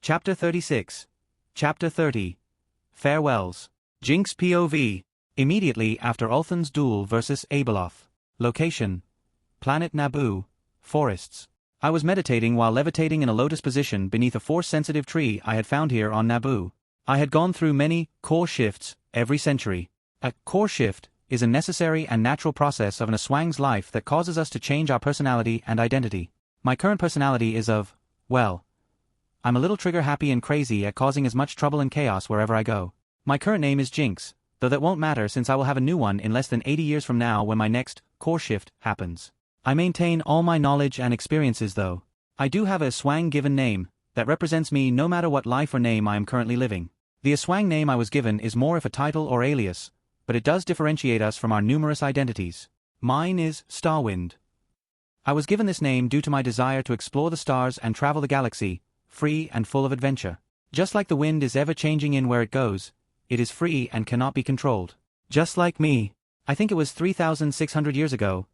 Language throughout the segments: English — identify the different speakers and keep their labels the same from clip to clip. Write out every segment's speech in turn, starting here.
Speaker 1: Chapter 36. Chapter 30. Farewells. Jinx POV. Immediately after Ulthan's duel versus Abeloth. Location: Planet Naboo, Forests. I was meditating while levitating in a lotus position beneath a force-sensitive tree I had found here on Naboo. I had gone through many core shifts every century. A core shift is a necessary and natural process of an Aswang's life that causes us to change our personality and identity. My current personality is of, well, I'm a little trigger-happy and crazy at causing as much trouble and chaos wherever I go. My current name is Jinx, though that won't matter since I will have a new one in less than 80 years from now when my next core shift happens. I maintain all my knowledge and experiences though. I do have a Aswang-given name that represents me no matter what life or name I am currently living. The Aswang name I was given is more of a title or alias, but it does differentiate us from our numerous identities. Mine is Starwind. I was given this name due to my desire to explore the stars and travel the galaxy, free and full of adventure. Just like the wind is ever changing in where it goes, it is free and cannot be controlled. Just like me. I think it was 3,600 years ago,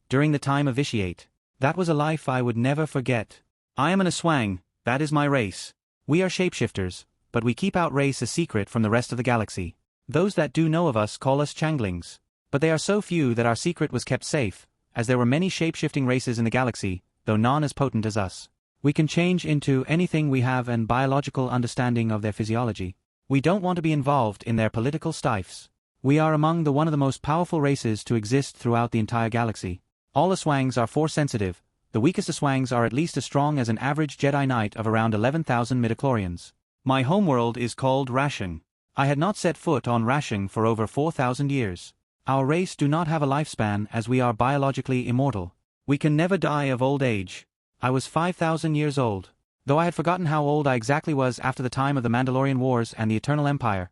Speaker 1: during the time of Vitiate. That was a life I would never forget. I am an Aswang, that is my race. We are shapeshifters, but we keep our race a secret from the rest of the galaxy. Those that do know of us call us changelings. But they are so few that our secret was kept safe, as there were many shape-shifting races in the galaxy, though none as potent as us. We can change into anything we have an biological understanding of their physiology. We don't want to be involved in their political stifes. We are among one of the most powerful races to exist throughout the entire galaxy. All Aswangs are force-sensitive. The weakest Aswangs are at least as strong as an average Jedi Knight of around 11,000 midichlorians. My homeworld is called Rashing. I had not set foot on Rashing for over 4,000 years. Our race do not have a lifespan as we are biologically immortal. We can never die of old age. I was 5,000 years old. Though I had forgotten how old I exactly was after the time of the Mandalorian Wars and the Eternal Empire.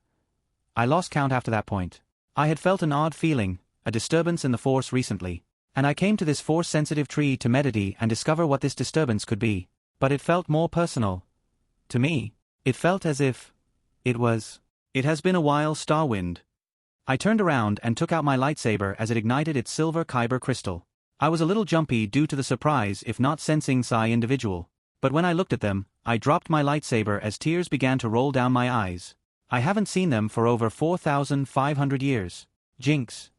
Speaker 1: I lost count after that point. I had felt an odd feeling, a disturbance in the Force recently. And I came to this force-sensitive tree to meditate and discover what this disturbance could be. But it felt more personal. To me, it felt as if it was. It has been a while, Starwind. I turned around and took out my lightsaber as it ignited its silver kyber crystal. I was a little jumpy due to the surprise if not sensing Psi individual. But when I looked at them, I dropped my lightsaber as tears began to roll down my eyes. I haven't seen them for over 4,500 years. Jinx.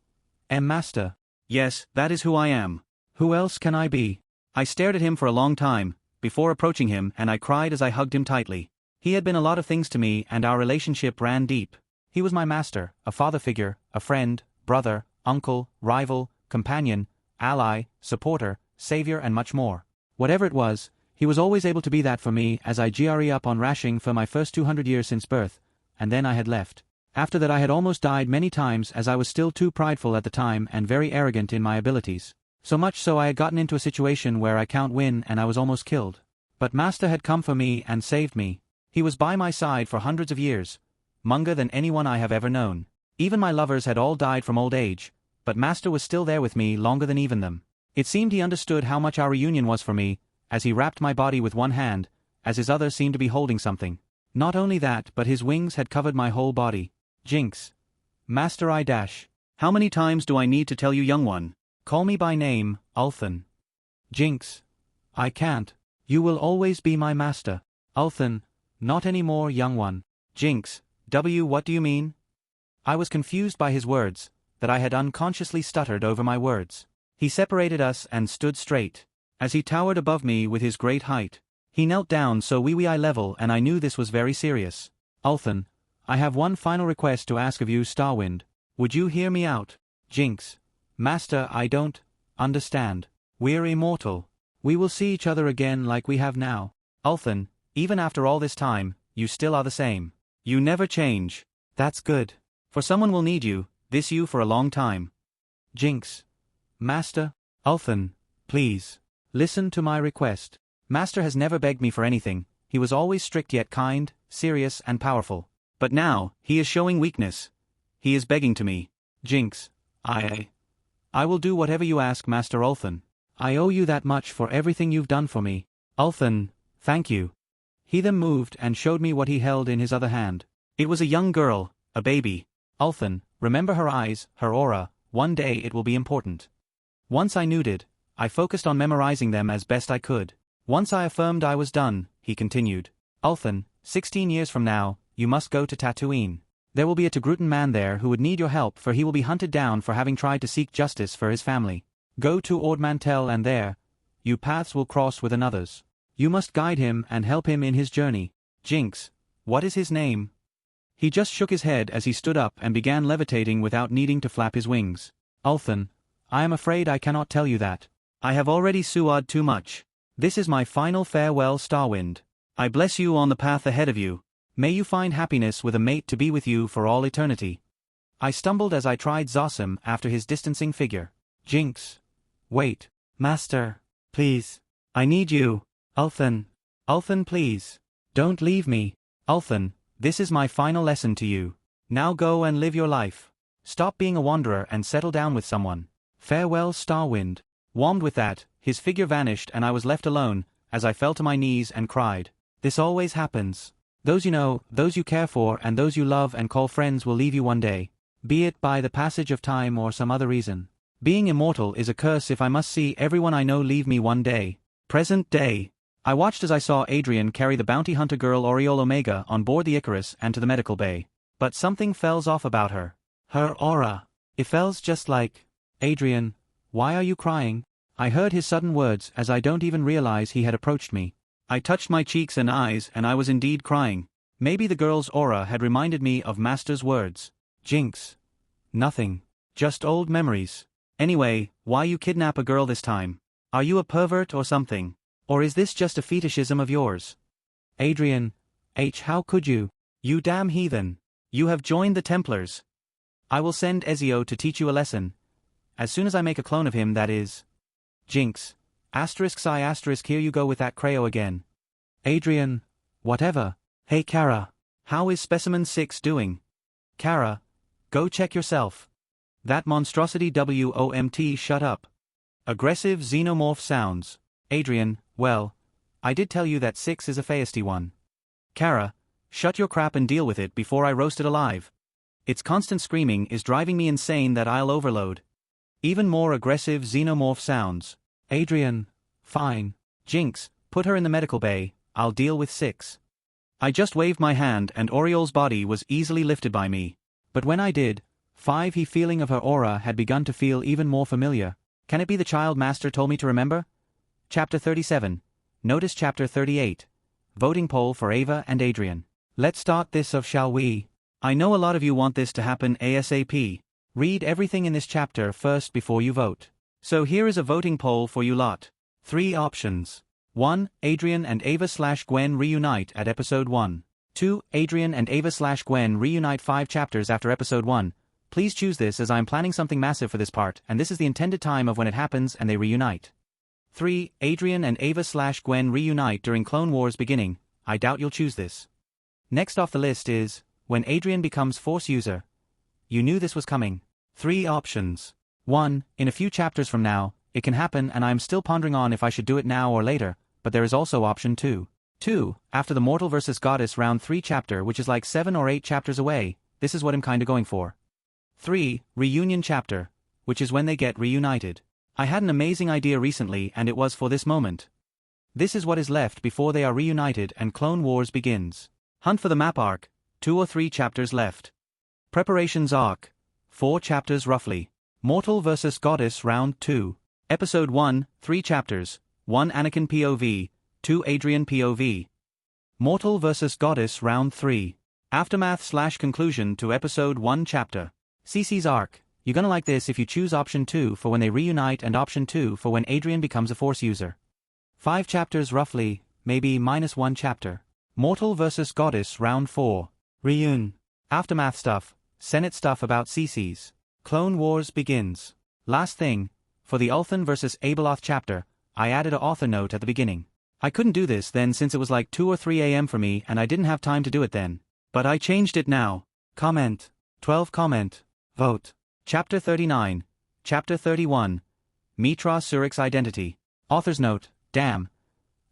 Speaker 1: Master. Yes, that is who I am. Who else can I be? I stared at him for a long time, before approaching him, and I cried as I hugged him tightly. He had been a lot of things to me and our relationship ran deep. He was my master, a father figure, a friend, brother, uncle, rival, companion, ally, supporter, savior and much more. Whatever it was, he was always able to be that for me as I GRE up on Rashing for my first 200 years since birth, and then I had left. After that I had almost died many times as I was still too prideful at the time and very arrogant in my abilities. So much so I had gotten into a situation where I can't win and I was almost killed. But Master had come for me and saved me. He was by my side for hundreds of years, younger than anyone I have ever known. Even my lovers had all died from old age, but Master was still there with me longer than even them. It seemed he understood how much our reunion was for me, as he wrapped my body with one hand, as his other seemed to be holding something. Not only that, but his wings had covered my whole body. Jinx. Master I dash. How many times do I need to tell you, young one? Call me by name, Ulthan. Jinx. I can't. You will always be my master. Ulthan. Not anymore, young one. Jinx. What do you mean? I was confused by his words, that I had unconsciously stuttered over my words. He separated us and stood straight. As he towered above me with his great height, he knelt down so wee eye level and I knew this was very serious. Ulthan, I have one final request to ask of you, Starwind. Would you hear me out? Jinx. Master, I don't understand. We're immortal. We will see each other again like we have now. Ulthan, even after all this time, you still are the same. You never change. That's good. For someone will need you, this you for a long time. Jinx. Master. Ulthan, please. Listen to my request. Master has never begged me for anything. He was always strict yet kind, serious and powerful. But now, he is showing weakness. He is begging to me. Jinx. I will do whatever you ask, Master Ulthan. I owe you that much for everything you've done for me. Ulthan, thank you. He then moved and showed me what he held in his other hand. It was a young girl, a baby. Ulthan, remember her eyes, her aura, one day it will be important. Once I nooded, I focused on memorizing them as best I could. Once I affirmed I was done, he continued. Ulthan, 16 years from now, you must go to Tatooine. There will be a Togrutan man there who would need your help, for he will be hunted down for having tried to seek justice for his family. Go to Ord Mantell and there, you paths will cross with another's. You must guide him and help him in his journey. Jinx, what is his name? He just shook his head as he stood up and began levitating without needing to flap his wings. Ulthan, I am afraid I cannot tell you that. I have already suad too much. This is my final farewell, Starwind. I bless you on the path ahead of you. May you find happiness with a mate to be with you for all eternity. I stumbled as I tried Zosim after his distancing figure. Jinx. Wait. Master. Please. I need you. Ulthan. Ulthan, please. Don't leave me. Ulthan, this is my final lesson to you. Now go and live your life. Stop being a wanderer and settle down with someone. Farewell, Starwind. Whelmed with that, his figure vanished and I was left alone, as I fell to my knees and cried. This always happens. Those you know, those you care for and those you love and call friends will leave you one day. Be it by the passage of time or some other reason. Being immortal is a curse if I must see everyone I know leave me one day. Present day. I watched as I saw Adrien carry the bounty hunter girl Oriole Omega on board the Icarus and to the medical bay. But something fells off about her. Her aura. It fells just like... Adrien, why are you crying? I heard his sudden words as I don't even realize he had approached me. I touched my cheeks and eyes and I was indeed crying. Maybe the girl's aura had reminded me of Master's words. Jinx. Nothing. Just old memories. Anyway, why you kidnap a girl this time? Are you a pervert or something? Or is this just a fetishism of yours? Adrien. How could you? You damn heathen. You have joined the Templars. I will send Ezio to teach you a lesson. As soon as I make a clone of him, that is. Jinx. Here you go with that Creo again. Adrien. Whatever. Hey Kara. How is Specimen 6 doing? Kara. Go check yourself. That monstrosity WOMT, shut up. Aggressive xenomorph sounds. Adrien, well, I did tell you that 6 is a feisty one. Kara, shut your crap and deal with it before I roast it alive. Its constant screaming is driving me insane that I'll overload. Even more aggressive xenomorph sounds. Adrien, fine. Jinx, put her in the medical bay, I'll deal with 6. I just waved my hand and Oriole's body was easily lifted by me. But when I did, 5 he feeling of her aura had begun to feel even more familiar. Can it be the child Master told me to remember? Chapter 37. Notice Chapter 38. Voting poll for Ava and Adrien. Let's start this off, shall we? I know a lot of you want this to happen ASAP. Read everything in this chapter first before you vote. So here is a voting poll for you lot. 3 options. 1. Adrien and Ava/Gwen reunite at Episode 1. 2. Adrien and Ava/Gwen reunite 5 chapters after Episode 1. Please choose this as I am planning something massive for this part, and this is the intended time of when it happens and they reunite. 3. Adrien and Ava/Gwen reunite during Clone Wars beginning. I doubt you'll choose this. Next off the list is, when Adrien becomes Force user. You knew this was coming. 3 options. 1. In a few chapters from now, it can happen and I am still pondering on if I should do it now or later, but there is also option 2. 2. After the Mortal vs. Goddess Round 3 chapter, which is like 7 or 8 chapters away, this is what I'm kinda going for. 3. Reunion chapter, which is when they get reunited. I had an amazing idea recently and it was for this moment. This is what is left before they are reunited and Clone Wars begins. Hunt for the map arc, 2 or 3 chapters left. Preparations arc, 4 chapters roughly. Mortal vs. Goddess Round 2. Episode 1, 3 chapters, 1 Anakin POV, 2 Adrien POV. Mortal vs. Goddess Round 3. Aftermath/conclusion to Episode 1 chapter. CC's arc. You're gonna like this if you choose option 2 for when they reunite and option 2 for when Adrien becomes a Force user. 5 chapters roughly, maybe -1 chapter. Mortal vs. Goddess Round 4. Reun. Aftermath stuff, Senate stuff about CC's. Clone Wars begins. Last thing, for the Ulthan vs. Abeloth chapter, I added a author note at the beginning. I couldn't do this then since it was like 2 or 3 AM for me and I didn't have time to do it then. But I changed it now. Comment. 12 comment. Vote. Chapter 39. Chapter 31. Mitra Surik's identity. Author's note, damn.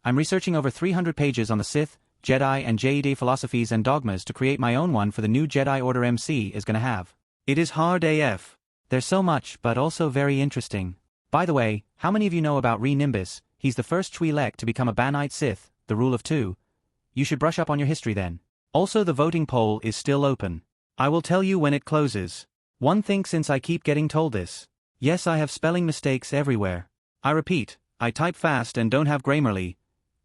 Speaker 1: I'm researching over 300 pages on the Sith, Jedi and Jedi philosophies and dogmas to create my own one for the new Jedi Order MC is gonna have. It is hard AF. There's so much but also very interesting. By the way, how many of you know about Re Nimbus? He's the first Twi'lek to become a Banite Sith, the rule of 2. You should brush up on your history then. Also, the voting poll is still open. I will tell you when it closes. One thing, since I keep getting told this. Yes, I have spelling mistakes everywhere. I repeat, I type fast and don't have Grammarly.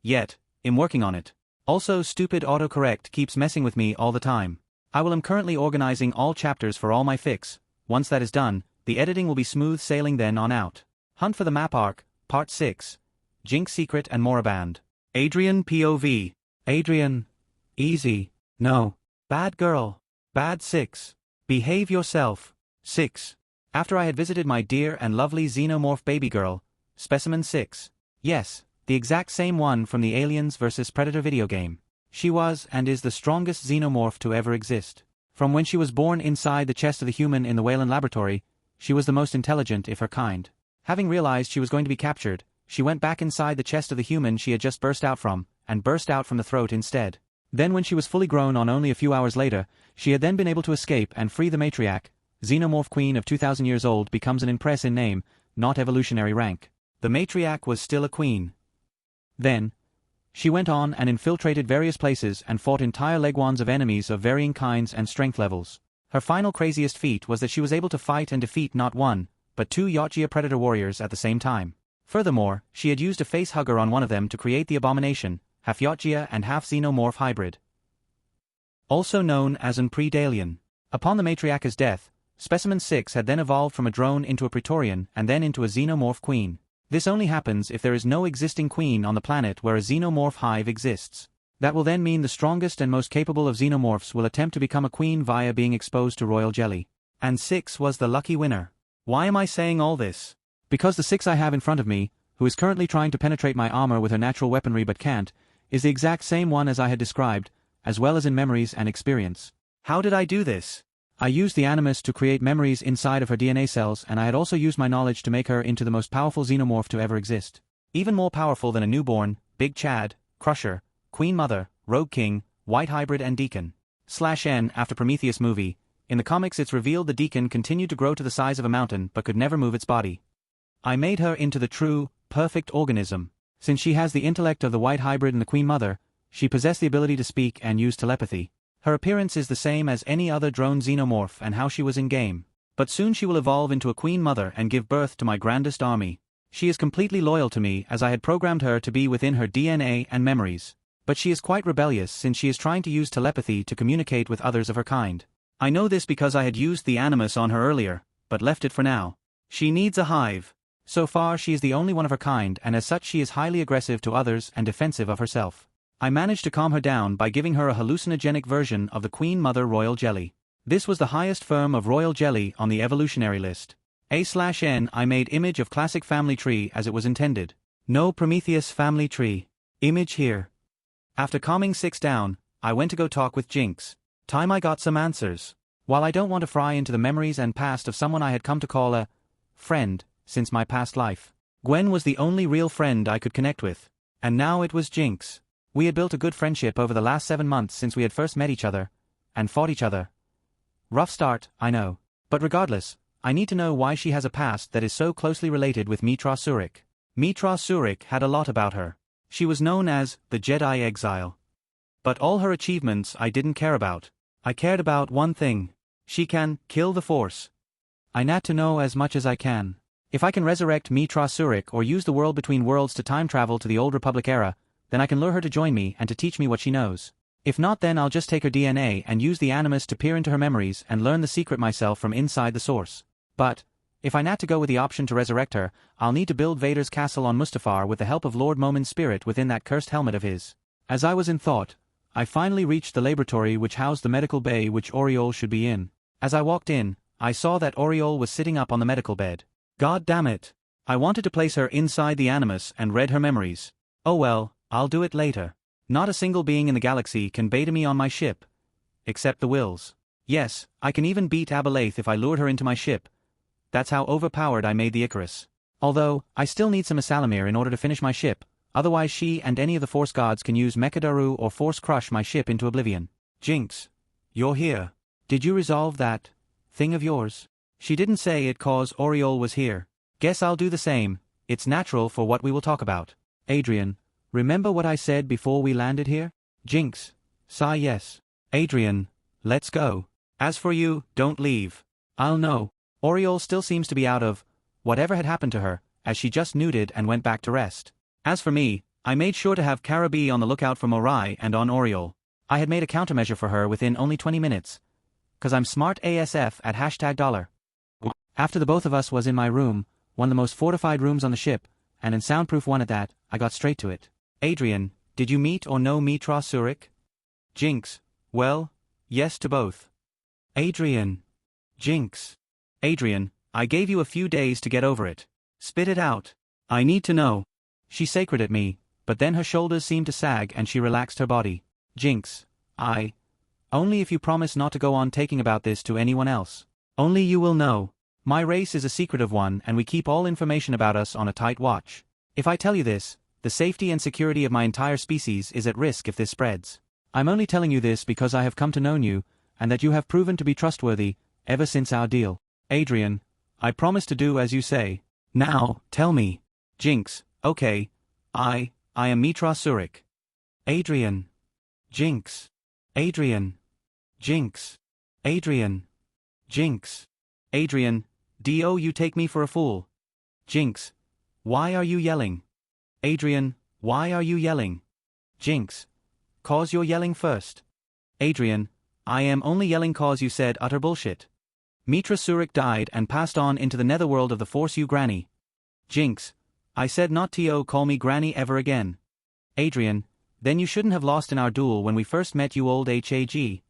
Speaker 1: Yet, I'm working on it. Also, stupid autocorrect keeps messing with me all the time. I am currently organizing all chapters for all my fics. Once that is done, the editing will be smooth sailing then on out. Hunt for the Map Arc, Part 6. Jinx Secret and Moraband. Adrian POV. Adrian. Easy. No. Bad girl. Bad 6. Behave yourself. 6. After I had visited my dear and lovely xenomorph baby girl, Specimen 6. Yes, the exact same one from the Aliens vs Predator video game. She was and is the strongest xenomorph to ever exist. From when she was born inside the chest of the human in the Weyland laboratory, she was the most intelligent of her kind. Having realized she was going to be captured, she went back inside the chest of the human she had just burst out from, and burst out from the throat instead. Then when she was fully grown on only a few hours later, she had then been able to escape and free the matriarch. Xenomorph queen of 2,000 years old becomes an impress in name, not evolutionary rank. The matriarch was still a queen. Then, she went on and infiltrated various places and fought entire leguans of enemies of varying kinds and strength levels. Her final craziest feat was that she was able to fight and defeat not one, but 2 Yautja predator warriors at the same time. Furthermore, she had used a face hugger on one of them to create the abomination, half Yautja and half xenomorph hybrid. Also known as an Predalien. Upon the matriarch's death, Specimen 6 had then evolved from a drone into a Praetorian and then into a xenomorph queen. This only happens if there is no existing queen on the planet where a xenomorph hive exists. That will then mean the strongest and most capable of xenomorphs will attempt to become a queen via being exposed to royal jelly. And 6 was the lucky winner. Why am I saying all this? Because the 6 I have in front of me, who is currently trying to penetrate my armor with her natural weaponry but can't, is the exact same one as I had described, as well as in memories and experience. How did I do this? I used the Animus to create memories inside of her DNA cells, and I had also used my knowledge to make her into the most powerful xenomorph to ever exist. Even more powerful than a newborn, Big Chad, Crusher, Queen Mother, Rogue King, White Hybrid and Deacon. /N after Prometheus movie. In the comics it's revealed the Deacon continued to grow to the size of a mountain but could never move its body. I made her into the true, perfect organism. Since she has the intellect of the White Hybrid and the Queen Mother, she possessed the ability to speak and use telepathy. Her appearance is the same as any other drone xenomorph and how she was in-game. But soon she will evolve into a Queen Mother and give birth to my grandest army. She is completely loyal to me as I had programmed her to be within her DNA and memories. But she is quite rebellious since she is trying to use telepathy to communicate with others of her kind. I know this because I had used the Animus on her earlier, but left it for now. She needs a hive. So far she is the only one of her kind and as such she is highly aggressive to others and defensive of herself. I managed to calm her down by giving her a hallucinogenic version of the Queen Mother Royal Jelly. This was the highest form of Royal Jelly on the evolutionary list. /N I made image of classic family tree as it was intended. No Prometheus family tree. Image here. After calming 6 down, I went to go talk with Jinx. Time I got some answers. While I don't want to pry into the memories and past of someone I had come to call a friend since my past life, Gwen was the only real friend I could connect with. And now it was Jinx. We had built a good friendship over the last 7 months since we had first met each other and fought each other. Rough start, I know. But regardless, I need to know why she has a past that is so closely related with Mitra Surik. Mitra Surik had a lot about her. She was known as the Jedi Exile. But all her achievements I didn't care about. I cared about one thing. She can kill the Force. I need to know as much as I can. If I can resurrect Mitra Surik or use the world between worlds to time travel to the Old Republic era, then I can lure her to join me and to teach me what she knows. If not, then I'll just take her DNA and use the Animus to peer into her memories and learn the secret myself from inside the source. But, if I need to go with the option to resurrect her, I'll need to build Vader's castle on Mustafar with the help of Lord Momin's spirit within that cursed helmet of his. As I was in thought, I finally reached the laboratory which housed the medical bay which Oriole should be in. As I walked in, I saw that Oriole was sitting up on the medical bed. God damn it. I wanted to place her inside the Animus and read her memories. Oh well, I'll do it later. Not a single being in the galaxy can beta me on my ship. Except the Wills. Yes, I can even beat Abeloth if I lured her into my ship. That's how overpowered I made the Icarus. Although, I still need some Asalamir in order to finish my ship, otherwise she and any of the Force gods can use Mechadaru or Force crush my ship into oblivion. Jinx. You're here. Did you resolve that thing of yours? She didn't say it cause Oriole was here. Guess I'll do the same. It's natural for what we will talk about. Adrien. Remember what I said before we landed here? Jinx. Sigh yes. Adrien. Let's go. As for you, don't leave. I'll know. Oriole still seems to be out of whatever had happened to her, as she just nuded and went back to rest. As for me, I made sure to have Carabi on the lookout for Morai and on Oriole. I had made a countermeasure for her within only 20 minutes. 'Cause I'm smart ASF at $. After the both of us was in my room, one of the most fortified rooms on the ship, and in soundproof one at that, I got straight to it. Adrien, did you meet or know Mitra Surik? Jinx. Well, yes to both. Adrien. Jinx. Adrien, I gave you a few days to get over it. Spit it out. I need to know. She sacred at me, but then her shoulders seemed to sag and she relaxed her body. Jinx. Only if you promise not to go on taking about this to anyone else. Only you will know. My race is a secretive one and we keep all information about us on a tight watch. If I tell you this, the safety and security of my entire species is at risk if this spreads. I'm only telling you this because I have come to know you, and that you have proven to be trustworthy, ever since our deal. Adrien, I promise to do as you say. Now, tell me. Jinx, okay. I am Mitra Surik. Adrien. Jinx. Adrien. Jinx. Adrien. Jinx. Adrien, do you take me for a fool? Jinx. Why are you yelling? Adrien, why are you yelling? Jinx. 'Cause you're yelling first. Adrien, I am only yelling 'cause you said utter bullshit. Mitra Surik died and passed on into the netherworld of the Force you granny. Jinx. I said not to call me granny ever again. Adrien, then you shouldn't have lost in our duel when we first met you old HAG.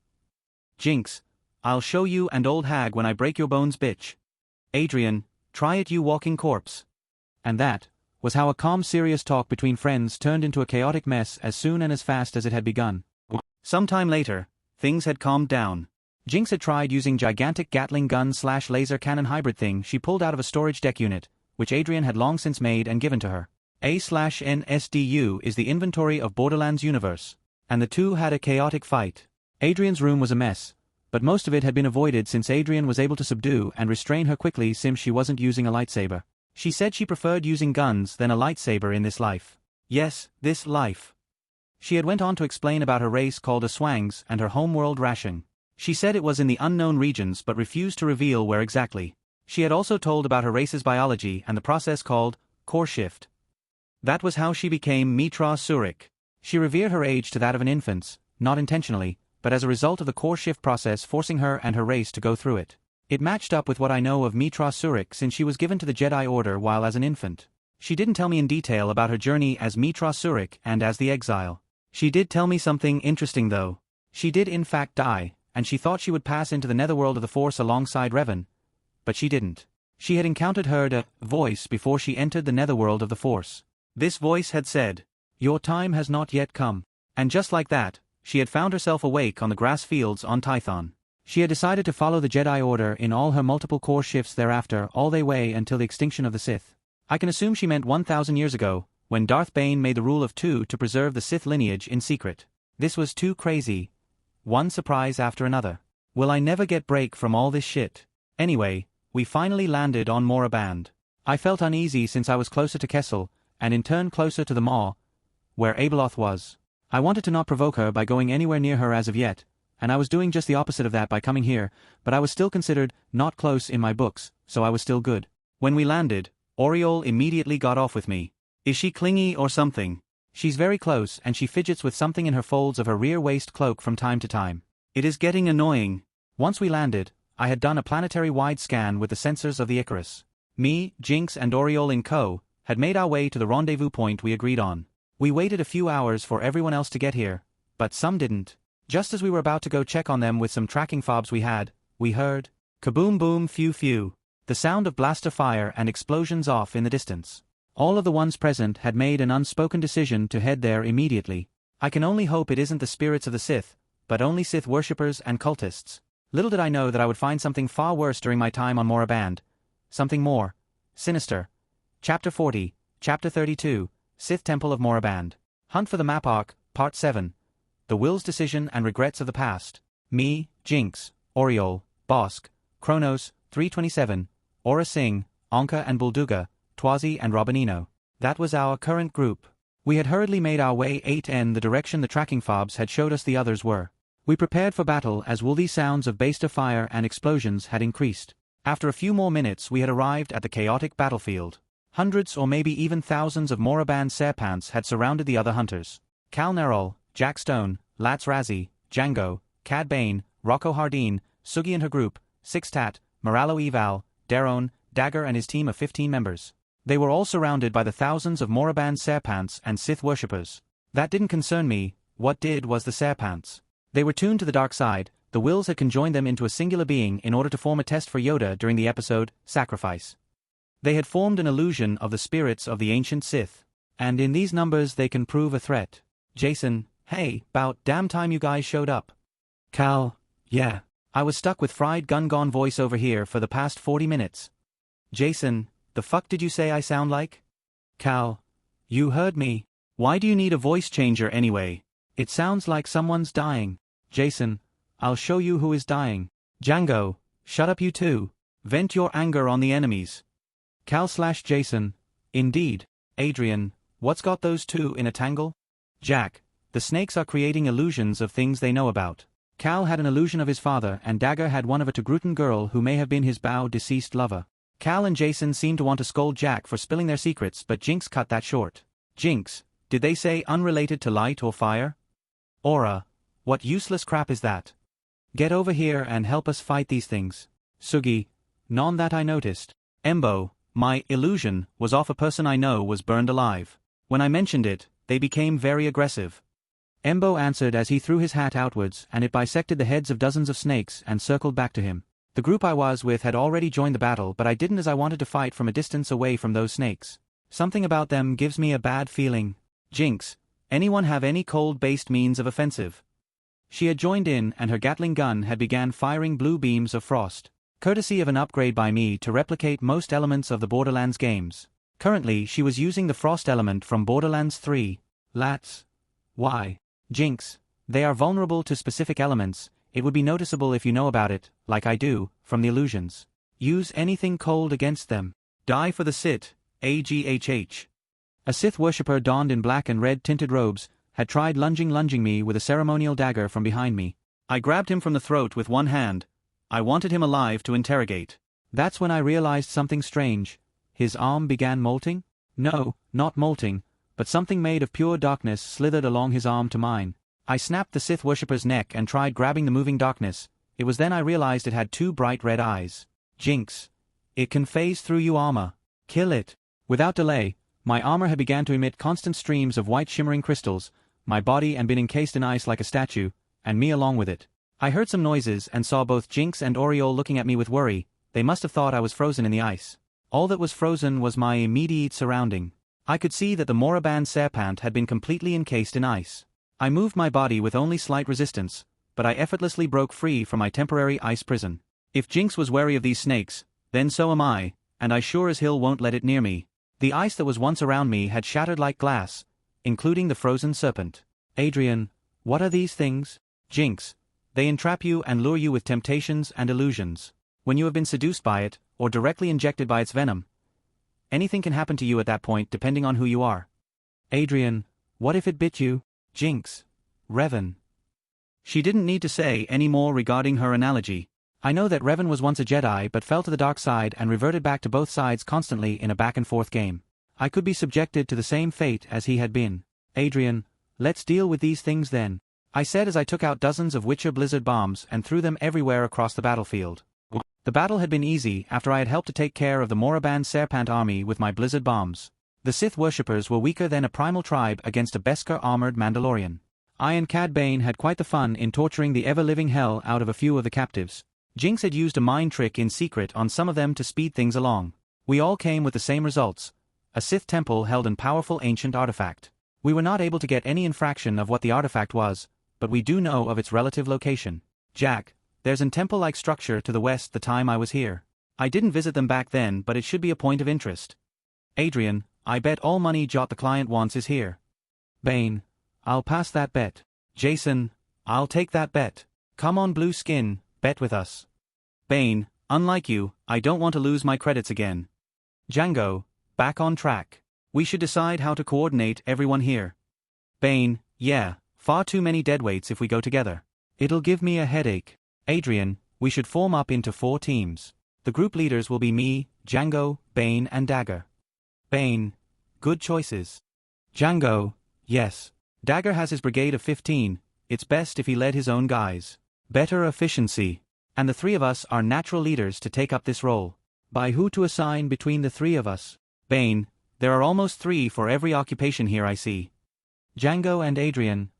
Speaker 1: Jinx. I'll show you and old hag when I break your bones bitch. Adrien, try it you walking corpse. And that was how a calm serious talk between friends turned into a chaotic mess as soon and as fast as it had begun. Some time later, things had calmed down. Jinx had tried using gigantic Gatling gun/laser cannon hybrid thing she pulled out of a storage deck unit, which Adrien had long since made and given to her. A/NSDU is the inventory of Borderlands universe, and the two had a chaotic fight. Adrien's room was a mess, but most of it had been avoided since Adrien was able to subdue and restrain her quickly since she wasn't using a lightsaber. She said she preferred using guns than a lightsaber in this life. Yes, this life. She had went on to explain about her race called a Swangs and her homeworld ration. She said it was in the unknown regions but refused to reveal where exactly. She had also told about her race's biology and the process called core shift. That was how she became Mitra Surik. She revered her age to that of an infant's, not intentionally, but as a result of the core shift process forcing her and her race to go through it. It matched up with what I know of Mitra Surik since she was given to the Jedi Order while as an infant. She didn't tell me in detail about her journey as Mitra Surik and as the exile. She did tell me something interesting though. She did in fact die, and she thought she would pass into the netherworld of the Force alongside Revan. But she didn't. She had encountered her voice before she entered the netherworld of the Force. This voice had said, "Your time has not yet come." And just like that, she had found herself awake on the grass fields on Tython. She had decided to follow the Jedi Order in all her multiple core shifts thereafter all the way until the extinction of the Sith. I can assume she meant 1,000 years ago, when Darth Bane made the rule of 2 to preserve the Sith lineage in secret. This was too crazy. One surprise after another. Will I never get break from all this shit? Anyway, we finally landed on Moraband. I felt uneasy since I was closer to Kessel, and in turn closer to the Maw, where Abeloth was. I wanted to not provoke her by going anywhere near her as of yet, and I was doing just the opposite of that by coming here, but I was still considered not close in my books, so I was still good. When we landed, Oriole immediately got off with me. Is she clingy or something? She's very close and she fidgets with something in her folds of her rear waist cloak from time to time. It is getting annoying. Once we landed, I had done a planetary-wide scan with the sensors of the Icarus. Me, Jinx and Oriole in co. had made our way to the rendezvous point we agreed on. We waited a few hours for everyone else to get here, but some didn't. Just as we were about to go check on them with some tracking fobs we had, we heard kaboom boom phew phew, the sound of blaster fire and explosions off in the distance. All of the ones present had made an unspoken decision to head there immediately. I can only hope it isn't the spirits of the Sith, but only Sith worshippers and cultists. Little did I know that I would find something far worse during my time on Moraband. Something more sinister. Chapter 40, Chapter 32, Sith Temple of Moraband. Hunt for the Map Arc, Part 7. The Will's Decision and Regrets of the Past. Me, Jinx, Oriole, Bosk, Kronos, 327, Aura Singh, Anka and Bulduga, Twazi and Robinino. That was our current group. We had hurriedly made our way 8N the direction the tracking fobs had showed us the others were. We prepared for battle as woolly sounds of baster fire and explosions had increased. After a few more minutes we had arrived at the chaotic battlefield. Hundreds or maybe even thousands of Moraband Serpents had surrounded the other hunters. Cal Nerol, Jack Stone, Lats Razzie, Django, Cad Bane, Rocco Hardeen, Sugi and her group, Sixtat, Moralo Eval, Daron, Dagger and his team of 15 members. They were all surrounded by the thousands of Moraband Serpents and Sith worshippers. That didn't concern me. What did was the Serpents. They were tuned to the dark side. The Wills had conjoined them into a singular being in order to form a test for Yoda during the episode, Sacrifice. They had formed an illusion of the spirits of the ancient Sith. And in these numbers they can prove a threat. Jason, hey, 'bout damn time you guys showed up. Cal, yeah. I was stuck with fried gun-gone voice over here for the past 40 minutes. Jason, the fuck did you say I sound like? Cal, you heard me. Why do you need a voice changer anyway? It sounds like someone's dying. Jason, I'll show you who is dying. Django, shut up you two. Vent your anger on the enemies. Cal/Jason, indeed. Adrien, what's got those two in a tangle? Jack, the snakes are creating illusions of things they know about. Cal had an illusion of his father and Dagger had one of a Togrutan girl who may have been his deceased lover. Cal and Jason seemed to want to scold Jack for spilling their secrets but Jinx cut that short. Jinx, did they say unrelated to light or fire? Aura, what useless crap is that? Get over here and help us fight these things. Sugi, none that I noticed. Embo, my illusion was off a person I know was burned alive. When I mentioned it, they became very aggressive. Embo answered as he threw his hat outwards and it bisected the heads of dozens of snakes and circled back to him. The group I was with had already joined the battle but I didn't as I wanted to fight from a distance away from those snakes. Something about them gives me a bad feeling. Jinx, anyone have any cold-based means of offensive? She had joined in and her Gatling gun had began firing blue beams of frost. Courtesy of an upgrade by me to replicate most elements of the Borderlands games. Currently she was using the frost element from Borderlands 3. Lats. Why? Jinx, they are vulnerable to specific elements. It would be noticeable if you know about it, like I do, from the illusions. Use anything cold against them. Die for the Sith, AGHH. A Sith worshipper donned in black and red tinted robes had tried lunging me with a ceremonial dagger from behind me. I grabbed him from the throat with one hand. I wanted him alive to interrogate. That's when I realized something strange. His arm began molting? No, not molting, but something made of pure darkness slithered along his arm to mine. I snapped the Sith worshipper's neck and tried grabbing the moving darkness. It was then I realized it had two bright red eyes. Jinx. It can phase through you armor. Kill it. Without delay, my armor had begun to emit constant streams of white shimmering crystals, my body had been encased in ice like a statue, and me along with it. I heard some noises and saw both Jinx and Oriole looking at me with worry. They must have thought I was frozen in the ice. All that was frozen was my immediate surrounding. I could see that the Moraband Serpent had been completely encased in ice. I moved my body with only slight resistance, but I effortlessly broke free from my temporary ice prison. If Jinx was wary of these snakes, then so am I, and I sure as hell won't let it near me. The ice that was once around me had shattered like glass, including the frozen serpent. Adrien, what are these things? Jinx, they entrap you and lure you with temptations and illusions. When you have been seduced by it, or directly injected by its venom, anything can happen to you at that point depending on who you are. Adrien, what if it bit you? Jinx. Revan. She didn't need to say any more regarding her analogy. I know that Revan was once a Jedi but fell to the dark side and reverted back to both sides constantly in a back-and-forth game. I could be subjected to the same fate as he had been. Adrien, let's deal with these things then. I said as I took out dozens of Witcher blizzard bombs and threw them everywhere across the battlefield. The battle had been easy after I had helped to take care of the Moraband Serpent army with my blizzard bombs. The Sith worshippers were weaker than a primal tribe against a Beskar-armored Mandalorian. I and Cad Bane had quite the fun in torturing the ever-living hell out of a few of the captives. Jinx had used a mind trick in secret on some of them to speed things along. We all came with the same results. A Sith temple held an powerful ancient artifact. We were not able to get any infraction of what the artifact was, but we do know of its relative location. Jack, there's an temple-like structure to the west the time I was here. I didn't visit them back then but it should be a point of interest. Adrien, I bet all money Jot the client wants is here. Bane, I'll pass that bet. Jason, I'll take that bet. Come on blue skin, bet with us. Bane, unlike you, I don't want to lose my credits again. Django, back on track. We should decide how to coordinate everyone here. Bane, yeah, far too many deadweights if we go together. It'll give me a headache. Adrien, we should form up into 4 teams. The group leaders will be me, Django, Bane and Dagger. Bane, good choices. Django, yes. Dagger has his brigade of 15, it's best if he led his own guys. Better efficiency. And the 3 of us are natural leaders to take up this role. By who to assign between the 3 of us? Bane, there are almost 3 for every occupation here I see. Django and Adrien,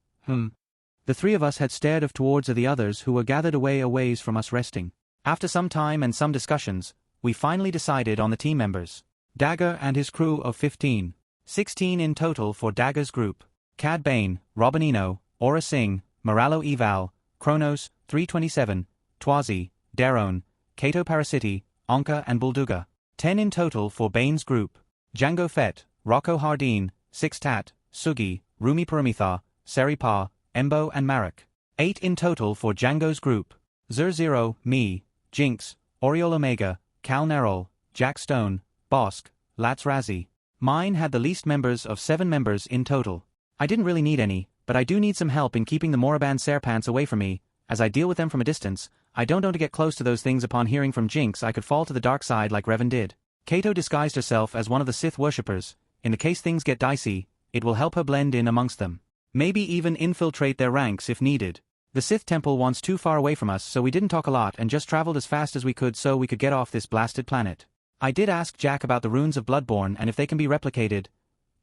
Speaker 1: The 3 of us had stared towards the others who were gathered away a ways from us resting. After some time and some discussions, we finally decided on the team members. Dagger and his crew of 15. 16 in total for Dagger's group. Cad Bane, Robinino, Aura Singh, Moralo Eval, Kronos, 327, Twazi, Daron, Kato Parasiti, Onka and Bulduga. 10 in total for Bane's group. Django Fett, Rocco Hardin, Sixtat, Sugi, Rumi Paramitha, Seripa, Embo and Marek. 8 in total for Django's group. Zero, me, Jinx, Oriol Omega, Cal Nerol, Jack Stone, Bosk, Lats Razzie. Mine had the least members of 7 members in total. I didn't really need any, but I do need some help in keeping the Moraband Serpents away from me. As I deal with them from a distance, I don't want to get close to those things. Upon hearing from Jinx I could fall to the dark side like Revan did. Kato disguised herself as one of the Sith worshippers. In the case things get dicey, it will help her blend in amongst them. Maybe even infiltrate their ranks if needed. The Sith temple wants too far away from us, so we didn't talk a lot and just traveled as fast as we could so we could get off this blasted planet. I did ask Jack about the runes of Bloodborne and if they can be replicated.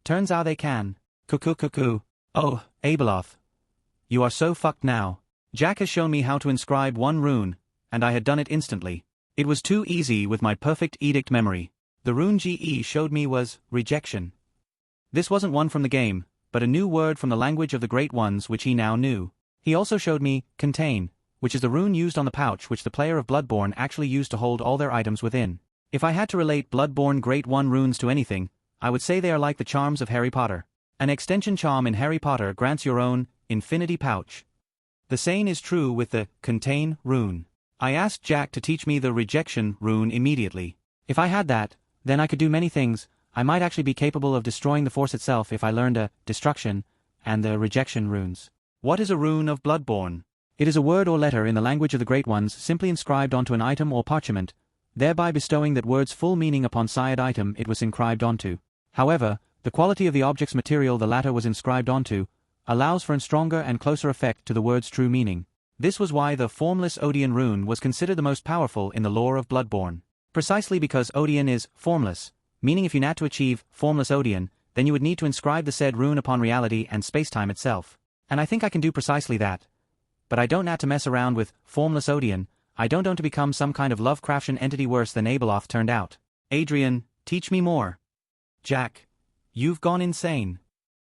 Speaker 1: Turns out they can. Cuckoo. Oh, Abeloth. You are so fucked now. Jack has shown me how to inscribe one rune, and I had done it instantly. It was too easy with my perfect edict memory. The rune GE showed me was rejection. This wasn't one from the game, but a new word from the language of the Great Ones which he now knew. He also showed me contain, which is the rune used on the pouch which the player of Bloodborne actually used to hold all their items within. If I had to relate Bloodborne Great One runes to anything, I would say they are like the charms of Harry Potter. An extension charm in Harry Potter grants your own infinity pouch. The same is true with the contain rune. I asked Jack to teach me the rejection rune immediately. If I had that, then I could do many things. I might actually be capable of destroying the Force itself if I learned a destruction and the rejection runes. What is a rune of Bloodborne? It is a word or letter in the language of the Great Ones simply inscribed onto an item or parchment, thereby bestowing that word's full meaning upon said item it was inscribed onto. However, the quality of the object's material the latter was inscribed onto allows for a stronger and closer effect to the word's true meaning. This was why the formless Odian rune was considered the most powerful in the lore of Bloodborne. Precisely because Odian is formless, meaning if you had to achieve formless Odian, then you would need to inscribe the said rune upon reality and spacetime itself. And I think I can do precisely that. But I don't need to mess around with formless Odian. I don't want to become some kind of Lovecraftian entity worse than Abeloth turned out. Adrien, teach me more. Jack, you've gone insane.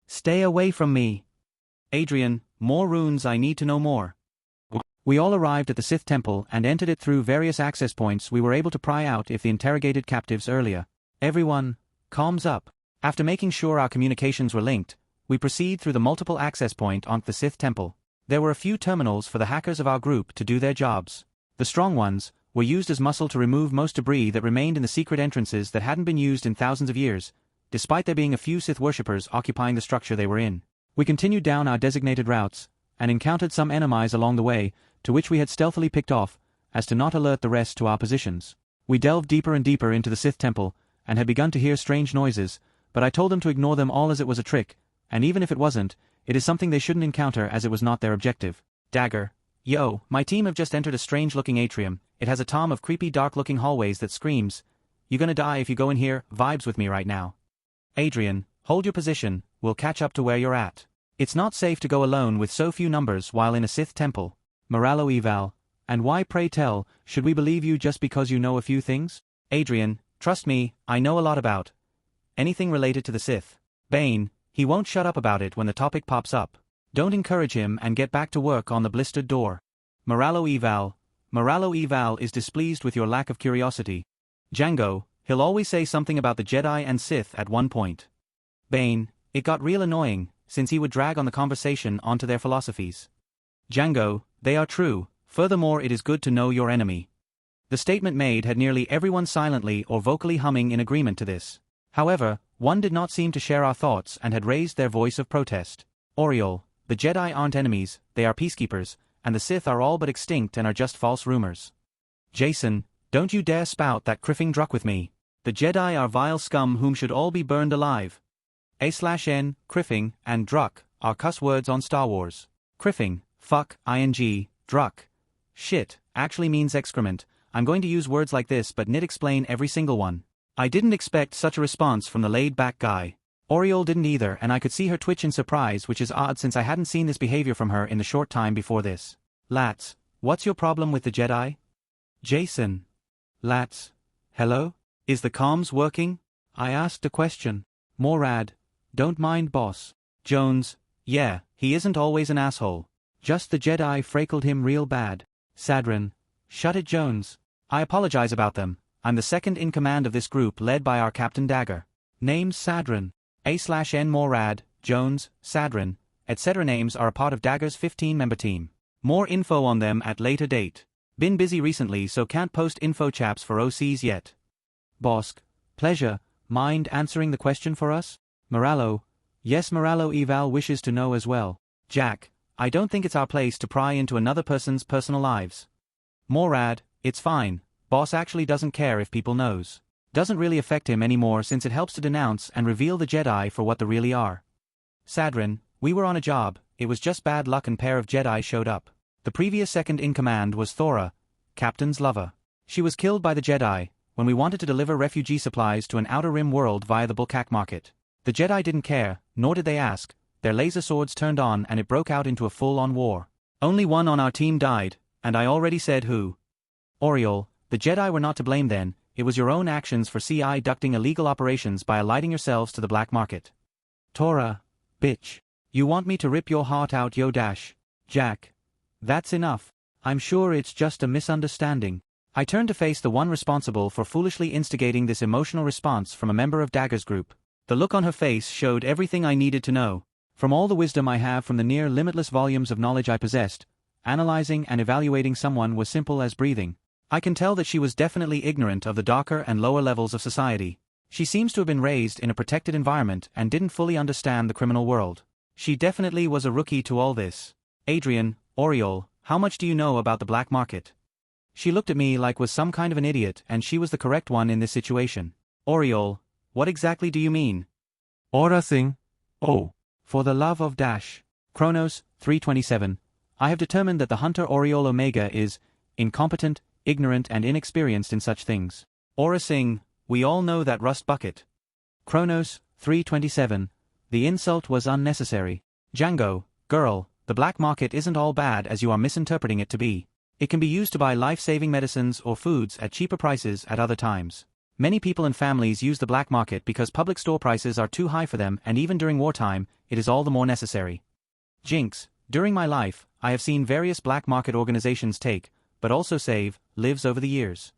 Speaker 1: Stay away from me. Adrien, more runes, I need to know more. We all arrived at the Sith temple and entered it through various access points we were able to pry out if the interrogated captives earlier. Everyone, calms up. After making sure our communications were linked, we proceed through the multiple access point onto the Sith temple. There were a few terminals for the hackers of our group to do their jobs. The strong ones were used as muscle to remove most debris that remained in the secret entrances that hadn't been used in thousands of years, despite there being a few Sith worshippers occupying the structure they were in. We continued down our designated routes, and encountered some enemies along the way, to which we had stealthily picked off, as to not alert the rest to our positions. We delved deeper and deeper into the Sith temple, and had begun to hear strange noises, but I told them to ignore them all as it was a trick, and even if it wasn't, it is something they shouldn't encounter as it was not their objective. Dagger. Yo, my team have just entered a strange-looking atrium. It has a tom of creepy dark-looking hallways that screams, "You gonna die if you go in here," vibes with me right now. Adrien, hold your position, we'll catch up to where you're at. It's not safe to go alone with so few numbers while in a Sith temple. Moralo Eval, and why, pray tell, should we believe you just because you know a few things? Adrien, trust me, I know a lot about anything related to the Sith. Bane, he won't shut up about it when the topic pops up. Don't encourage him and get back to work on the blistered door. Moralo Eval is displeased with your lack of curiosity. Django, he'll always say something about the Jedi and Sith at one point. Bane, it got real annoying, since he would drag on the conversation onto their philosophies. Django, they are true, furthermore it is good to know your enemy. The statement made had nearly everyone silently or vocally humming in agreement to this. However, one did not seem to share our thoughts and had raised their voice of protest. Oriole, the Jedi aren't enemies, they are peacekeepers, and the Sith are all but extinct and are just false rumors. Jason, don't you dare spout that criffing druck with me. The Jedi are vile scum whom should all be burned alive. A/N, criffing, and druck are cuss words on Star Wars. Criffing, fuck, ing, druck. Shit, actually means excrement. I'm going to use words like this but nit explain every single one. I didn't expect such a response from the laid-back guy. Oriole didn't either, and I could see her twitch in surprise, which is odd since I hadn't seen this behavior from her in the short time before this. Lats, what's your problem with the Jedi? Jason. Lats. Hello? Is the comms working? I asked a question. Morad. Don't mind boss. Jones. Yeah, he isn't always an asshole. Just the Jedi frackled him real bad. Sadrin. Shut it, Jones. I apologize about them. I'm the second in command of this group led by our Captain Dagger. Name's Sadrin. A/N Morad, Jones, Sadrin, etc. names are a part of Dagger's 15-member team. More info on them at later date. Been busy recently so can't post info chaps for OCs yet. Bosk. Pleasure, mind answering the question for us? Morallo. Yes, Morallo Eval wishes to know as well. Jack. I don't think it's our place to pry into another person's personal lives. Morad. It's fine. Boss actually doesn't care if people knows. Doesn't really affect him anymore since it helps to denounce and reveal the Jedi for what they really are. Sadrin. We were on a job, it was just bad luck and pair of Jedi showed up. The previous second in command was Thora, Captain's lover. She was killed by the Jedi when we wanted to deliver refugee supplies to an Outer Rim world via the Bulkak market. The Jedi didn't care, nor did they ask. Their laser swords turned on and it broke out into a full-on war. Only one on our team died, and I already said who. Oriole, the Jedi were not to blame then, it was your own actions for CI ducting illegal operations by aligning yourselves to the black market. Tora, bitch. You want me to rip your heart out, yo dash. Jack. That's enough. I'm sure it's just a misunderstanding. I turned to face the one responsible for foolishly instigating this emotional response from a member of Dagger's group. The look on her face showed everything I needed to know. From all the wisdom I have from the near limitless volumes of knowledge I possessed, analyzing and evaluating someone was simple as breathing. I can tell that she was definitely ignorant of the darker and lower levels of society. She seems to have been raised in a protected environment and didn't fully understand the criminal world. She definitely was a rookie to all this. Adrian, Oriole, how much do you know about the black market? She looked at me like was some kind of an idiot and she was the correct one in this situation. Oriole, what exactly do you mean? Ora thing. Oh. For the love of dash. Kronos, 327. I have determined that the hunter Oriole Omega is incompetent, ignorant and inexperienced in such things. Aura Singh, we all know that rust bucket. Kronos, 327. The insult was unnecessary. Django, girl, the black market isn't all bad as you are misinterpreting it to be. It can be used to buy life-saving medicines or foods at cheaper prices at other times. Many people and families use the black market because public store prices are too high for them and even during wartime, it is all the more necessary. Jinx, during my life, I have seen various black market organizations take, but also save, lives over the years.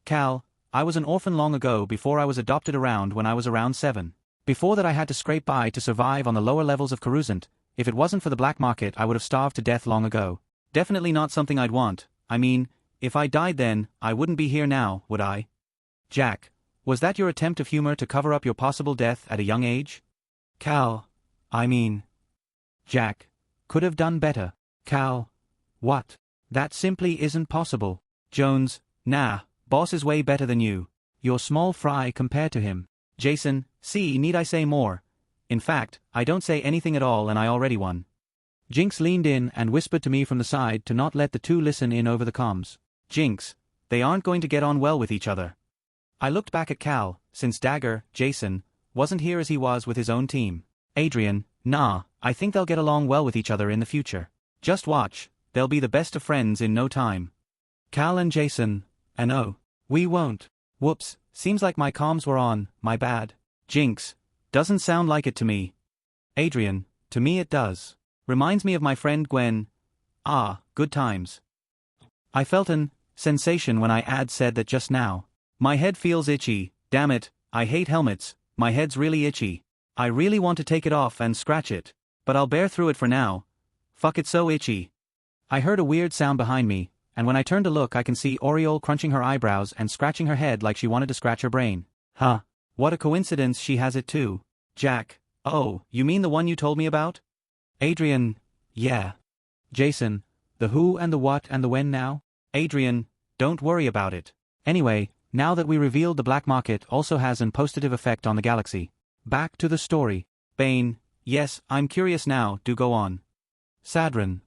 Speaker 1: Cal, I was an orphan long ago before I was adopted around when I was around 7. Before that I had to scrape by to survive on the lower levels of Coruscant. If it wasn't for the black market I would have starved to death long ago. Definitely not something I'd want. I mean, if I died then, I wouldn't be here now, would I? Jack, was that your attempt of humor to cover up your possible death at a young age? Cal, I mean... Jack, could have done better. Cal, what? That simply isn't possible. Jones, nah, boss is way better than you. You're small fry compared to him. Jason, see, need I say more? In fact, I don't say anything at all and I already won. Jinx leaned in and whispered to me from the side to not let the two listen in over the comms. Jinx, they aren't going to get on well with each other. I looked back at Cal, since Dagger, Jason, wasn't here as he was with his own team. Adrien, nah, I think they'll get along well with each other in the future. Just watch, they'll be the best of friends in no time. Cal and Jason, and oh, we won't. Whoops, seems like my comms were on, my bad. Jinx, doesn't sound like it to me. Adrien, to me it does. Reminds me of my friend Gwen. Ah, good times. I felt an sensation when I said that just now. My head feels itchy, damn it, I hate helmets, my head's really itchy. I really want to take it off and scratch it, but I'll bear through it for now. Fuck, it's so itchy. I heard a weird sound behind me, and when I turned to look I can see Oriole crunching her eyebrows and scratching her head like she wanted to scratch her brain. Huh. What a coincidence she has it too. Jack, oh, you mean the one you told me about? Adrien, yeah. Jason, the who and the what and the when now? Adrien, don't worry about it. Anyway, now that we revealed the black market also has an positive effect on the galaxy. Back to the story. Bane, yes, I'm curious now, do go on. Sadran,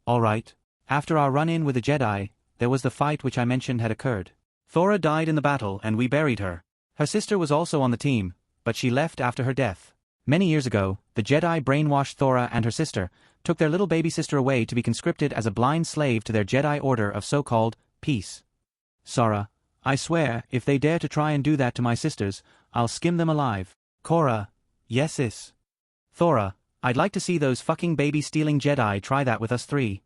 Speaker 1: alright. After our run-in with the Jedi, there was the fight which I mentioned had occurred. Thora died in the battle and we buried her. Her sister was also on the team, but she left after her death. Many years ago, the Jedi brainwashed Thora and her sister, took their little baby sister away to be conscripted as a blind slave to their Jedi order of so-called peace. Sora, I swear, if they dare to try and do that to my sisters, I'll skim them alive. Cora, yes sis. Thora, I'd like to see those fucking baby-stealing Jedi try that with us three.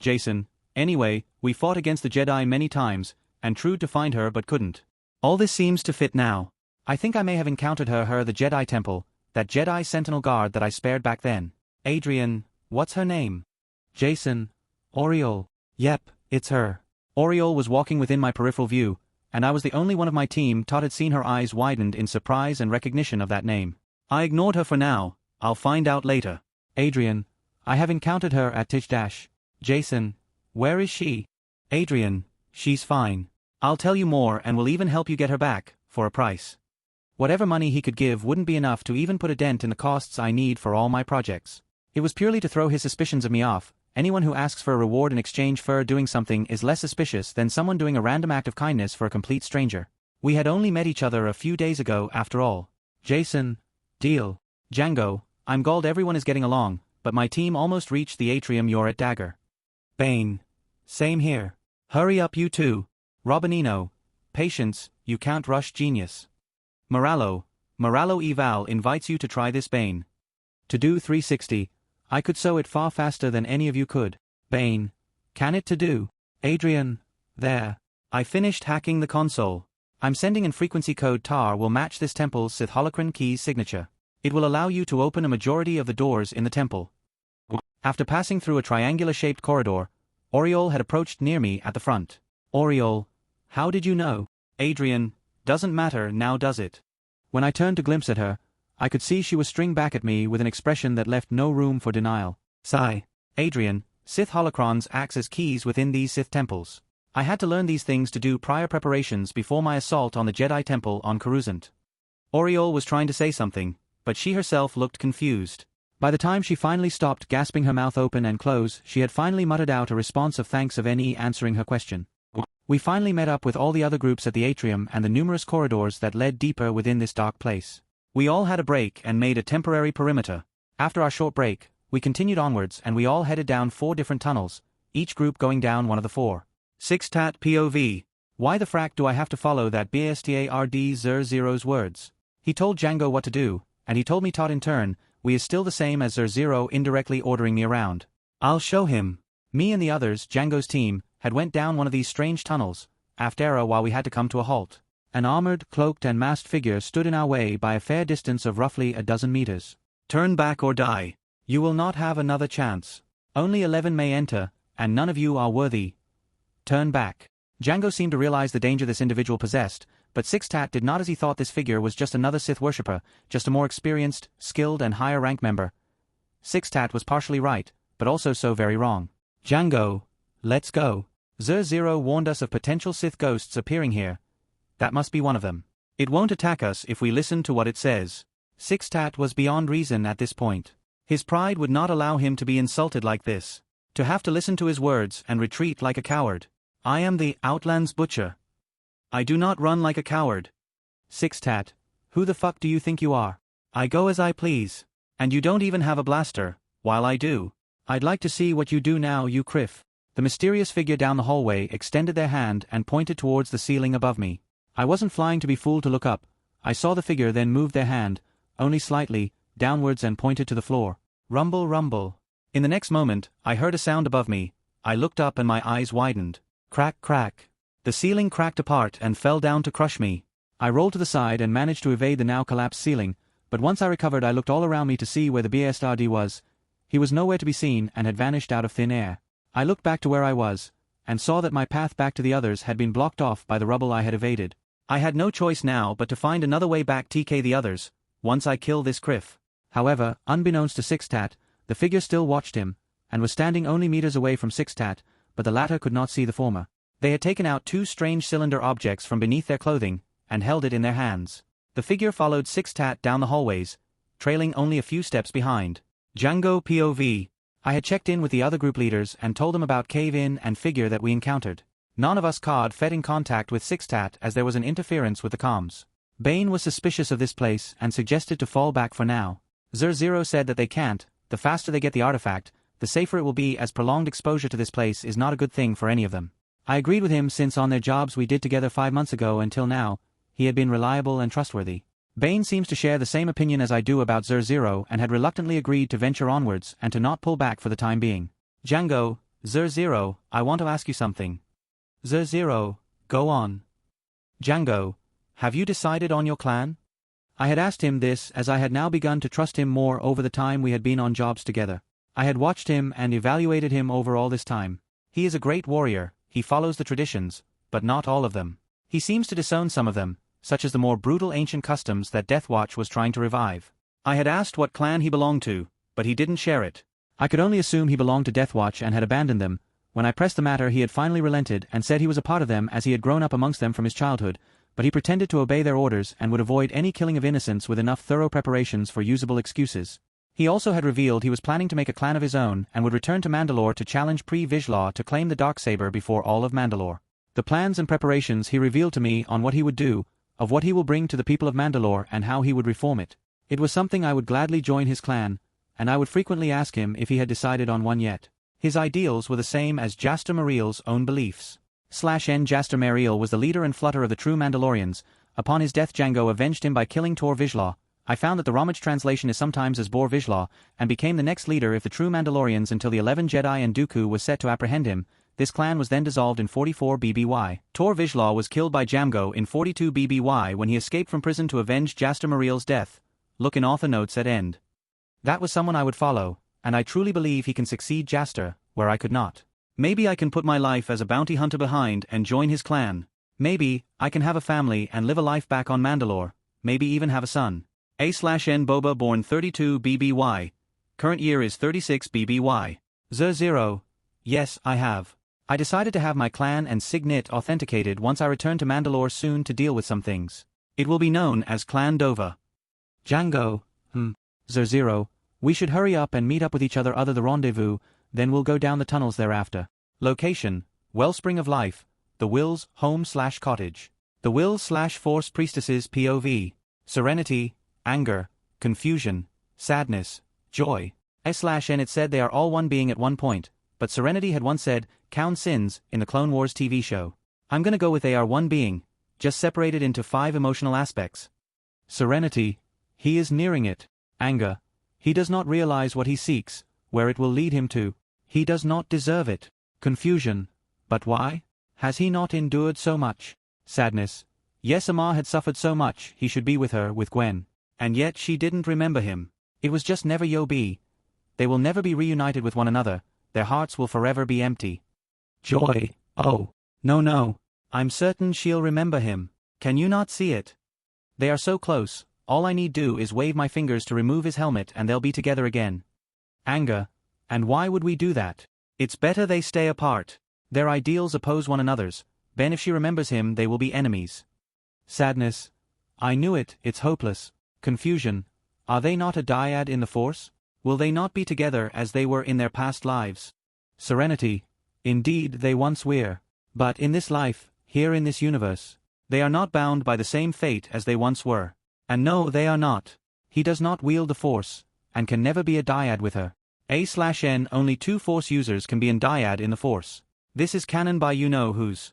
Speaker 1: Jason, anyway, we fought against the Jedi many times, and tried to find her but couldn't. All this seems to fit now. I think I may have encountered her the Jedi Temple, that Jedi Sentinel guard that I spared back then. Adrien, what's her name? Jason, Oriole. Yep, it's her. Oriole was walking within my peripheral view, and I was the only one of my team Todd had seen her eyes widened in surprise and recognition of that name. I ignored her for now, I'll find out later. Adrien, I have encountered her at Tij. Jason, where is she? Adrien, she's fine. I'll tell you more and will even help you get her back, for a price. Whatever money he could give wouldn't be enough to even put a dent in the costs I need for all my projects. It was purely to throw his suspicions of me off. Anyone who asks for a reward in exchange for doing something is less suspicious than someone doing a random act of kindness for a complete stranger. We had only met each other a few days ago after all. Jason, deal. Django, I'm galled everyone is getting along, but my team almost reached the atrium you're at Dagger. Bane, same here. Hurry up you two. Robinino, patience, you can't rush genius. Moralo Eval invites you to try this Bane. To do 360, I could sew it far faster than any of you could. Bane, can it to do? Adrien, there. I finished hacking the console. I'm sending in frequency code TAR will match this temple's Sith holocron key's signature. It will allow you to open a majority of the doors in the temple. After passing through a triangular-shaped corridor, Oriole had approached near me at the front. Oriole, how did you know? Adrien, doesn't matter now does it? When I turned to glimpse at her, I could see she was staring back at me with an expression that left no room for denial. Sigh. Adrien, Sith holocrons acts as keys within these Sith temples. I had to learn these things to do prior preparations before my assault on the Jedi Temple on Coruscant. Oriole was trying to say something, but she herself looked confused. By the time she finally stopped gasping her mouth open and close, she had finally muttered out a response of thanks of any answering her question. We finally met up with all the other groups at the atrium and the numerous corridors that led deeper within this dark place. We all had a break and made a temporary perimeter. After our short break, we continued onwards and we all headed down 4 different tunnels, each group going down one of the 4. Sixtat POV. Why the frack do I have to follow that BSTARD Zer0's words? He told Django what to do, and he told me Todd in turn, we is still the same as Zer0 indirectly ordering me around. I'll show him. Me and the others, Django's team, had went down one of these strange tunnels, aftera while we had to come to a halt. An armored, cloaked and masked figure stood in our way by a fair distance of roughly a dozen meters. Turn back or die. You will not have another chance. Only 11 may enter, and none of you are worthy. Turn back. Django seemed to realize the danger this individual possessed, but Sixtat did not, as he thought this figure was just another Sith worshipper, just a more experienced, skilled and higher rank member. Sixtat was partially right, but also so very wrong. Django, let's go. Zer0 warned us of potential Sith ghosts appearing here. That must be one of them. It won't attack us if we listen to what it says. Sixtat was beyond reason at this point. His pride would not allow him to be insulted like this. To have to listen to his words and retreat like a coward. I am the Outlands Butcher. I do not run like a coward. Sixtat, who the fuck do you think you are? I go as I please. And you don't even have a blaster, while I do. I'd like to see what you do now, you criff. The mysterious figure down the hallway extended their hand and pointed towards the ceiling above me. I wasn't flying to be fooled to look up. I saw the figure then move their hand, only slightly, downwards and pointed to the floor. Rumble, rumble. In the next moment, I heard a sound above me. I looked up and my eyes widened. Crack, crack. The ceiling cracked apart and fell down to crush me. I rolled to the side and managed to evade the now collapsed ceiling, but once I recovered I looked all around me to see where the BSRD was. He was nowhere to be seen and had vanished out of thin air. I looked back to where I was, and saw that my path back to the others had been blocked off by the rubble I had evaded. I had no choice now but to find another way back TK the others, once I kill this Criff. However, unbeknownst to Sixtat, the figure still watched him, and was standing only meters away from Sixtat, but the latter could not see the former. They had taken out two strange cylinder objects from beneath their clothing, and held it in their hands. The figure followed Sixtat down the hallways, trailing only a few steps behind. Django POV. I had checked in with the other group leaders and told them about cave-in and figure that we encountered. None of us cod fed in contact with Sixtat as there was an interference with the comms. Bane was suspicious of this place and suggested to fall back for now. Zero said that they can't. The faster they get the artifact, the safer it will be, as prolonged exposure to this place is not a good thing for any of them. I agreed with him since on their jobs we did together 5 months ago until now, he had been reliable and trustworthy. Bane seems to share the same opinion as I do about Zero and had reluctantly agreed to venture onwards and to not pull back for the time being. Django, Zero, I want to ask you something. Zero, go on. Django, have you decided on your clan? I had asked him this as I had now begun to trust him more over the time we had been on jobs together. I had watched him and evaluated him over all this time. He is a great warrior, he follows the traditions, but not all of them. He seems to disown some of them, such as the more brutal ancient customs that Deathwatch was trying to revive. I had asked what clan he belonged to, but he didn't share it. I could only assume he belonged to Deathwatch and had abandoned them. When I pressed the matter, he had finally relented and said he was a part of them as he had grown up amongst them from his childhood, but he pretended to obey their orders and would avoid any killing of innocents with enough thorough preparations for usable excuses. He also had revealed he was planning to make a clan of his own and would return to Mandalore to challenge Pre-Vizsla to claim the Darksaber before all of Mandalore. The plans and preparations he revealed to me on what he would do, of what he will bring to the people of Mandalore and how he would reform it. It was something I would gladly join his clan, and I would frequently ask him if he had decided on one yet. His ideals were the same as Jaster Mariel's own beliefs. /N Jaster Mariel was the leader and flutter of the true Mandalorians. Upon his death, Django avenged him by killing Tor Vizsla. I found that the Ramage translation is sometimes as Bor Vizsla, and became the next leader if the true Mandalorians until the 11 Jedi and Dooku was set to apprehend him. This clan was then dissolved in 44 BBY. Tor Vizsla was killed by Django in 42 BBY when he escaped from prison to avenge Jaster Mariel's death. Look in author notes at end. That was someone I would follow, and I truly believe he can succeed Jaster, where I could not. Maybe I can put my life as a bounty hunter behind and join his clan. Maybe I can have a family and live a life back on Mandalore, maybe even have a son. A/N Boba born 32 BBY. Current year is 36 BBY. Zero. Yes, I have. I decided to have my clan and signet authenticated once I return to Mandalore soon to deal with some things. It will be known as Clan Dova. Django. Zero. We should hurry up and meet up with each other the rendezvous, then we'll go down the tunnels thereafter. Location: Wellspring of Life, the Wills home/cottage. The Wills/Force priestesses POV. Serenity, anger, confusion, sadness, joy. S/N it said they are all one being at one point, but Serenity had once said, Count Sins, in the Clone Wars TV show. I'm gonna go with they are one being, just separated into 5 emotional aspects. Serenity, he is nearing it. Anger, he does not realize what he seeks, where it will lead him to. He does not deserve it. Confusion, but why? Has he not endured so much? Sadness, yes, Amar had suffered so much, he should be with her, with Gwen. And yet she didn't remember him. It was just never be. They will never be reunited with one another, their hearts will forever be empty. Joy, oh, no. I'm certain she'll remember him. Can you not see it? They are so close, all I need do is wave my fingers to remove his helmet and they'll be together again. Anger, and why would we do that? It's better they stay apart. Their ideals oppose one another's. Ben, if she remembers him, they will be enemies. Sadness, I knew it, it's hopeless. Confusion, are they not a dyad in the Force? Will they not be together as they were in their past lives? Serenity, indeed they once were. But in this life, here in this universe, they are not bound by the same fate as they once were. And no, they are not. He does not wield the Force, and can never be a dyad with her. A/N only 2 Force users can be in dyad in the Force. This is canon by you-know-who's.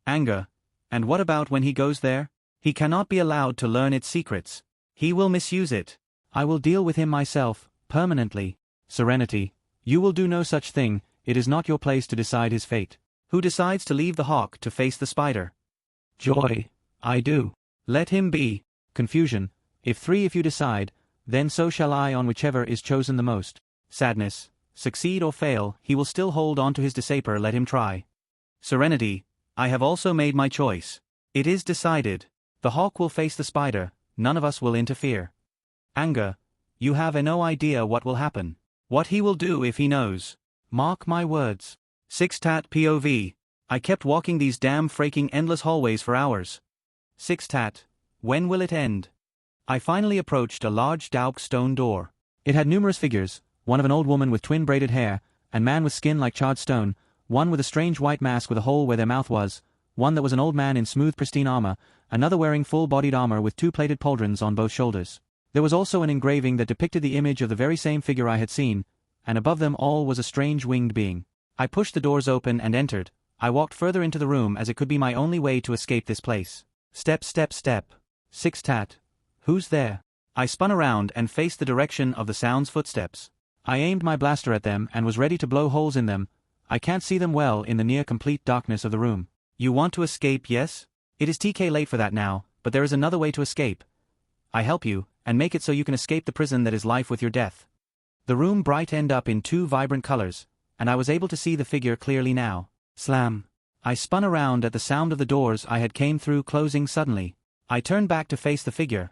Speaker 1: Anger, and what about when he goes there? He cannot be allowed to learn its secrets. He will misuse it. I will deal with him myself, permanently. Serenity, you will do no such thing, it is not your place to decide his fate. Who decides to leave the hawk to face the spider? Joy, I do. Let him be. Confusion, if you decide, then so shall I on whichever is chosen the most. Sadness, succeed or fail, he will still hold on to his Desaper, let him try. Serenity, I have also made my choice. It is decided. The hawk will face the spider, none of us will interfere. Anger, you have no idea what will happen. What he will do if he knows. Mark my words. Sixtat POV. I kept walking these damn freaking endless hallways for hours. Sixtat, when will it end? I finally approached a large dark stone door. It had numerous figures, one of an old woman with twin braided hair, and man with skin like charred stone, one with a strange white mask with a hole where their mouth was, one that was an old man in smooth pristine armor, another wearing full-bodied armor with two plated pauldrons on both shoulders. There was also an engraving that depicted the image of the very same figure I had seen, and above them all was a strange winged being. I pushed the doors open and entered. I walked further into the room as it could be my only way to escape this place. Step, step, step. Sixtat. Who's there? I spun around and faced the direction of the sound's footsteps. I aimed my blaster at them and was ready to blow holes in them. I can't see them well in the near-complete darkness of the room. You want to escape, yes? It is TK late for that now, but there is another way to escape. I help you, and make it so you can escape the prison that is life with your death. The room brightened up in two vibrant colors, and I was able to see the figure clearly now. Slam. I spun around at the sound of the doors I had came through closing suddenly. I turned back to face the figure.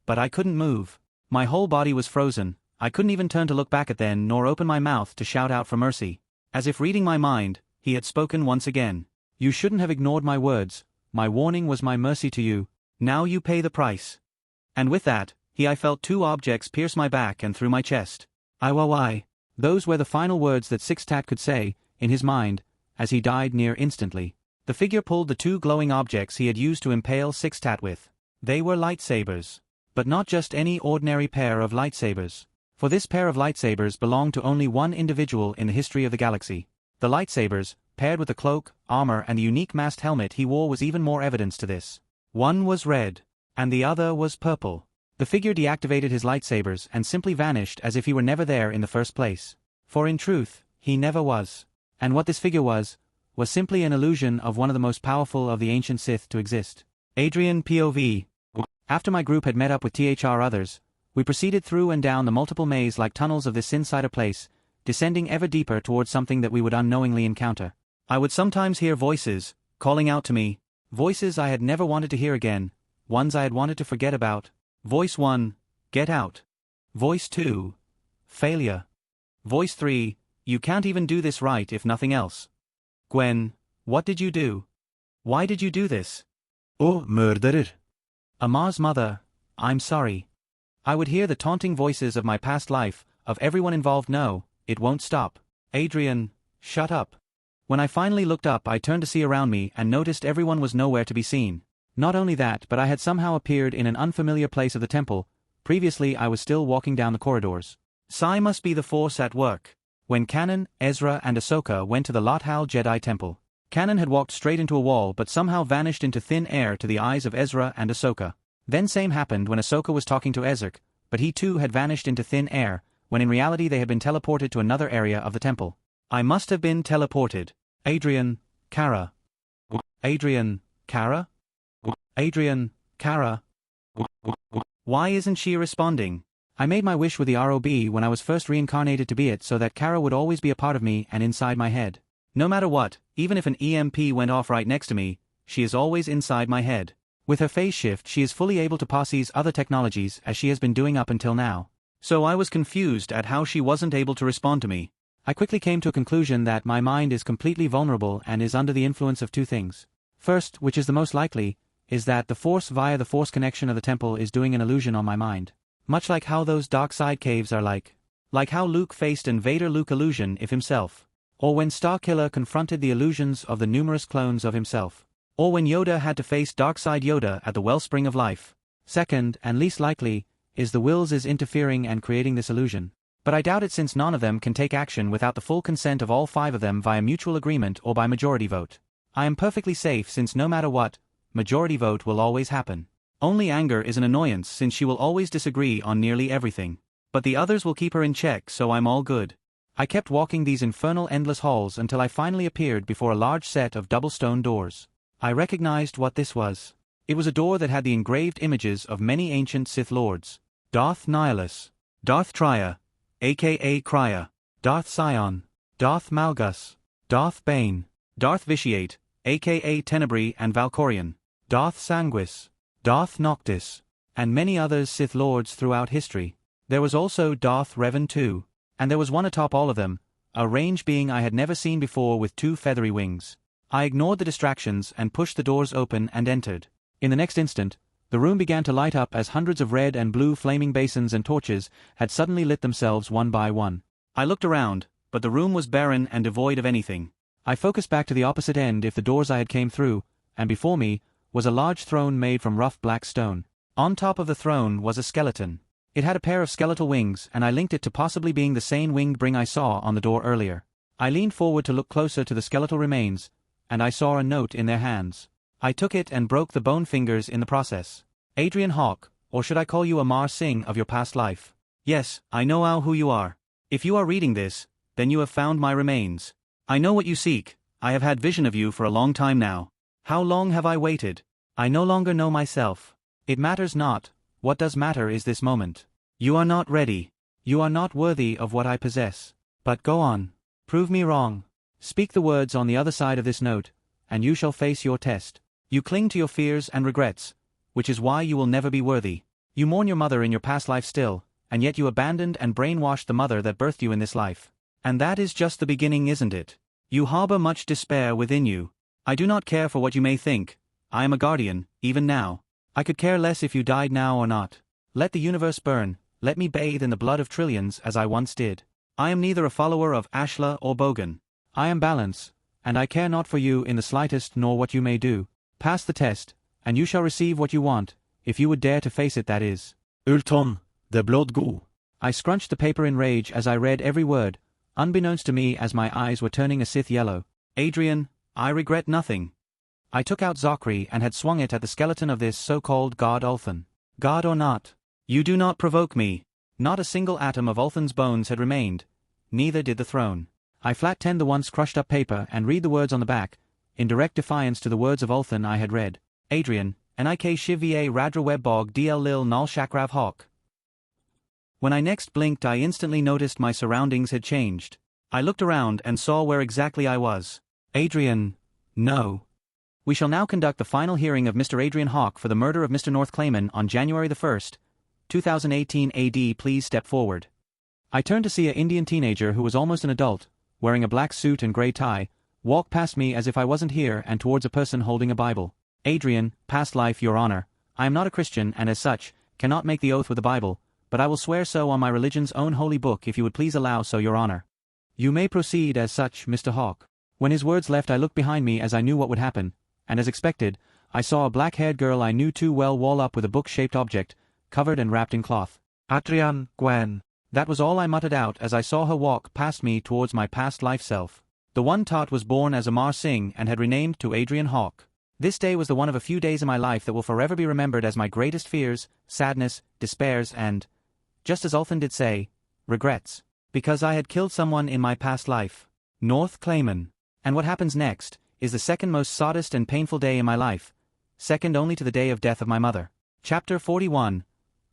Speaker 1: But I couldn't move. My whole body was frozen. I couldn't even turn to look back at them nor open my mouth to shout out for mercy. As if reading my mind, he had spoken once again. You shouldn't have ignored my words. My warning was my mercy to you. Now you pay the price. And with that, I felt two objects pierce my back and through my chest. I. Those were the final words that Sixtat could say, in his mind, as he died near instantly. The figure pulled the two glowing objects he had used to impale Sixtat with. They were lightsabers. But not just any ordinary pair of lightsabers. For this pair of lightsabers belonged to only one individual in the history of the galaxy. The lightsabers, paired with the cloak, armor and the unique masked helmet he wore was even more evidence to this. One was red, and the other was purple. The figure deactivated his lightsabers and simply vanished as if he were never there in the first place. For in truth, he never was. And what this figure was simply an illusion of one of the most powerful of the ancient Sith to exist. Adrian POV. After my group had met up with THR others, we proceeded through and down the multiple maze-like tunnels of this insider place, descending ever deeper towards something that we would unknowingly encounter. I would sometimes hear voices, calling out to me, voices I had never wanted to hear again, ones I had wanted to forget about. Voice 1, get out. Voice 2, failure. Voice 3, you can't even do this right if nothing else. Gwen, what did you do? Why did you do this? Oh, murderer. Amar's mother, I'm sorry. I would hear the taunting voices of my past life, of everyone involved. No, it won't stop. Adrien, shut up. When I finally looked up I turned to see around me and noticed everyone was nowhere to be seen. Not only that but I had somehow appeared in an unfamiliar place of the temple. Previously I was still walking down the corridors. Psi must be the Force at work. When Kanan, Ezra and Ahsoka went to the Lothal Jedi Temple. Kanan had walked straight into a wall but somehow vanished into thin air to the eyes of Ezra and Ahsoka. Then same happened when Ahsoka was talking to Ezek, but he too had vanished into thin air, when in reality they had been teleported to another area of the temple. I must have been teleported. Adrian, Kara. Adrian, Kara? Adrian, Kara. Why isn't she responding? I made my wish with the ROB when I was first reincarnated to be it so that Kara would always be a part of me and inside my head. No matter what, even if an EMP went off right next to me, she is always inside my head. With her phase shift she is fully able to possess other technologies as she has been doing up until now. So I was confused at how she wasn't able to respond to me. I quickly came to a conclusion that my mind is completely vulnerable and is under the influence of two things. First, which is the most likely, is that the Force via the Force connection of the temple is doing an illusion on my mind. Much like how those dark side caves are like how Luke faced an Vader Luke illusion of himself. Or when Starkiller confronted the illusions of the numerous clones of himself. Or when Yoda had to face Darkside Yoda at the wellspring of life. Second, and least likely, is the Wills is interfering and creating this illusion. But I doubt it since none of them can take action without the full consent of all five of them via mutual agreement or by majority vote. I am perfectly safe since no matter what, majority vote will always happen. Only anger is an annoyance since she will always disagree on nearly everything. But the others will keep her in check so I'm all good. I kept walking these infernal endless halls until I finally appeared before a large set of double stone doors. I recognized what this was. It was a door that had the engraved images of many ancient Sith Lords. Darth Nihilus, Darth Trier, aka Kryer, Darth Sion, Darth Malgus, Darth Bane, Darth Vitiate, aka Tenebrae and Valkorion, Darth Sanguis, Darth Noctis, and many others Sith Lords throughout history. There was also Darth Revan too, and there was one atop all of them, a range being I had never seen before with 2 feathery wings. I ignored the distractions and pushed the doors open and entered. In the next instant, the room began to light up as hundreds of red and blue flaming basins and torches had suddenly lit themselves one by one. I looked around, but the room was barren and devoid of anything. I focused back to the opposite end if the doors I had came through, and before me was a large throne made from rough black stone. On top of the throne was a skeleton. It had a pair of skeletal wings, and I linked it to possibly being the same winged bring I saw on the door earlier. I leaned forward to look closer to the skeletal remains, and I saw a note in their hands. I took it and broke the bone fingers in the process. Adrian Hawke, or should I call you Amar Singh of your past life? Yes, I know now who you are. If you are reading this, then you have found my remains. I know what you seek. I have had vision of you for a long time now. How long have I waited? I no longer know myself. It matters not. What does matter is this moment. You are not ready. You are not worthy of what I possess. But go on. Prove me wrong. Speak the words on the other side of this note, and you shall face your test. You cling to your fears and regrets, which is why you will never be worthy. You mourn your mother in your past life still, and yet you abandoned and brainwashed the mother that birthed you in this life. And that is just the beginning, isn't it? You harbor much despair within you. I do not care for what you may think. I am a guardian, even now. I could care less if you died now or not. Let the universe burn, let me bathe in the blood of trillions as I once did. I am neither a follower of Ashla or Bogan. I am balance, and I care not for you in the slightest nor what you may do. Pass the test, and you shall receive what you want, if you would dare to face it, that is. Ulton, the blood go. I scrunched the paper in rage as I read every word, unbeknownst to me as my eyes were turning a Sith yellow. Adrian, I regret nothing. I took out Zachary and had swung it at the skeleton of this so-called god Ulthan. God or not, you do not provoke me. Not a single atom of Ulthan's bones had remained. Neither did the throne. I flat-turned the once crushed-up paper and read the words on the back, in direct defiance to the words of Ulthan I had read. Adrian, Nik Shiva Radra Webbog DL Lil Nal Shakrav Hawk. When I next blinked, I instantly noticed my surroundings had changed. I looked around and saw where exactly I was. Adrian, no. We shall now conduct the final hearing of Mr. Adrian Hawke for the murder of Mr. North Clayman on January the 1st, 2018 AD. Please step forward. I turned to see an Indian teenager who was almost an adult, wearing a black suit and grey tie, walk past me as if I wasn't here and towards a person holding a Bible. Adrian, past life, your honor. I am not a Christian and as such, cannot make the oath with the Bible, but I will swear so on my religion's own holy book if you would please allow so, your honor. You may proceed as such, Mr. Hawke. When his words left, I looked behind me as I knew what would happen, and as expected, I saw a black-haired girl I knew too well wall up with a book-shaped object, covered and wrapped in cloth. Adrien, Gwen. That was all I muttered out as I saw her walk past me towards my past life self. The one tot was born as Amar Singh and had renamed to Adrian Hawke. This day was the one of a few days in my life that will forever be remembered as my greatest fears, sadness, despairs and, just as Ulthan did say, regrets. Because I had killed someone in my past life. North Clayman. And what happens next is the second most saddest and painful day in my life, second only to the day of death of my mother. Chapter 41.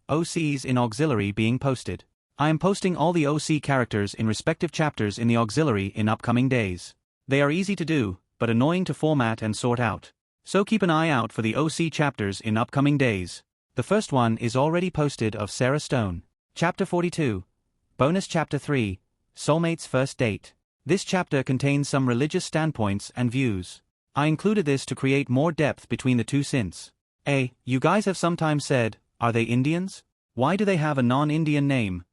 Speaker 1: OCs in Auxiliary being posted. I am posting all the OC characters in respective chapters in the Auxiliary in upcoming days. They are easy to do, but annoying to format and sort out. So keep an eye out for the OC chapters in upcoming days. The first one is already posted of Sarah Stone. Chapter 42. Bonus Chapter 3. Soulmate's First Date. This chapter contains some religious standpoints and views. I included this to create more depth between the two synths. You guys have sometimes said, are they Indians? Why do they have a non-Indian name?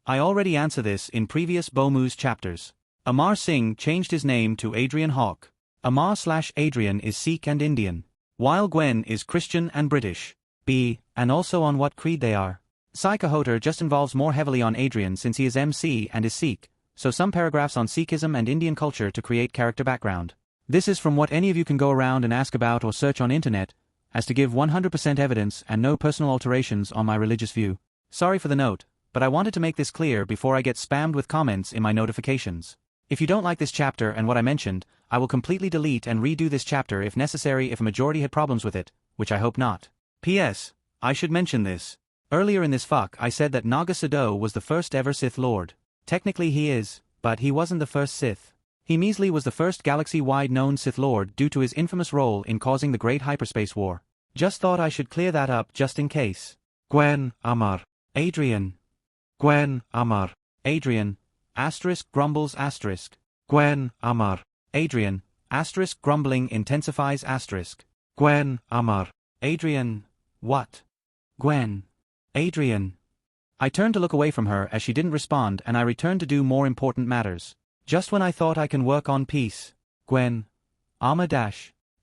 Speaker 1: I already answered this in previous Bomu's chapters. Amar Singh changed his name to Adrian Hawke. Amar/Adrian is Sikh and Indian, while Gwen is Christian and British. And also on what creed they are. Psychohoter just involves more heavily on Adrian since he is MC and is Sikh, so some paragraphs on Sikhism and Indian culture to create character background. This is from what any of you can go around and ask about or search on internet, as to give 100% evidence and no personal alterations on my religious view. Sorry for the note, but I wanted to make this clear before I get spammed with comments in my notifications. If you don't like this chapter and what I mentioned, I will completely delete and redo this chapter if necessary if a majority had problems with it, which I hope not. P.S. I should mention this. Earlier in this fuck I said that Naga Sado was the first ever Sith Lord. Technically he is, but he wasn't the first Sith. He measly was the first galaxy-wide known Sith Lord due to his infamous role in causing the Great Hyperspace War. Just thought I should clear that up just in case.
Speaker 2: Gwen, Amar.
Speaker 1: Adrien.
Speaker 2: Gwen, Amar.
Speaker 1: Adrien. Asterisk grumbles asterisk.
Speaker 2: Gwen, Amar.
Speaker 1: Adrien. Asterisk grumbling intensifies asterisk.
Speaker 2: Gwen, Amar.
Speaker 1: Adrien. What? Gwen. Adrien. I turned to look away from her as she didn't respond, and I returned to do more important matters. Just when I thought I can work on peace. Gwen.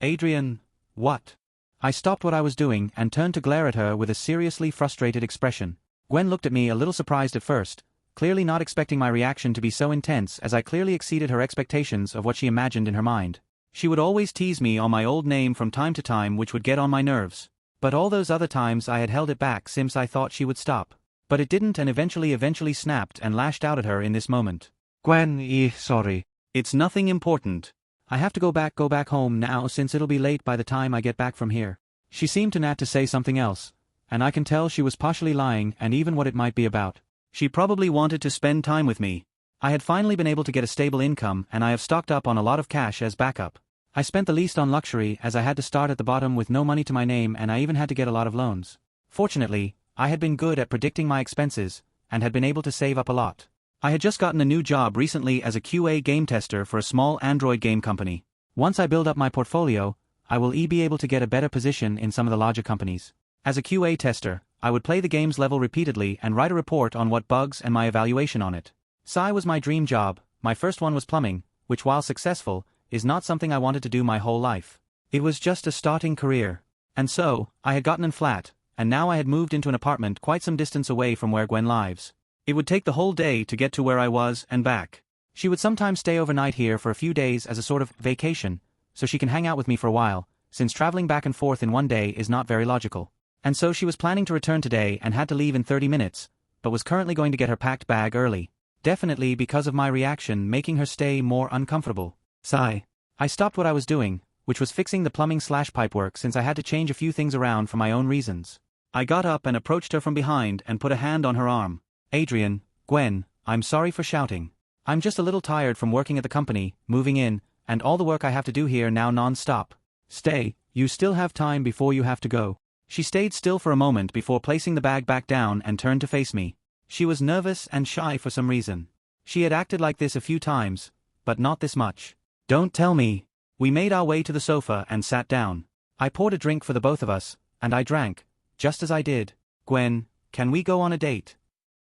Speaker 1: Adrien. What? I stopped what I was doing and turned to glare at her with a seriously frustrated expression. Gwen looked at me a little surprised at first, clearly not expecting my reaction to be so intense as I clearly exceeded her expectations of what she imagined in her mind. She would always tease me on my old name from time to time, which would get on my nerves. But all those other times I had held it back since I thought she would stop. But it didn't, and eventually snapped and lashed out at her in this moment.
Speaker 2: Gwen, sorry.
Speaker 1: It's nothing important. I have to go back home now since it'll be late by the time I get back from here. She seemed to say something else, and I can tell she was partially lying and even what it might be about. She probably wanted to spend time with me. I had finally been able to get a stable income, and I have stocked up on a lot of cash as backup. I spent the least on luxury as I had to start at the bottom with no money to my name, and I even had to get a lot of loans. Fortunately, I had been good at predicting my expenses and had been able to save up a lot. I had just gotten a new job recently as a QA game tester for a small Android game company. Once I build up my portfolio, I will be able to get a better position in some of the larger companies. As a QA tester, I would play the game's level repeatedly and write a report on what bugs and my evaluation on it. Psi was my dream job. My first one was plumbing, which while successful, is not something I wanted to do my whole life. It was just a starting career. And so, I had gotten in flat, and now I had moved into an apartment quite some distance away from where Gwen lives. It would take the whole day to get to where I was and back. She would sometimes stay overnight here for a few days as a sort of vacation, so she can hang out with me for a while, since traveling back and forth in one day is not very logical. And so she was planning to return today and had to leave in 30 minutes, but was currently going to get her packed bag early. Definitely because of my reaction making her stay more uncomfortable. Sigh. I stopped what I was doing, which was fixing the plumbing/pipework since I had to change a few things around for my own reasons. I got up and approached her from behind and put a hand on her arm. Adrien, Gwen, I'm sorry for shouting. I'm just a little tired from working at the company, moving in, and all the work I have to do here now non-stop. Stay, you still have time before you have to go. She stayed still for a moment before placing the bag back down and turned to face me. She was nervous and shy for some reason. She had acted like this a few times, but not this much. Don't tell me. We made our way to the sofa and sat down. I poured a drink for the both of us, and I drank, just as I did. Gwen, can we go on a date?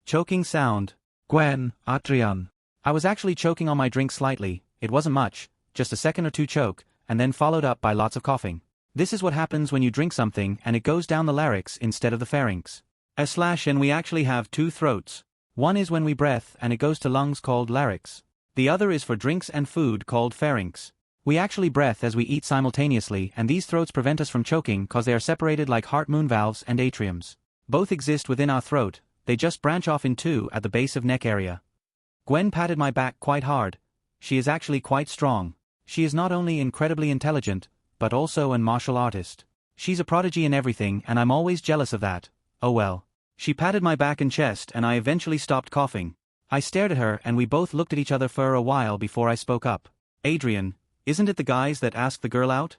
Speaker 1: Choking sound.
Speaker 2: Gwen, Adrien.
Speaker 1: I was actually choking on my drink slightly. It wasn't much, just a second or two choke, and then followed up by lots of coughing. This is what happens when you drink something and it goes down the larynx instead of the pharynx. And we actually have two throats. One is when we breath and it goes to lungs called larynx. The other is for drinks and food called pharynx. We actually breath as we eat simultaneously, and these throats prevent us from choking cause they are separated like heart-moon valves and atriums. Both exist within our throat, they just branch off in two at the base of neck area. Gwen patted my back quite hard. She is actually quite strong. She is not only incredibly intelligent, but also an martial artist. She's a prodigy in everything and I'm always jealous of that. Oh well. She patted my back and chest and I eventually stopped coughing. I stared at her and we both looked at each other for a while before I spoke up. Adrien, isn't it the guys that asked the girl out?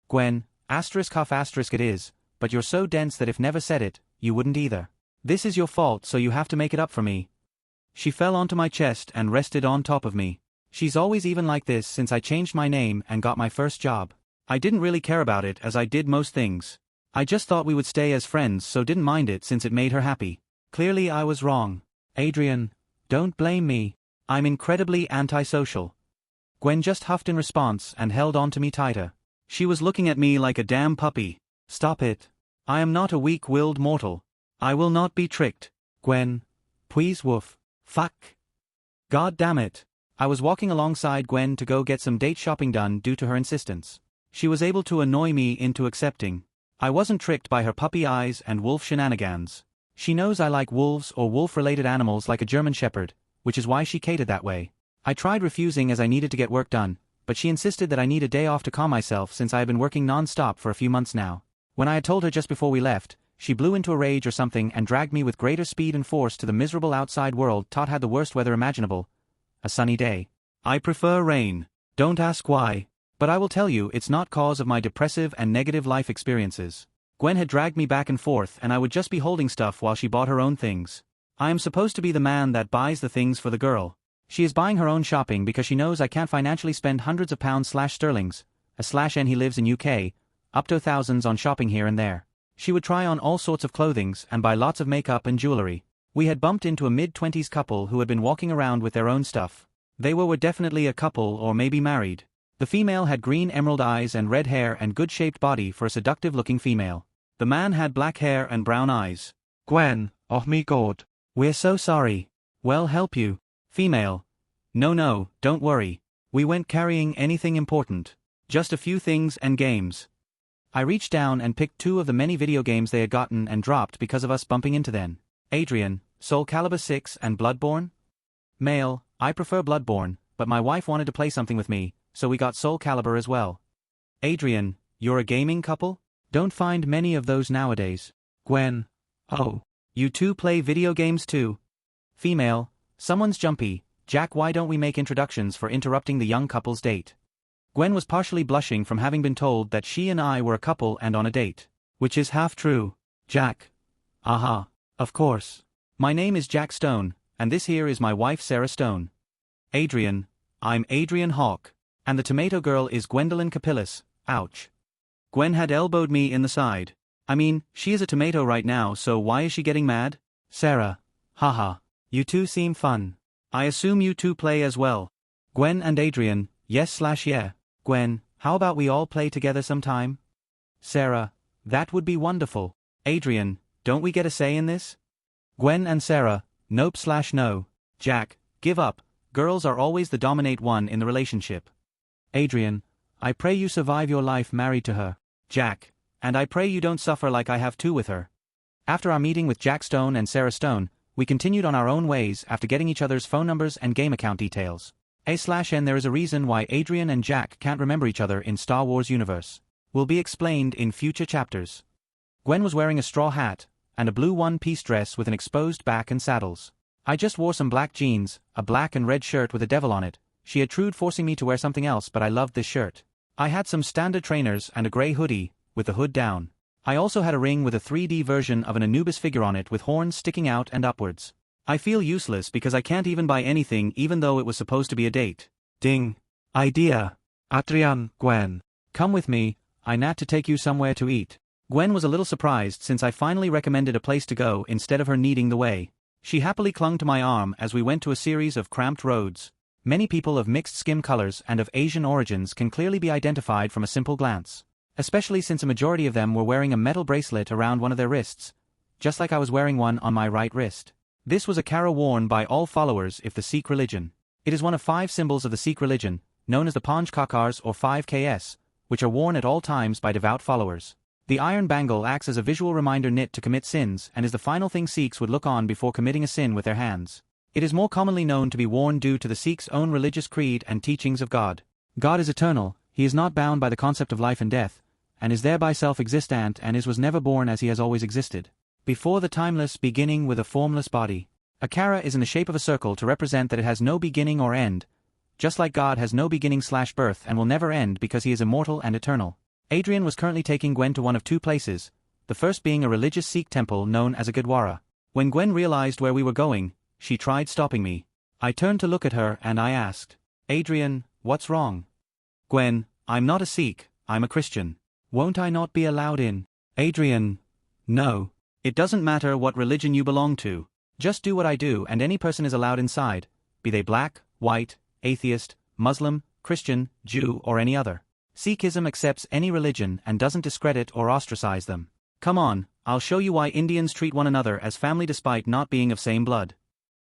Speaker 1: Gwen, **** it is, but you're so dense that if never said it, you wouldn't either. This is your fault so you have to make it up for me. She fell onto my chest and rested on top of me. She's always even like this since I changed my name and got my first job. I didn't really care about it as I did most things. I just thought we would stay as friends so didn't mind it since it made her happy. Clearly I was wrong. Adrien, don't blame me. I'm incredibly antisocial. Gwen just huffed in response and held on to me tighter. She was looking at me like a damn puppy. Stop it. I am not a weak-willed mortal. I will not be tricked. Gwen. Please woof. Fuck. God damn it. I was walking alongside Gwen to go get some date shopping done due to her insistence. She was able to annoy me into accepting. I wasn't tricked by her puppy eyes and wolf shenanigans. She knows I like wolves or wolf-related animals like a German shepherd, which is why she catered that way. I tried refusing as I needed to get work done, but she insisted that I need a day off to calm myself since I had been working non-stop for a few months now. When I had told her just before we left, she blew into a rage or something and dragged me with greater speed and force to the miserable outside world. Tot had the worst weather imaginable. A sunny day. I prefer rain. Don't ask why. But I will tell you it's not cause of my depressive and negative life experiences. Gwen had dragged me back and forth and I would just be holding stuff while she bought her own things. I am supposed to be the man that buys the things for the girl. She is buying her own shopping because she knows I can't financially spend hundreds of pounds/sterlings, /n he lives in UK, up to thousands on shopping here and there. She would try on all sorts of clothings and buy lots of makeup and jewelry. We had bumped into a mid-20s couple who had been walking around with their own stuff. They were definitely a couple or maybe married. The female had green emerald eyes and red hair and good-shaped body for a seductive-looking female. The man had black hair and brown eyes.
Speaker 2: Gwen, oh me God.
Speaker 1: We're so sorry. Well, help you. Female. No, don't worry. We weren't carrying anything important. Just a few things and games. I reached down and picked 2 of the many video games they had gotten and dropped because of us bumping into them. Adrien, Soul Calibur 6 and Bloodborne? Male, I prefer Bloodborne, but my wife wanted to play something with me, so we got Soul Calibur as well. Adrien, you're a gaming couple? Don't find many of those nowadays.
Speaker 2: Gwen, oh.
Speaker 1: You 2 play video games too? Female, someone's jumpy. Jack, why don't we make introductions for interrupting the young couple's date? Gwen was partially blushing from having been told that she and I were a couple and on a date. Which is half true. Jack. Aha. Of course. My name is Jack Stone, and this here is my wife Sarah Stone. Adrien. I'm Adrian Hawke. And the tomato girl is Gwendolyn Capillis. Ouch. Gwen had elbowed me in the side. I mean, she is a tomato right now, so why is she getting mad? Sarah. Haha. You 2 seem fun. I assume you 2 play as well. Gwen and Adrien, yes/yeah. Gwen, how about we all play together sometime? Sarah, that would be wonderful. Adrien, don't we get a say in this? Gwen and Sarah, nope/no. Jack, give up. Girls are always the dominate one in the relationship. Adrien, I pray you survive your life married to her. Jack, and I pray you don't suffer like I have too with her. After our meeting with Jack Stone and Sarah Stone, we continued on our own ways after getting each other's phone numbers and game account details. A/N there is a reason why Adrien and Jack can't remember each other in Star Wars universe. Will be explained in future chapters. Gwen was wearing a straw hat, and a blue one-piece dress with an exposed back and saddles. I just wore some black jeans, a black and red shirt with a devil on it. She had tried forcing me to wear something else, but I loved this shirt. I had some standard trainers and a grey hoodie, with the hood down. I also had a ring with a 3D version of an Anubis figure on it with horns sticking out and upwards. I feel useless because I can't even buy anything even though it was supposed to be a date. Ding. Idea.
Speaker 2: Adrien, Gwen.
Speaker 1: Come with me, I need to take you somewhere to eat. Gwen was a little surprised since I finally recommended a place to go instead of her needing the way. She happily clung to my arm as we went to a series of cramped roads. Many people of mixed skin colors and of Asian origins can clearly be identified from a simple glance. Especially since a majority of them were wearing a metal bracelet around one of their wrists, just like I was wearing one on my right wrist. This was a kara worn by all followers of the Sikh religion. It is one of 5 symbols of the Sikh religion, known as the Panj Kakars or 5 Ks, which are worn at all times by devout followers. The iron bangle acts as a visual reminder not to commit sins and is the final thing Sikhs would look on before committing a sin with their hands. It is more commonly known to be worn due to the Sikhs' own religious creed and teachings of God. God is eternal, he is not bound by the concept of life and death, and is thereby self-existent and was never born as he has always existed. Before the timeless beginning with a formless body. A kara is in the shape of a circle to represent that it has no beginning or end, just like God has no beginning/birth and will never end because he is immortal and eternal. Adrien was currently taking Gwen to one of 2 places, the first being a religious Sikh temple known as a Gurdwara. When Gwen realized where we were going, she tried stopping me. I turned to look at her and I asked, Adrien, what's wrong? Gwen, I'm not a Sikh, I'm a Christian. Won't I not be allowed in? Adrien, no. It doesn't matter what religion you belong to. Just do what I do and any person is allowed inside, be they black, white, atheist, Muslim, Christian, Jew or any other. Sikhism accepts any religion and doesn't discredit or ostracize them. Come on, I'll show you why Indians treat one another as family despite not being of same blood.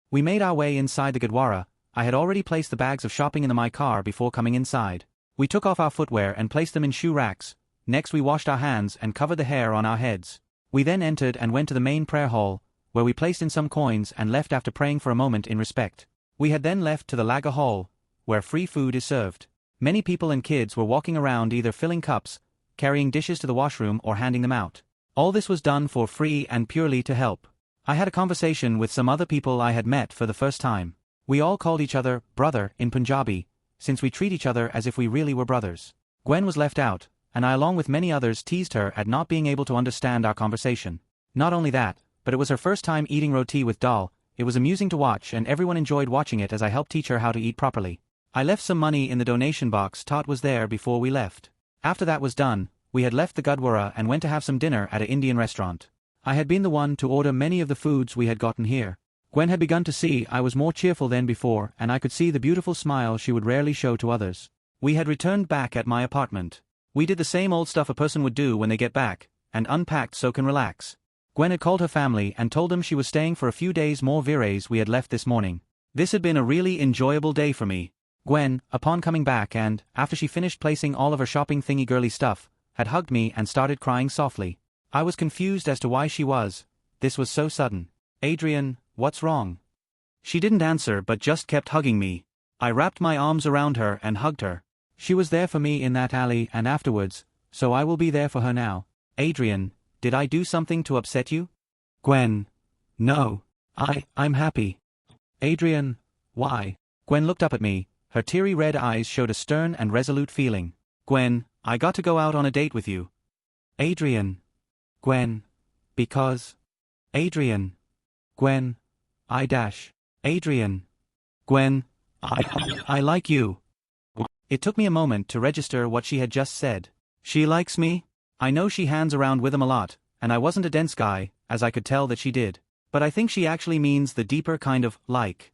Speaker 1: We made our way inside the Gurdwara. I had already placed the bags of shopping in my car before coming inside. We took off our footwear and placed them in shoe racks. Next we washed our hands and covered the hair on our heads. We then entered and went to the main prayer hall, where we placed in some coins and left after praying for a moment in respect. We had then left to the Lager Hall, where free food is served. Many people and kids were walking around either filling cups, carrying dishes to the washroom or handing them out. All this was done for free and purely to help. I had a conversation with some other people I had met for the first time. We all called each other brother in Punjabi, since we treat each other as if we really were brothers. Gwen was left out, and I along with many others teased her at not being able to understand our conversation. Not only that, but it was her first time eating roti with dal. It was amusing to watch and everyone enjoyed watching it as I helped teach her how to eat properly. I left some money in the donation box Tot was there before we left. After that was done, we had left the Gurdwara and went to have some dinner at an Indian restaurant. I had been the one to order many of the foods we had gotten here. Gwen had begun to see I was more cheerful than before and I could see the beautiful smile she would rarely show to others. We had returned back at my apartment. We did the same old stuff a person would do when they get back, and unpacked so can relax. Gwen had called her family and told them she was staying for a few days more virays we had left this morning. This had been a really enjoyable day for me. Gwen, upon coming back and, after she finished placing all of her shopping thingy girly stuff, had hugged me and started crying softly. I was confused as to why she was. This was so sudden. Adrien, what's wrong? She didn't answer but just kept hugging me. I wrapped my arms around her and hugged her. She was there for me in that alley and afterwards, so I will be there for her now. Adrien, did I do something to upset you?
Speaker 2: Gwen. No. I'm happy.
Speaker 1: Adrien, why? Gwen looked up at me. Her teary red eyes showed a stern and resolute feeling. Gwen, I got to go out on a date with you.
Speaker 2: Adrien. Gwen. Because.
Speaker 1: Adrien.
Speaker 2: Gwen.
Speaker 1: Adrien. Gwen, I like you. It took me a moment to register what she had just said. She likes me? I know she hangs around with him a lot, and I wasn't a dense guy, as I could tell that she did. But I think she actually means the deeper kind of like.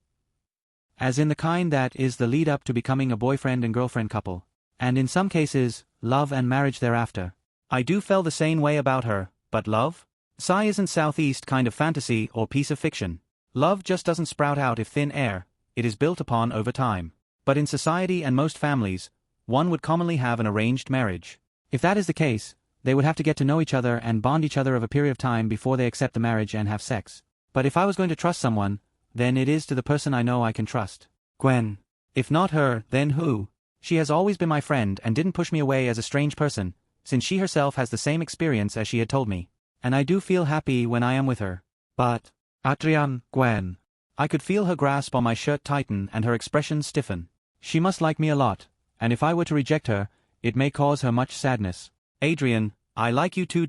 Speaker 1: As in the kind that is the lead up to becoming a boyfriend and girlfriend couple. And in some cases, love and marriage thereafter. I do feel the same way about her, but love? Sci isn't Southeast kind of fantasy or piece of fiction. Love just doesn't sprout out of thin air, it is built upon over time. But in society and most families, one would commonly have an arranged marriage. If that is the case, they would have to get to know each other and bond each other over a period of time before they accept the marriage and have sex. But if I was going to trust someone, then it is to the person I know I can trust. Gwen. If not her, then who? She has always been my friend and didn't push me away as a strange person, since she herself has the same experience as she had told me. And I do feel happy when I am with her. But,
Speaker 2: Adrien, Gwen.
Speaker 1: I could feel her grasp on my shirt tighten and her expression stiffen. She must like me a lot, and if I were to reject her, it may cause her much sadness. Adrien, I like you too.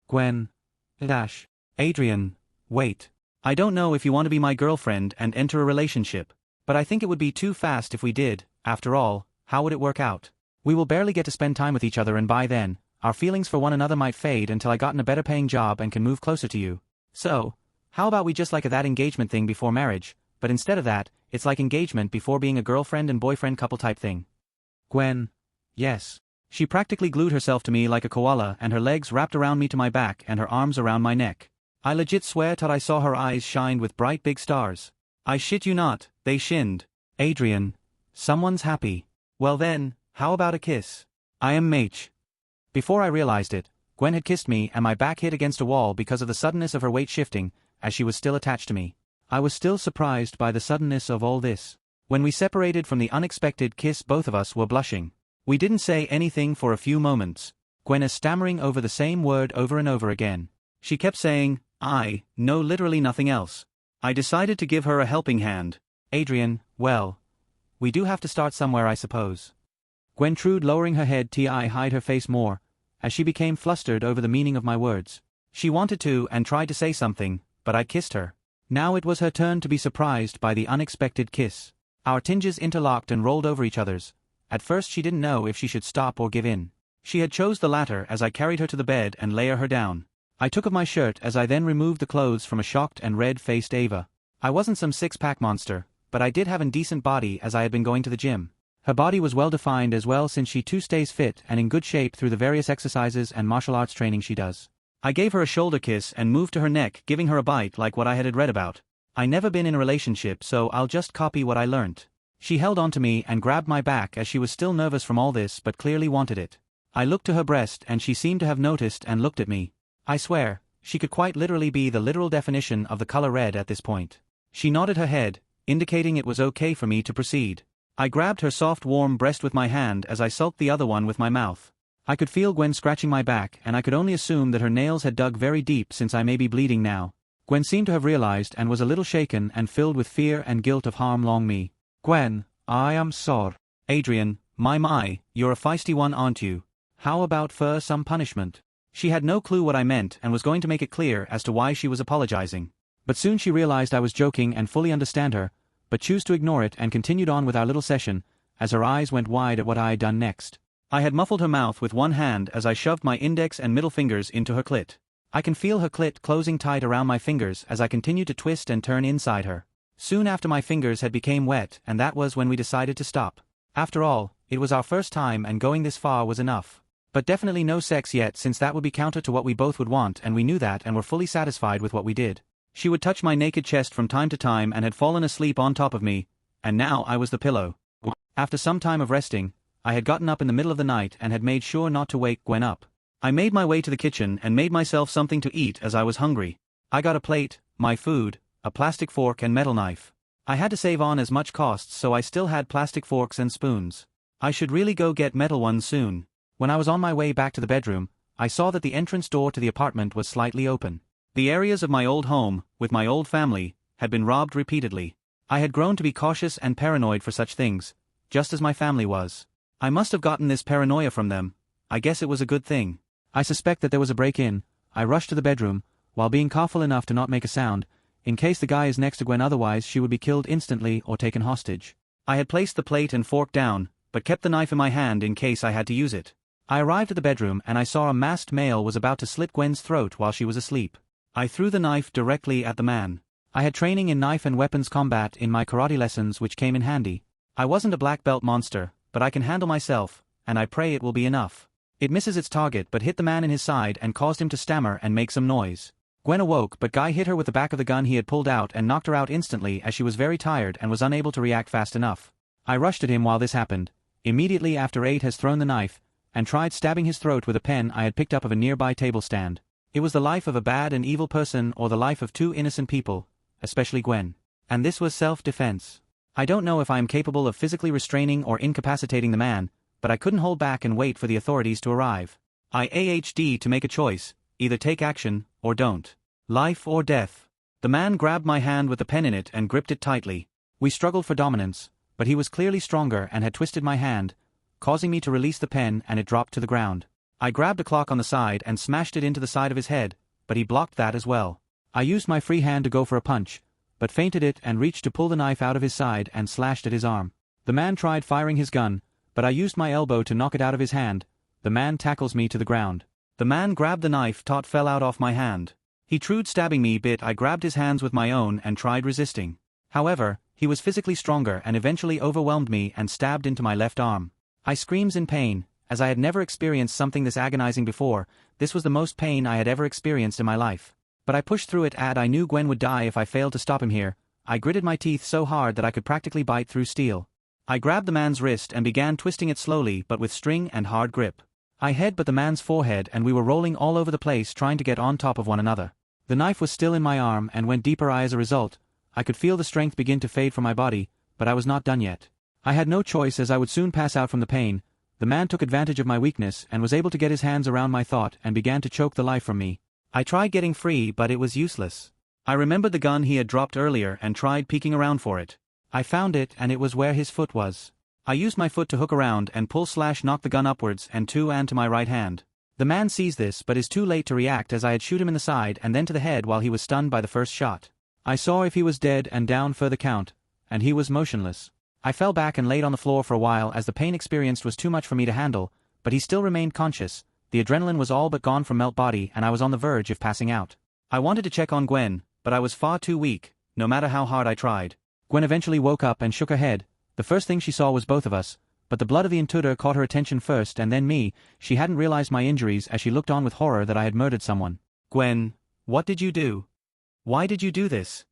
Speaker 2: Gwen.
Speaker 1: Adrien, wait. I don't know if you want to be my girlfriend and enter a relationship, but I think it would be too fast if we did. After all, how would it work out? We will barely get to spend time with each other, and by then, our feelings for one another might fade until I gotten a better paying job and can move closer to you. So, how about we just like that engagement thing before marriage, but instead of that, it's like engagement before being a girlfriend and boyfriend couple type thing.
Speaker 2: Gwen. Yes.
Speaker 1: She practically glued herself to me like a koala and her legs wrapped around me to my back and her arms around my neck. I legit swear that I saw her eyes shine with bright big stars. I shit you not, they shinned. Adrien, someone's happy. Well then, how about a kiss? I am mate. Before I realized it, Gwen had kissed me and my back hit against a wall because of the suddenness of her weight shifting, as she was still attached to me. I was still surprised by the suddenness of all this. When we separated from the unexpected kiss, both of us were blushing. We didn't say anything for a few moments. Gwen is stammering over the same word over and over again. She kept saying, no, literally nothing else. I decided to give her a helping hand. Adrien, well, we do have to start somewhere, I suppose. Gwen trued, lowering her head to hide her face more, as she became flustered over the meaning of my words. She wanted to and tried to say something, but I kissed her. Now it was her turn to be surprised by the unexpected kiss. Our tinges interlocked and rolled over each other's. At first she didn't know if she should stop or give in. She had chose the latter as I carried her to the bed and laid her down. I took off my shirt as I then removed the clothes from a shocked and red-faced Ava. I wasn't some six-pack monster, but I did have a decent body as I had been going to the gym. Her body was well-defined as well, since she too stays fit and in good shape through the various exercises and martial arts training she does. I gave her a shoulder kiss and moved to her neck, giving her a bite like what I had read about. I never been in a relationship, so I'll just copy what I learnt. She held on to me and grabbed my back as she was still nervous from all this but clearly wanted it. I looked to her breast and she seemed to have noticed and looked at me. I swear, she could quite literally be the literal definition of the color red at this point. She nodded her head, indicating it was okay for me to proceed. I grabbed her soft warm breast with my hand as I sulked the other one with my mouth. I could feel Gwen scratching my back and I could only assume that her nails had dug very deep, since I may be bleeding now.
Speaker 2: Gwen seemed to have realized and was a little shaken and filled with fear and guilt of harm long me. Gwen, I am sorry.
Speaker 1: Adrien, my, you're a feisty one, aren't you? How about for some punishment? She had no clue what I meant and was going to make it clear as to why she was apologizing.
Speaker 2: But soon she realized I was joking and fully understand her, but chose to ignore it and continued on with our little session, as her eyes went wide at what I had done next.
Speaker 1: I had muffled her mouth with one hand as I shoved my index and middle fingers into her clit. I can feel her clit closing tight around my fingers as I continued to twist and turn inside her. Soon after my fingers had become wet, and that was when we decided to stop. After all, it was our first time and going this far was enough. But definitely no sex yet, since that would be counter to what we both would want, and we knew that and were fully satisfied with what we did. She would touch my naked chest from time to time and had fallen asleep on top of me, and now I was the pillow. After some time of resting, I had gotten up in the middle of the night and had made sure not to wake Gwen up. I made my way to the kitchen and made myself something to eat as I was hungry. I got a plate, my food, a plastic fork and metal knife. I had to save on as much costs, so I still had plastic forks and spoons. I should really go get metal ones soon. When I was on my way back to the bedroom, I saw that the entrance door to the apartment was slightly open. The areas of my old home, with my old family, had been robbed repeatedly. I had grown to be cautious and paranoid for such things, just as my family was. I must have gotten this paranoia from them. I guess it was a good thing.
Speaker 2: I suspect that there was a break-in. I rushed to the bedroom, while being careful enough to not make a sound, in case the guy is next to Gwen, otherwise she would be killed instantly or taken hostage.
Speaker 1: I had placed the plate and fork down, but kept the knife in my hand in case I had to use it. I arrived at the bedroom and I saw a masked male was about to slit Gwen's throat while she was asleep. I threw the knife directly at the man. I had training in knife and weapons combat in my karate lessons, which came in handy. I wasn't a black belt monster, but I can handle myself, and I pray it will be enough. It misses its target but hit the man in his side and caused him to stammer and make some noise. Gwen awoke, but Guy hit her with the back of the gun he had pulled out and knocked her out instantly, as she was very tired and was unable to react fast enough. I rushed at him while this happened, immediately after Aid has thrown the knife, and tried stabbing his throat with a pen I had picked up of a nearby table stand. It was the life of a bad and evil person or the life of two innocent people, especially Gwen. And this was self-defense. I don't know if I am capable of physically restraining or incapacitating the man, but I couldn't hold back and wait for the authorities to arrive. I AHD to make a choice, either take action, or don't. Life or death. The man grabbed my hand with the pen in it and gripped it tightly. We struggled for dominance, but he was clearly stronger and had twisted my hand, causing me to release the pen and it dropped to the ground. I grabbed a clock on the side and smashed it into the side of his head, but he blocked that as well. I used my free hand to go for a punch, but feinted it and reached to pull the knife out of his side and slashed at his arm. The man tried firing his gun, but I used my elbow to knock it out of his hand. The man tackles me to the ground. The man grabbed the knife, fell out off my hand. He tried stabbing me, but I grabbed his hands with my own and tried resisting. However, he was physically stronger and eventually overwhelmed me and stabbed into my left arm. I screamed in pain, as I had never experienced something this agonizing before. This was the most pain I had ever experienced in my life. But I pushed through it, and I knew Gwen would die if I failed to stop him here. I gritted my teeth so hard that I could practically bite through steel. I grabbed the man's wrist and began twisting it slowly but with string and hard grip. I headbutted the man's forehead and we were rolling all over the place trying to get on top of one another. The knife was still in my arm and went deeper. As a result, I could feel the strength begin to fade from my body, but I was not done yet. I had no choice, as I would soon pass out from the pain. The man took advantage of my weakness and was able to get his hands around my throat and began to choke the life from me. I tried getting free, but it was useless. I remembered the gun he had dropped earlier and tried peeking around for it. I found it and it was where his foot was. I used my foot to hook around and pull/knock the gun upwards and to my right hand. The man sees this but is too late to react, as I had shoot him in the side and then to the head while he was stunned by the first shot. I saw if he was dead and down for the count, and he was motionless. I fell back and laid on the floor for a while as the pain experienced was too much for me to handle, but he still remained conscious. The adrenaline was all but gone from Melt Body and I was on the verge of passing out. I wanted to check on Gwen, but I was far too weak, no matter how hard I tried. Gwen eventually woke up and shook her head. The first thing she saw was both of us, but the blood of the intruder caught her attention first and then me. She hadn't realized my injuries as she looked on with horror that I had murdered someone. Gwen, what did you do? Why did you do this?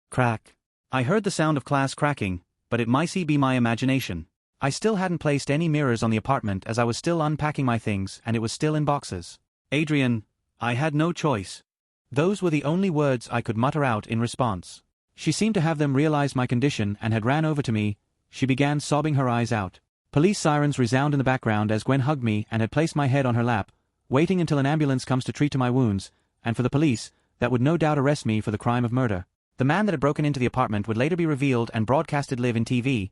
Speaker 1: Crack. I heard the sound of glass cracking, but it might be my imagination. I still hadn't placed any mirrors on the apartment as I was still unpacking my things and it was still in boxes. Adrien, I had no choice. Those were the only words I could mutter out in response. She seemed to have them realize my condition and had ran over to me. She began sobbing her eyes out. Police sirens resound in the background as Gwen hugged me and had placed my head on her lap, waiting until an ambulance comes to treat to my wounds, and for the police,
Speaker 2: that would no doubt arrest me for the crime of murder. The man that had broken into the apartment would later be revealed and broadcasted live in TV.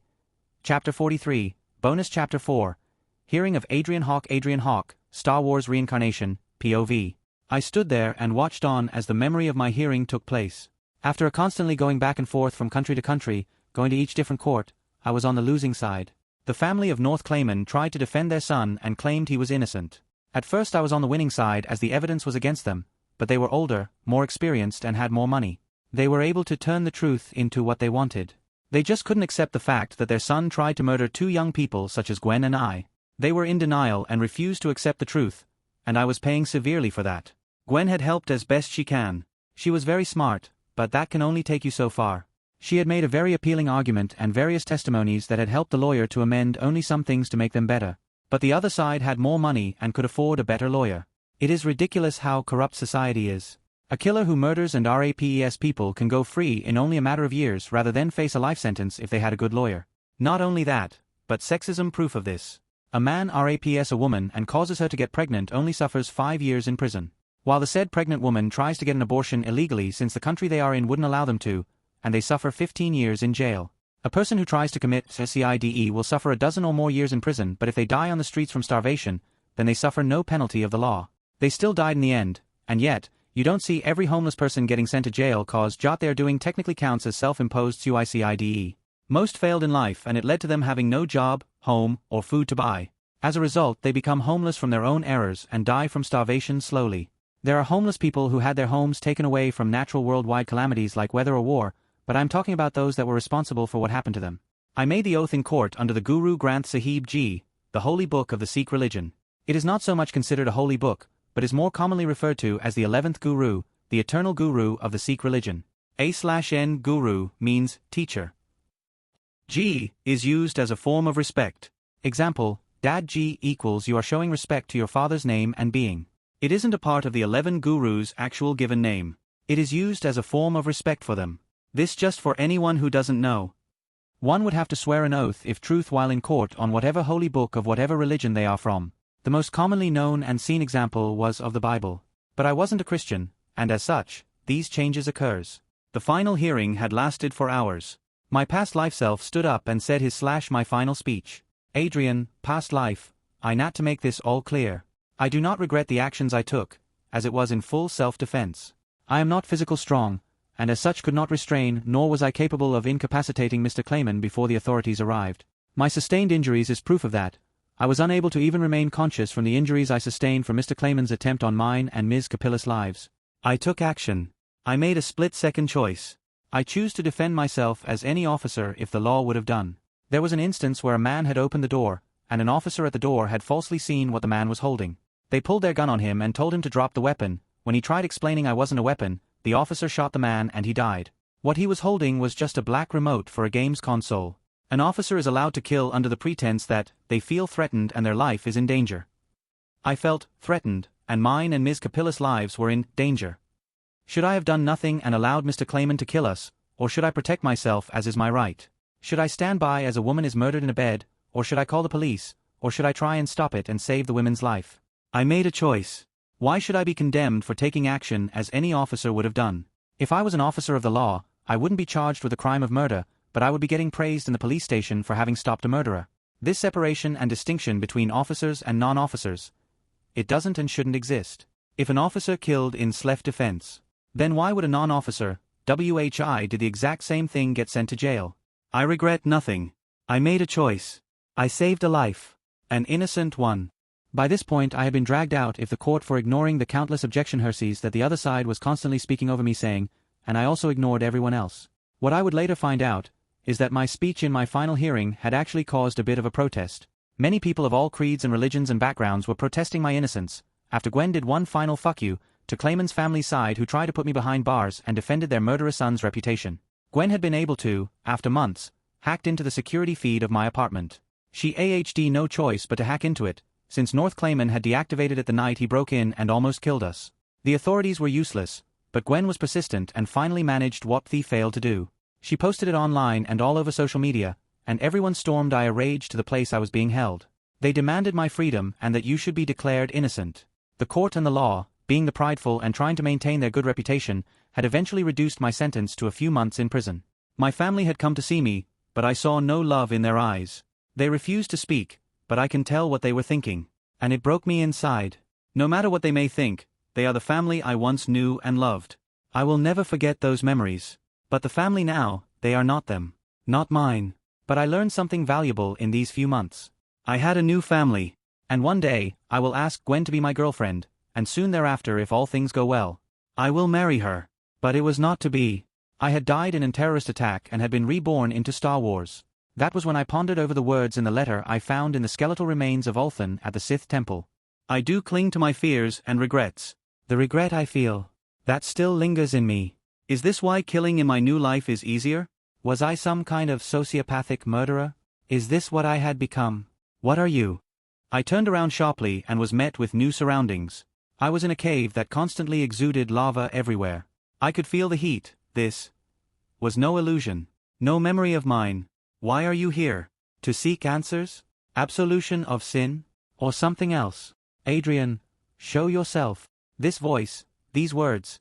Speaker 2: Chapter 43, Bonus Chapter 4, Hearing of Adrian Hawke, Star Wars Reincarnation, POV. I stood there and watched on as the memory of my hearing took place. After a constantly going back and forth from country to country, going to each different court, I was on the losing side. The family of North Clayman tried to defend their son and claimed he was innocent. At first I was on the winning side as the evidence was against them, but they were older, more experienced and had more money. They were able to turn the truth into what they wanted. They just couldn't accept the fact that their son tried to murder 2 young people such as Gwen and I. They were in denial and refused to accept the truth, and I was paying severely for that. Gwen had helped as best she can. She was very smart, but that can only take you so far. She had made a very appealing argument and various testimonies that had helped the lawyer to amend only some things to make them better. But the other side had more money and could afford a better lawyer. It is ridiculous how corrupt society is. A killer who murders and rapes people can go free in only a matter of years rather than face a life sentence if they had a good lawyer. Not only that, but sexism proof of this. A man rapes a woman and causes her to get pregnant only suffers 5 years in prison. While the said pregnant woman tries to get an abortion illegally since the country they are in wouldn't allow them to, and they suffer 15 years in jail. A person who tries to commit SCIDE will suffer a dozen or more years in prison, but if they die on the streets from starvation, then they suffer no penalty of the law. They still died in the end, and yet, you don't see every homeless person getting sent to jail cause job they are doing technically counts as self-imposed suicide. Most failed in life and it led to them having no job, home, or food to buy. As a result, they become homeless from their own errors and die from starvation slowly. There are homeless people who had their homes taken away from natural worldwide calamities like weather or war, but I'm talking about those that were responsible for what happened to them. I made the oath in court under the Guru Granth Sahib Ji, the holy book of the Sikh religion. It is not so much considered a holy book, but is more commonly referred to as the 11th Guru, the eternal Guru of the Sikh religion. A/N Guru means teacher. Ji is used as a form of respect. Example, Dad Ji equals you are showing respect to your father's name and being. It isn't a part of the 11 Gurus' actual given name. It is used as a form of respect for them. This just for anyone who doesn't know. One would have to swear an oath if truth while in court on whatever holy book of whatever religion they are from. The most commonly known and seen example was of the Bible. But I wasn't a Christian, and as such, these changes occurs. The final hearing had lasted for hours. My past life self stood up and said my final speech. Adrien, past life, I not to make this all clear. I do not regret the actions I took, as it was in full self-defense. I am not physical strong, and as such could not restrain nor was I capable of incapacitating Mr. Clayman before the authorities arrived. My sustained injuries is proof of that. I was unable to even remain conscious from the injuries I sustained from Mr. Clayman's attempt on mine and Ms. Capilla's lives. I took action. I made a split-second choice. I choose to defend myself as any officer if the law would have done. There was an instance where a man had opened the door, and an officer at the door had falsely seen what the man was holding. They pulled their gun on him and told him to drop the weapon. When he tried explaining I wasn't a weapon, the officer shot the man and he died. What he was holding was just a black remote for a games console. An officer is allowed to kill under the pretense that they feel threatened and their life is in danger. I felt threatened, and mine and Ms. Capilla's lives were in danger. Should I have done nothing and allowed Mr. Clayman to kill us, or should I protect myself as is my right? Should I stand by as a woman is murdered in a bed, or should I call the police, or should I try and stop it and save the woman's life? I made a choice. Why should I be condemned for taking action as any officer would have done? If I was an officer of the law, I wouldn't be charged with the crime of murder, but I would be getting praised in the police station for having stopped a murderer. This separation and distinction between officers and non-officers, it doesn't and shouldn't exist. If an officer killed in self-defense, then why would a non-officer, WHI did the exact same thing, get sent to jail? I regret nothing. I made a choice. I saved a life. An innocent one. By this point I had been dragged out of the court for ignoring the countless objection heresies that the other side was constantly speaking over me saying, and I also ignored everyone else. What I would later find out is that my speech in my final hearing had actually caused a bit of a protest. Many people of all creeds and religions and backgrounds were protesting my innocence, after Gwen did one final fuck you to Clayman's family side who tried to put me behind bars and defended their murderous son's reputation. Gwen had been able to, after months, hacked into the security feed of my apartment. She had no choice but to hack into it, since North Clayman had deactivated it the night he broke in and almost killed us. The authorities were useless, but Gwen was persistent and finally managed what they failed to do. She posted it online and all over social media, and everyone stormed a rage to the place I was being held. They demanded my freedom and that you should be declared innocent. The court and the law, being the prideful and trying to maintain their good reputation, had eventually reduced my sentence to a few months in prison. My family had come to see me, but I saw no love in their eyes. They refused to speak, but I can tell what they were thinking. And it broke me inside. No matter what they may think, they are the family I once knew and loved. I will never forget those memories. But the family now, they are not them. Not mine. But I learned something valuable in these few months. I had a new family. And one day, I will ask Gwen to be my girlfriend, and soon thereafter, if all things go well, I will marry her. But it was not to be. I had died in a terrorist attack and had been reborn into Star Wars. That was when I pondered over the words in the letter I found in the skeletal remains of Olan at the Sith temple. I do cling to my fears and regrets. The regret I feel, that still lingers in me. Is this why killing in my new life is easier? Was I some kind of sociopathic murderer? Is this what I had become? What are you? I turned around sharply and was met with new surroundings. I was in a cave that constantly exuded lava everywhere. I could feel the heat. This was no illusion. No memory of mine. Why are you here? To seek answers? Absolution of sin? Or something else? Adrien, show yourself. This voice, these words.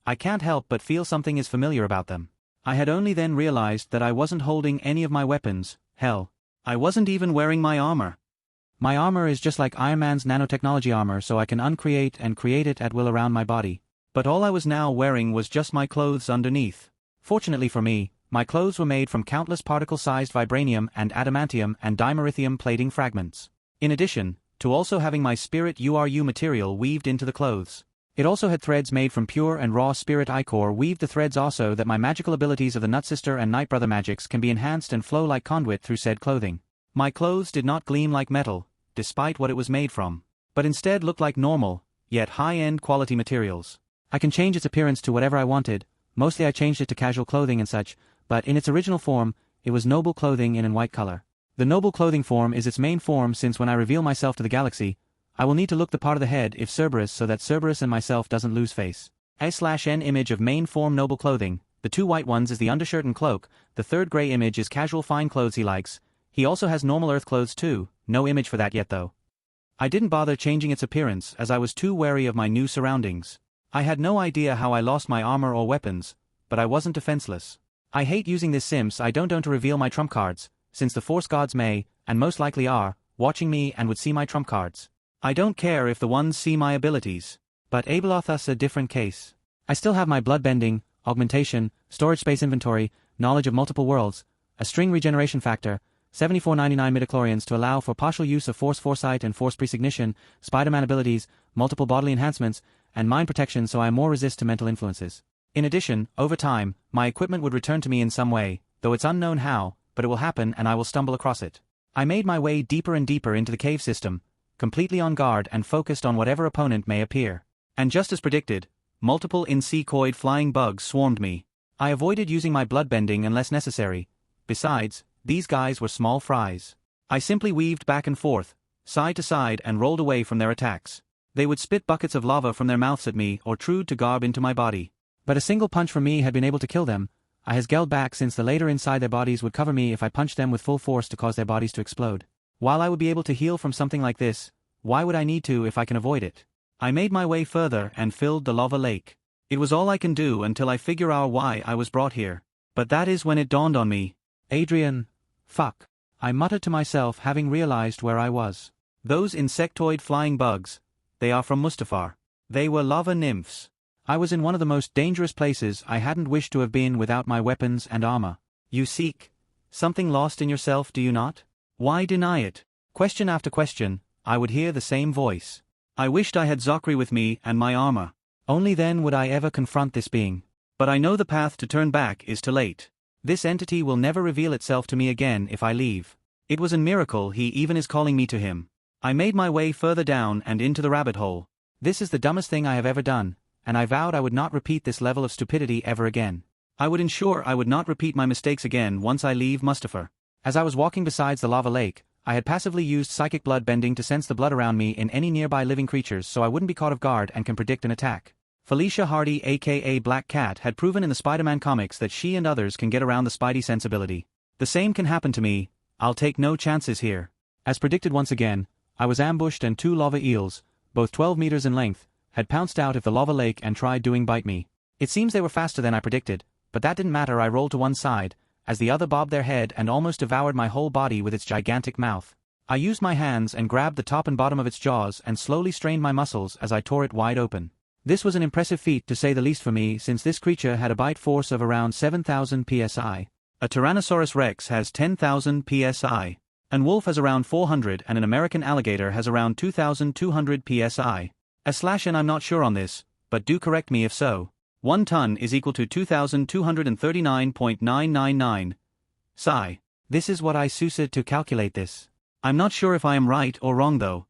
Speaker 2: I can't help but feel something is familiar about them. I had only then realized that I wasn't holding any of my weapons. Hell, I wasn't even wearing my armor. My armor is just like Iron Man's nanotechnology armor, so I can uncreate and create it at will around my body. But all I was now wearing was just my clothes underneath. Fortunately for me, my clothes were made from countless particle-sized vibranium and adamantium and dimerithium plating fragments. In addition, to also having my spirit URU material weaved into the clothes. It also had threads made from pure and raw spirit ichor weaved the threads also that my magical abilities of the Nutsister and Nightbrother magics can be enhanced and flow like conduit through said clothing. My clothes did not gleam like metal, despite what it was made from, but instead looked like normal, yet high-end quality materials. I can change its appearance to whatever I wanted. Mostly I changed it to casual clothing and such, but in its original form, it was noble clothing in white color. The noble clothing form is its main form since when I reveal myself to the galaxy, I will need to look the part of the head if Cerberus so that Cerberus and myself doesn't lose face. S/N image of main form noble clothing, the two white ones is the undershirt and cloak, the third gray image is casual fine clothes he likes. He also has normal earth clothes too, no image for that yet though. I didn't bother changing its appearance as I was too wary of my new surroundings. I had no idea how I lost my armor or weapons, but I wasn't defenseless. I hate using this since I don't own to reveal my trump cards, since the Force gods may, and most likely are, watching me and would see my trump cards. I don't care if the ones see my abilities. But Abeloth's a different case. I still have my bloodbending, augmentation, storage space inventory, knowledge of multiple worlds, a string regeneration factor, 7499 midichlorians to allow for partial use of Force Foresight and Force Precognition, Spider-Man abilities, multiple bodily enhancements, and mind protection so I am more resist to mental influences. In addition, over time, my equipment would return to me in some way, though it's unknown how, but it will happen and I will stumble across it. I made my way deeper and deeper into the cave system, completely on guard and focused on whatever opponent may appear. And just as predicted, multiple insectoid flying bugs swarmed me. I avoided using my bloodbending unless necessary. Besides, these guys were small fries. I simply weaved back and forth, side to side and rolled away from their attacks. They would spit buckets of lava from their mouths at me or trude to garb into my body. But a single punch from me had been able to kill them. I has scaled back since the later inside their bodies would cover me if I punched them with full force to cause their bodies to explode. While I would be able to heal from something like this, why would I need to if I can avoid it? I made my way further and filled the lava lake. It was all I can do until I figure out why I was brought here. But that is when it dawned on me. Adrien, fuck. I muttered to myself having realized where I was. Those insectoid flying bugs, they are from Mustafar. They were lava nymphs. I was in one of the most dangerous places I hadn't wished to have been without my weapons and armor. You seek something lost in yourself, do you not? Why deny it? Question after question, I would hear the same voice. I wished I had Zachary with me and my armor. Only then would I ever confront this being. But I know the path to turn back is too late. This entity will never reveal itself to me again if I leave. It was a miracle he even is calling me to him. I made my way further down and into the rabbit hole. This is the dumbest thing I have ever done, and I vowed I would not repeat this level of stupidity ever again. I would ensure I would not repeat my mistakes again once I leave Mustafar. As I was walking beside the lava lake, I had passively used psychic blood bending to sense the blood around me in any nearby living creatures so I wouldn't be caught off guard and can predict an attack. Felicia Hardy aka Black Cat had proven in the Spider-Man comics that she and others can get around the Spidey sensibility. The same can happen to me. I'll take no chances here. As predicted once again, I was ambushed and two lava eels, both 12 meters in length, had pounced out of the lava lake and tried doing bite me. It seems they were faster than I predicted, but that didn't matter. I rolled to one side, as the other bobbed their head and almost devoured my whole body with its gigantic mouth. I used my hands and grabbed the top and bottom of its jaws and slowly strained my muscles as I tore it wide open. This was an impressive feat to say the least for me, since this creature had a bite force of around 7,000 psi.
Speaker 1: A Tyrannosaurus Rex has 10,000 psi. An wolf has around 400 and an American alligator has around 2,200 psi. And I'm not sure on this, but do correct me if so. 1 ton is equal to 2,239.999 psi.
Speaker 2: This is what I used to calculate this.
Speaker 1: I'm not sure if I am right or wrong though.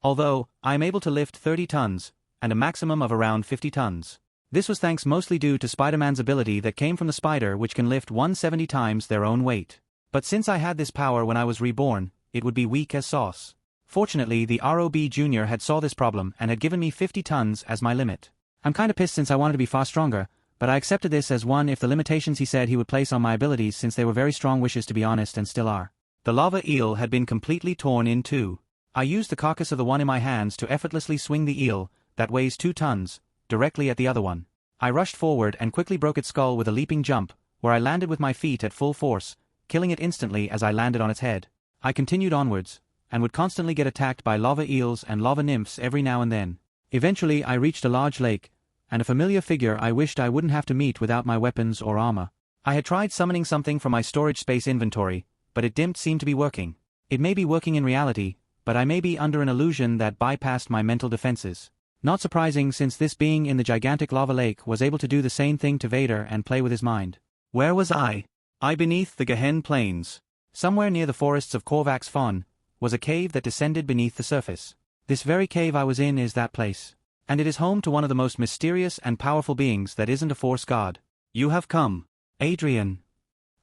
Speaker 1: Although, I am able to lift 30 tons, and a maximum of around 50 tons. This was thanks mostly due to Spider-Man's ability that came from the spider, which can lift 170 times their own weight. But since I had this power when I was reborn, it would be weak as sauce. Fortunately, the ROB Jr. had saw this problem and had given me 50 tons as my limit. I'm kinda pissed since I wanted to be far stronger, but I accepted this as one if the limitations he said he would place on my abilities, since they were very strong wishes to be honest and still are. The lava eel had been completely torn in two.
Speaker 2: I used the carcass of the one in my hands to effortlessly swing the eel, that weighs 2 tons, directly at the other one. I rushed forward and quickly broke its skull with a leaping jump, where I landed with my feet at full force, killing it instantly as I landed on its head. I continued onwards, and would constantly get attacked by lava eels and lava nymphs every now and then. Eventually I reached a large lake, and a familiar figure I wished I wouldn't have to meet without my weapons or armor. I had tried summoning something from my storage space inventory, but it didn't seem to be working. It may be working in reality, but I may be under an illusion that bypassed my mental defenses. Not surprising, since this being in the gigantic lava lake was able to do the same thing to Vader and play with his mind.
Speaker 1: Where was I? I beneath the Gehen Plains.
Speaker 2: Somewhere near the forests of Korvax Fon was a cave that descended beneath the surface. This very cave I was in is that place. And it is home to one of the most mysterious and powerful beings that isn't a Force god.
Speaker 1: You have come.
Speaker 2: Adrien.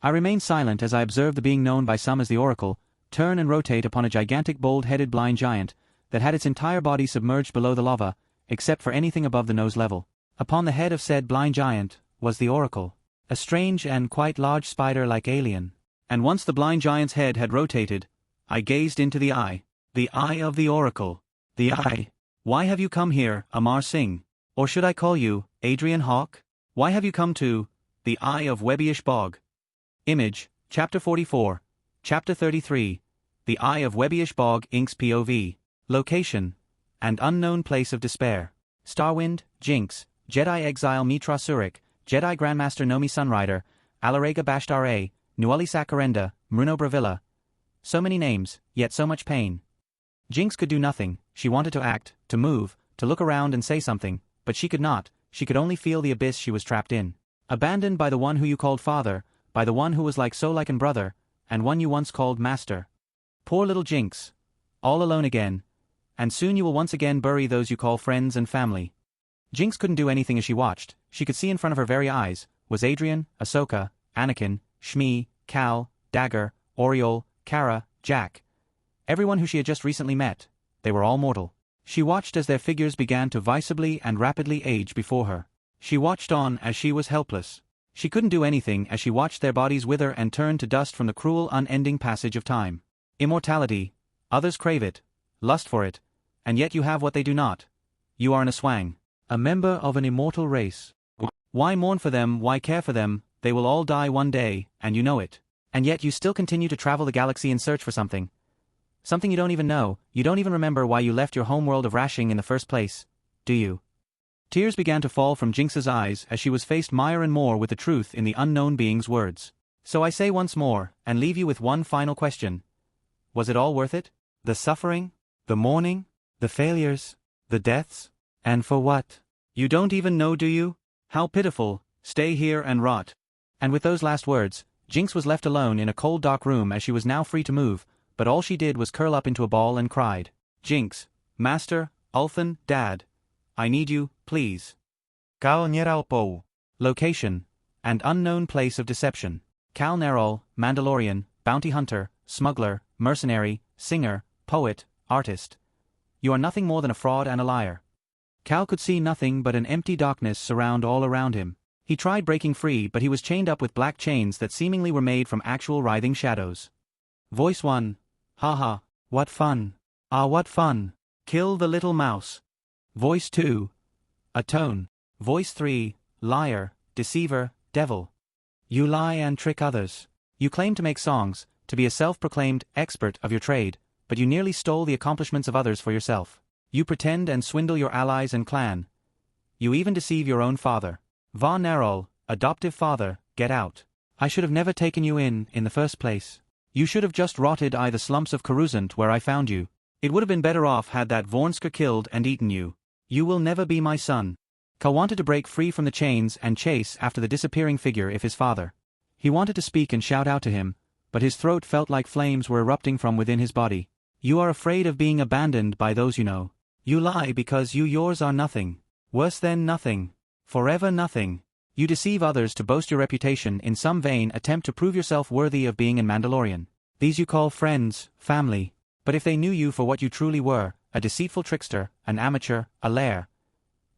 Speaker 2: I remained silent as I observed the being known by some as the Oracle turn and rotate upon a gigantic bold-headed blind giant that had its entire body submerged below the lava, except for anything above the nose level. Upon the head of said blind giant was the Oracle, a strange and quite large spider-like alien.
Speaker 1: And once the blind giant's head had rotated, I gazed into the eye of the Oracle. The eye. Why have you come here, Amar Singh? Or should I call you, Adrian Hawke? Why have you come to the Eye of Webbyish Bog? Image, Chapter 44, Chapter 33, The Eye of Webbyish Bog Inks POV. Location, and unknown place of despair.
Speaker 2: Starwind, Jinx, Jedi Exile Mitra Surik, Jedi Grandmaster Nomi Sunrider, Alarega Bashtar A, Nuali Sakarenda, Bruno Bravilla. So many names, yet so much pain. Jinx could do nothing. She wanted to act, to move, to look around and say something, but she could not. She could only feel the abyss she was trapped in. Abandoned by the one who you called father, by the one who was like so like an brother, and one you once called master. Poor little Jinx. All alone again. And soon you will once again bury those you call friends and family. Jinx couldn't do anything as she watched. She could see in front of her very eyes was Adrien, Ahsoka, Anakin, Shmi, Cal, Dagger, Oriole, Kara, Jack. Everyone who she had just recently met. They were all mortal. She watched as their figures began to visibly and rapidly age before her. She watched on as she was helpless. She couldn't do anything as she watched their bodies wither and turn to dust from the cruel unending passage of time. Immortality. Others crave it, lust for it, and yet you have what they do not. You are an Aswang, a member of an immortal race. Why mourn for them, why care for them? They will all die one day, and you know it. And yet you still continue to travel the galaxy in search for something. Something you don't even know. You don't even remember why you left your homeworld of Rashing in the first place, do you? Tears began to fall from Jinx's eyes as she was faced more and more with the truth in the unknown being's words. So I say once more, and leave you with one final question. Was it all worth it? The suffering? The mourning? The failures? The deaths? And for what? You don't even know, do you? How pitiful. Stay here and rot. And with those last words, Jinx was left alone in a cold dark room as she was now free to move, but all she did was curl up into a ball and cried. Jinx, Master, Ulthan, Dad. I need you, please.
Speaker 1: Kal Neralpo.
Speaker 2: Location, and unknown place of deception. Kal Nerol, Mandalorian, bounty hunter, smuggler, mercenary, singer, poet, artist. You are nothing more than a fraud and a liar. Kal could see nothing but an empty darkness surround all around him. He tried breaking free, but he was chained up with black chains that seemingly were made from actual writhing shadows. Voice 1. Haha, what fun. Ah, what fun. Kill the little mouse. Voice 2.
Speaker 1: A tone. Voice 3, liar, deceiver, devil. You lie and trick others. You claim to make songs, to be a self-proclaimed expert of your trade, but you nearly stole the accomplishments of others for yourself. You pretend and swindle your allies and clan. You even deceive your own father. Va Nerol, adoptive father, get out. I should have never taken you in the first place. You should have just rotted I the slumps of Coruscant where I found you. It would have been better off had that Vornsker killed and eaten you. You will never be my son. Cal wanted to break free from the chains and chase after the disappearing figure if his father. He wanted to speak and shout out to him, but his throat felt like flames were erupting from within his body. You are afraid of being abandoned by those you know. You lie because yours are nothing. Worse than nothing. Forever nothing. You deceive others to boast your reputation in some vain attempt to prove yourself worthy of being in Mandalorian. These you call friends, family. But if they knew you for what you truly were, a deceitful trickster, an amateur, a lair,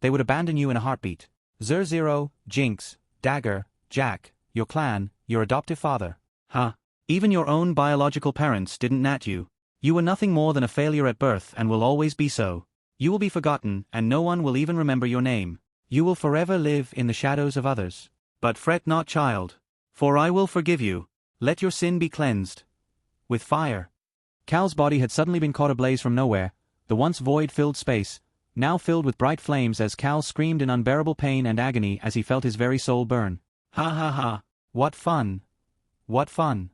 Speaker 1: they would abandon you in a heartbeat. Zero, Jinx, Dagger, Jack, your clan, your adoptive father. Huh? Even your own biological parents didn't nat you. You were nothing more than a failure at birth and will always be so. You will be forgotten and no one will even remember your name. You will forever live in the shadows of others. But fret not, child. For I will forgive you. Let your sin be cleansed. With fire. Cal's body had suddenly been caught ablaze from nowhere, the once void-filled space, now filled with bright flames as Cal screamed in unbearable pain and agony as he felt his very soul burn. Ha ha ha. What fun. What fun.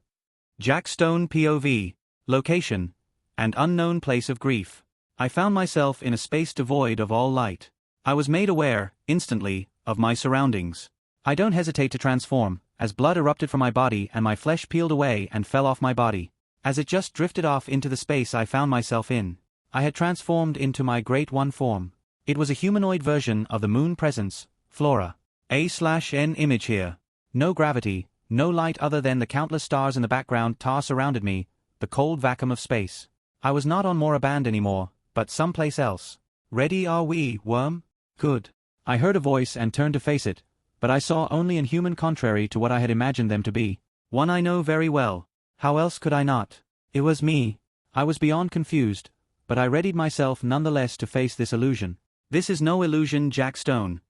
Speaker 1: Jack Stone POV. Location. And unknown place of grief. I found myself in a space devoid of all light. I was made aware, instantly, of my surroundings. I don't hesitate to transform, as blood erupted from my body and my flesh peeled away and fell off my body. As it just drifted off into the space I found myself in, I had transformed into my Great One form. It was a humanoid version of the moon presence, Flora. A/N image here. No gravity, no light other than the countless stars in the background surrounded me, the cold vacuum of space. I was not on Moraband anymore, but someplace else. Ready are we, worm? Good. I heard a voice and turned to face it, but I saw only an human contrary to what I had imagined them to be. One I know very well. How else could I not? It was me. I was beyond confused, but I readied myself nonetheless to face this illusion. This is no illusion, Jack Stone.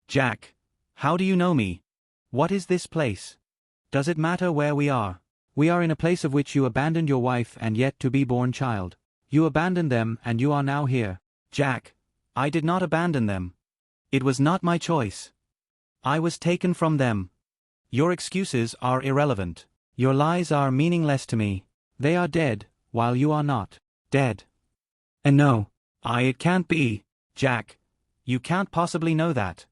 Speaker 1: Jack, how do you know me? What is this place? Does it matter where we are? We are in a place of which you abandoned your wife and yet to be born child. You abandoned them and you are now here. Jack, I did not abandon them. It was not my choice. I was taken from them. Your excuses are irrelevant. Your lies are meaningless to me. They are dead, while you are not. Dead. And no. It can't be. Jack. You can't possibly know that.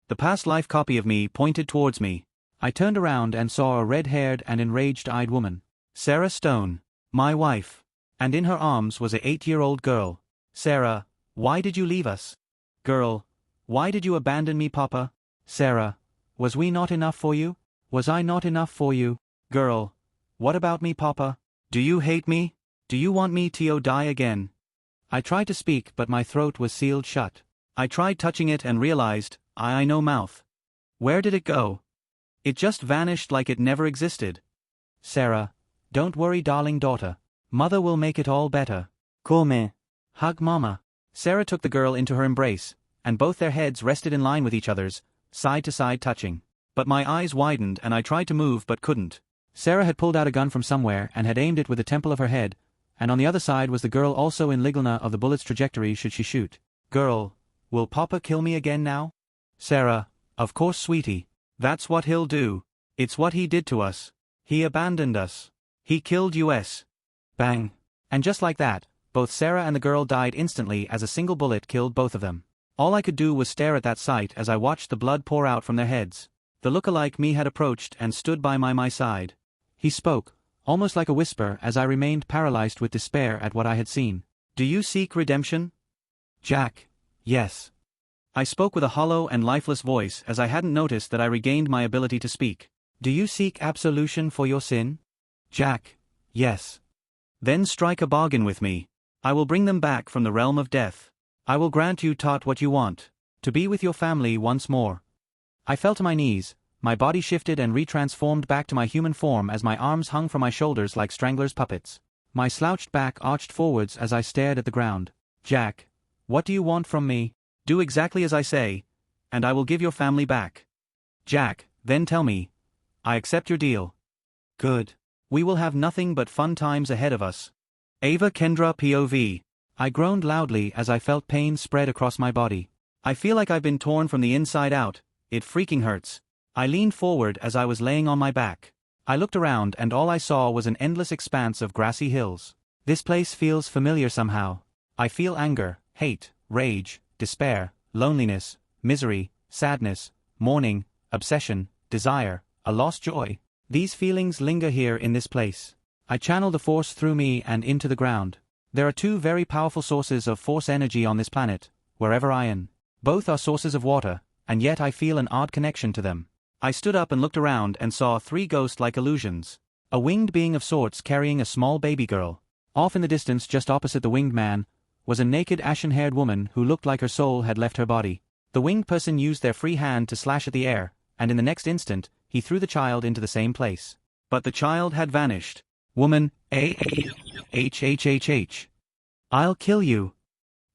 Speaker 1: The past life copy of me pointed towards me. I turned around and saw a red-haired and enraged-eyed woman. Sarah Stone. My wife. And in her arms was an 8-year-old girl. Sarah, why did you leave us? Girl, why did you abandon me, Papa? Sarah, was we not enough for you? Was I not enough for you? Girl, what about me, Papa? Do you hate me? Do you want me to die again? I tried to speak but my throat was sealed shut. I tried touching it and realized, I no mouth. Where did it go? It just vanished like it never existed. Sarah, don't worry, darling daughter. Mother will make it all better. Come. Hug Mama. Sarah took the girl into her embrace, and both their heads rested in line with each other's, side to side touching. But my eyes widened and I tried to move but couldn't. Sarah had pulled out a gun from somewhere and had aimed it with the temple of her head, and on the other side was the girl also in Ligulna of the bullet's trajectory should she shoot. Girl, will Papa kill me again now? Sarah, of course, sweetie. That's what he'll do. It's what he did to us. He abandoned us. He killed us. Bang. And just like that, both Sarah and the girl died instantly as a single bullet killed both of them. All I could do was stare at that sight as I watched the blood pour out from their heads. The look-alike me had approached and stood by my side. He spoke, almost like a whisper as I remained paralyzed with despair at what I had seen. Do you seek redemption? Jack, yes. I spoke with a hollow and lifeless voice as I hadn't noticed that I regained my ability to speak. Do you seek absolution for your sin? Jack, yes. Then strike a bargain with me. I will bring them back from the realm of death. I will grant you what you want. To be with your family once more. I fell to my knees, my body shifted and retransformed back to my human form as my arms hung from my shoulders like strangler's puppets. My slouched back arched forwards as I stared at the ground. Jack, what do you want from me? Do exactly as I say, and I will give your family back. Jack, then tell me. I accept your deal. Good. We will have nothing but fun times ahead of us. Ava Kendra POV. I groaned loudly as I felt pain spread across my body. I feel like I've been torn from the inside out, it freaking hurts. I leaned forward as I was laying on my back. I looked around and all I saw was an endless expanse of grassy hills. This place feels familiar somehow. I feel anger, hate, rage, despair, loneliness, misery, sadness, mourning, obsession, desire, a lost joy. These feelings linger here in this place. I channel the force through me and into the ground. There are two very powerful sources of force energy on this planet, wherever I am. Both are sources of water, and yet I feel an odd connection to them. I stood up and looked around and saw three ghost-like illusions. A winged being of sorts carrying a small baby girl. Off in the distance just opposite the winged man, was a naked ashen-haired woman who looked like her soul had left her body. The winged person used their free hand to slash at the air, and in the next instant, he threw the child into the same place. But the child had vanished. Woman, H. I'll kill you.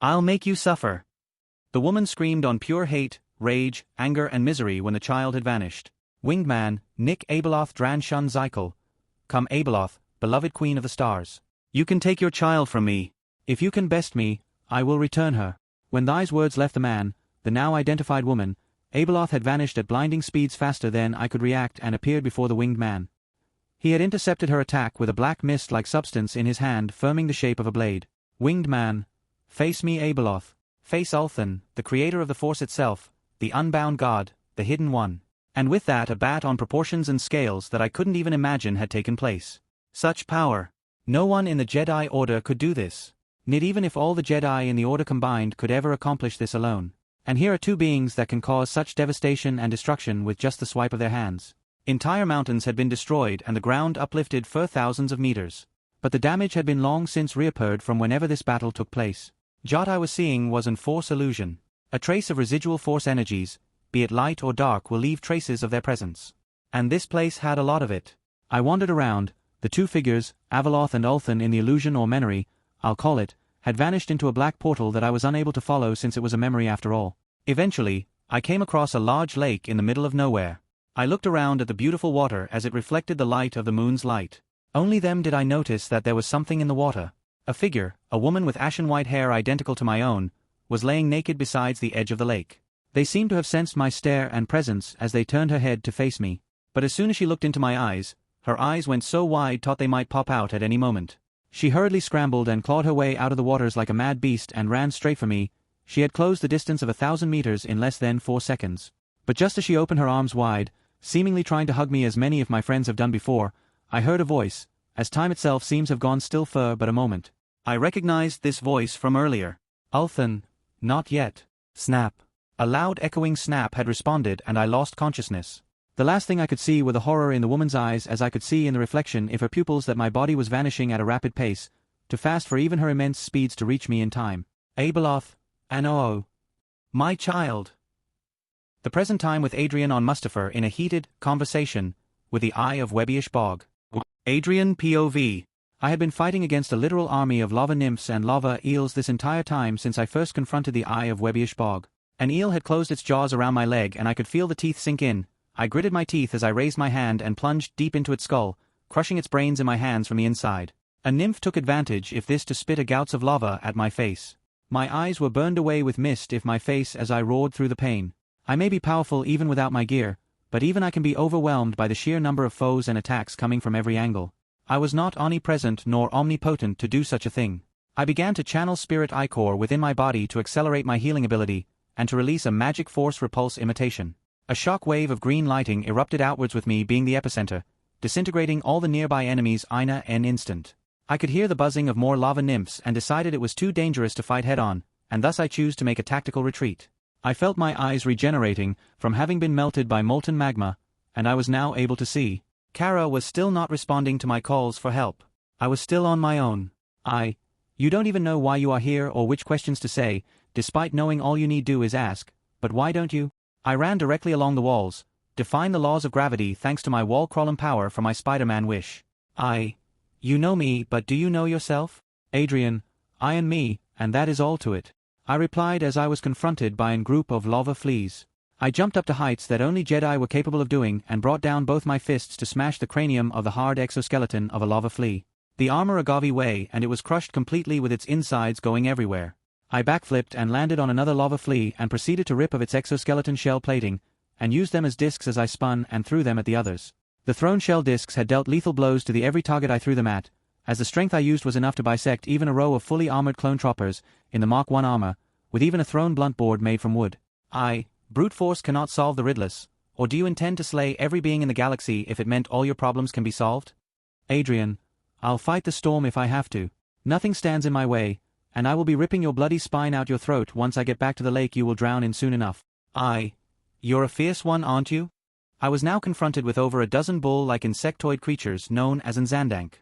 Speaker 1: I'll make you suffer. The woman screamed on pure hate, rage, anger and misery when the child had vanished. Winged man, Nick Abeloth Dran Shun Zykel. Come Abeloth, beloved queen of the stars. You can take your child from me. If you can best me, I will return her. When these words left the man, the now identified woman, Abeloth had vanished at blinding speeds faster than I could react and appeared before the winged man. He had intercepted her attack with a black mist-like substance in his hand forming the shape of a blade. Winged man, face me Abeloth, face Ulthan, the creator of the Force itself, the unbound god, the hidden one. And with that a bat on proportions and scales that I couldn't even imagine had taken place. Such power. No one in the Jedi Order could do this. Not even if all the Jedi in the Order combined could ever accomplish this alone. And here are two beings that can cause such devastation and destruction with just the swipe of their hands. Entire mountains had been destroyed and the ground uplifted for thousands of meters. But the damage had been long since reappeared from whenever this battle took place. What I was seeing was an force illusion. A trace of residual force energies, be it light or dark, will leave traces of their presence. And this place had a lot of it. I wandered around. The two figures, Abeloth and Ulthan in the illusion or memory, I'll call it, had vanished into a black portal that I was unable to follow since it was a memory after all. Eventually, I came across a large lake in the middle of nowhere. I looked around at the beautiful water as it reflected the light of the moon's light. Only then did I notice that there was something in the water. A figure, a woman with ashen white hair identical to my own, was laying naked beside the edge of the lake. They seemed to have sensed my stare and presence as they turned her head to face me. But as soon as she looked into my eyes, her eyes went so wide thought they might pop out at any moment. She hurriedly scrambled and clawed her way out of the waters like a mad beast and ran straight for me. She had closed the distance of 1,000 meters in less than 4 seconds. But just as she opened her arms wide, seemingly trying to hug me as many of my friends have done before, I heard a voice, as time itself seems have gone still for but a moment. I recognized this voice from earlier. Ulthan, not yet. Snap. A loud echoing snap had responded and I lost consciousness. The last thing I could see were the horror in the woman's eyes as I could see in the reflection of her pupils that my body was vanishing at a rapid pace, too fast for even her immense speeds to reach me in time. Abeloth, and my child. The present time with Adrien on Mustafar in a heated conversation with the Eye of Webbyish Bog. Adrien POV. I had been fighting against a literal army of lava nymphs and lava eels this entire time since I first confronted the Eye of Webbyish Bog. An eel had closed its jaws around my leg and I could feel the teeth sink in. I gritted my teeth as I raised my hand and plunged deep into its skull, crushing its brains in my hands from the inside. A nymph took advantage of this to spit a gouts of lava at my face. My eyes were burned away with mist of my face as I roared through the pain. I may be powerful even without my gear, but even I can be overwhelmed by the sheer number of foes and attacks coming from every angle. I was not omnipresent nor omnipotent to do such a thing. I began to channel spirit ichor within my body to accelerate my healing ability, and to release a magic force repulse imitation. A shock wave of green lighting erupted outwards with me being the epicenter, disintegrating all the nearby enemies in an instant. I could hear the buzzing of more lava nymphs and decided it was too dangerous to fight head-on, and thus I chose to make a tactical retreat. I felt my eyes regenerating from having been melted by molten magma, and I was now able to see. Kara was still not responding to my calls for help. I was still on my own. You don't even know why you are here or which questions to say, despite knowing all you need do is ask, but why don't you? I ran directly along the walls, defying the laws of gravity thanks to my wall-crawling power from my Spider-Man wish. You know me, but do you know yourself? Adrien, I am me, and that is all to it.
Speaker 2: I replied as I was confronted by a group of lava fleas. I jumped up to heights that only Jedi were capable of doing and brought down both my fists to smash the cranium of the hard exoskeleton of a lava flea. The armor agave way and it was crushed completely with its insides going everywhere. I backflipped and landed on another lava flea and proceeded to rip of its exoskeleton shell plating, and used them as discs as I spun and threw them at the others. The thrown shell discs had dealt lethal blows to the every target I threw them at, as the strength I used was enough to bisect even a row of fully armored clone troppers in the Mark 1 armor, with even a thrown blunt board made from wood. Brute force cannot solve the riddless, or do you intend to slay every being in the galaxy if it meant all your problems can be solved? Adrien, I'll fight the storm if I have to. Nothing stands in my way, and I will be ripping your bloody spine out your throat once I get back to the lake you will drown in soon enough. You're a fierce one, aren't you? I was now confronted with over a dozen bull-like insectoid creatures known as an Zandank.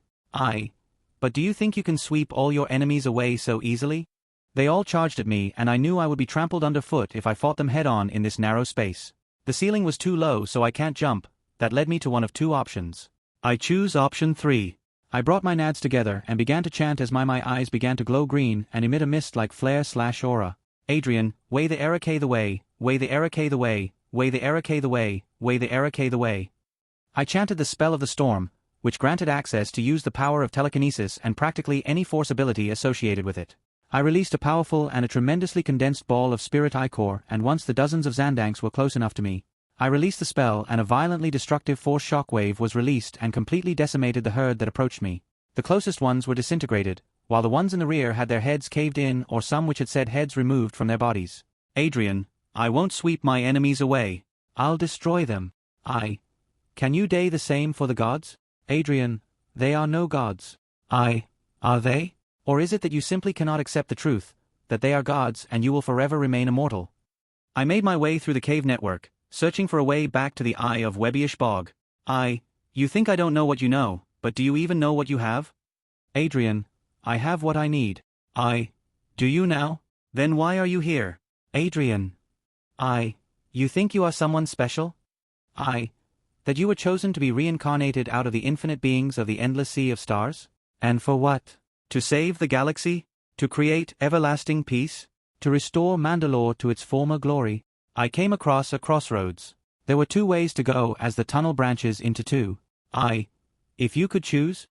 Speaker 2: But do you think you can sweep all your enemies away so easily? They all charged at me and I knew I would be trampled underfoot if I fought them head-on in this narrow space. The ceiling was too low so I can't jump. That led me to one of two options. I choose option 3. I brought my nads together and began to chant as my eyes began to glow green and emit a mist like flare/aura. Adrien, way the Erike the way, way the Erike the way, way the Erike the way, way the Erike the way. I chanted the spell of the storm, which granted access to use the power of telekinesis and practically any force ability associated with it. I released a powerful and a tremendously condensed ball of spirit ichor, and once the dozens of Zandanks were close enough to me, I released the spell and a violently destructive force shockwave was released and completely decimated the herd that approached me. The closest ones were disintegrated, while the ones in the rear had their heads caved in or some which had said heads removed from their bodies. Adrien, I won't sweep my enemies away. I'll destroy them. Can you do the same for the gods? Adrien, they are no gods. Are they? Or is it that you simply cannot accept the truth, that they are gods and you will forever remain immortal? I made my way through the cave network, searching for a way back to the eye of Webbyish Bog. You think I don't know what you know, but do you even know what you have? Adrien, I have what I need. Do you now? Then why are you here? Adrien. You think you are someone special? That you were chosen to be reincarnated out of the infinite beings of the endless sea of stars? And for what? To save the galaxy? To create everlasting peace? To restore Mandalore to its former glory? I came across a crossroads. There were two ways to go as the tunnel branches into two. If you could choose?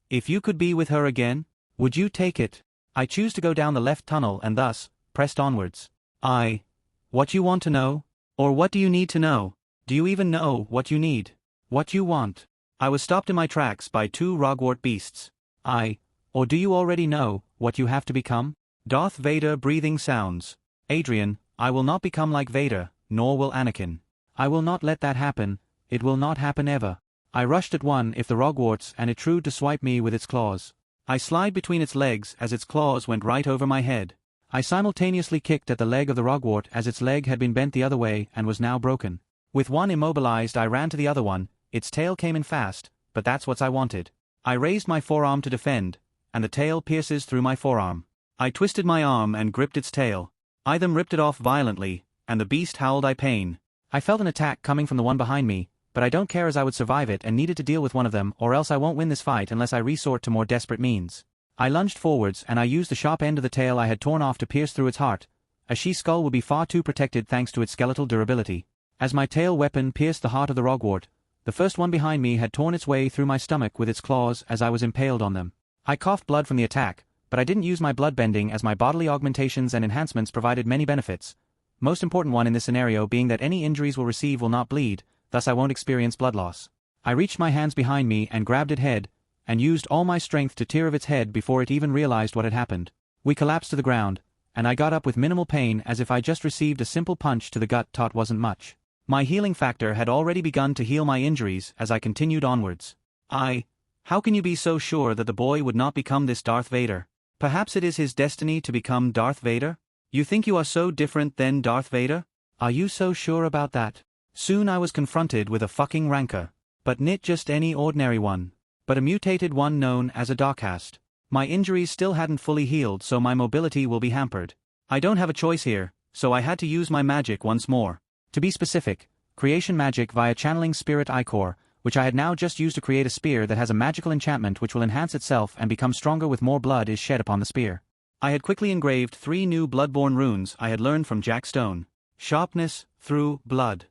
Speaker 2: If you could be with her again? Would you take it? I choose to go down the left tunnel and thus, pressed onwards. What you want to know? Or what do you need to know? Do you even know what you need? What you want? I was stopped in my tracks by two Rogwart beasts. Or do you already know what you have to become? Darth Vader breathing sounds. Adrien, I will not become like Vader, nor will Anakin. I will not let that happen, it will not happen ever. I rushed at one if the Rogwarts and it tried to swipe me with its claws. I slid between its legs as its claws went right over my head. I simultaneously kicked at the leg of the Rogwart as its leg had been bent the other way and was now broken. With one immobilized I ran to the other one, its tail came in fast, but that's what I wanted. I raised my forearm to defend, and the tail pierces through my forearm. I twisted my arm and gripped its tail. I then ripped it off violently, and the beast howled in pain. I felt an attack coming from the one behind me, but I don't care as I would survive it and needed to deal with one of them or else I won't win this fight unless I resort to more desperate means. I lunged forwards and I used the sharp end of the tail I had torn off to pierce through its heart. A she skull would be far too protected thanks to its skeletal durability. As my tail weapon pierced the heart of the Rogwart, the first one behind me had torn its way through my stomach with its claws as I was impaled on them. I coughed blood from the attack, but I didn't use my blood bending as my bodily augmentations and enhancements provided many benefits. Most important one in this scenario being that any injuries we'll receive will not bleed, thus I won't experience blood loss. I reached my hands behind me and grabbed its head, and used all my strength to tear of its head before it even realized what had happened. We collapsed to the ground, and I got up with minimal pain as if I just received a simple punch to the gut tot wasn't much. My healing factor had already begun to heal my injuries as I continued onwards. How can you be so sure that the boy would not become this Darth Vader? Perhaps it is his destiny to become Darth Vader? You think you are so different than Darth Vader? Are you so sure about that? Soon I was confronted with a fucking rancor. But not just any ordinary one, but a mutated one known as a Darkcast. My injuries still hadn't fully healed so my mobility will be hampered. I don't have a choice here, so I had to use my magic once more. To be specific, creation magic via channeling spirit ichor, which I had now just used to create a spear that has a magical enchantment which will enhance itself and become stronger with more blood is shed upon the spear.
Speaker 1: I had quickly engraved 3 new bloodborne runes I had learned from Jack Stone. Sharpness, through, blood.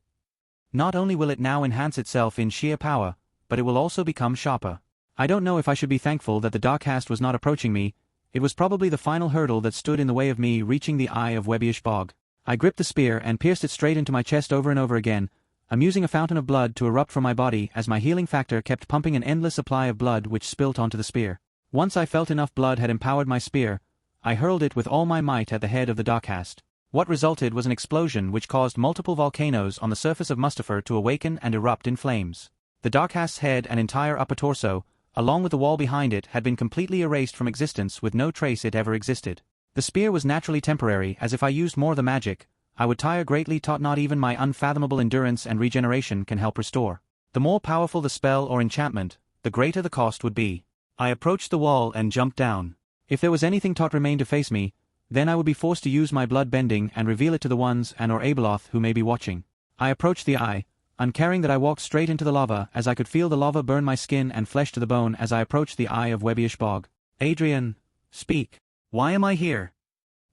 Speaker 1: Not only will it now enhance itself in sheer power, but it will also become sharper. I don't know if I should be thankful that the Darkcast was not approaching me. It was probably the final hurdle that stood in the way of me reaching the eye of Webbyish Bog. I gripped the spear and pierced it straight into my chest over and over again, amusing a fountain of blood to erupt from my body as my healing factor kept pumping an endless supply of blood which spilt onto the spear. Once I felt enough blood had empowered my spear, I hurled it with all my might at the head of the Darkcast. What resulted was an explosion which caused multiple volcanoes on the surface of Mustafar to awaken and erupt in flames. The Darkcast's head and entire upper torso, along with the wall behind it, had been completely erased from existence with no trace it ever existed. The spear was naturally temporary, as if I used more of the magic, I would tire greatly. Not even my unfathomable endurance and regeneration can help restore. The more powerful the spell or enchantment, the greater the cost would be. I approached the wall and jumped down. If there was anything remained to face me, then I would be forced to use my blood bending and reveal it to the ones or Abeloth who may be watching. I approached the eye, uncaring that I walked straight into the lava as I could feel the lava burn my skin and flesh to the bone as I approached the eye of Webbyish Bog. Adrien, speak. Why am I here?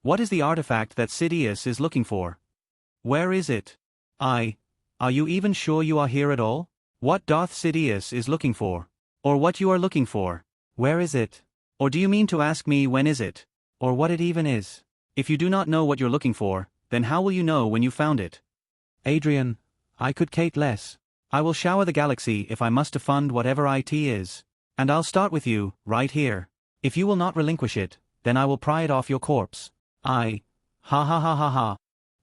Speaker 1: What is the artifact that Sidious is looking for? Where is it? Are you even sure you are here at all? What Darth Sidious is looking for? Or what you are looking for? Where is it? Or do you mean to ask me when is it? Or what it even is? If you do not know what you're looking for, then how will you know when you found it? Adrien, I could care less. I will shower the galaxy if I must to fund whatever it is. And I'll start with you, right here. If you will not relinquish it, then I will pry it off your corpse. Ha ha ha ha ha.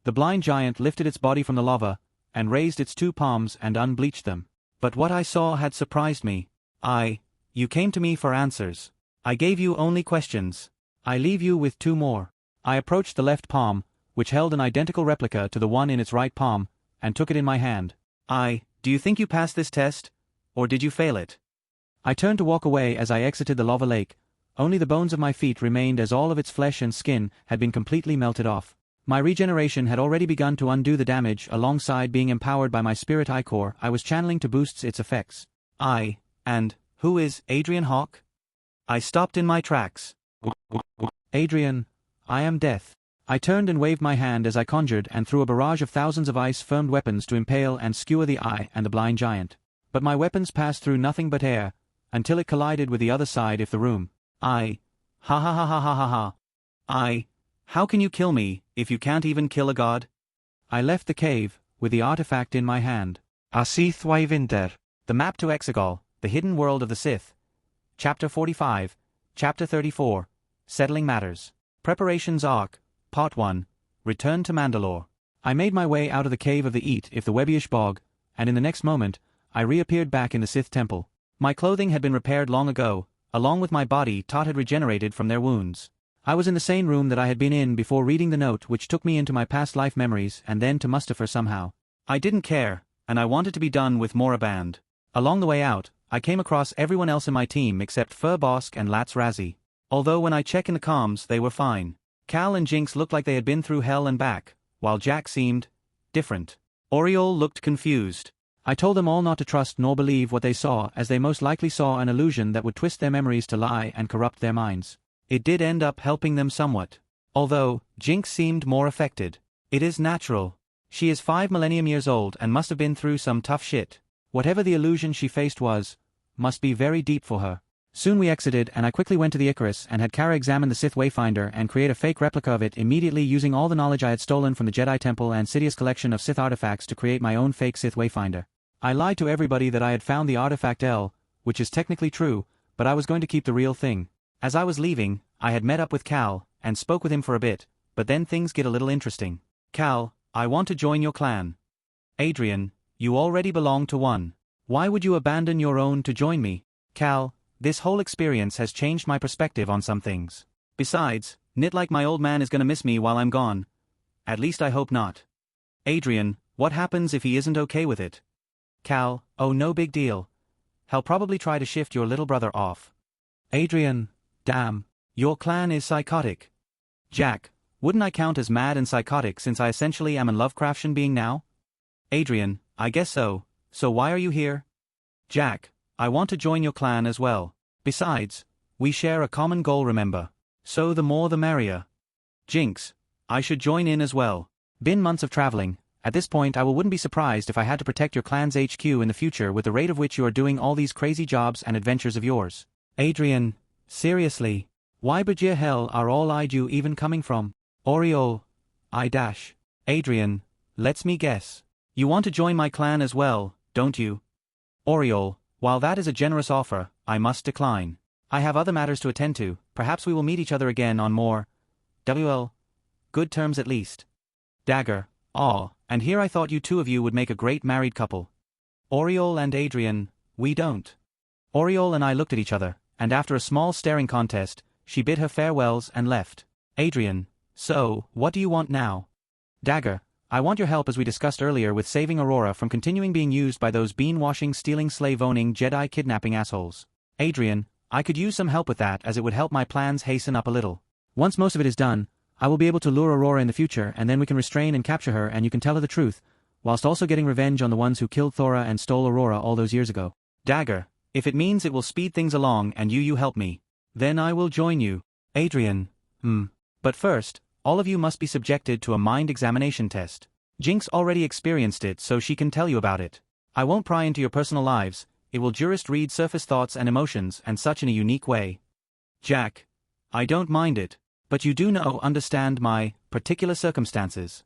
Speaker 1: The blind giant lifted its body from the lava, and raised its 2 palms and unbleached them. But what I saw had surprised me. You came to me for answers. I gave you only questions. I leave you with 2 more. I approached the left palm, which held an identical replica to the one in its right palm, and took it in my hand. Do you think you passed this test? Or did you fail it? I turned to walk away as I exited the lava lake. Only the bones of my feet remained as all of its flesh and skin had been completely melted off. My regeneration had already begun to undo the damage alongside being empowered by my spirit ichor I was channeling to boost its effects. And who is Adrian Hawke? I stopped in my tracks. Adrien, I am death. I turned and waved my hand as I conjured and threw a barrage of thousands of ice-firmed weapons to impale and skewer the eye and the blind giant. But my weapons passed through nothing but air, until it collided with the other side of the room. Ha ha ha ha ha ha ha. How can you kill me, if you can't even kill a god? I left the cave, with the artifact in my hand.
Speaker 2: Sith Wyvinder.
Speaker 1: The Map to Exegol, the Hidden World of the Sith. Chapter 45, Chapter 34, Settling Matters. Preparations Arc, Part 1, Return to Mandalore. I made my way out of the cave of the the Webbyish Bog, and in the next moment, I reappeared back in the Sith Temple. My clothing had been repaired long ago, along with my body had regenerated from their wounds. I was in the same room that I had been in before reading the note which took me into my past life memories and then to Mustafar somehow. I didn't care, and I wanted to be done with Moraband. Along the way out, I came across everyone else in my team except Furbosk and Latz Razzie. Although when I check in the comms they were fine. Cal and Jinx looked like they had been through hell and back, while Jack seemed different. Oriole looked confused. I told them all not to trust nor believe what they saw, as they most likely saw an illusion that would twist their memories to lie and corrupt their minds. It did end up helping them somewhat. Although, Jinx seemed more affected. It is natural. She is 5 millennium years old and must have been through some tough shit. Whatever the illusion she faced must be very deep for her. Soon we exited and I quickly went to the Icarus and had Kara examine the Sith Wayfinder and create a fake replica of it immediately using all the knowledge I had stolen from the Jedi Temple and Sidious collection of Sith artifacts to create my own fake Sith Wayfinder. I lied to everybody that I had found the artifact L, which is technically true, but I was going to keep the real thing. As I was leaving, I had met up with Cal, and spoke with him for a bit, but then things get a little interesting. Cal, I want to join your clan. Adrien, you already belong to one. Why would you abandon your own to join me? Cal, this whole experience has changed my perspective on some things. Besides, Nit like my old man is gonna miss me while I'm gone. At least I hope not. Adrien, what happens if he isn't okay with it? Cal, oh no big deal. He'll probably try to shift your little brother off. Adrien, damn, your clan is psychotic. Jack, wouldn't I count as mad and psychotic since I essentially am a Lovecraftian being now? Adrien, I guess so. So why are you here? Jack, I want to join your clan as well. Besides, we share a common goal, remember. So the more the merrier. Jinx, I should join in as well.
Speaker 2: Been months of traveling. At this point I wouldn't be surprised if I had to protect your clan's HQ in the future with the rate of which you are doing all these crazy jobs and adventures of yours.
Speaker 1: Adrien, seriously. Why Bajir hell are all I do even coming from? Oriole. Adrien, let's me guess. You want to join my clan as well, don't you? Oriole, while that is a generous offer, I must decline. I have other matters to attend to, perhaps we will meet each other again on more good terms at least. Dagger, and here I thought you two of you would make a great married couple. Oriole and Adrien, we don't. Oriole and I looked at each other, and after a small staring contest, she bid her farewells and left. Adrien, so, what do you want now? Dagger, I want your help as we discussed earlier with saving Aurora from continuing being used by those bean-washing, stealing, slave-owning, Jedi kidnapping assholes. Adrien, I could use some help with that as it would help my plans hasten up a little. Once most of it is done, I will be able to lure Aurora in the future and then we can restrain and capture her and you can tell her the truth, whilst also getting revenge on the ones who killed Thora and stole Aurora all those years ago. Dagger, if it means it will speed things along and you help me, then I will join you. Adrien, But first, all of you must be subjected to a mind examination test. Jinx already experienced it so she can tell you about it. I won't pry into your personal lives, it will just read surface thoughts and emotions and such in a unique way. Jack, I don't mind it. But you do understand my particular circumstances.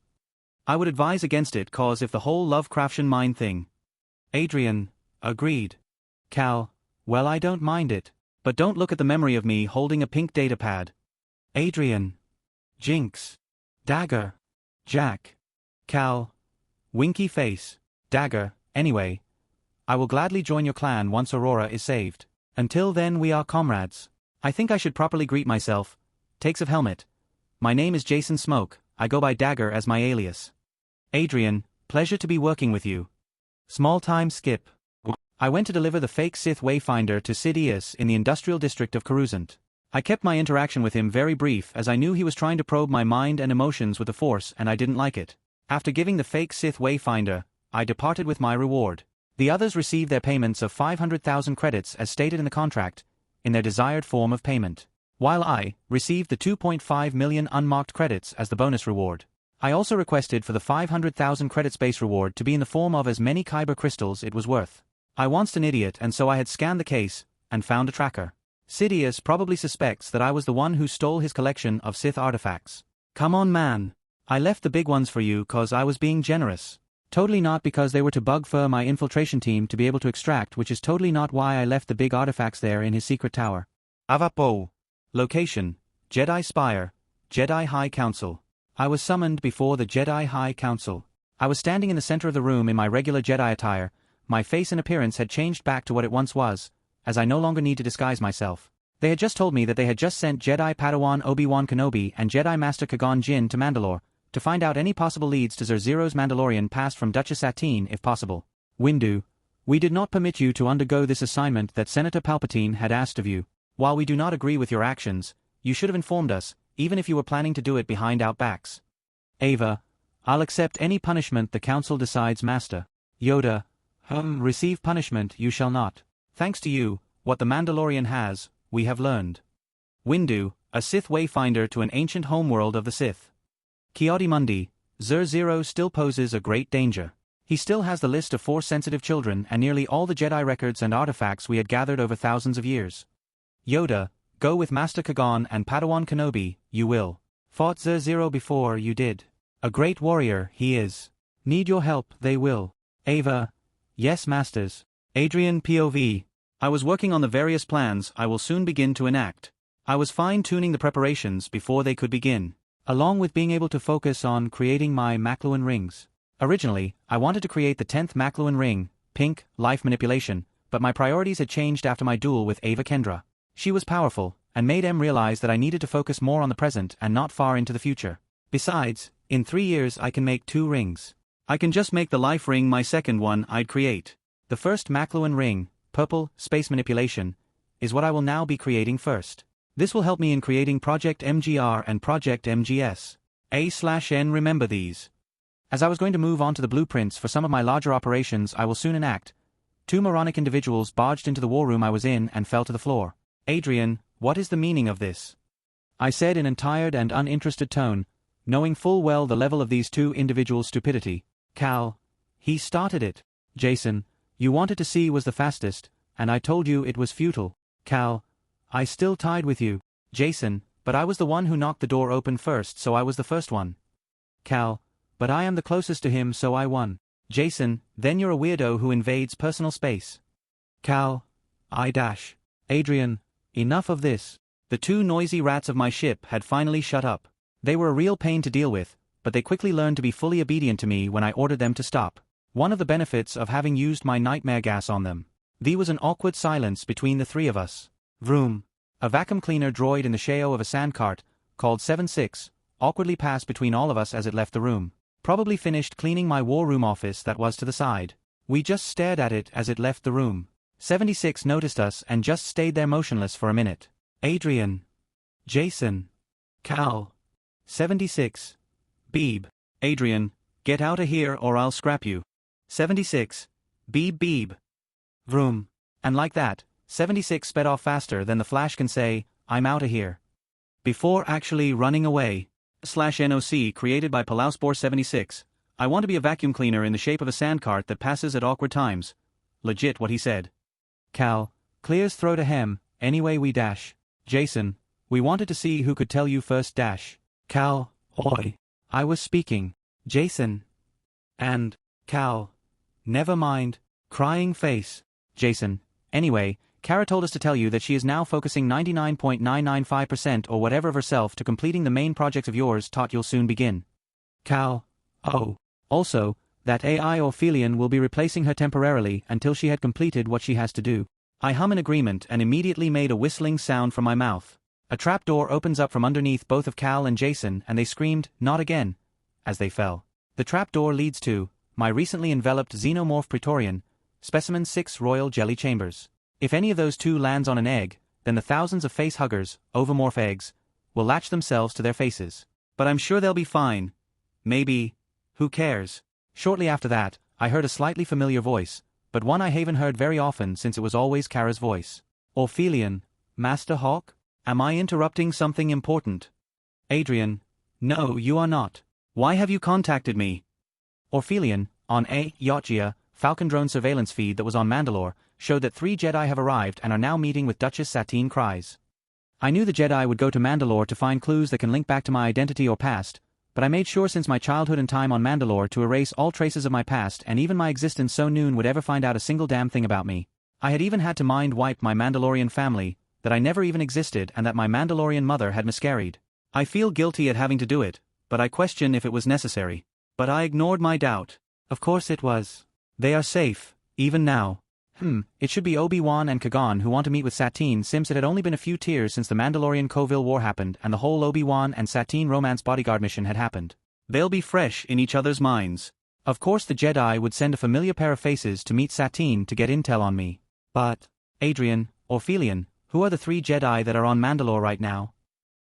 Speaker 1: I would advise against it cause if the whole Lovecraftian mind thing. Adrien, agreed. Cal, well I don't mind it. But don't look at the memory of me holding a pink datapad. Adrien. Jinx. Dagger. Jack. Cal. Winky face. Dagger, anyway. I will gladly join your clan once Aurora is saved. Until then we are comrades. I think I should properly greet myself. Takes of helmet. My name is Jason Smoke, I go by Dagger as my alias. Adrien, pleasure to be working with you. Small time skip. I went to deliver the fake Sith Wayfinder to Sidious in the industrial district of Coruscant. I kept my interaction with him very brief as I knew he was trying to probe my mind and emotions with the Force and I didn't like it. After giving the fake Sith Wayfinder, I departed with my reward. The others received their payments of 500,000 credits as stated in the contract, in their desired form of payment. While I received the 2.5 million unmarked credits as the bonus reward. I also requested for the 500,000 credits base reward to be in the form of as many Kyber crystals it was worth. I once an idiot and so I had scanned the case, and found a tracker. Sidious probably suspects that I was the one who stole his collection of Sith artifacts. Come on man. I left the big ones for you cause I was being generous. Totally not because they were to bug for my infiltration team to be able to extract, which is totally not why I left the big artifacts there in his secret tower. Avapo. Location, Jedi Spire, Jedi High Council. I was summoned before the Jedi High Council. I was standing in the center of the room in my regular Jedi attire, my face and appearance had changed back to what it once was, as I no longer need to disguise myself. They had just told me that they had just sent Jedi Padawan Obi-Wan Kenobi and Jedi Master Qui-Gon Jinn to Mandalore, to find out any possible leads to Zero's Mandalorian past from Duchess Satine if possible. Windu, we did not permit you to undergo this assignment that Senator Palpatine had asked of you. While we do not agree with your actions, you should have informed us, even if you were planning to do it behind our backs. Ava, I'll accept any punishment the council decides, Master. Yoda, receive punishment you shall not. Thanks to you, what the Mandalorian has, we have learned. Windu, a Sith wayfinder to an ancient homeworld of the Sith. Ki-Adi-Mundi, Zero still poses a great danger. He still has the list of Force-sensitive children and nearly all the Jedi records and artifacts we had gathered over thousands of years. Yoda, go with Master Qui-Gon and Padawan Kenobi, you will. Fought Zero before you did. A great warrior, he is. Need your help, they will. Ava, yes masters. Adrian POV. I was working on the various plans I will soon begin to enact. I was fine-tuning the preparations before they could begin, along with being able to focus on creating my Makluan rings. Originally, I wanted to create the 10th Makluan ring, pink, life manipulation, but my priorities had changed after my duel with Ava Kendra. She was powerful, and made M realize that I needed to focus more on the present and not far into the future. Besides, in 3 years I can make 2 rings. I can just make the life ring my second one I'd create. The first Makluan ring, purple, space manipulation, is what I will now be creating first. This will help me in creating Project MGR and Project MGS. A/N remember these. As I was going to move on to the blueprints for some of my larger operations I will soon enact, 2 moronic individuals barged into the war room I was in and fell to the floor. Adrien, what is the meaning of this?
Speaker 2: I said in a tired and uninterested tone, knowing full well the level of these two individuals' stupidity. Cal. He started it. Jason. You wanted to see was the fastest, and I told you it was futile. Cal. I still tied with you. Jason. But I was the one who knocked the door open first, so I was the first one. Cal. But I am the closest to him, so I won. Jason. Then you're a weirdo who invades personal space. Cal. Adrian. Enough of this. The two noisy rats of my ship had finally shut up. They were a real pain to deal with, but they quickly learned to be fully obedient to me when I ordered them to stop. One of the benefits of having used my nightmare gas on them. There was an awkward silence between the three of us. Vroom. A vacuum cleaner droid in the shadow of a sandcart, called 7-6, awkwardly passed between all of us as it left the room. Probably finished cleaning my war room office that was to the side. We just stared at it as it left the room. 76 noticed us and just stayed there motionless for a minute. Adrian. Jason. Cal. 76. Beeb. Adrian. Get out of here or I'll scrap you. 76. Beeb. Vroom. And like that, 76 sped off faster than the Flash can say, I'm outta here. Before actually running away. /NOC created by Palauspor 76. I want to be a vacuum cleaner in the shape of a sandcart that passes at awkward times. Legit what he said. Cal. Clear's throw to hem, anyway we dash. Jason. We wanted to see who could tell you first dash. Cal. Oi. I was speaking. Jason. And. Cal. Never mind. Crying face. Jason. Anyway, Kara told us to tell you that she is now focusing 99.995% or whatever of herself to completing the main projects of yours taught you'll soon begin. Cal. Oh. Also, that AI Orphelion will be replacing her temporarily until she had completed what she has to do. I hum in agreement and immediately made a whistling sound from my mouth. A trapdoor opens up from underneath both of Cal and Jason and they screamed, not again, as they fell. The trapdoor leads to my recently enveloped xenomorph Praetorian, Specimen 6 Royal Jelly Chambers. If any of those two lands on an egg, then the thousands of face-huggers, ovomorph eggs, will latch themselves to their faces. But I'm sure they'll be fine. Maybe. Who cares? Shortly after that, I heard a slightly familiar voice, but one I haven't heard very often since it was always Kara's voice. Orphelion. Master Hawke? Am I interrupting something important? Adrian. No, you are not. Why have you contacted me? Orphelion, on a Yautja, Falcon drone surveillance feed that was on Mandalore, showed that 3 Jedi have arrived and are now meeting with Duchess Satine Kryze. I knew the Jedi would go to Mandalore to find clues that can link back to my identity or past, but I made sure since my childhood and time on Mandalore to erase all traces of my past and even my existence so noon would ever find out a single damn thing about me. I had even had to mind wipe my Mandalorian family, that I never even existed and that my Mandalorian mother had miscarried. I feel guilty at having to do it, but I question if it was necessary. But I ignored my doubt. Of course it was. They are safe, even now. It should be Obi-Wan and Kagan who want to meet with Satine since it had only been a few tears since the Mandalorian Coville War happened and the whole Obi-Wan and Satine romance bodyguard mission had happened. They'll be fresh in each other's minds. Of course the Jedi would send a familiar pair of faces to meet Satine to get intel on me. But, Adrian, Orphelion, who are the 3 Jedi that are on Mandalore right now?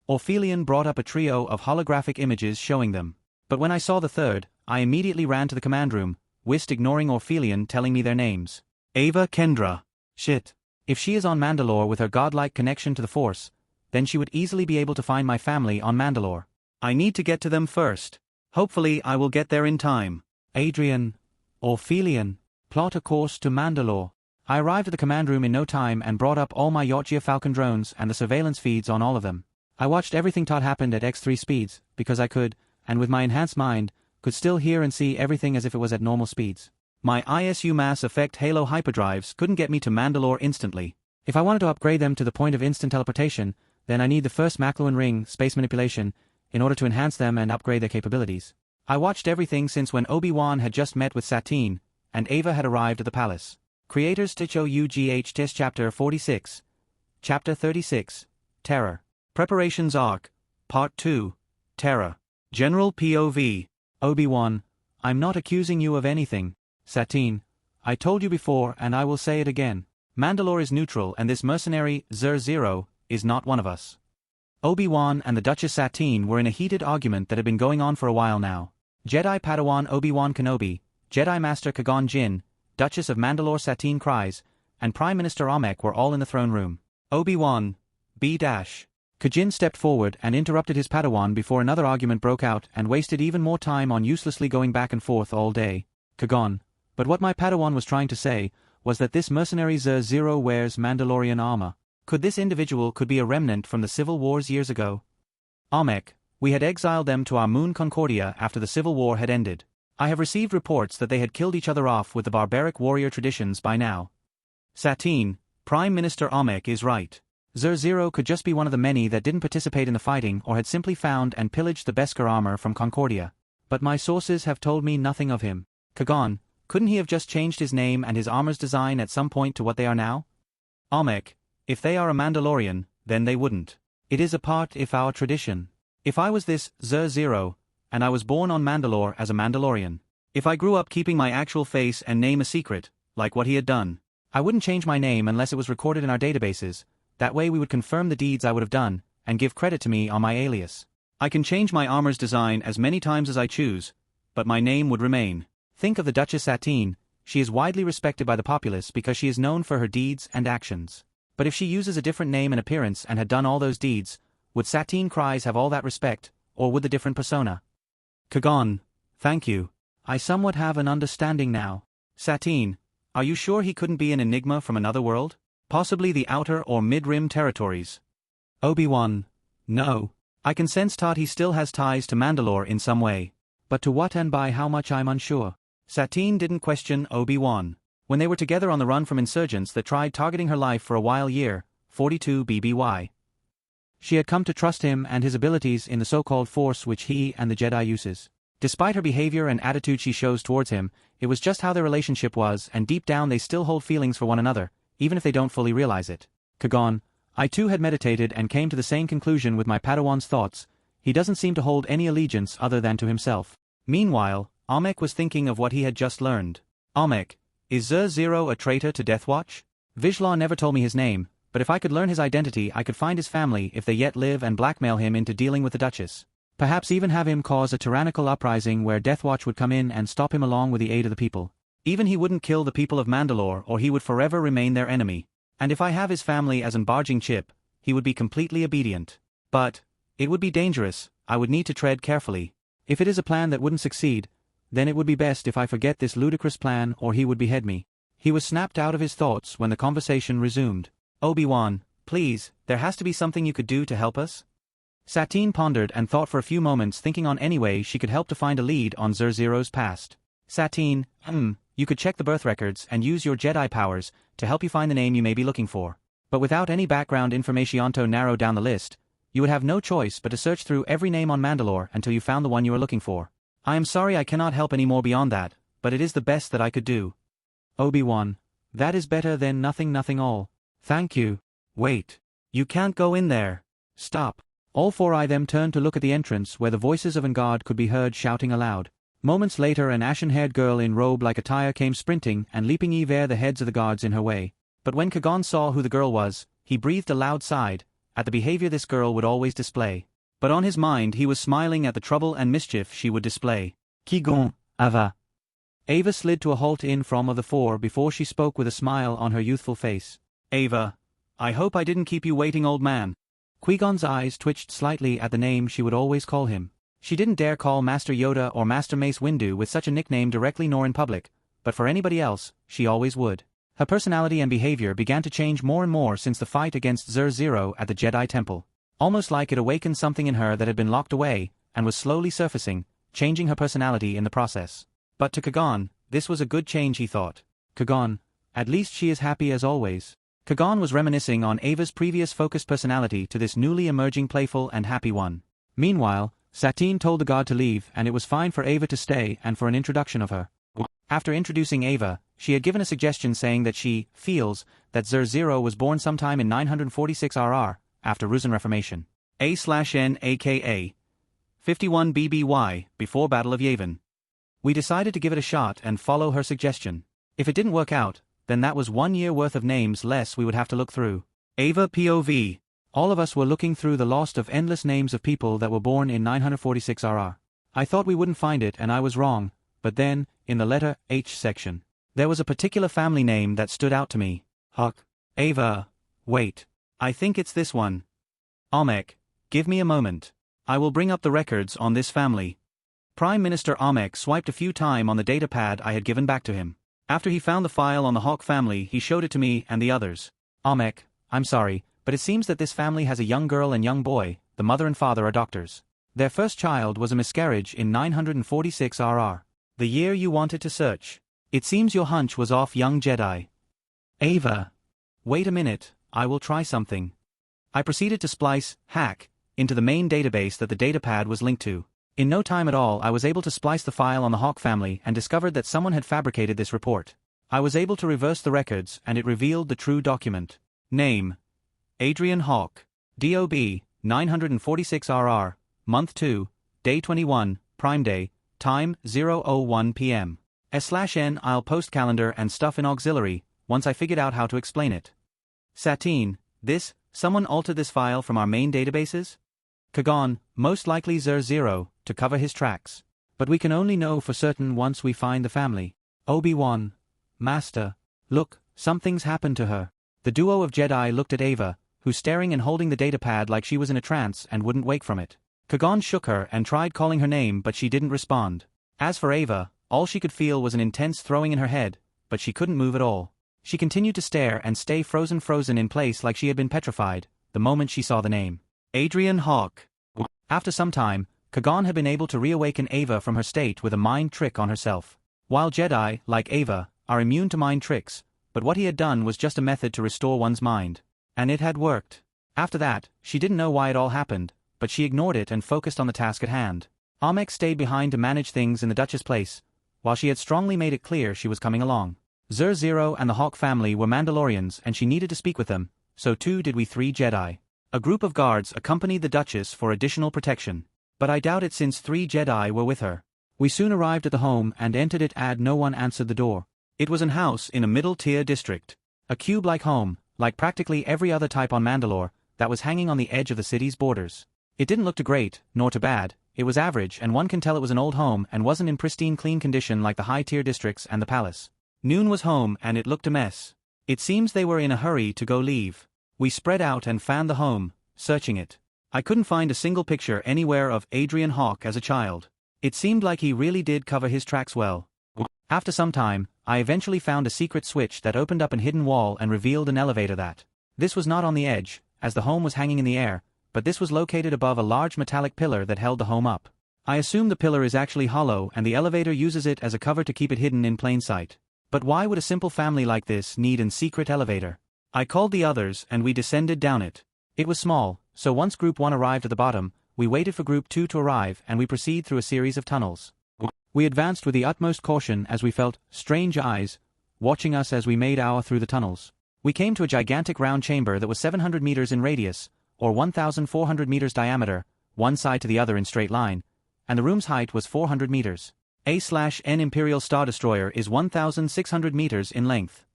Speaker 2: Orphelion brought up a trio of holographic images showing them. But when I saw the third, I immediately ran to the command room, whist ignoring Orphelion telling me their names. Ava Kendra. Shit. If she is on Mandalore with her godlike connection to the Force, then she would easily be able to find my family on Mandalore. I need to get to them first. Hopefully I will get there in time. Adrian. Orphelion. Plot a course to Mandalore. I arrived at the command room in no time and brought up all my Yautja Falcon drones and the surveillance feeds on all of them. I watched everything Todd happened at X3 speeds, because I could, and with my enhanced mind, could still hear and see everything as if it was at normal speeds. My ISU Mass Effect Halo hyperdrives couldn't get me to Mandalore instantly. If I wanted to upgrade them to the point of instant teleportation, then I need the first McLuhan ring, space manipulation, in order to enhance them and upgrade their capabilities. I watched everything since when Obi-Wan had just met with Satine, and Ava had arrived at the palace. Creators Ticho UGH Test Chapter 46. Chapter 36. Terror. Preparations Arc. Part 2. Terror. General POV. Obi-Wan. I'm not accusing you of anything. Satine. I told you before and I will say it again. Mandalore is neutral and this mercenary, Zer-Zero, is not one of us. Obi-Wan and the Duchess Satine were in a heated argument that had been going on for a while now. Jedi Padawan Obi-Wan Kenobi, Jedi Master Kagan Jinn, Duchess of Mandalore Satine Kryze, and Prime Minister Amek were all in the throne room. Obi-Wan. B-. Kajin stepped forward and interrupted his Padawan before another argument broke out and wasted even more time on uselessly going back and forth all day. Kagon. But what my Padawan was trying to say was that this mercenary Zer-Zero wears Mandalorian armor. Could this individual be a remnant from the Civil Wars years ago? Amek, we had exiled them to our moon Concordia after the Civil War had ended. I have received reports that they had killed each other off with the barbaric warrior traditions by now. Satine, Prime Minister Amek is right. Zer-Zero could just be one of the many that didn't participate in the fighting or had simply found and pillaged the Beskar armor from Concordia. But my sources have told me nothing of him. Kagon, couldn't he have just changed his name and his armor's design at some point to what they are now? Amek, if they are a Mandalorian, then they wouldn't. It is a part of our tradition. If I was this Zer-Zero, and I was born on Mandalore as a Mandalorian, if I grew up keeping my actual face and name a secret, like what he had done, I wouldn't change my name unless it was recorded in our databases. That way we would confirm the deeds I would have done, and give credit to me on my alias. I can change my armor's design as many times as I choose, but my name would remain. Think of the Duchess Satine, she is widely respected by the populace because she is known for her deeds and actions. But if she uses a different name and appearance and had done all those deeds, would Satine Kryze have all that respect, or would the different persona? Kagon, thank you. I somewhat have an understanding now. Satine, are you sure he couldn't be an enigma from another world? Possibly the outer or mid-rim territories. Obi-Wan, no. I can sense he still has ties to Mandalore in some way. But to what and by how much I'm unsure. Satine didn't question Obi-Wan. When they were together on the run from insurgents that tried targeting her life for a while year, 42 BBY. She had come to trust him and his abilities in the so-called force which he and the Jedi uses. Despite her behavior and attitude she shows towards him, it was just how their relationship was, and deep down they still hold feelings for one another, even if they don't fully realize it. Kagon, I too had meditated and came to the same conclusion with my Padawan's thoughts. He doesn't seem to hold any allegiance other than to himself. Meanwhile, Amek was thinking of what he had just learned. Amek, is Zer-Zero a traitor to Deathwatch? Vizsla never told me his name, but if I could learn his identity I could find his family if they yet live and blackmail him into dealing with the Duchess. Perhaps even have him cause a tyrannical uprising where Deathwatch would come in and stop him along with the aid of the people. Even he wouldn't kill the people of Mandalore or he would forever remain their enemy. And if I have his family as an barging chip, he would be completely obedient. But it would be dangerous, I would need to tread carefully. If it is a plan that wouldn't succeed, then it would be best if I forget this ludicrous plan or he would behead me. He was snapped out of his thoughts when the conversation resumed. Obi-Wan, please, there has to be something you could do to help us? Satine pondered and thought for a few moments, thinking on any way she could help to find a lead on Zer-Zero's past. Satine, you could check the birth records and use your Jedi powers to help you find the name you may be looking for. But without any background information to narrow down the list, you would have no choice but to search through every name on Mandalore until you found the one you were looking for. I am sorry I cannot help any more beyond that, but it is the best that I could do. Obi-Wan, that is better than nothing all. Thank you. Wait. You can't go in there. Stop. All four of them turned to look at the entrance where the voices of Vanguard could be heard shouting aloud. Moments later an ashen-haired girl in robe-like attire came sprinting and leaping over the heads of the guards in her way. But when Kagon saw who the girl was, he breathed a loud sigh at the behavior this girl would always display. But on his mind he was smiling at the trouble and mischief she would display. Kigon, Ava. Ava slid to a halt in from of the four before she spoke with a smile on her youthful face. Ava, I hope I didn't keep you waiting, old man. Qui-Gon's eyes twitched slightly at the name she would always call him. She didn't dare call Master Yoda or Master Mace Windu with such a nickname directly nor in public, but for anybody else, she always would. Her personality and behavior began to change more and more since the fight against Zer-Zero at the Jedi Temple. Almost like it awakened something in her that had been locked away, and was slowly surfacing, changing her personality in the process. But to Kagon, this was a good change, he thought. Kagon, at least she is happy as always. Kagon was reminiscing on Ava's previous focused personality to this newly emerging playful and happy one. Meanwhile, Satine told the guard to leave and it was fine for Ava to stay and for an introduction of her. After introducing Ava, she had given a suggestion saying that she feels that Zer-Zero was born sometime in 946 RR, after Ruzan Reformation. A/N aka 51 BBY, before Battle of Yavin. We decided to give it a shot and follow her suggestion. If it didn't work out, then that was 1 year worth of names less we would have to look through. Ava POV. All of us were looking through the lost of endless names of people that were born in 946 RR. I thought we wouldn't find it and I was wrong, but then, in the letter H section, there was a particular family name that stood out to me. Hawke. Ava. Wait. I think it's this one.
Speaker 1: Amek, give me a moment. I will bring up the records on this family. Prime Minister Amek swiped a few times on the datapad I had given back to him. After he found the file on the Hawke family, he showed it to me and the others. Amek, I'm sorry, but it seems that this family has a young girl and young boy. The mother and father are doctors. Their first child was a miscarriage in 946 RR. The year you wanted to search. It seems your hunch was off, young Jedi. Ava. Wait a minute, I will try something. I proceeded to hack, into the main database that the datapad was linked to. In no time at all I was able to splice the file on the Hawke family and discovered that someone had fabricated this report. I was able to reverse the records and it revealed the true document. Name: Adrian Hawke. DOB, 946 RR, Month 2, Day 21, Prime Day, Time 0:01 PM. /N I'll post calendar and stuff in auxiliary, once I figured out how to explain it. Satine, someone altered this file from our main databases? Kagan, most likely Zer0, to cover his tracks. But we can only know for certain once we find the family. Obi-Wan. Master. Look, something's happened to her. The duo of Jedi looked at Ava, who's staring and holding the datapad like she was in a trance and wouldn't wake from it. Kagan shook her and tried calling her name but she didn't respond. As for Ava, all she could feel was an intense throwing in her head, but she couldn't move at all. She continued to stare and stay frozen in place like she had been petrified, the moment she saw the name. Adrian Hawke. After some time, Kagan had been able to reawaken Ava from her state with a mind trick on herself. While Jedi, like Ava, are immune to mind tricks, but what he had done was just a method to restore one's mind. And it had worked. After that, she didn't know why it all happened, but she ignored it and focused on the task at hand. Amek stayed behind to manage things in the Duchess' place, while she had strongly made it clear she was coming along. Zer0 and the Hawke family were Mandalorians and she needed to speak with them, so too did we 3 Jedi. A group of guards accompanied the Duchess for additional protection. But I doubt it since 3 Jedi were with her. We soon arrived at the home and entered it and no one answered the door. It was an house in a middle-tier district. A cube-like home, like practically every other type on Mandalore, that was hanging on the edge of the city's borders. It didn't look too great, nor too bad, it was average and one can tell it was an old home and wasn't in pristine clean condition like the high-tier districts and the palace. Noon was home and it looked a mess. It seems they were in a hurry to go leave. We spread out and fanned the home, searching it. I couldn't find a single picture anywhere of Adrian Hawke as a child. It seemed like he really did cover his tracks well. After some time, I eventually found a secret switch that opened up a hidden wall and revealed an elevator that. This was not on the edge, as the home was hanging in the air, but this was located above a large metallic pillar that held the home up. I assume the pillar is actually hollow and the elevator uses it as a cover to keep it hidden in plain sight. But why would a simple family like this need a secret elevator? I called the others and we descended down it. It was small, so once Group 1 arrived at the bottom, we waited for Group 2 to arrive and we proceed through a series of tunnels. We advanced with the utmost caution as we felt strange eyes watching us as we made our through the tunnels. We came to a gigantic round chamber that was 700 meters in radius, or 1,400 meters diameter, one side to the other in straight line, and the room's height was 400 meters. A/N Imperial Star Destroyer is 1,600 meters in length.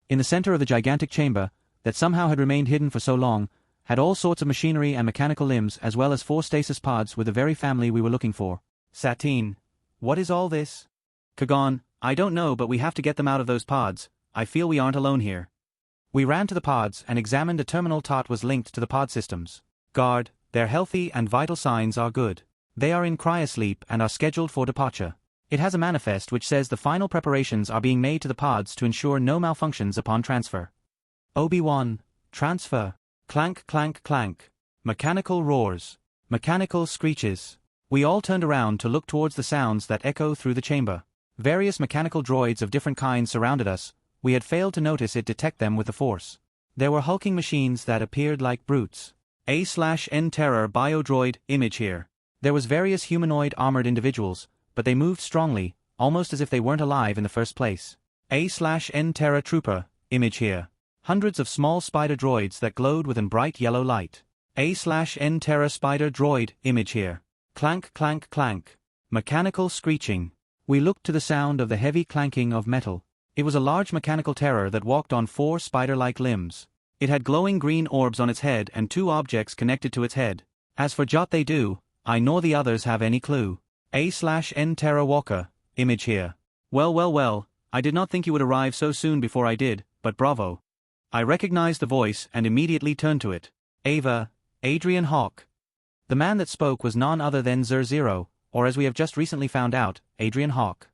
Speaker 1: In the center of the gigantic chamber, that somehow had remained hidden for so long, had all sorts of machinery and mechanical limbs as well as 4 stasis pods with the very family we were looking for. Satine. What is all this? Kagan, I don't know but we have to get them out of those pods, I feel we aren't alone here. We ran to the pods and examined a terminal tot was linked to the pod systems. Guard, their healthy and vital signs are good. They are in cryosleep and are scheduled for departure. It has a manifest which says the final preparations are being made to the pods to ensure no malfunctions upon transfer. Obi-Wan. Transfer. Clank clank clank. Mechanical roars. Mechanical screeches. We all turned around to look towards the sounds that echo through the chamber. Various mechanical droids of different kinds surrounded us. We had failed to notice it detect them with the force. There were hulking machines that appeared like brutes. A/N Terror Biodroid image here. There was various humanoid armored individuals, but they moved strongly, almost as if they weren't alive in the first place. A/N Terror Trooper image here. Hundreds of small spider droids that glowed with a bright yellow light. A/N Terror Spider Droid image here. Clank clank clank. Mechanical screeching. We looked to the sound of the heavy clanking of metal. It was a large mechanical terror that walked on 4 spider-like limbs. It had glowing green orbs on its head and 2 objects connected to its head. As for Jot they do, I nor the others have any clue. A/N Terror Walker image here. Well, I did not think you would arrive so soon before I did, but bravo. I recognized the voice and immediately turned to it. Ava,
Speaker 2: Adrian Hawke. The man that spoke was none other than Zero, or as we have just recently found out, Adrian Hawke.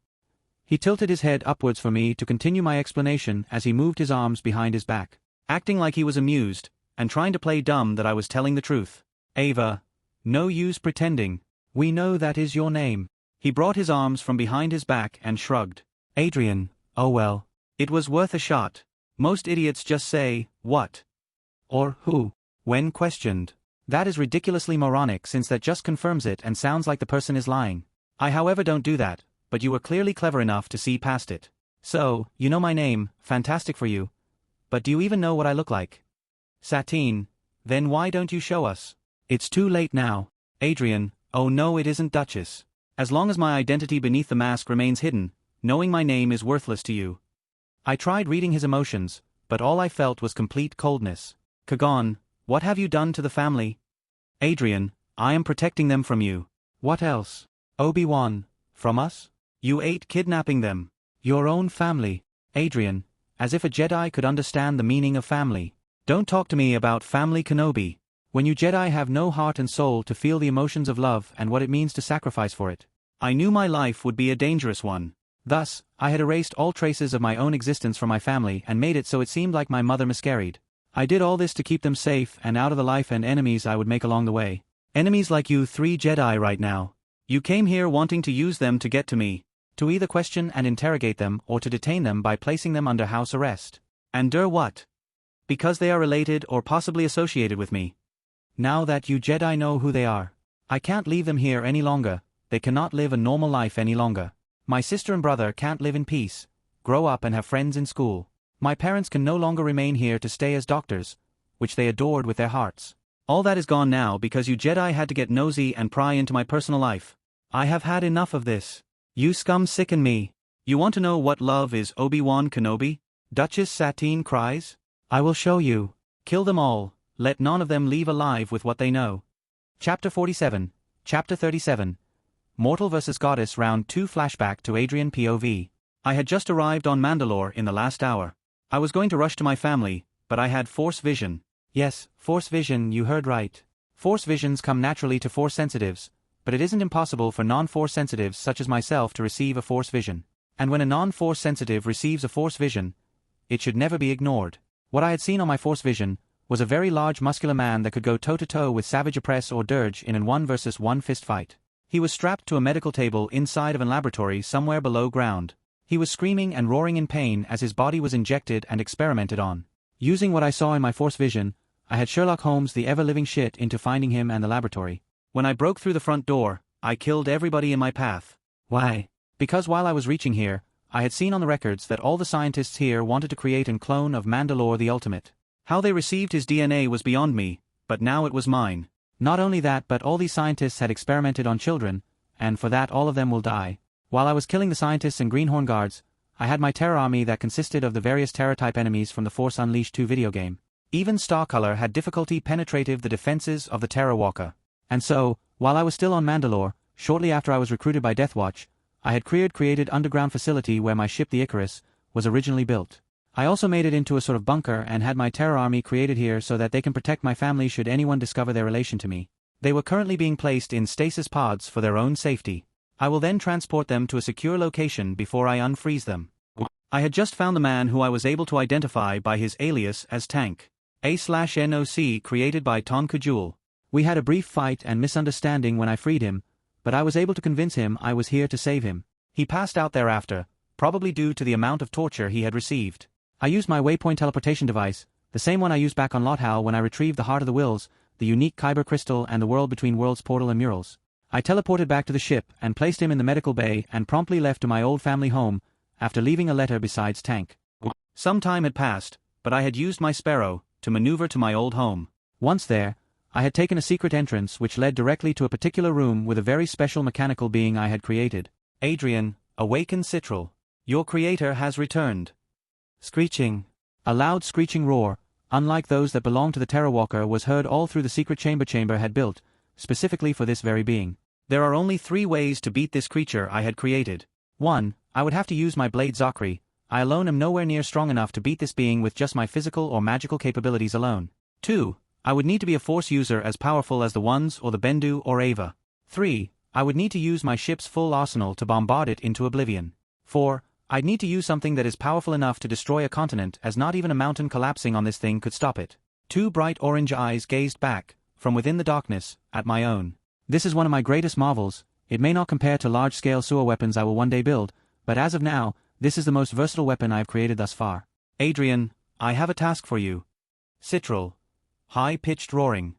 Speaker 2: He tilted his head upwards for me to continue my explanation as he moved his arms behind his back, acting like he was amused, and trying to play dumb that I was telling the truth. Ava. No use pretending. We know that is your name. He brought his arms from behind his back and shrugged. Adrian, oh well. It was worth a shot. Most idiots just say, what? Or who? When questioned. That is ridiculously moronic since that just confirms it and sounds like the person is lying. I however don't do that, but you were clearly clever enough to see past it. So, you know my name, fantastic for you. But do you even know what I look like? Satine. Then why don't you show us? It's too late now. Adrian, oh no it isn't Duchess. As long as my identity beneath the mask remains hidden, knowing my name is worthless to you. I tried reading his emotions, but all I felt was complete coldness. Kagon, what have you done to the family? Adrian, I am protecting them from you. What else? Obi-Wan, from us? You ate kidnapping them. Your own family. Adrian, as if a Jedi could understand the meaning of family. Don't talk to me about family, Kenobi. When you Jedi have no heart and soul to feel the emotions of love and what it means to sacrifice for it. I knew my life would be a dangerous one. Thus, I had erased all traces of my own existence from my family and made it so it seemed like my mother miscarried. I did all this to keep them safe and out of the life and enemies I would make along the way. Enemies like you 3 Jedi right now. You came here wanting to use them to get to me. To either question and interrogate them or to detain them by placing them under house arrest. And what? Because they are related or possibly associated with me. Now that you Jedi know who they are. I can't leave them here any longer, they cannot live a normal life any longer. My sister and brother can't live in peace, grow up and have friends in school. My parents can no longer remain here to stay as doctors, which they adored with their hearts. All that is gone now because you Jedi had to get nosy and pry into my personal life. I have had enough of this. You scum sicken me. You want to know what love is, Obi-Wan Kenobi? Duchess Satine cries. I will show you. Kill them all. Let none of them leave alive with what they know. Chapter 47, Chapter 37. Mortal vs. Goddess Round 2 Flashback to Adrian POV. I had just arrived on Mandalore in the last hour. I was going to rush to my family, but I had Force Vision. Yes, Force Vision, you heard right. Force Visions come naturally to Force Sensitives, but it isn't impossible for non-Force Sensitives such as myself to receive a Force Vision. And when a non-Force Sensitive receives a Force Vision, it should never be ignored. What I had seen on my Force Vision was a very large muscular man that could go toe-to-toe with Savage Opress or Dirge in an 1-versus-1 fist fight. He was strapped to a medical table inside of a laboratory somewhere below ground. He was screaming and roaring in pain as his body was injected and experimented on. Using what I saw in my Force Vision, I had Sherlock Holmes the ever-living shit into finding him and the laboratory. When I broke through the front door, I killed everybody in my path. Why? Because while I was reaching here, I had seen on the records that all the scientists here wanted to create a clone of Mandalore the Ultimate. How they received his DNA was beyond me, but now it was mine. Not only that, but all these scientists had experimented on children, and for that all of them will die. While I was killing the scientists and Greenhorn guards, I had my terror army that consisted of the various terror-type enemies from the Force Unleashed 2 video game. Even Starcolor had difficulty penetrative the defenses of the Terror Walker. And so, while I was still on Mandalore, shortly after I was recruited by Deathwatch, I had created underground facility where my ship the Icarus was originally built. I also made it into a sort of bunker and had my terror army created here so that they can protect my family should anyone discover their relation to me. They were currently being placed in stasis pods for their own safety. I will then transport them to a secure location before I unfreeze them. I had just found the man who I was able to identify by his alias as Tank. A/NOC created by Tonka Jewel. We had a brief fight and misunderstanding when I freed him, but I was able to convince him I was here to save him. He passed out thereafter, probably due to the amount of torture he had received. I used my waypoint teleportation device, the same one I used back on Lothal when I retrieved the Heart of the Wills, the unique Kyber crystal and the world between worlds portal and murals. I teleported back to the ship and placed him in the medical bay and promptly left to my old family home, after leaving a letter besides Tank. Some time had passed, but I had used my Sparrow to maneuver to my old home. Once there, I had taken a secret entrance which led directly to a particular room with a very special mechanical being I had created. Adrien, awaken Citral. Your creator has returned. Screeching. A loud screeching roar, unlike those that belonged to the Terror Walker, was heard all through the secret chamber had built, specifically for this very being. There are only 3 ways to beat this creature I had created. 1. I would have to use my blade Zachary. I alone am nowhere near strong enough to beat this being with just my physical or magical capabilities alone. 2.
Speaker 1: I would need to be a Force user as powerful as the Ones or the Bendu or Ava. 3. I would need to use my ship's full arsenal to bombard it into oblivion. 4. I'd need to use something that is powerful enough to destroy a continent, as not even a mountain collapsing on this thing could stop it. 2 bright orange eyes gazed back, from within the darkness, at my own. This is one of my greatest marvels. It may not compare to large-scale sewer weapons I will one day build, but as of now, this is the most versatile weapon I have created thus far. Adrien, I have a task for you. Citral. High-pitched roaring.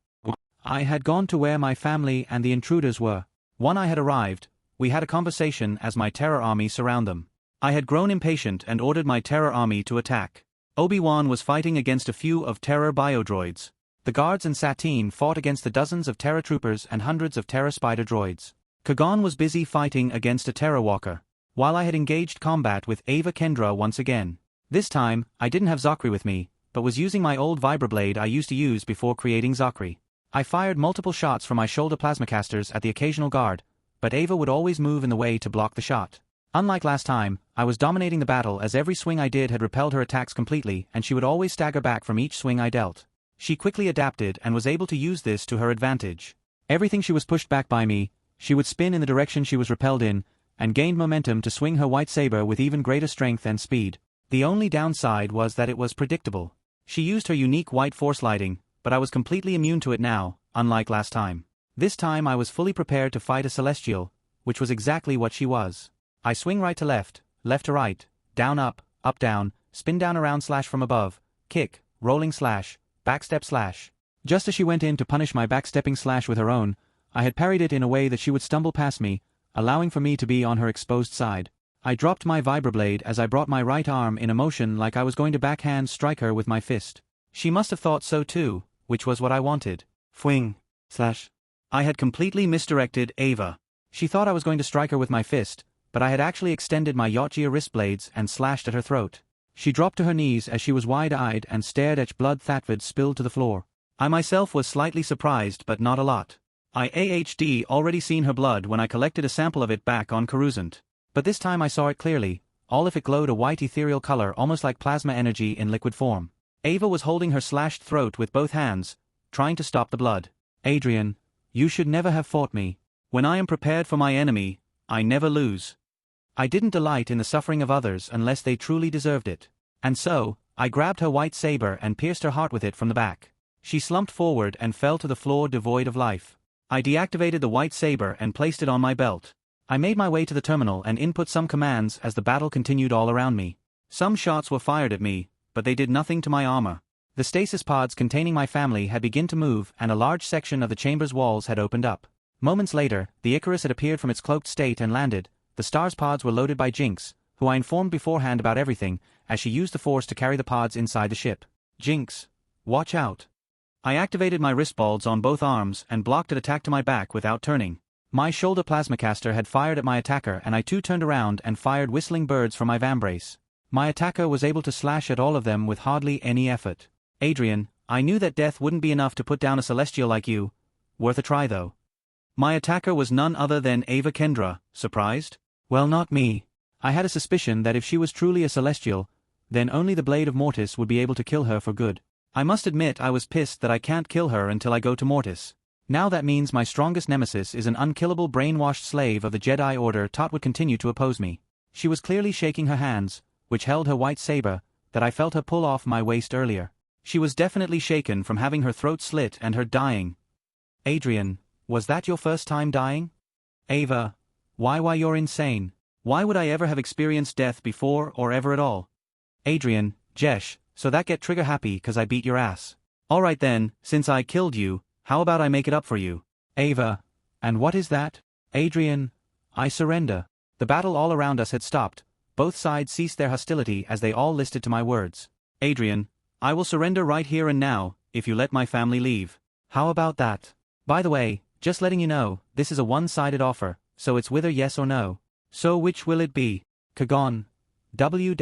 Speaker 1: I had gone to where my family and the intruders were. When I had arrived, we had a conversation as my terror army surround them. I had grown impatient and ordered my terror army to attack. Obi-Wan was fighting against a few of terror biodroids. The guards and Satine fought against the dozens of terror troopers and hundreds of terror spider droids. Kagan was busy fighting against a terror walker, while I had engaged combat with Ava Kendra once again. This time, I didn't have Zachary with me, but was using my old vibroblade I used to use before creating Zachary. I fired multiple shots from my shoulder plasmacasters at the occasional guard, but Ava would always move in the way to block the shot. Unlike last time, I was dominating the battle as every swing I did had repelled her attacks completely and she would always stagger back from each swing I dealt. She quickly adapted and was able to use this to her advantage. Everything she was pushed back by me, she would spin in the direction she was repelled in, and gained momentum to swing her white saber with even greater strength and speed. The only downside was that it was predictable. She used her unique white force lighting, but I was completely immune to it now, unlike last time. This time I was fully prepared to fight a celestial, which was exactly what she was. I swing right to left to right, down up down, spin down around slash from above, kick, rolling slash, backstep slash. Just as she went in to punish my backstepping slash with her own, I had parried it in a way that she would stumble past me, allowing for me to be on her exposed side. I dropped my vibroblade as I brought my right arm in a motion like I was going to backhand strike her with my fist. She must have thought so too, which was what I wanted. Fwing. Slash. I had completely misdirected Ava. She thought I was going to strike her with my fist, but I had actually extended my Yautja wrist blades and slashed at her throat. She dropped to her knees as she was wide-eyed and stared at blood thatvid spilled to the floor. I myself was slightly surprised but not a lot. I AHD already seen her blood when I collected a sample of it back on Coruscant. But this time I saw it clearly, all if it glowed a white ethereal color almost like plasma energy in liquid form. Ava was holding her slashed throat with both hands, trying to stop the blood. Adrien, you should never have fought me. When I am prepared for my enemy, I never lose. I didn't delight in the suffering of others unless they truly deserved it. And so, I grabbed her white saber and pierced her heart with it from the back. She slumped forward and fell to the floor devoid of life. I deactivated the white saber and placed it on my belt. I made my way to the terminal and input some commands as the battle continued all around me. Some shots were fired at me, but they did nothing to my armor. The stasis pods containing my family had begun to move and a large section of the chamber's walls had opened up. Moments later, the Icarus had appeared from its cloaked state and landed. The stars pods were loaded by Jinx, who I informed beforehand about everything, as she used the force to carry the pods inside the ship. Jinx, watch out. I activated my wristballs on both arms and blocked an attack to my back without turning. My shoulder plasmacaster had fired at my attacker and I too turned around and fired whistling birds from my vambrace. My attacker was able to slash at all of them with hardly any effort. Adrien, I knew that death wouldn't be enough to put down a celestial like you. Worth a try though. My attacker was none other than Ava Kendra. Surprised? Well, not me. I had a suspicion that if she was truly a celestial, then only the Blade of Mortis would be able to kill her for good. I must admit I was pissed that I can't kill her until I go to Mortis. Now that means my strongest nemesis is an unkillable brainwashed slave of the Jedi Order Tot would continue to oppose me. She was clearly shaking her hands, which held her white saber, that I felt her pull off my waist earlier. She was definitely shaken from having her throat slit and her dying. Adrien, was that your first time dying? Ava, why you're insane. Why would I ever have experienced death before or ever at all? Adrien, Jesh, so that get trigger happy cause I beat your ass. Alright then, since I killed you, how about I make it up for you? Ava, and what is that? Adrien, I surrender. The battle all around us had stopped. Both sides ceased their hostility as they all listened to my words. Adrien, I will surrender right here and now, if you let my family leave. How about that? By the way, just letting you know, this is a one-sided offer, so it's whether yes or no. So which will it be? Kagan. W-.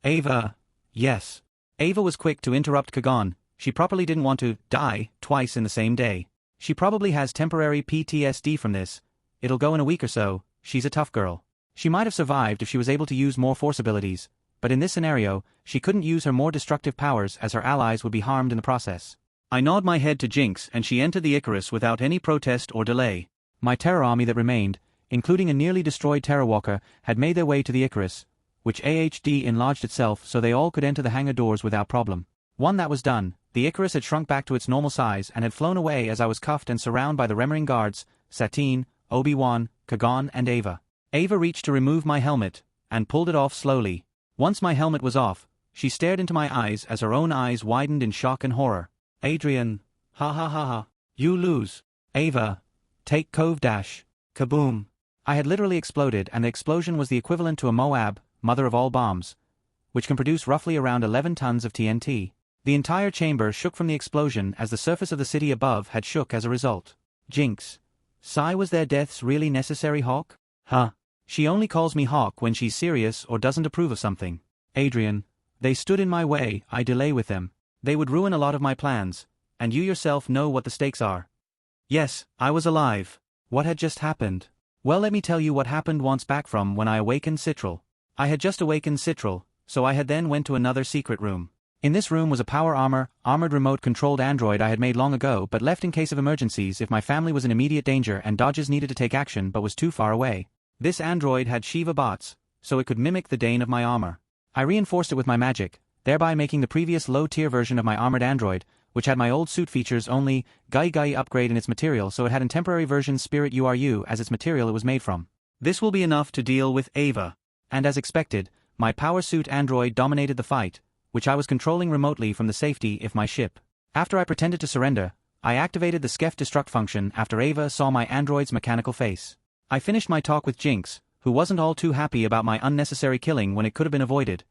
Speaker 1: Ava. Yes. Ava was quick to interrupt Kagan. She probably didn't want to die twice in the same day. She probably has temporary PTSD from this. It'll go in a week or so. She's a tough girl. She might have survived if she was able to use more force abilities, but in this scenario, she couldn't use her more destructive powers as her allies would be harmed in the process. I nod my head to Jinx and she entered the Icarus without any protest or delay.
Speaker 2: My terror army that remained, including a nearly destroyed Terror Walker, had made their way to the Icarus, which AHD enlarged itself so they all could enter the hangar doors without problem. Once that was done, the Icarus had shrunk back to its normal size and had flown away as I was cuffed and surrounded by the Remering guards, Satine, Obi-Wan, Kagan and Ava. Ava reached to remove my helmet, and pulled it off slowly. Once my helmet was off, she stared into my eyes as her own eyes widened in shock and horror. Adrien, ha ha ha ha, you lose. Ava, take Cove Dash. Kaboom. I had literally exploded and the explosion was the equivalent to a Moab, mother of all bombs, which can produce roughly around 11 tons of TNT. The entire chamber shook from the explosion as the surface of the city above had shook as a result. Jinx. Sigh, was their deaths really necessary, Hawke? Huh. She only calls me Hawke when she's serious or doesn't approve of something. Adrien. They stood in my way, I delay with them. They would ruin a lot of my plans, and you yourself know what the stakes are. Yes, I was alive. What had just happened? Well, let me tell you what happened once back from when I awakened Citral. I had just awakened Citral, so I had then went to another secret room. In this room was a armored remote-controlled android I had made long ago but left in case of emergencies if my family was in immediate danger and Dodges needed to take action but was too far away. This android had Shiva bots, so it could mimic the Dane of my armor. I reinforced it with my magic, thereby making the previous low-tier version of my armored android, which had my old suit features only, Gai upgrade in its material so it had a temporary version Spirit URU as its material it was made from. This will be enough to deal with Ava. And as expected, my power suit android dominated the fight, which I was controlling remotely from the safety of my ship. After I pretended to surrender, I activated the Skef destruct function after Ava saw my android's mechanical face. I finished my talk with Jinx, who wasn't all too happy about my unnecessary killing when it could have been avoided.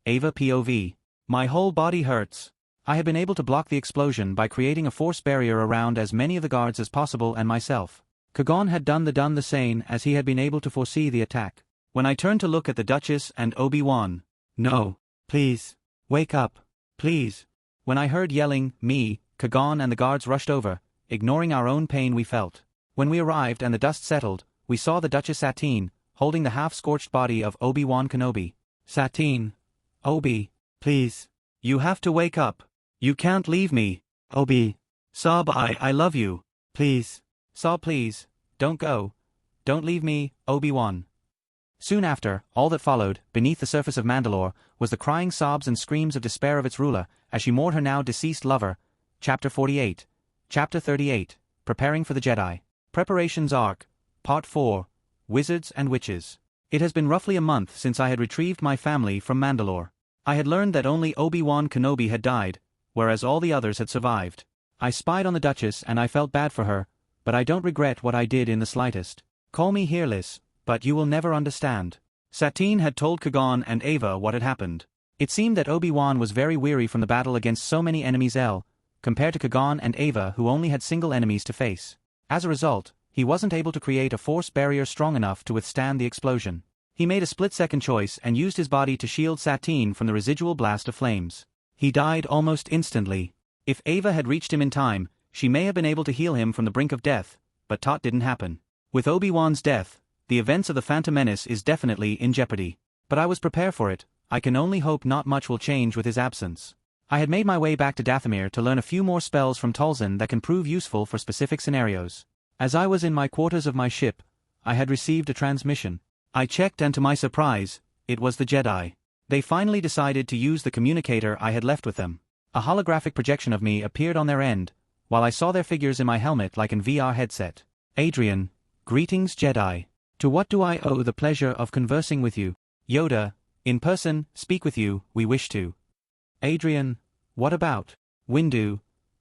Speaker 2: Ava POV. My whole body hurts. I had been able to block the explosion by creating a force barrier around as many of the guards as possible and myself. Kagan had done the same as he had been able to foresee the attack. When I turned to look at the Duchess and Obi-Wan. No. Please. Wake up. Please. When I heard yelling, me, Kagan and the guards rushed over, ignoring our own pain we felt. When we arrived and the dust settled, we saw the Duchess Satine, holding the half-scorched body of Obi-Wan Kenobi. Satine. Obi. Please. You have to wake up. You can't leave me. Obi. Sob, I love you. Please. Sob, please. Don't go. Don't leave me, Obi-Wan. Soon after, all that followed, beneath the surface of Mandalore, was the crying sobs and screams of despair of its ruler, as she mourned her now deceased lover. Chapter 48. Chapter 38. Preparing for the Jedi. Preparations Arc. Part 4. Wizards and Witches. It has been roughly a month since I had retrieved my family from Mandalore. I had learned that only Obi-Wan Kenobi had died, whereas all the others had survived. I spied on the Duchess and I felt bad for her, but I don't regret what I did in the slightest. Call me Hearless, but you will never understand. Satine had told Kagan and Ava what had happened. It seemed that Obi-Wan was very weary from the battle against so many enemies compared to Kagan and Ava who only had single enemies to face. As a result, he wasn't able to create a force barrier strong enough to withstand the explosion. He made a split-second choice and used his body to shield Satine from the residual blast of flames. He died almost instantly. If Ava had reached him in time, she may have been able to heal him from the brink of death, but that didn't happen. With Obi-Wan's death, the events of the Phantom Menace is definitely in jeopardy. But I was prepared for it. I can only hope not much will change with his absence. I had made my way back to Dathomir to learn a few more spells from Tolzien that can prove useful for specific scenarios. As I was in my quarters of my ship, I had received a transmission. I checked and to my surprise, it was the Jedi. They finally decided to use the communicator I had left with them. A holographic projection of me appeared on their end, while I saw their figures in my helmet like an VR headset. Adrien. Greetings Jedi. To what do I owe the pleasure of conversing with you? Yoda. In person, speak with you, we wish to. Adrien. What about? Windu.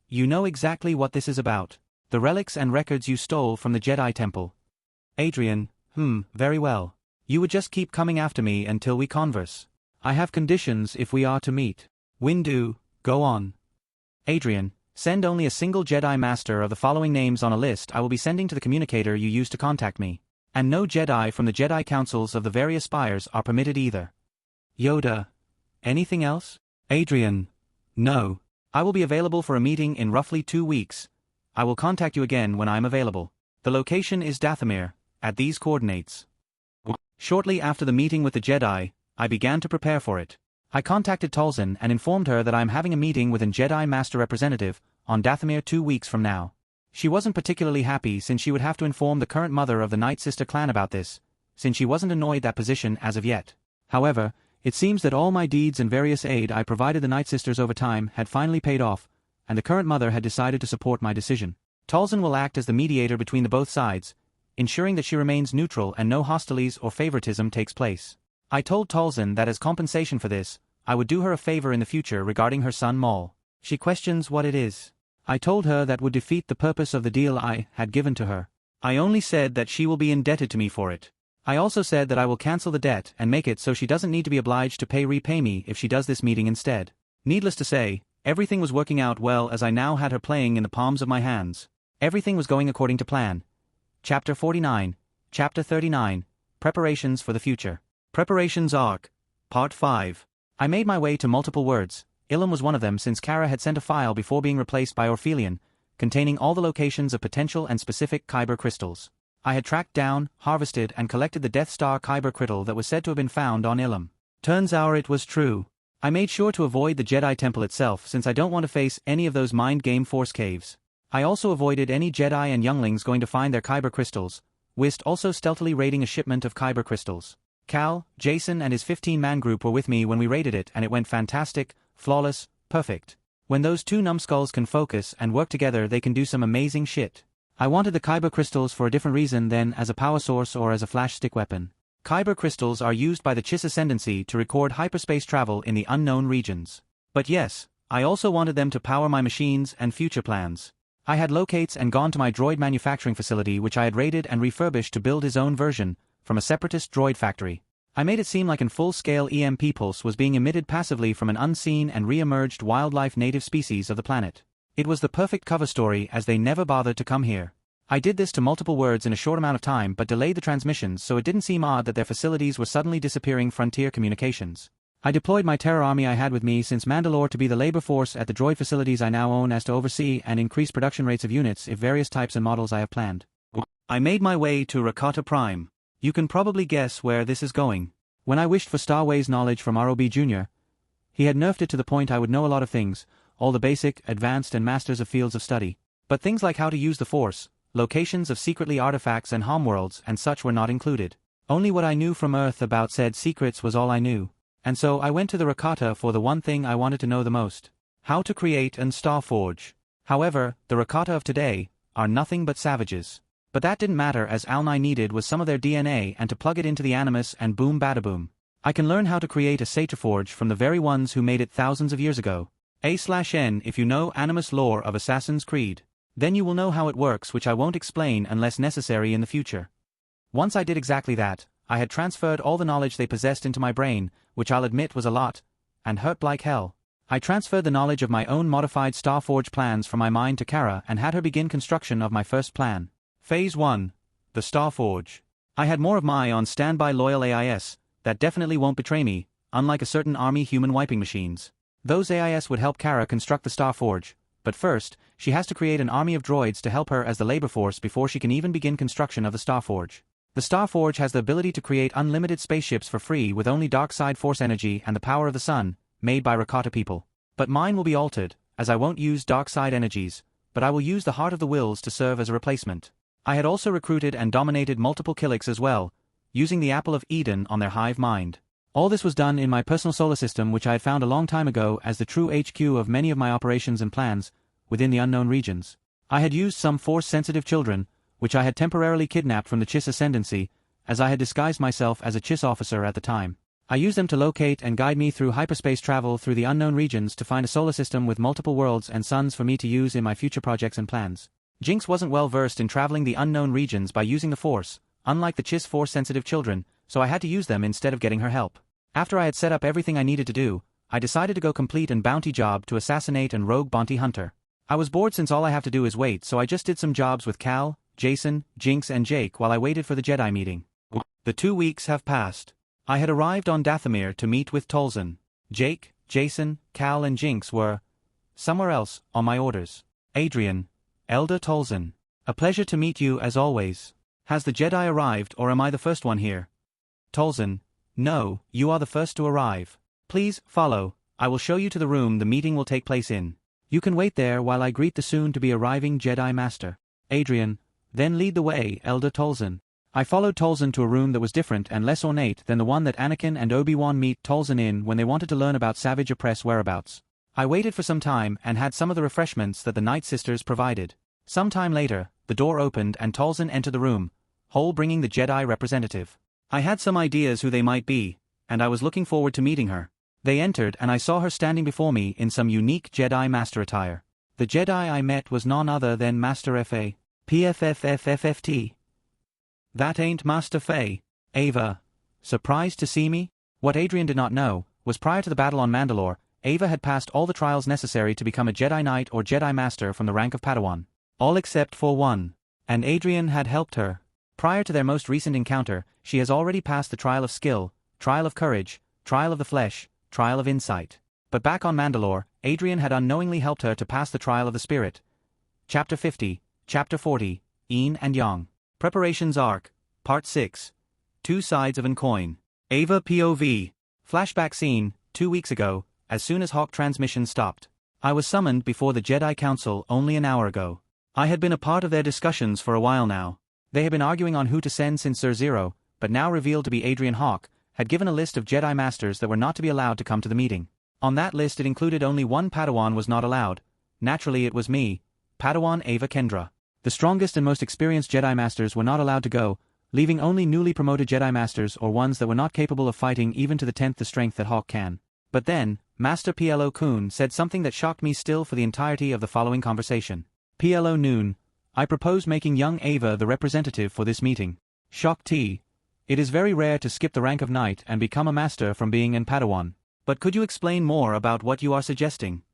Speaker 2: You know exactly what this is about. The relics and records you stole from the Jedi Temple. Adrien. Very well. You would just keep coming after me until we converse. I have conditions if we are to meet. Windu. Go on. Adrien. Send only a single Jedi Master of the following names on a list I will be sending to the communicator you used to contact me. And no Jedi from the Jedi Councils of the various spires are permitted either. Yoda. Anything else? Adrien. No. I will be available for a meeting in roughly 2 weeks. I will contact you again when I am available. The location is Dathomir, at these coordinates. Shortly after the meeting with the Jedi, I began to prepare for it. I contacted Tolzien and informed her that I am having a meeting with a Jedi Master representative on Dathomir 2 weeks from now. She wasn't particularly happy since she would have to inform the current mother of the Night Sister clan about this, since she wasn't annoyed that position as of yet. However, it seems that all my deeds and various aid I provided the Night Sisters over time had finally paid off, and the current mother had decided to support my decision. Talzin will act as the mediator between the both sides, ensuring that she remains neutral and no hostilities or favoritism takes place. I told Talzin that as compensation for this, I would do her a favor in the future regarding her son Maul. She questions what it is. I told her that would defeat the purpose of the deal I had given to her. I only said that she will be indebted to me for it. I also said that I will cancel the debt and make it so she doesn't need to be obliged to repay me if she does this meeting instead. Needless to say, everything was working out well as I now had her playing in the palms of my hands. Everything was going according to plan. Chapter 49, Chapter 39, Preparations for the Future. Preparations Arc, Part 5. I made my way to multiple words. Ilum was one of them since Kara had sent a file before being replaced by Orphelion, containing all the locations of potential and specific Kyber crystals. I had tracked down, harvested and collected the Death Star Kyber crystal that was said to have been found on Ilum. Turns out it was true. I made sure to avoid the Jedi Temple itself since I don't want to face any of those mind game force caves. I also avoided any Jedi and younglings going to find their Kyber crystals, whilst also stealthily raiding a shipment of Kyber crystals. Cal, Jason and his 15-man group were with me when we raided it and it went fantastic, flawless, perfect. When those two numbskulls can focus and work together they can do some amazing shit. I wanted the Kyber crystals for a different reason than as a power source or as a flash stick weapon. Kyber crystals are used by the Chiss Ascendancy to record hyperspace travel in the unknown regions. But yes, I also wanted them to power my machines and future plans. I had locates and gone to my droid manufacturing facility which I had raided and refurbished to build his own version, from a separatist droid factory. I made it seem like a full-scale EMP pulse was being emitted passively from an unseen and re-emerged wildlife native species of the planet. It was the perfect cover story as they never bothered to come here. I did this to multiple words in a short amount of time but delayed the transmissions so it didn't seem odd that their facilities were suddenly disappearing frontier communications. I deployed my terror army I had with me since Mandalore to be the labor force at the droid facilities I now own as to oversee and increase production rates of units if various types and models I have planned. I made my way to Rakata Prime. You can probably guess where this is going. When I wished for Starways knowledge from ROB Jr., he had nerfed it to the point I would know a lot of things, all the basic, advanced and masters of fields of study. But things like how to use the Force, locations of secretly artifacts and homeworlds and such were not included. Only what I knew from Earth about said secrets was all I knew. And so I went to the Rakata for the one thing I wanted to know the most. How to create and Starforge. However, the Rakata of today are nothing but savages. But that didn't matter as all I needed was some of their DNA and to plug it into the Animus and boom bada-boom. I can learn how to create a Satorforge from the very ones who made it thousands of years ago. A/N if you know Animus lore of Assassin's Creed. Then you will know how it works which I won't explain unless necessary in the future. Once I did exactly that, I had transferred all the knowledge they possessed into my brain, which I'll admit was a lot, and hurt like hell. I transferred the knowledge of my own modified Starforge plans from my mind to Kara and had her begin construction of my first plan. Phase 1. The Starforge. I had more of my on standby loyal AIS, that definitely won't betray me, unlike a certain army human wiping machines. Those AIS would help Kara construct the Starforge, but first, she has to create an army of droids to help her as the labor force before she can even begin construction of the Starforge. The Starforge has the ability to create unlimited spaceships for free with only dark side force energy and the power of the sun, made by Rakata people. But mine will be altered, as I won't use dark side energies, but I will use the Heart of the Wills to serve as a replacement. I had also recruited and dominated multiple Killiks as well, using the Apple of Eden on their hive mind. All this was done in my personal solar system which I had found a long time ago as the true HQ of many of my operations and plans, within the unknown regions. I had used some Force-sensitive children, which I had temporarily kidnapped from the Chiss Ascendancy, as I had disguised myself as a Chiss officer at the time. I used them to locate and guide me through hyperspace travel through the unknown regions to find a solar system with multiple worlds and suns for me to use in my future projects and plans. Jinx wasn't well versed in traveling the unknown regions by using the Force, unlike the Chiss Force-sensitive children, so I had to use them instead of getting her help. After I had set up everything I needed to do, I decided to go complete an bounty job to assassinate and rogue bounty hunter. I was bored since all I have to do is wait, so I just did some jobs with Cal, Jason, Jinx and Jake while I waited for the Jedi meeting. The 2 weeks have passed. I had arrived on Dathomir to meet with Talzin. Jake, Jason, Cal and Jinx were somewhere else on my orders. Adrien, Elder Talzin. A pleasure to meet you as always. Has the Jedi arrived or am I the first one here? Talzin, no, you are the first to arrive. Please, follow, I will show you to the room the meeting will take place in. You can wait there while I greet the soon-to-be-arriving Jedi Master. Adrien, then lead the way, Elder Tolzin. I followed Tolzin to a room that was different and less ornate than the one that Anakin and Obi-Wan meet Tolzin in when they wanted to learn about Savage Opress whereabouts. I waited for some time and had some of the refreshments that the Night Sisters provided. Some time later, the door opened and Tolzin entered the room, Hole bringing the Jedi representative. I had some ideas who they might be, and I was looking forward to meeting her. They entered and I saw her standing before me in some unique Jedi Master attire. The Jedi I met was none other than Master F.A. PFFFFFT. That ain't Master Fay. Ava. Surprised to see me? What Adrien did not know was prior to the battle on Mandalore, Ava had passed all the trials necessary to become a Jedi Knight or Jedi Master from the rank of Padawan. All except for one. And Adrien had helped her. Prior to their most recent encounter, she has already passed the trial of skill, trial of courage, trial of the flesh, trial of insight. But back on Mandalore, Adrien had unknowingly helped her to pass the trial of the spirit. Chapter 50, Chapter 40, Yin and Yang. Preparations Arc, Part 6. Two Sides of an Coin. Ava POV. Flashback scene, 2 weeks ago, as soon as Hawke transmission stopped. I was summoned before the Jedi Council only an hour ago. I had been a part of their discussions for a while now. They had been arguing on who to send since Sir Zero, but now revealed to be Adrian Hawke, had given a list of Jedi Masters that were not to be allowed to come to the meeting. On that list it included only one Padawan was not allowed. Naturally it was me, Padawan Ava Kendra. The strongest and most experienced Jedi Masters were not allowed to go, leaving only newly promoted Jedi Masters or ones that were not capable of fighting even to the 10th the strength that Hawke can. But then, Master PLO Kun said something that shocked me still for the entirety of the following conversation. PLO Noon, I propose making young Ava the representative for this meeting. Shock T. It is very rare to skip the rank of Knight and become a Master from being an Padawan. But could you explain more about what you are suggesting?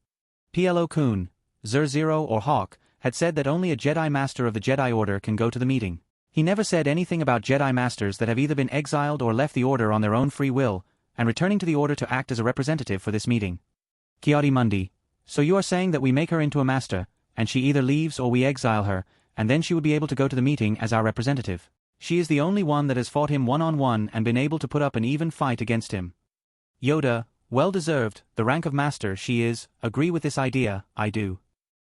Speaker 2: PLO Kun, Sir Zero or Hawke, had said that only a Jedi Master of the Jedi Order can go to the meeting. He never said anything about Jedi Masters that have either been exiled or left the Order on their own free will, and returning to the Order to act as a representative for this meeting. Kiadi Mundi. So you are saying that we make her into a Master, and she either leaves or we exile her, and then she would be able to go to the meeting as our representative. She is the only one that has fought him one-on-one and been able to put up an even fight against him. Yoda, well deserved, the rank of Master she is, agree with this idea, I do.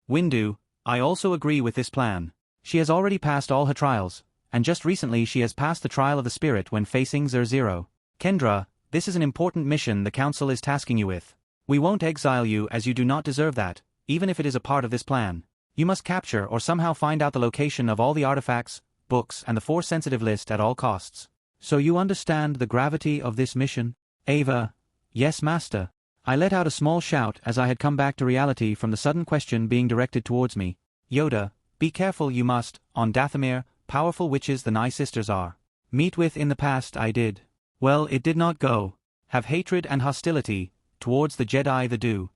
Speaker 2: Windu, I also agree with this plan. She has already passed all her trials, and just recently she has passed the trial of the spirit when facing Sir Zero. Kendra, this is an important mission the Council is tasking you with. We won't exile you as you do not deserve that, even if it is a part of this plan. You must capture or somehow find out the location of all the artifacts, books and the Force-sensitive list at all costs. So you understand the gravity of this mission? Ava. Yes, Master. I let out a small shout as I had come back to reality from the sudden question being directed towards me. Yoda, be careful you must, on Dathomir, powerful witches the Night Sisters are. Meet with in the past I did. Well, it did not go. Have hatred and hostility, towards the Jedi the do.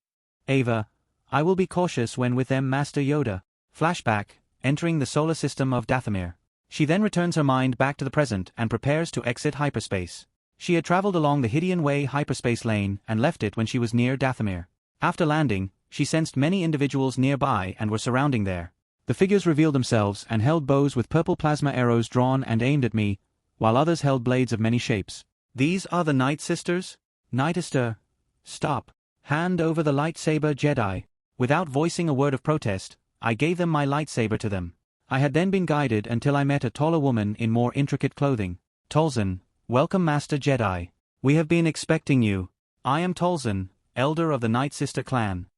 Speaker 2: Ava, I will be cautious when with them Master Yoda. Flashback, entering the solar system of Dathomir. She then returns her mind back to the present and prepares to exit hyperspace. She had traveled along the Hydian Way hyperspace lane and left it when she was near Dathomir. After landing, she sensed many individuals nearby and were surrounding there. The figures revealed themselves and held bows with purple plasma arrows drawn and aimed at me, while others held blades of many shapes. These are the Night Sisters? Nightister. Stop. Hand over the lightsaber, Jedi. Without voicing a word of protest, I gave them my lightsaber to them. I had then been guided until I met a taller woman in more intricate clothing. Tolzin, welcome Master Jedi. We have been expecting you. I am Tolzin, Elder of the Night Sister clan.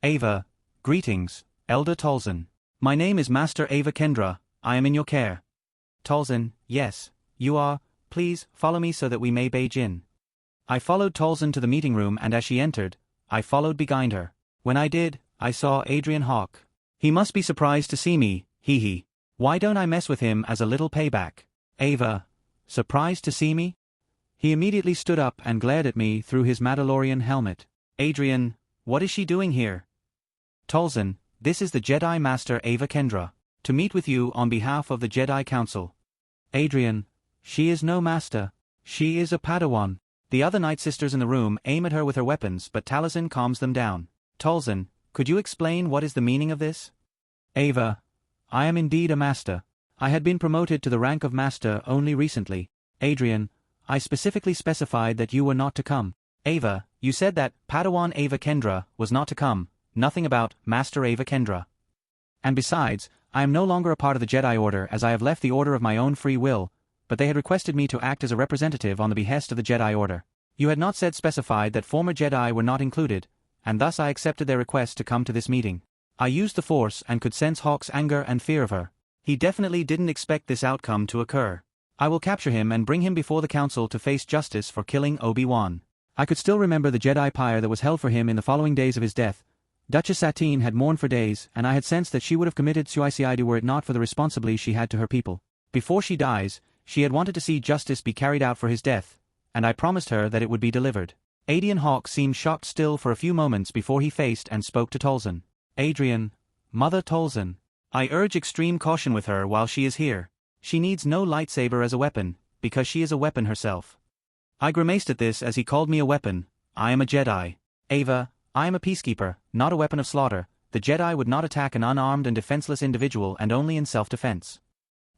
Speaker 2: Ava, greetings, Elder Tolzin. My name is Master Ava Kendra, I am in your care. Tolzin, yes, you are, please, follow me so that we may beige in. I followed Tolzin to the meeting room and as she entered, I followed behind her. When I did, I saw Adrian Hawke. He must be surprised to see me, hee. Why don't I mess with him as a little payback? Ava, surprised to see me? He immediately stood up and glared at me through his Mandalorian helmet. Adrien, what is she doing here? Tolzin, this is the Jedi Master Ava Kendra, to meet with you on behalf of the Jedi Council. Adrien, she is no master, she is a Padawan. The other Night Sisters in the room aim at her with her weapons but Taliesin calms them down. Tolzin, could you explain what is the meaning of this? Ava, I am indeed a master. I had been promoted to the rank of master only recently. Adrien, I specifically specified that you were not to come. Ava, you said that Padawan Ava Kendra was not to come, nothing about Master Ava Kendra. And besides, I am no longer a part of the Jedi Order as I have left the Order of my own free will, but they had requested me to act as a representative on the behest of the Jedi Order. You had not said specified that former Jedi were not included, and thus I accepted their request to come to this meeting. I used the Force and could sense Hawke's anger and fear of her. He definitely didn't expect this outcome to occur. I will capture him and bring him before the Council to face justice for killing Obi-Wan. I could still remember the Jedi pyre that was held for him in the following days of his death. Duchess Satine had mourned for days, and I had sensed that she would have committed suicide were it not for the responsibility she had to her people. Before she dies, she had wanted to see justice be carried out for his death, and I promised her that it would be delivered. Adrian Hawke seemed shocked still for a few moments before he faced and spoke to Tolzin. Adrian, Mother Tolzin. I urge extreme caution with her while she is here. She needs no lightsaber as a weapon, because she is a weapon herself. I grimaced at this as he called me a weapon. I am a Jedi. Ava, I am a peacekeeper, not a weapon of slaughter. The Jedi would not attack an unarmed and defenseless individual and only in self-defense.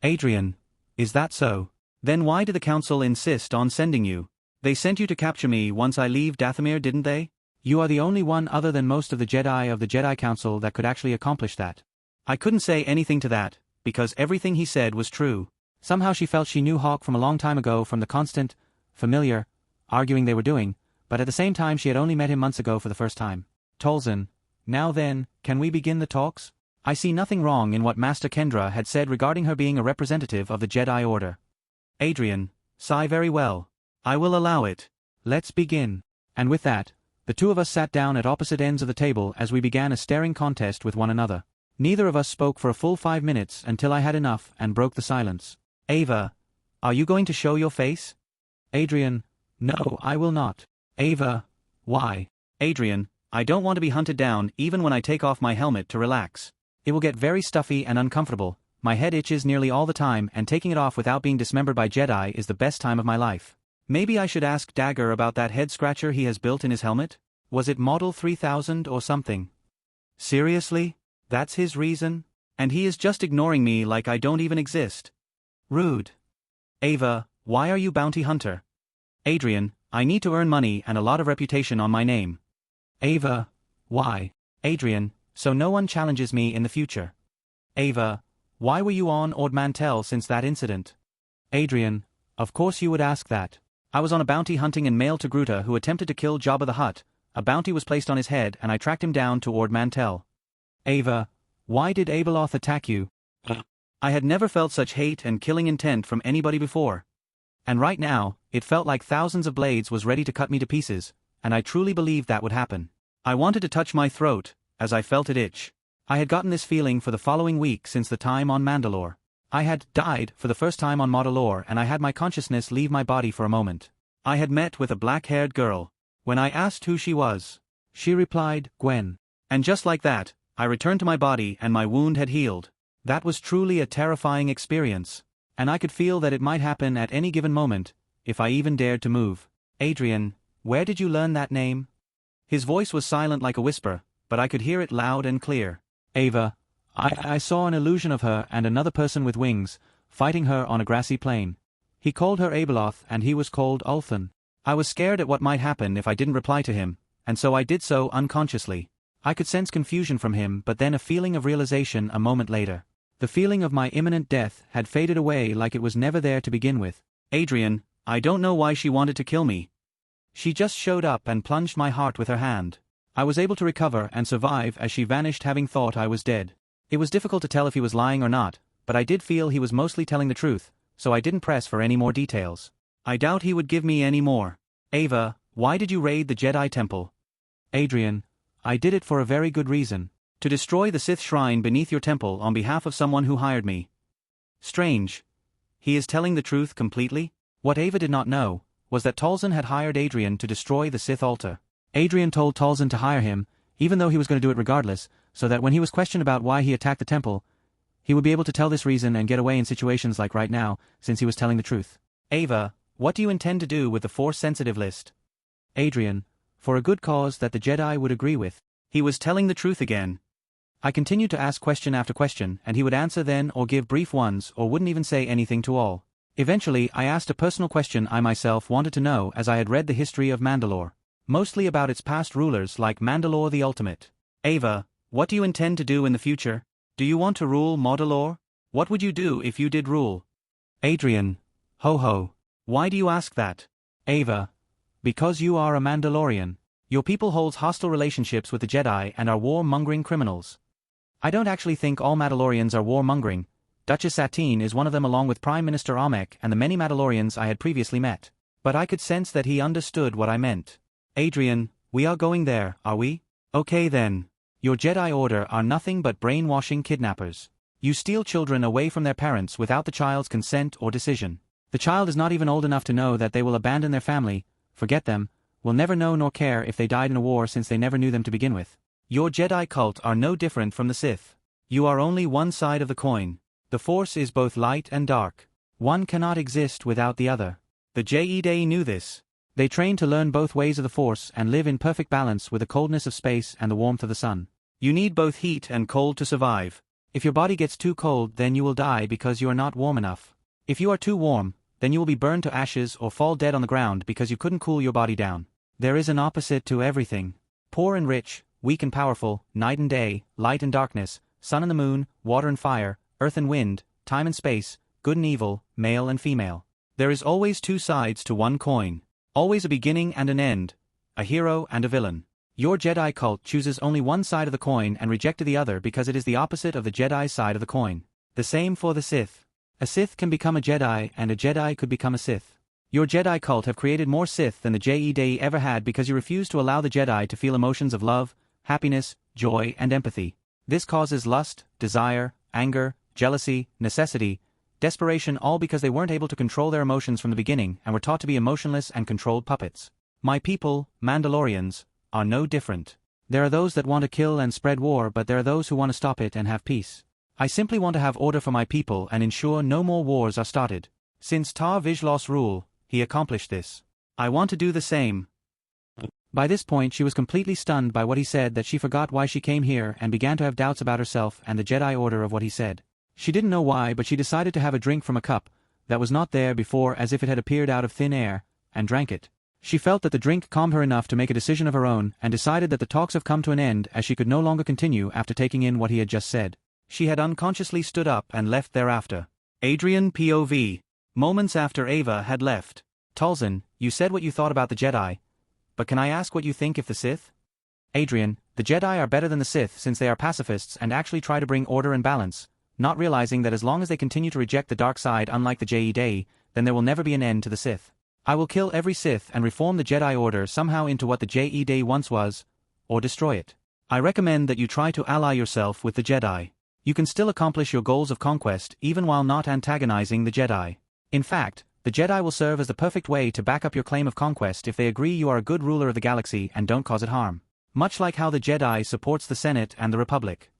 Speaker 2: Adrian, is that so? Then why did the Council insist on sending you? They sent you to capture me once I leave Dathomir, didn't they? You are the only one other than most of the Jedi Council that could actually accomplish that. I couldn't say anything to that, because everything he said was true. Somehow she felt she knew Hawke from a long time ago from the constant, familiar, arguing they were doing, but at the same time she had only met him months ago for the first time. Tolzin, now then, can we begin the talks? I see nothing wrong in what Master Kendra had said regarding her being a representative of the Jedi Order. Adrian, sigh very well. I will allow it. Let's begin. And with that, the two of us sat down at opposite ends of the table as we began a staring contest with one another. Neither of us spoke for a full 5 minutes until I had enough and broke the silence. Ava, are you going to show your face? Adrian, no, I will not. Ava, why? Adrian, I don't want to be hunted down even when I take off my helmet to relax. It will get very stuffy and uncomfortable. My head itches nearly all the time and taking it off without being dismembered by Jedi is the best time of my life. Maybe I should ask Dagger about that head scratcher he has built in his helmet? Was it Model 3000 or something? Seriously? That's his reason? And he is just ignoring me like I don't even exist. Rude. Ava, why are you bounty hunter? Adrian, I need to earn money and a lot of reputation on my name. Ava, why? Adrian, so no one challenges me in the future. Ava, why were you on Ord Mantell since that incident? Adrian, of course you would ask that. I was on a bounty hunting in Mail to Gruta who attempted to kill Jabba the Hutt. A bounty was placed on his head and I tracked him down to Ord Mantell. Ava, why did Abeloth attack you? I had never felt such hate and killing intent from anybody before. And right now, it felt like thousands of blades was ready to cut me to pieces, and I truly believed that would happen. I wanted to touch my throat, as I felt it itch. I had gotten this feeling for the following week since the time on Mandalore. I had died for the first time on Mandalore and I had my consciousness leave my body for a moment. I had met with a black-haired girl. When I asked who she was, she replied, Gwen. And just like that, I returned to my body and my wound had healed. That was truly a terrifying experience. And I could feel that it might happen at any given moment, if I even dared to move. Adrian, where did you learn that name? His voice was silent like a whisper, but I could hear it loud and clear. Ava, I saw an illusion of her and another person with wings, fighting her on a grassy plain. He called her Abeloth and he was called Ulthan. I was scared at what might happen if I didn't reply to him, and so I did so unconsciously. I could sense confusion from him but then a feeling of realization a moment later. The feeling of my imminent death had faded away like it was never there to begin with. Adrian, I don't know why she wanted to kill me. She just showed up and plunged my heart with her hand. I was able to recover and survive as she vanished having thought I was dead. It was difficult to tell if he was lying or not, but I did feel he was mostly telling the truth, so I didn't press for any more details. I doubt he would give me any more. Ava, why did you raid the Jedi Temple? Adrian, I did it for a very good reason. To destroy the Sith shrine beneath your temple on behalf of someone who hired me. Strange. He is telling the truth completely? What Ava did not know was that Tolzin had hired Adrian to destroy the Sith altar. Adrian told Tolzin to hire him, even though he was going to do it regardless, so that when he was questioned about why he attacked the temple, he would be able to tell this reason and get away in situations like right now, since he was telling the truth. Ava, what do you intend to do with the Force-sensitive list? Adrian, for a good cause that the Jedi would agree with. He was telling the truth again. I continued to ask question after question, and he would answer then or give brief ones or wouldn't even say anything to all. Eventually, I asked a personal question I myself wanted to know as I had read the history of Mandalore. Mostly about its past rulers like Mandalore the Ultimate.
Speaker 1: Ava, what do you intend to do in the future? Do you want to rule Mandalore? What would you do if you did rule?
Speaker 2: Adrien. Ho ho.
Speaker 1: Why do you ask that?
Speaker 2: Ava. Because you are a Mandalorian. Your people holds hostile relationships with the Jedi and are war-mongering criminals. I don't actually think all Mandalorians are war-mongering. Duchess Satine is one of them along with Prime Minister Almec and the many Mandalorians I had previously met. But I could sense that he understood what I meant.
Speaker 1: Adrien, we are going there, are we? Okay then.
Speaker 2: Your Jedi Order are nothing but brainwashing kidnappers. You steal children away from their parents without the child's consent or decision. The child is not even old enough to know that they will abandon their family, forget them, will never know nor care if they died in a war since they never knew them to begin with.
Speaker 1: Your Jedi cult are no different from the Sith. You are only one side of the coin. The Force is both light and dark.
Speaker 2: One cannot exist without the other.
Speaker 1: The Jedi knew this.
Speaker 2: They train to learn both ways of the Force and live in perfect balance with the coldness of space and the warmth of the sun.
Speaker 1: You need both heat and cold to survive.
Speaker 2: If your body gets too cold, then you will die because you are not warm enough. If you are too warm, then you will be burned to ashes or fall dead on the ground because you couldn't cool your body down. There is an opposite to everything. Poor and rich, weak and powerful, night and day, light and darkness, sun and the moon, water and fire, earth and wind, time and space, good and evil, male and female.
Speaker 1: There is always two sides to one coin. Always a beginning and an end. A hero and a villain.
Speaker 2: Your Jedi cult chooses only one side of the coin and rejected the other because it is the opposite of the Jedi side of the coin. The same for the Sith. A Sith can become a Jedi and a Jedi could become a Sith. Your Jedi cult have created more Sith than the Jedi ever had because you refuse to allow the Jedi to feel emotions of love, happiness, joy and empathy. This causes lust, desire, anger, jealousy, necessity, desperation, all because they weren't able to control their emotions from the beginning and were taught to be emotionless and controlled puppets.
Speaker 1: My people, Mandalorians, are no different.
Speaker 2: There are those that want to kill and spread war, but there are those who want to stop it and have peace. I simply want to have order for my people and ensure no more wars are started.
Speaker 1: Since Tar Vizslos's rule, he accomplished this. I want to do the same.
Speaker 2: By this point she was completely stunned by what he said that she forgot why she came here and began to have doubts about herself and the Jedi Order of what he said. She didn't know why, but she decided to have a drink from a cup that was not there before, as if it had appeared out of thin air, and drank it. She felt that the drink calmed her enough to make a decision of her own and decided that the talks have come to an end as she could no longer continue after taking in what he had just said.
Speaker 1: She had unconsciously stood up and left thereafter. Adrien POV. Moments after Ava had left.
Speaker 2: Talzin, you said what you thought about the Jedi, but can I ask what you think if the Sith? Adrien, the Jedi are better than the Sith since they are pacifists and actually try to bring order and balance, not realizing that as long as they continue to reject the dark side unlike the Jedi, then there will never be an end to the Sith. I will kill every Sith and reform the Jedi Order somehow into what the Jedi once was, or destroy it. I recommend that you try to ally yourself with the Jedi. You can still accomplish your goals of conquest even while not antagonizing the Jedi. In fact, the Jedi will serve as the perfect way to back up your claim of conquest if they agree you are a good ruler of the galaxy and don't cause it harm. Much like how the Jedi supports the Senate and the Republic.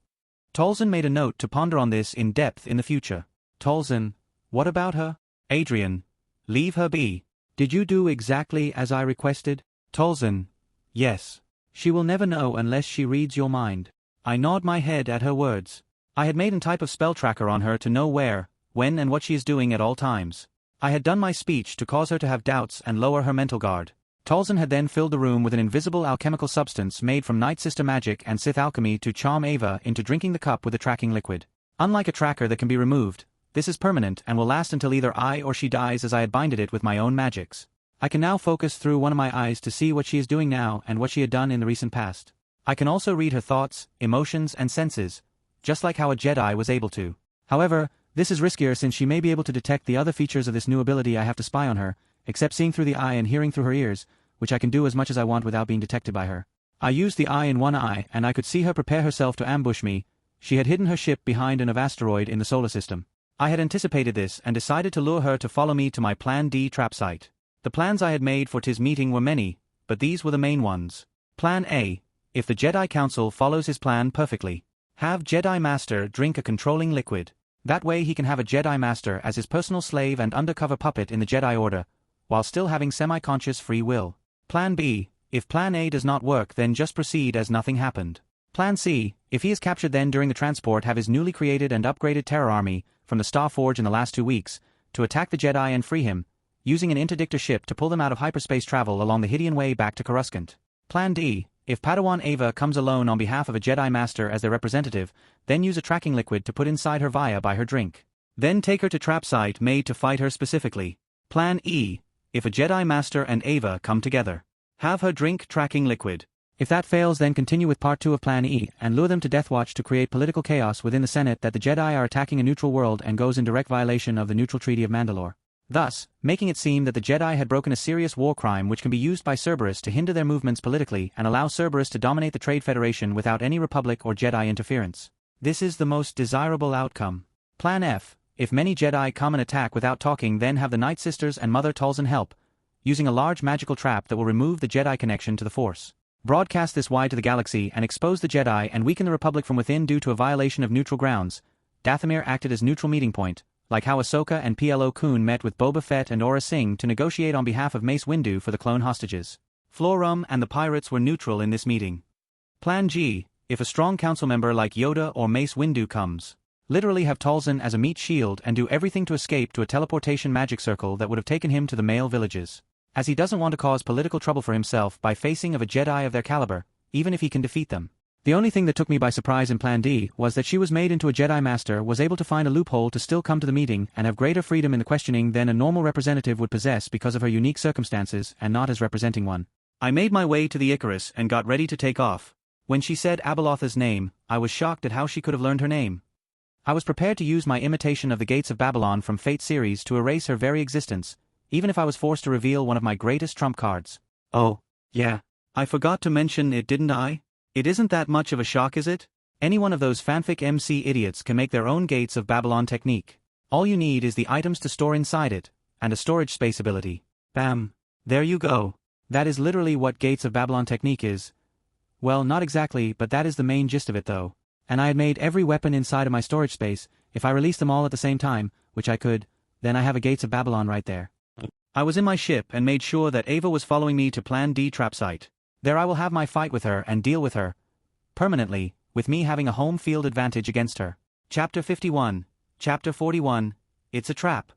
Speaker 2: Talzin made a note to ponder on this in depth in the future. Talzin, what about her?
Speaker 1: Adrien, leave her be.
Speaker 2: Did you do exactly as I requested?
Speaker 1: Talzin, yes.
Speaker 2: She will never know unless she reads your mind.
Speaker 1: I nod my head at her words. I had made a type of spell tracker on her to know where, when and what she is doing at all times. I had done my speech to cause her to have doubts and lower her mental guard. Talzin had then filled the room with an invisible alchemical substance made from Night Sister magic and Sith alchemy to charm Ava into drinking the cup with the tracking liquid. Unlike a tracker that can be removed, this is permanent and will last until either I or she dies, as I had binded it with my own magics. I can now focus through one of my eyes to see what she is doing now and what she had done in the recent past. I can also read her thoughts, emotions and senses, just like how a Jedi was able to. However, this is riskier since she may be able to detect the other features of this new ability I have to spy on her, except seeing through the eye and hearing through her ears, which I can do as much as I want without being detected by her. I used the eye in one eye and I could see her prepare herself to ambush me. She had hidden her ship behind an asteroid in the solar system. I had anticipated this and decided to lure her to follow me to my Plan D trap site. The plans I had made for this meeting were many, but these were the main ones. Plan A. If the Jedi Council follows his plan perfectly, have Jedi Master drink a controlling liquid. That way he can have a Jedi Master as his personal slave and undercover puppet in the Jedi Order, while still having semi-conscious free will. Plan B. If Plan A does not work, then just proceed as nothing happened. Plan C. If he is captured, then during the transport have his newly created and upgraded terror army from the Star Forge in the last 2 weeks to attack the Jedi and free him, using an interdictor ship to pull them out of hyperspace travel along the Hydian way back to Coruscant. Plan D.
Speaker 2: If Padawan Ava comes alone on behalf of a Jedi Master as their representative, then use a tracking liquid to put inside her via by her drink. Then take her to trap site made to fight her specifically. Plan E. If a Jedi Master and Ava come together, have her drink tracking liquid. If that fails, then continue with part 2 of Plan E, and lure them to Deathwatch to create political chaos within the Senate that the Jedi are attacking a neutral world and goes in direct violation of the neutral Treaty of Mandalore. Thus, making it seem that the Jedi had broken a serious war crime which can be used by Cerberus to hinder their movements politically and allow Cerberus to dominate the Trade Federation without any Republic or Jedi interference. This is the most desirable outcome. Plan F. If many Jedi come and attack without talking, then have the Night Sisters and Mother Talzin help, using a large magical trap that will remove the Jedi connection to the Force. Broadcast this wide to the galaxy and expose the Jedi and weaken the Republic from within due to a violation of neutral grounds. Dathomir acted as neutral meeting point, like how Ahsoka and PLO Koon met with Boba Fett and Aurra Sing to negotiate on behalf of Mace Windu for the clone hostages. Florum and the pirates were neutral in this meeting. Plan G. If a strong council member like Yoda or Mace Windu comes, literally have Talzin as a meat shield and do everything to escape to a teleportation magic circle that would have taken him to the male villages, as he doesn't want to cause political trouble for himself by facing of a Jedi of their caliber, even if he can defeat them. The only thing that took me by surprise in Plan D was that she was made into a Jedi Master, was able to find a loophole to still come to the meeting and have greater freedom in the questioning than a normal representative would possess because of her unique circumstances and not as representing one. I made my way to the Icarus and got ready to take off. When she said Abeloth's name, I was shocked at how she could have learned her name. I was prepared to use my imitation of the Gates of Babylon from Fate series to erase her very existence, even if I was forced to reveal one of my greatest trump cards. Oh, yeah. I forgot to mention it, didn't I? It isn't that much of a shock, is it? Any one of those fanfic MC idiots can make their own Gates of Babylon technique. All you need is the items to store inside it, and a storage space ability. Bam. There you go. That is literally what Gates of Babylon technique is. Well, not exactly, but that is the main gist of it though. And I had made every weapon inside of my storage space. If I released them all at the same time, which I could, then I have a Gates of Babylon right there. I was in my ship and made sure that Ava was following me to Plan D trap site. There I will have my fight with her and deal with her permanently, with me having a home field advantage against her. Chapter 51. Chapter 41. It's a trap.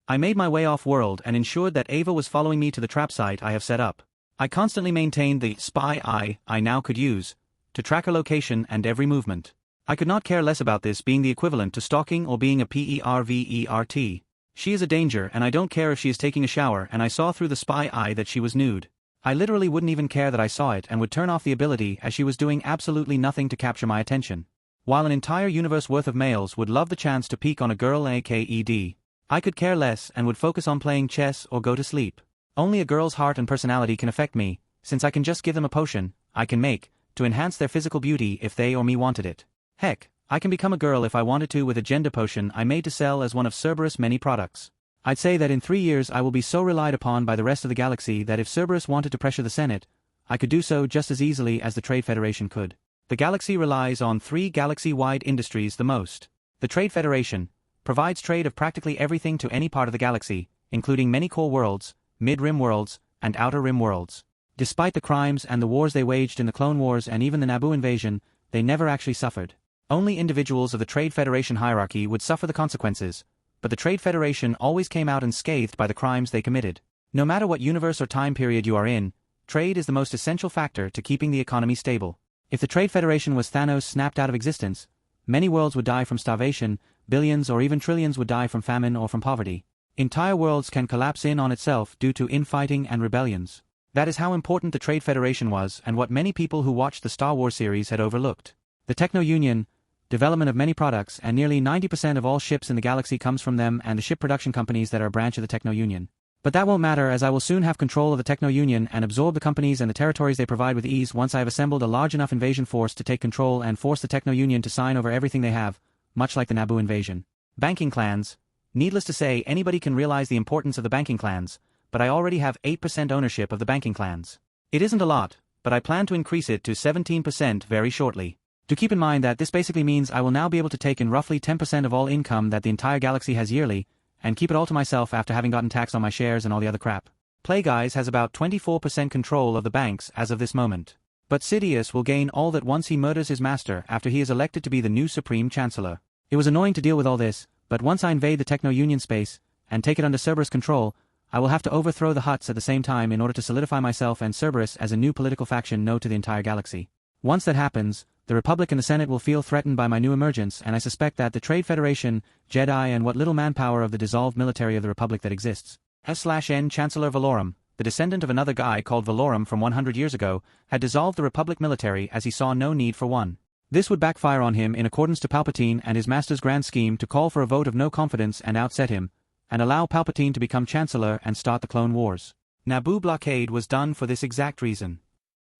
Speaker 2: I made my way off-world and ensured that Ava was following me to the trap site I have set up. I constantly maintained the spy eye I now could use to track her location and every movement. I could not care less about this being the equivalent to stalking or being a pervert. She is a danger and I don't care if she is taking a shower, and I saw through the spy eye that she was nude. I literally wouldn't even care that I saw it and would turn off the ability as she was doing absolutely nothing to capture my attention. While an entire universe worth of males would love the chance to peek on a girl AKED, I could care less and would focus on playing chess or go to sleep. Only a girl's heart and personality can affect me, since I can just give them a potion I can make to enhance their physical beauty if they or me wanted it. Heck, I can become a girl if I wanted to with a gender potion I made to sell as one of Cerberus' many products. I'd say that in 3 years I will be so relied upon by the rest of the galaxy that if Cerberus wanted to pressure the Senate, I could do so just as easily as the Trade Federation could. The galaxy relies on 3 galaxy-wide industries the most. The Trade Federation provides trade of practically everything to any part of the galaxy, including many core worlds, mid-rim worlds, and outer rim worlds. Despite the crimes and the wars they waged in the Clone Wars and even the Naboo invasion, they never actually suffered. Only individuals of the Trade Federation hierarchy would suffer the consequences, but the Trade Federation always came out unscathed by the crimes they committed. No matter what universe or time period you are in, trade is the most essential factor to keeping the economy stable. If the Trade Federation was Thanos snapped out of existence, many worlds would die from starvation, billions or even trillions would die from famine or from poverty. Entire worlds can collapse in on itself due to infighting and rebellions. That is how important the Trade Federation was and what many people who watched the Star Wars series had overlooked. The Techno-Union, development of many products, and nearly 90% of all ships in the galaxy comes from them and the ship production companies that are a branch of the Techno-Union. But that won't matter, as I will soon have control of the Techno-Union and absorb the companies and the territories they provide with ease once I have assembled a large enough invasion force to take control and force the Techno-Union to sign over everything they have, much like the Naboo invasion. Banking clans. Needless to say, anybody can realize the importance of the banking clans, but I already have 8% ownership of the banking clans. It isn't a lot, but I plan to increase it to 17% very shortly. Do keep in mind that this basically means I will now be able to take in roughly 10% of all income that the entire galaxy has yearly, and keep it all to myself after having gotten taxed on my shares and all the other crap. Playguys has about 24% control of the banks as of this moment. But Sidious will gain all that once he murders his master after he is elected to be the new Supreme Chancellor. It was annoying to deal with all this, but once I invade the Techno-Union space, and take it under Cerberus control, I will have to overthrow the Hutts at the same time in order to solidify myself and Cerberus as a new political faction known to the entire galaxy. Once that happens, the Republic and the Senate will feel threatened by my new emergence, and I suspect that the Trade Federation, Jedi and what little manpower of the dissolved military of the Republic that exists, S/N Chancellor Valorum, the descendant of another guy called Valorum from 100 years ago, had dissolved the Republic military as he saw no need for one. This would backfire on him in accordance to Palpatine and his master's grand scheme to call for a vote of no confidence and outset him, and allow Palpatine to become Chancellor and start the Clone Wars. Naboo blockade was done for this exact reason.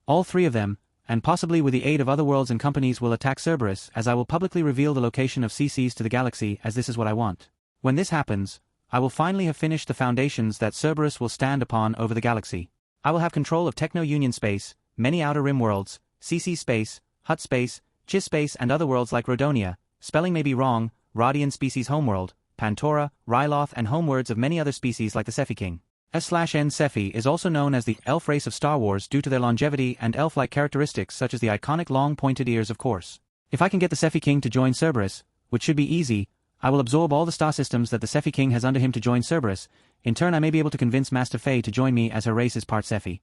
Speaker 2: All three of them, and possibly with the aid of other worlds and companies, will attack Cerberus, as I will publicly reveal the location of CCs to the galaxy, as this is what I want. When this happens, I will finally have finished the foundations that Cerberus will stand upon over the galaxy. I will have control of Techno-Union space, many Outer Rim worlds, CC space, Hutt space, Chiss space and other worlds like Rodonia, spelling may be wrong, Rodian species homeworld, Pantora, Ryloth and homeworlds of many other species like the Sephi King. S/N Sephi is also known as the elf race of Star Wars due to their longevity and elf-like characteristics such as the iconic long pointed ears of course. If I can get the Sephi King to join Cerberus, which should be easy, I will absorb all the star systems that the Sephi King has under him to join Cerberus. In turn I may be able to convince Master Faye to join me as her race is part Sephi.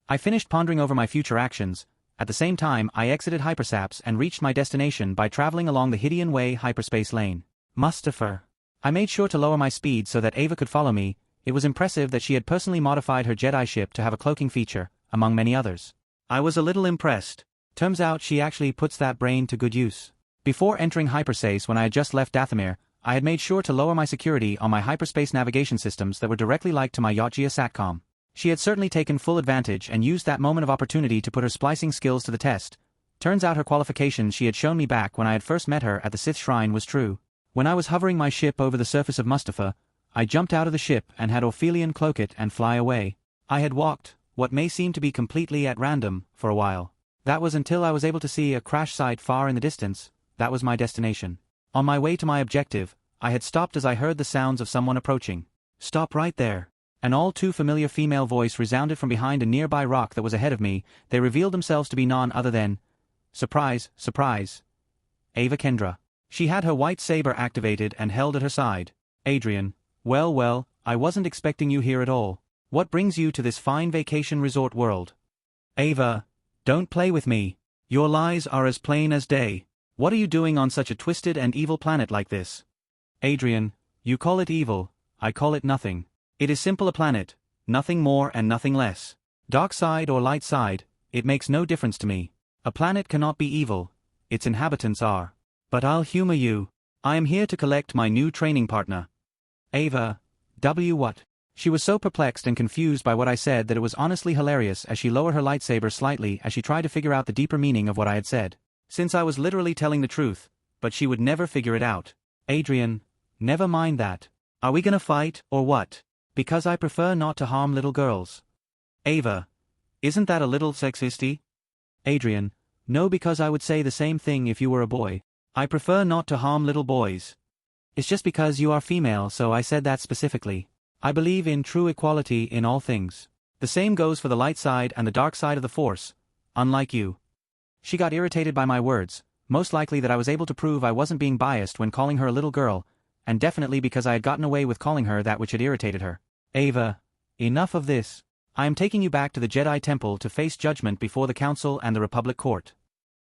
Speaker 2: I finished pondering over my future actions. At the same time I exited Hypersaps and reached my destination by traveling along the Hydian Way hyperspace lane. Mustafar. I made sure to lower my speed so that Ava could follow me. It was impressive that she had personally modified her Jedi ship to have a cloaking feature, among many others. I was a little impressed. Turns out she actually puts that brain to good use. Before entering hyperspace when I had just left Dathomir, I had made sure to lower my security on my hyperspace navigation systems that were directly linked to my Yachtgia Satcom. She had certainly taken full advantage and used that moment of opportunity to put her splicing skills to the test. Turns out her qualifications she had shown me back when I had first met her at the Sith Shrine was true. When I was hovering my ship over the surface of Mustafar, I jumped out of the ship and had Orphelion cloak it and fly away. I had walked, what may seem to be completely at random, for a while. That was until I was able to see a crash site far in the distance. That was my destination. On my way to my objective, I had stopped as I heard the sounds of someone approaching. Stop right there. An all too familiar female voice resounded from behind a nearby rock that was ahead of me. They revealed themselves to be none other than... Surprise, surprise. Ava Kendra. She had her white saber activated and held at her side. Adrien. Well, I wasn't expecting you here at all. What brings you to this fine vacation resort world? Ava. Don't play with me. Your lies are as plain as day. What are you doing on such a twisted and evil planet like this? Adrien. You call it evil, I call it nothing. It is simple a planet, nothing more and nothing less. Dark side or light side, it makes no difference to me. A planet cannot be evil, its inhabitants are. But I'll humor you. I am here to collect my new training partner. Ava. What? She was so perplexed and confused by what I said that it was honestly hilarious as she lowered her lightsaber slightly as she tried to figure out the deeper meaning of what I had said. Since I was literally telling the truth, but she would never figure it out. Adrien. Never mind that. Are we gonna fight, or what? Because I prefer not to harm little girls. Ava. Isn't that a little sexisty? Adrien. No, because I would say the same thing if you were a boy. I prefer not to harm little boys. It's just because you are female, so I said that specifically. I believe in true equality in all things. The same goes for the light side and the dark side of the Force, unlike you. She got irritated by my words, most likely that I was able to prove I wasn't being biased when calling her a little girl, and definitely because I had gotten away with calling her that which had irritated her. Ava. Enough of this. I am taking you back to the Jedi Temple to face judgment before the Council and the Republic Court.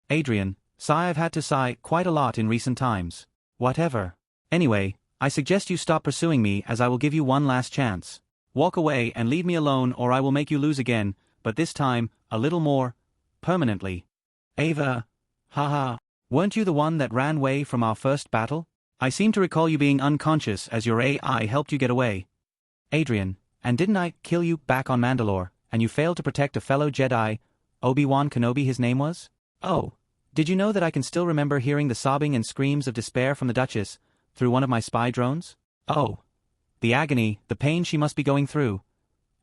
Speaker 2: Adrien. Sigh, I've had to sigh quite a lot in recent times. Whatever. Anyway, I suggest you stop pursuing me as I will give you one last chance. Walk away and leave me alone or I will make you lose again, but this time, a little more, permanently. Ava. Haha. Weren't you the one that ran away from our first battle? I seem to recall you being unconscious as your AI helped you get away. Adrien. And didn't I kill you back on Mandalore, and you failed to protect a fellow Jedi, Obi-Wan Kenobi his name was? Oh. Did you know that I can still remember hearing the sobbing and screams of despair from the Duchess, through one of my spy drones? Oh. The agony, the pain she must be going through.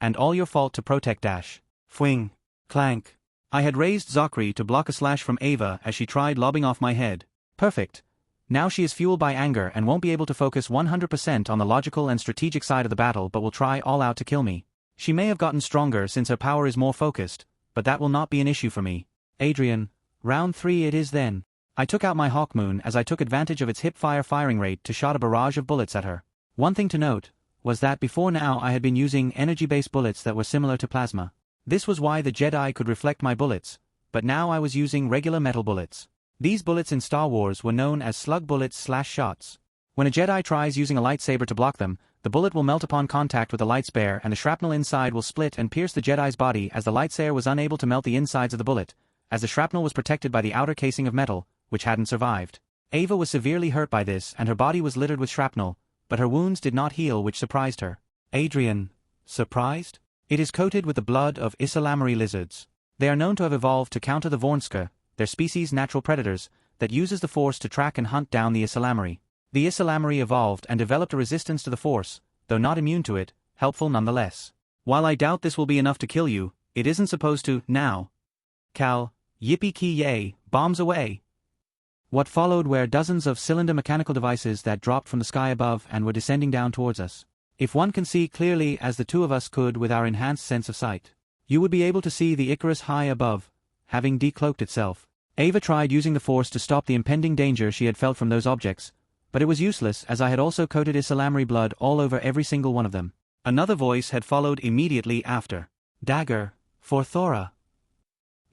Speaker 2: And all your fault to protect Dash. Fwing. Clank. I had raised Zachary to block a slash from Ava as she tried lobbing off my head. Perfect. Now she is fueled by anger and won't be able to focus 100% on the logical and strategic side of the battle but will try all out to kill me. She may have gotten stronger since her power is more focused, but that will not be an issue for me. Adrien. Round 3 it is then. I took out my Hawkmoon as I took advantage of its hip-fire firing rate to shot a barrage of bullets at her. One thing to note, was that before now I had been using energy-based bullets that were similar to plasma. This was why the Jedi could reflect my bullets, but now I was using regular metal bullets. These bullets in Star Wars were known as slug bullets/shots. When a Jedi tries using a lightsaber to block them, the bullet will melt upon contact with the lightsaber and the shrapnel inside will split and pierce the Jedi's body, as the lightsaber was unable to melt the insides of the bullet, as the shrapnel was protected by the outer casing of metal, which hadn't survived. Ava was severely hurt by this and her body was littered with shrapnel, but her wounds did not heal, which surprised her.
Speaker 1: Adrien, surprised?
Speaker 2: It is coated with the blood of Isalamari lizards. They are known to have evolved to counter the Vornska, their species' natural predators, that uses the Force to track and hunt down the Isalamari. The Isalamari evolved and developed a resistance to the Force, though not immune to it, helpful nonetheless. While I doubt this will be enough to kill you, it isn't supposed to, now. Cal, yippee-ki-yay, bombs away. What followed were dozens of cylinder mechanical devices that dropped from the sky above and were descending down towards us. If one can see clearly as the two of us could with our enhanced sense of sight, you would be able to see the Icarus high above, having decloaked itself. Ava tried using the Force to stop the impending danger she had felt from those objects, but it was useless, as I had also coated Isalamari blood all over every single one of them.
Speaker 1: Another voice had followed immediately after.
Speaker 2: Dagger, for Thora.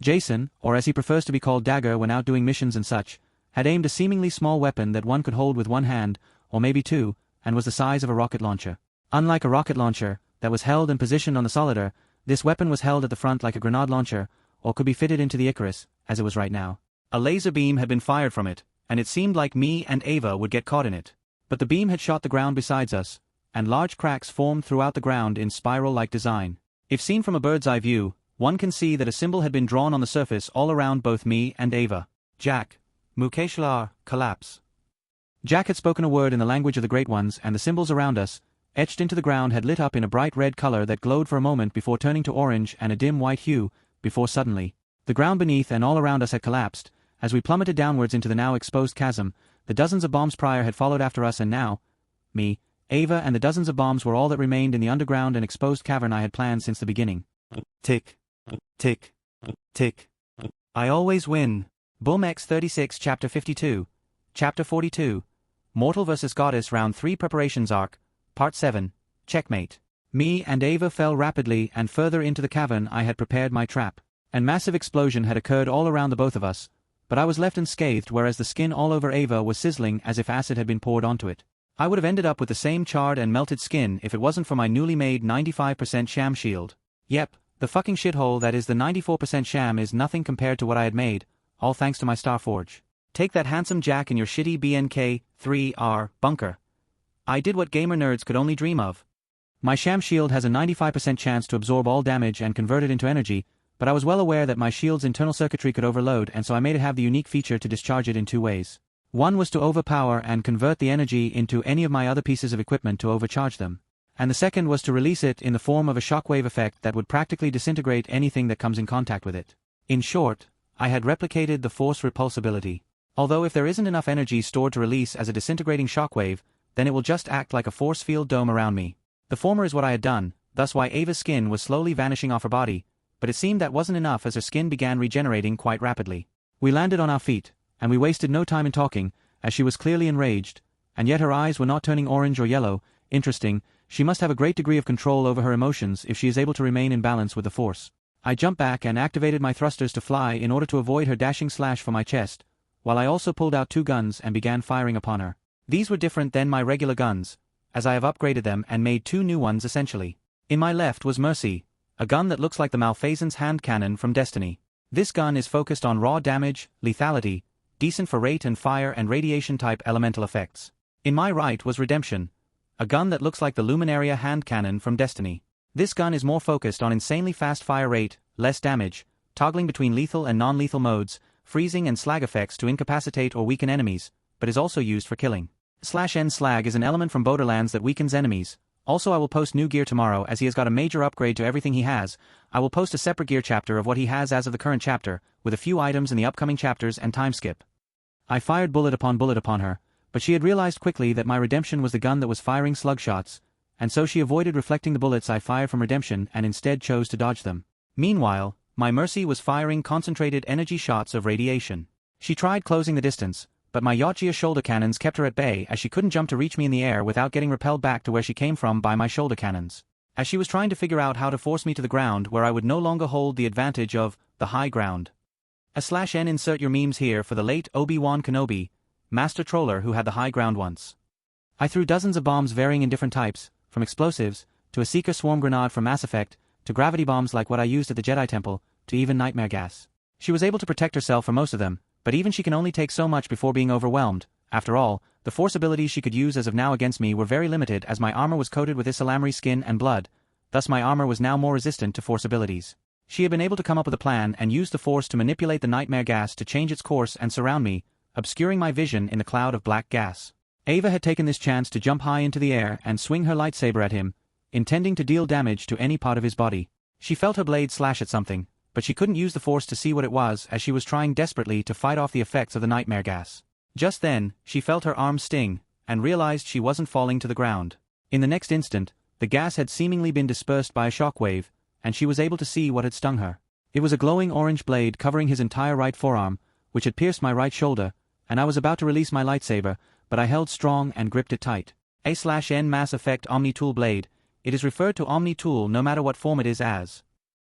Speaker 2: Jason, or as he prefers to be called Dagger when out doing missions and such, had aimed a seemingly small weapon that one could hold with one hand, or maybe two, and was the size of a rocket launcher. Unlike a rocket launcher, that was held and positioned on the Solider, this weapon was held at the front like a grenade launcher, or could be fitted into the Icarus, as it was right now.
Speaker 1: A laser beam had been fired from it, and it seemed like me and Ava would get caught in it.
Speaker 2: But the beam had shot the ground besides us, and large cracks formed throughout the ground in spiral-like design. If seen from a bird's eye view, one can see that a symbol had been drawn on the surface all around both me and Ava.
Speaker 1: Jack, Mukeshlar, collapse.
Speaker 2: Jack had spoken a word in the language of the Great Ones, and the symbols around us, etched into the ground, had lit up in a bright red color that glowed for a moment before turning to orange and a dim white hue, before suddenly, the ground beneath and all around us had collapsed. As we plummeted downwards into the now exposed chasm, the dozens of bombs prior had followed after us, and now, me, Ava and the dozens of bombs were all that remained in the underground and exposed cavern I had planned since the beginning.
Speaker 1: Tick. Tick. Tick. I always win.
Speaker 2: Boom X36 Chapter 52. Chapter 42. Mortal vs. Goddess Round 3 Preparations Arc. Part 7. Checkmate. Me and Ava fell rapidly, and further into the cavern I had prepared my trap. And massive explosion had occurred all around the both of us, but I was left unscathed, whereas the skin all over Ava was sizzling as if acid had been poured onto it. I would have ended up with the same charred and melted skin if it wasn't for my newly made 95% sham shield. Yep, the fucking shithole that is the 94% sham is nothing compared to what I had made, all thanks to my Starforge. Take that handsome Jack in your shitty BNK-3R bunker. I did what gamer nerds could only dream of. My sham shield has a 95% chance to absorb all damage and convert it into energy, but I was well aware that my shield's internal circuitry could overload, and so I made it have the unique feature to discharge it in two ways. One was to overpower and convert the energy into any of my other pieces of equipment to overcharge them. And the second was to release it in the form of a shockwave effect that would practically disintegrate anything that comes in contact with it. In short, I had replicated the Force repulsibility. Although if there isn't enough energy stored to release as a disintegrating shockwave, then it will just act like a force field dome around me. The former is what I had done, thus why Ava's skin was slowly vanishing off her body, but it seemed that wasn't enough as her skin began regenerating quite rapidly. We landed on our feet, and we wasted no time in talking, as she was clearly enraged, and yet her eyes were not turning orange or yellow. Interesting, she must have a great degree of control over her emotions if she is able to remain in balance with the Force. I jumped back and activated my thrusters to fly in order to avoid her dashing slash for my chest, while I also pulled out two guns and began firing upon her. These were different than my regular guns, as I have upgraded them and made two new ones essentially. In my left was Mercy, a gun that looks like the Malphason's hand cannon from Destiny. This gun is focused on raw damage, lethality, decent for rate and fire and radiation type elemental effects. In my right was Redemption, a gun that looks like the Luminaria hand cannon from Destiny. This gun is more focused on insanely fast fire rate, less damage, toggling between lethal and non-lethal modes, freezing and slag effects to incapacitate or weaken enemies, but is also used for killing. /N slag is an element from Borderlands that weakens enemies. Also, I will post new gear tomorrow as he has got a major upgrade to everything he has. I will post a separate gear chapter of what he has as of the current chapter, with a few items in the upcoming chapters and time skip. I fired bullet upon her, but she had realized quickly that my Redemption was the gun that was firing slug shots, and so she avoided reflecting the bullets I fired from Redemption and instead chose to dodge them. Meanwhile, my Mercy was firing concentrated energy shots of radiation. She tried closing the distance, but my Yautja shoulder cannons kept her at bay as she couldn't jump to reach me in the air without getting repelled back to where she came from by my shoulder cannons. As she was trying to figure out how to force me to the ground where I would no longer hold the advantage of the high ground. /n insert your memes here for the late Obi-Wan Kenobi, master troller who had the high ground once. I threw dozens of bombs varying in different types, from explosives, to a Seeker Swarm grenade from Mass Effect, to gravity bombs like what I used at the Jedi Temple, to even nightmare gas. She was able to protect herself for most of them, but even she can only take so much before being overwhelmed. After all, the force abilities she could use as of now against me were very limited as my armor was coated with Isalamri skin and blood, thus my armor was now more resistant to force abilities. She had been able to come up with a plan and use the force to manipulate the nightmare gas to change its course and surround me, obscuring my vision in the cloud of black gas. Ava had taken this chance to jump high into the air and swing her lightsaber at him, intending to deal damage to any part of his body. She felt her blade slash at something, but she couldn't use the force to see what it was as she was trying desperately to fight off the effects of the nightmare gas. Just then, she felt her arm sting, and realized she wasn't falling to the ground. In the next instant, the gas had seemingly been dispersed by a shockwave, and she was able to see what had stung her. It was a glowing orange blade covering his entire right forearm, which had pierced my right shoulder, and I was about to release my lightsaber, but I held strong and gripped it tight. /n Mass Effect Omni-Tool Blade. It is referred to Omni-Tool no matter what form it is as.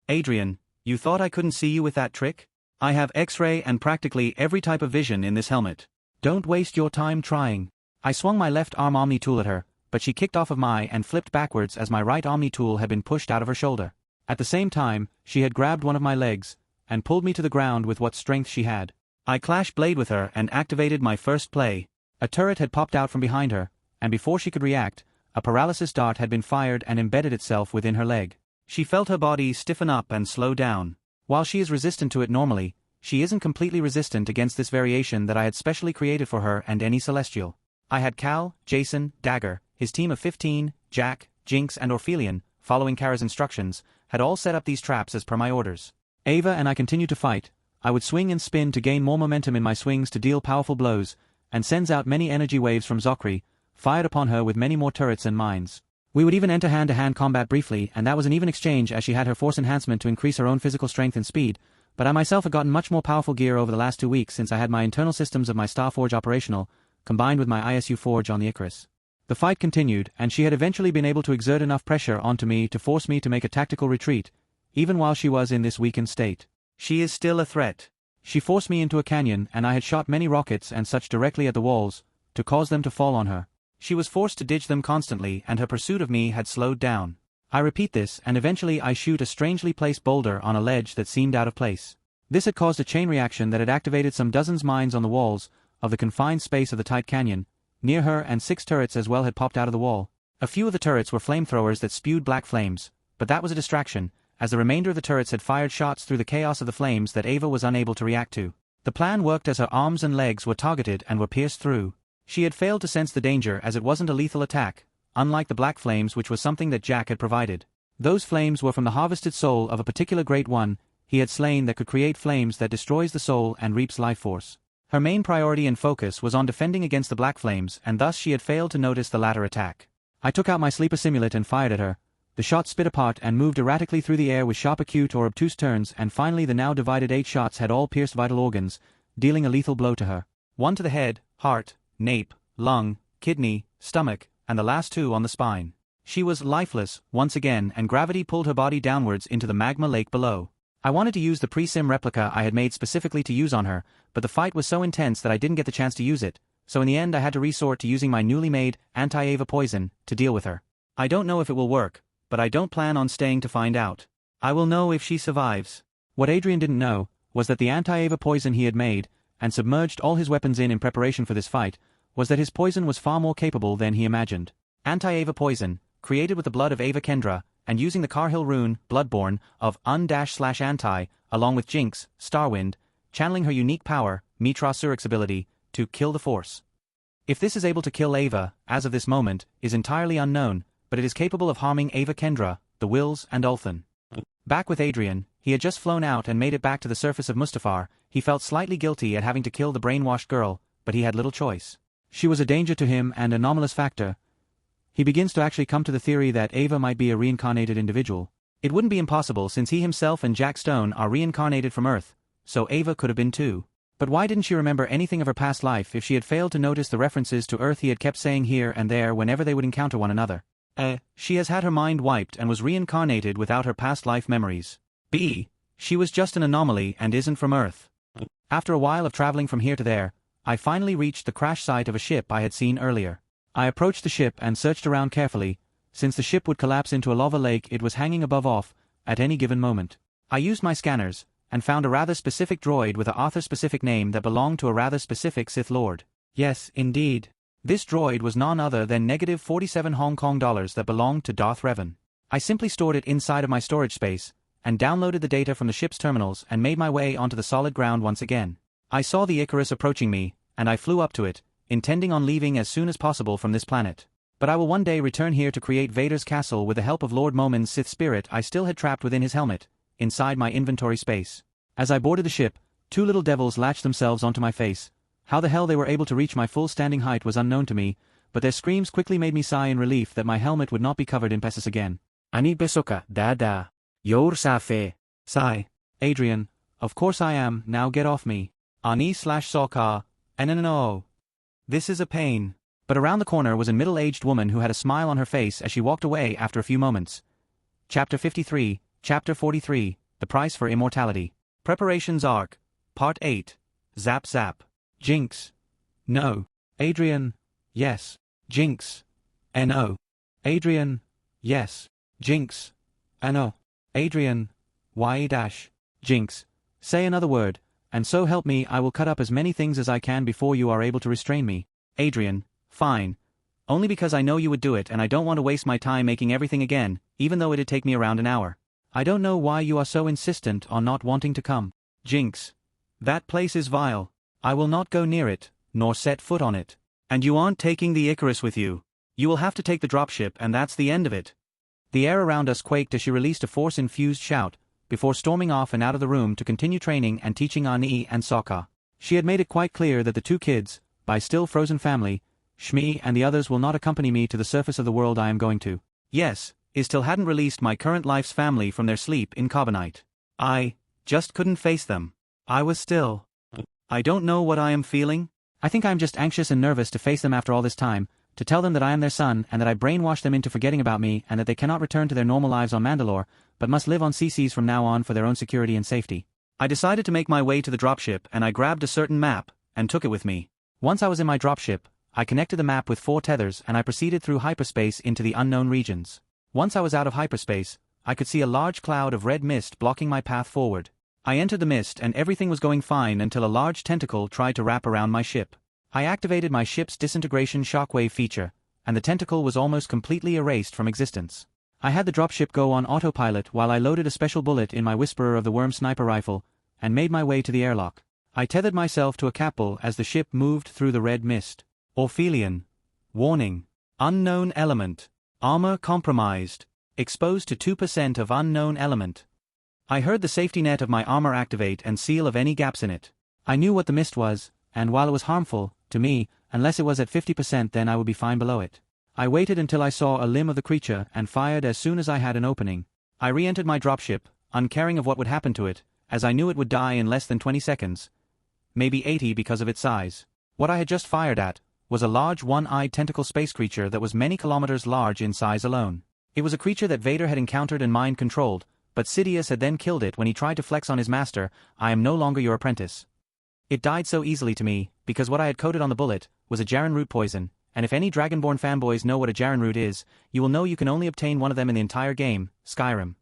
Speaker 2: Adrien, you thought I couldn't see you with that trick? I have X-ray and practically every type of vision in this helmet. Don't waste your time trying. I swung my left arm Omni-Tool at her, but she kicked off of my and flipped backwards as my right Omni-Tool had been pushed out of her shoulder. At the same time, she had grabbed one of my legs, and pulled me to the ground with what strength she had. I clashed blade with her and activated my first play. A turret had popped out from behind her, and before she could react, a paralysis dart had been fired and embedded itself within her leg. She felt her body stiffen up and slow down. While she is resistant to it normally, she isn't completely resistant against this variation that I had specially created for her and any Celestial. I had Cal, Jason, Dagger, his team of 15, Jack, Jinx and Orphelion, following Kara's instructions, had all set up these traps as per my orders. Ava and I continued to fight. I would swing and spin to gain more momentum in my swings to deal powerful blows, and sends out many energy waves from Zokri, fired upon her with many more turrets and mines. We would even enter hand-to-hand combat briefly, and that was an even exchange as she had her force enhancement to increase her own physical strength and speed, but I myself had gotten much more powerful gear over the last 2 weeks since I had my internal systems of my Starforge operational, combined with my ISU Forge on the Icarus. The fight continued, and she had eventually been able to exert enough pressure onto me to force me to make a tactical retreat, even while she was in this weakened state. She is still a threat. She forced me into a canyon, and I had shot many rockets and such directly at the walls, to cause them to fall on her. She was forced to ditch them constantly, and her pursuit of me had slowed down. I repeat this, and eventually I shoot a strangely placed boulder on a ledge that seemed out of place. This had caused a chain reaction that had activated some dozens mines on the walls of the confined space of the tight canyon. Near her and 6 turrets as well had popped out of the wall. A few of the turrets were flamethrowers that spewed black flames, but that was a distraction, as the remainder of the turrets had fired shots through the chaos of the flames that Ava was unable to react to. The plan worked as her arms and legs were targeted and were pierced through. She had failed to sense the danger as it wasn't a lethal attack, unlike the black flames which was something that Jack had provided. Those flames were from the harvested soul of a particular great one he had slain that could create flames that destroys the soul and reaps life force. Her main priority and focus was on defending against the black flames, and thus she had failed to notice the latter attack. I took out my sleeper simulant and fired at her. The shot spit apart and moved erratically through the air with sharp acute or obtuse turns, and finally the now divided 8 shots had all pierced vital organs, dealing a lethal blow to her. 1 to the head, heart, nape, lung, kidney, stomach, and the last 2 on the spine. She was lifeless, once again, and gravity pulled her body downwards into the magma lake below. I wanted to use the pre-sim replica I had made specifically to use on her, but the fight was so intense that I didn't get the chance to use it, so in the end I had to resort to using my newly made anti-Ava poison to deal with her. I don't know if it will work, but I don't plan on staying to find out. I will know if she survives. What Adrien didn't know was that the anti-Ava poison he had made, and submerged all his weapons in preparation for this fight, was that his poison was far more capable than he imagined. Anti-Ava poison, created with the blood of Ava Kendra, and using the Carhill rune, Bloodborne, of un-/anti, along with Jinx, Starwind, channeling her unique power, Mitra Surik's ability, to kill the Force. If this is able to kill Ava, as of this moment, is entirely unknown, but it is capable of harming Ava Kendra, the Wills and Ulthan. Back with Adrien, he had just flown out and made it back to the surface of Mustafar. He felt slightly guilty at having to kill the brainwashed girl, but he had little choice. She was a danger to him and an anomalous factor. He begins to actually come to the theory that Ava might be a reincarnated individual. It wouldn't be impossible since he himself and Jack Stone are reincarnated from Earth, so Ava could have been too. But why didn't she remember anything of her past life if she had failed to notice the references to Earth he had kept saying here and there whenever they would encounter one another? A. She has had her mind wiped and was reincarnated without her past life memories. B. She was just an anomaly and isn't from Earth. After a while of traveling from here to there, I finally reached the crash site of a ship I had seen earlier. I approached the ship and searched around carefully, since the ship would collapse into a lava lake it was hanging above off at any given moment. I used my scanners, and found a rather specific droid with a Arthur-specific name that belonged to a rather specific Sith Lord. Yes, indeed. This droid was none other than negative 47 Hong Kong dollars that belonged to Darth Revan. I simply stored it inside of my storage space, and downloaded the data from the ship's terminals and made my way onto the solid ground once again. I saw the Icarus approaching me, and I flew up to it, intending on leaving as soon as possible from this planet. But I will one day return here to create Vader's castle with the help of Lord Momin's Sith spirit I still had trapped within his helmet, inside my inventory space. As I boarded the ship, two little devils latched themselves onto my face. How the hell they were able to reach my full standing height was unknown to me, but their screams quickly made me sigh in relief that my helmet would not be covered in pesos again. Ani besoka, da. Yor safe. Sigh. Adrien, of course I am, now get off me. Ani/Soka, no. This is a pain. But around the corner was a middle-aged woman who had a smile on her face as she walked away after a few moments. Chapter 53, Chapter 43, The Price for Immortality. Preparations Arc, Part 8. Zap Zap. Jinx. No. Adrien. Yes. Jinx. No. Adrien. Yes. Jinx. No. Adrien. Y-. Jinx. Say another word, and so help me I will cut up as many things as I can before you are able to restrain me. Adrien. Fine. Only because I know you would do it and I don't want to waste my time making everything again, even though it'd take me around an hour. I don't know why you are so insistent on not wanting to come. Jinx. That place is vile. I will not go near it, nor set foot on it. And you aren't taking the Icarus with you. You will have to take the dropship and that's the end of it. The air around us quaked as she released a force-infused shout, before storming off and out of the room to continue training and teaching Ani and Sokka. She had made it quite clear that the two kids, by still frozen family, Shmi and the others will not accompany me to the surface of the world I am going to. Yes, I still hadn't released my current life's family from their sleep in carbonite. I just couldn't face them. I was still. I don't know what I am feeling. I think I am just anxious and nervous to face them after all this time, to tell them that I am their son and that I brainwashed them into forgetting about me and that they cannot return to their normal lives on Mandalore, but must live on CCs from now on for their own security and safety. I decided to make my way to the dropship and I grabbed a certain map, and took it with me. Once I was in my dropship, I connected the map with 4 tethers and I proceeded through hyperspace into the unknown regions. Once I was out of hyperspace, I could see a large cloud of red mist blocking my path forward. I entered the mist and everything was going fine until a large tentacle tried to wrap around my ship. I activated my ship's disintegration shockwave feature, and the tentacle was almost completely erased from existence. I had the dropship go on autopilot while I loaded a special bullet in my Whisperer of the Worm sniper rifle, and made my way to the airlock. I tethered myself to a capel as the ship moved through the red mist. Orphelion. Warning. Unknown element. Armor compromised. Exposed to 2% of unknown element. I heard the safety net of my armor activate and seal of any gaps in it. I knew what the mist was, and while it was harmful, to me, unless it was at 50% then I would be fine below it. I waited until I saw a limb of the creature and fired as soon as I had an opening. I re-entered my dropship, uncaring of what would happen to it, as I knew it would die in less than 20 seconds. Maybe 80 because of its size. What I had just fired at was a large one-eyed tentacle space creature that was many kilometers large in size alone. It was a creature that Vader had encountered and mind-controlled, but Sidious had then killed it when he tried to flex on his master, "I am no longer your apprentice." It died so easily to me, because what I had coated on the bullet was a Jaren root poison, and if any Dragonborn fanboys know what a Jaren root is, you will know you can only obtain one of them in the entire game, Skyrim.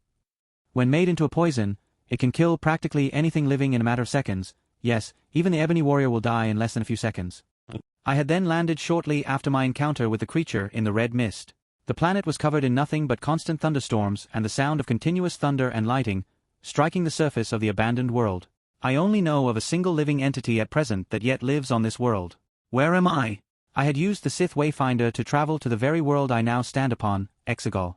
Speaker 2: When made into a poison, it can kill practically anything living in a matter of seconds. Yes, even the Ebony Warrior will die in less than a few seconds. I had then landed shortly after my encounter with the creature in the red mist. The planet was covered in nothing but constant thunderstorms and the sound of continuous thunder and lightning, striking the surface of the abandoned world. I only know of a single living entity at present that yet lives on this world. Where am I? I had used the Sith Wayfinder to travel to the very world I now stand upon, Exegol.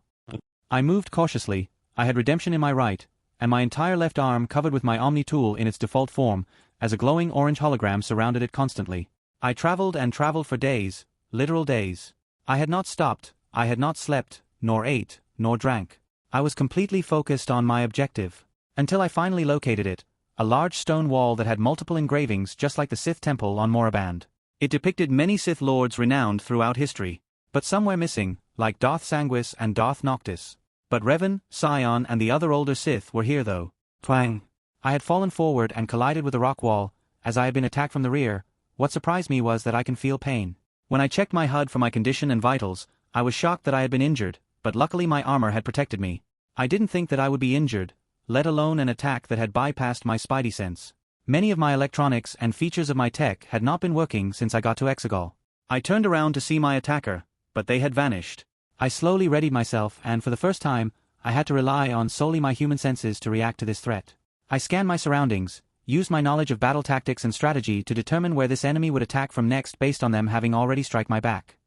Speaker 2: I moved cautiously, I had redemption in my right, and my entire left arm covered with my Omni tool in its default form, as a glowing orange hologram surrounded it constantly. I traveled and traveled for days, literal days. I had not stopped, I had not slept, nor ate, nor drank. I was completely focused on my objective. Until I finally located it, a large stone wall that had multiple engravings just like the Sith temple on Moraband. It depicted many Sith lords renowned throughout history, but some were missing, like Darth Sanguis and Darth Noctis. But Revan, Sion and the other older Sith were here though. Twang! I had fallen forward and collided with the rock wall, as I had been attacked from the rear. What surprised me was that I can feel pain. When I checked my HUD for my condition and vitals, I was shocked that I had been injured, but luckily my armor had protected me. I didn't think that I would be injured, let alone an attack that had bypassed my spidey sense. Many of my electronics and features of my tech had not been working since I got to Exegol. I turned around to see my attacker, but they had vanished. I slowly readied myself and for the first time, I had to rely on solely my human senses to react to this threat. I scanned my surroundings, used my knowledge of battle tactics and strategy to determine where this enemy would attack from next based on them having already struck my back.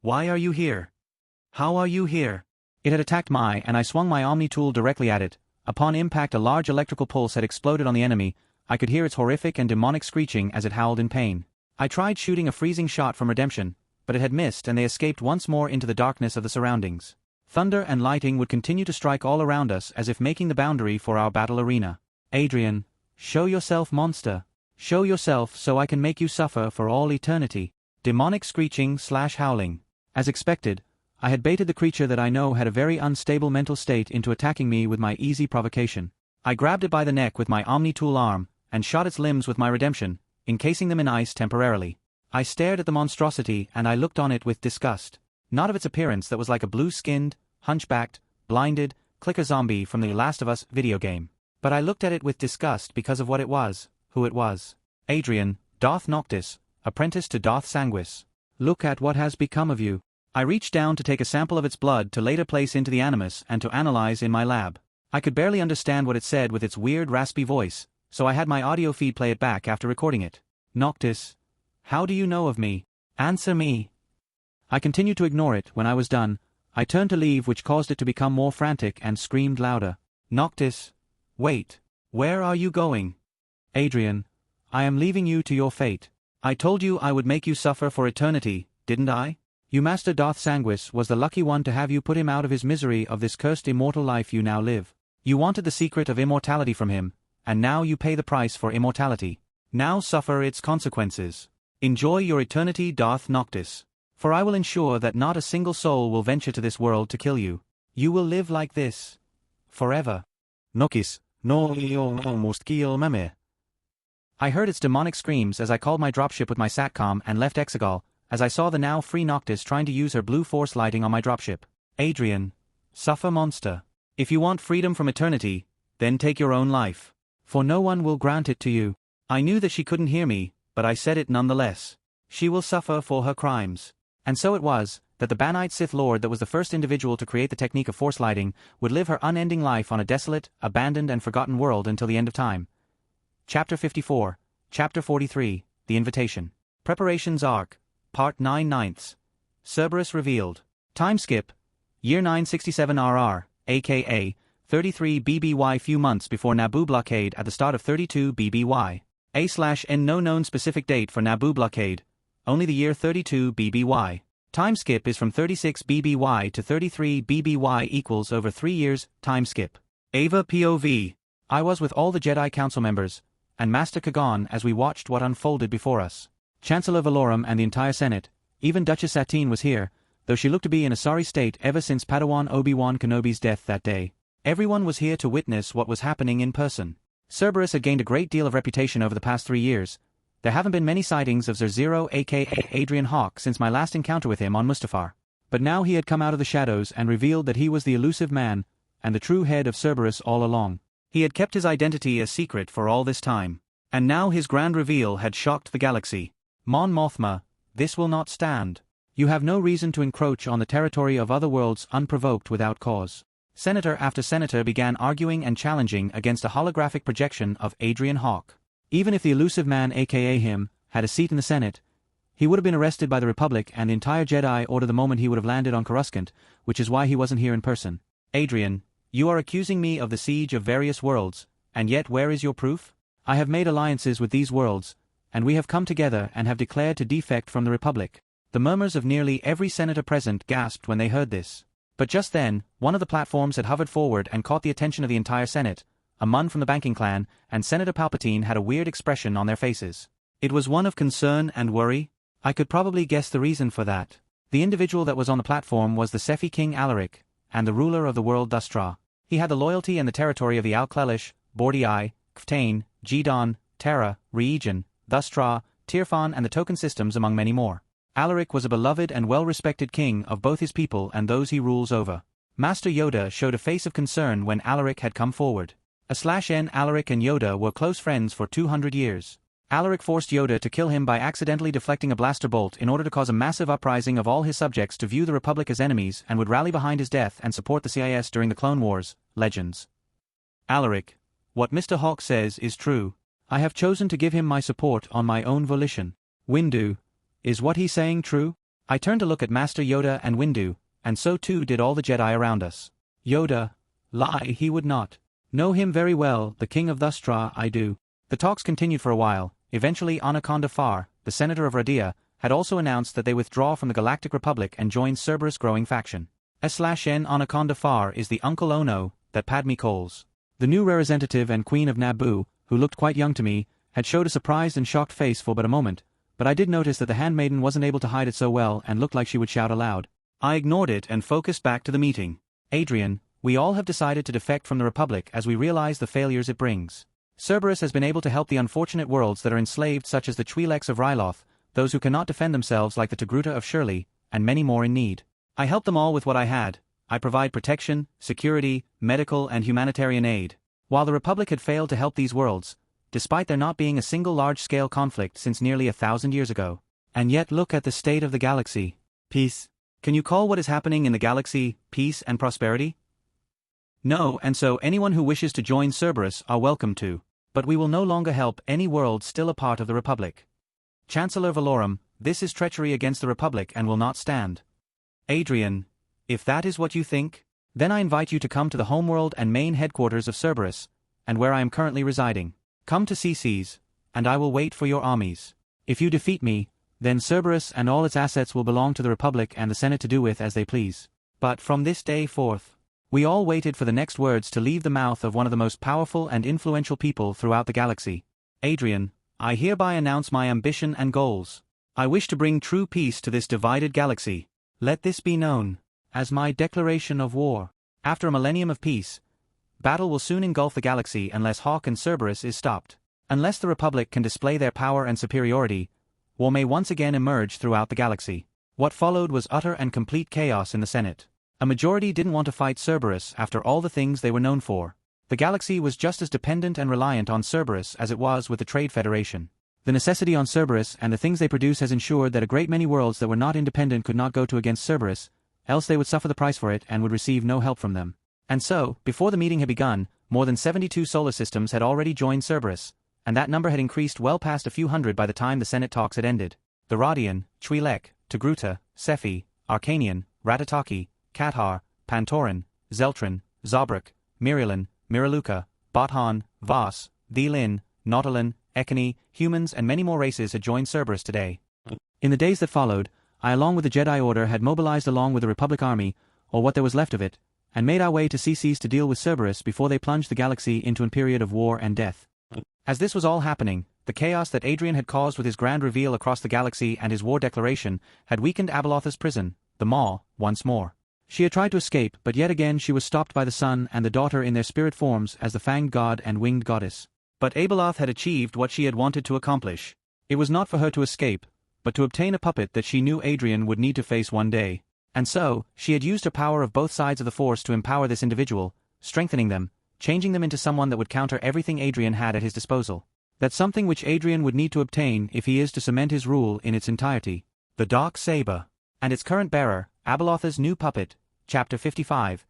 Speaker 1: Why are you here? How are you here?
Speaker 2: It had attacked and I swung my Omni tool directly at it. Upon impact a large electrical pulse had exploded on the enemy. I could hear its horrific and demonic screeching as it howled in pain. I tried shooting a freezing shot from Redemption, but it had missed and they escaped once more into the darkness of the surroundings. Thunder and lightning would continue to strike all around us as if making the boundary for our battle arena. Adrien, show yourself, monster. Show yourself so I can make you suffer for all eternity. Demonic screeching/howling. As expected, I had baited the creature that I know had a very unstable mental state into attacking me with my easy provocation. I grabbed it by the neck with my Omni tool arm, and shot its limbs with my Redemption, encasing them in ice temporarily. I stared at the monstrosity and I looked on it with disgust. Not of its appearance that was like a blue-skinned, hunchbacked, blinded, clicker zombie from the Last of Us video game. But I looked at it with disgust because of what it was, who it was. Adrien, Darth Noctis, apprentice to Darth Sanguis. Look at what has become of you. I reached down to take a sample of its blood to later place into the Animus and to analyze in my lab. I could barely understand what it said with its weird raspy voice, so I had my audio feed play it back after recording it. Noctis, how do you know of me? Answer me. I continued to ignore it. When I was done, I turned to leave, which caused it to become more frantic and screamed louder. Noctis, wait. Where are you going? Adrien, I am leaving you to your fate. I told you I would make you suffer for eternity, didn't I? You Master Darth Sanguis was the lucky one to have you put him out of his misery of this cursed immortal life you now live. You wanted the secret of immortality from him, and now you pay the price for immortality. Now suffer its consequences. Enjoy your eternity, Darth Noctis. For I will ensure that not a single soul will venture to this world to kill you. You will live like this. Forever. Noctis, no almost kill meme. I heard its demonic screams as I called my dropship with my satcom and left Exegol, as I saw the now free Noctis trying to use her blue force lighting on my dropship. Adrien, suffer monster. If you want freedom from eternity, then take your own life. For no one will grant it to you. I knew that she couldn't hear me, but I said it nonetheless. She will suffer for her crimes. And so it was, that the Banite Sith Lord that was the first individual to create the technique of force lighting would live her unending life on a desolate, abandoned and forgotten world until the end of time. Chapter 54, Chapter 43, The Invitation. Preparations Arc, Part 9/9. Cerberus revealed. Time skip. Year 967 RR, aka 33 BBY, few months before Naboo blockade at the start of 32 BBY. A/N no known specific date for Naboo blockade, only the year 32 BBY. Time skip is from 36 BBY to 33 BBY equals over 3 years, time skip. Ava POV. I was with all the Jedi Council members, and Master Kagan as we watched what unfolded before us. Chancellor Valorum and the entire Senate, even Duchess Satine was here, though she looked to be in a sorry state ever since Padawan Obi-Wan Kenobi's death that day. Everyone was here to witness what was happening in person. Cerberus had gained a great deal of reputation over the past 3 years. There haven't been many sightings of Zero aka Adrian Hawke since my last encounter with him on Mustafar. But now he had come out of the shadows and revealed that he was the elusive man, and the true head of Cerberus all along. He had kept his identity a secret for all this time. And now his grand reveal had shocked the galaxy. Mon Mothma, this will not stand. You have no reason to encroach on the territory of other worlds unprovoked without cause. Senator after senator began arguing and challenging against a holographic projection of Adrian Hawke. Even if the elusive man aka him had a seat in the Senate, he would have been arrested by the Republic and the entire Jedi Order the moment he would have landed on Coruscant, which is why he wasn't here in person. Adrien, you are accusing me of the siege of various worlds, and yet where is your proof? I have made alliances with these worlds, and we have come together and have declared to defect from the Republic. The murmurs of nearly every senator present gasped when they heard this. But just then, one of the platforms had hovered forward and caught the attention of the entire Senate, a Mun from the banking clan, and Senator Palpatine had a weird expression on their faces. It was one of concern and worry. I could probably guess the reason for that. The individual that was on the platform was the Sephi King Alaric, and the ruler of the world Dustra. He had the loyalty and the territory of the Al-Klelish, Bordii, Kftain, Gedon, Terra, Region, Dustra, Tirfan and the token systems among many more. Alaric was a beloved and well-respected king of both his people and those he rules over. Master Yoda showed a face of concern when Alaric had come forward. /N Alaric and Yoda were close friends for 200 years. Alaric forced Yoda to kill him by accidentally deflecting a blaster bolt in order to cause a massive uprising of all his subjects to view the Republic as enemies and would rally behind his death and support the CIS during the Clone Wars. Legends. Alaric. What Mr. Hawke says is true. I have chosen to give him my support on my own volition. Windu. Is what he's saying true? I turned to look at Master Yoda and Windu, and so too did all the Jedi around us. Yoda. Lie, he would not. Know him very well, the King of Thustra, I do. The talks continued for a while. Eventually Anaconda Far, the senator of Radia, had also announced that they withdraw from the Galactic Republic and join Cerberus' growing faction. /N Anaconda Far is the Uncle Ono that Padme calls. The new representative and Queen of Naboo, who looked quite young to me, had showed a surprised and shocked face for but a moment, but I did notice that the handmaiden wasn't able to hide it so well and looked like she would shout aloud. I ignored it and focused back to the meeting. Adrien, we all have decided to defect from the Republic as we realize the failures it brings. Cerberus has been able to help the unfortunate worlds that are enslaved such as the Twi'leks of Ryloth, those who cannot defend themselves like the Togruta of Shirley, and many more in need. I helped them all with what I had. I provide protection, security, medical and humanitarian aid. While the Republic had failed to help these worlds, despite there not being a single large-scale conflict since nearly 1,000 years ago. And yet look at the state of the galaxy. Peace. Can you call what is happening in the galaxy peace and prosperity? No, and so anyone who wishes to join Cerberus are welcome to. But we will no longer help any world still a part of the Republic. Chancellor Valorum, this is treachery against the Republic and will not stand. Adrien, if that is what you think, then I invite you to come to the homeworld and main headquarters of Cerberus, and where I am currently residing. Come to CC's, and I will wait for your armies. If you defeat me, then Cerberus and all its assets will belong to the Republic and the Senate to do with as they please. But from this day forth, we all waited for the next words to leave the mouth of one of the most powerful and influential people throughout the galaxy. Adrien, I hereby announce my ambition and goals. I wish to bring true peace to this divided galaxy. Let this be known as my declaration of war. After a millennium of peace, battle will soon engulf the galaxy unless Hawke and Cerberus is stopped. Unless the Republic can display their power and superiority, war may once again emerge throughout the galaxy. What followed was utter and complete chaos in the Senate. A majority didn't want to fight Cerberus after all the things they were known for. The galaxy was just as dependent and reliant on Cerberus as it was with the Trade Federation. The necessity on Cerberus and the things they produce has ensured that a great many worlds that were not independent could not go to against Cerberus, else they would suffer the price for it and would receive no help from them. And so, before the meeting had begun, more than 72 solar systems had already joined Cerberus, and that number had increased well past a few hundred by the time the Senate talks had ended. The Radian, Twi'lek, Togruta, Sephi, Arcanian, Ratataki, Kathar, Pantoran, Zeltran, Zobruk, Mirilan, Miraluka, Bothan, Voss, Thelin, Nautilin, Ekani, humans and many more races had joined Cerberus today. In the days that followed, I along with the Jedi Order had mobilized along with the Republic Army, or what there was left of it, and made our way to CC's to deal with Cerberus before they plunged the galaxy into a period of war and death. As this was all happening, the chaos that Adrien had caused with his grand reveal across the galaxy and his war declaration had weakened Abeloth's prison, the Maw, once more. She had tried to escape, but yet again she was stopped by the son and the daughter in their spirit forms as the fanged god and winged goddess. But Abeloth had achieved what she had wanted to accomplish. It was not for her to escape, but to obtain a puppet that she knew Adrien would need to face one day. And so, she had used her power of both sides of the Force to empower this individual, strengthening them, changing them into someone that would counter everything Adrien had at his disposal. That's something which Adrien would need to obtain if he is to cement his rule in its entirety. The Dark Saber. And its current bearer, Abeloth's new puppet, Chapter 55,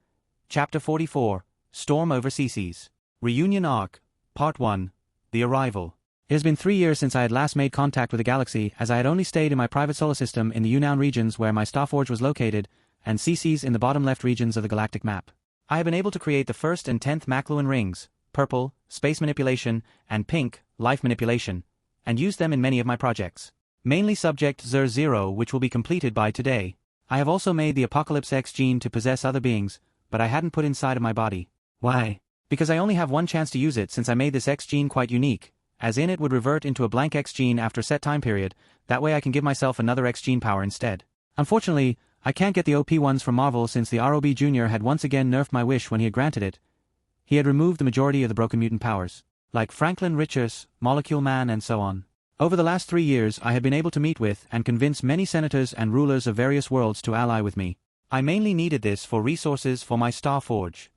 Speaker 2: Chapter 44, Storm over CC's. Reunion Arc, Part 1, The Arrival. It has been 3 years since I had last made contact with the galaxy, as I had only stayed in my private solar system in the Yunnan regions where my Starforge was located, and CC's in the bottom left regions of the galactic map. I have been able to create the 1st and 10th Makluan rings, purple, space manipulation, and pink, life manipulation, and used them in many of my projects. Mainly subject Zer-0, which will be completed by today. I have also made the Apocalypse X gene to possess other beings, but I hadn't put inside of my body. Why? Because I only have one chance to use it since I made this X gene quite unique, as in it would revert into a blank X gene after a set time period, that way I can give myself another X gene power instead. Unfortunately, I can't get the OP ones from Marvel since the ROB Jr. had once again nerfed my wish when he had granted it. He had removed the majority of the broken mutant powers, like Franklin Richards, Molecule Man and so on. Over the last 3 years I had been able to meet with and convince many senators and rulers of various worlds to ally with me. I mainly needed this for resources for my Starforge.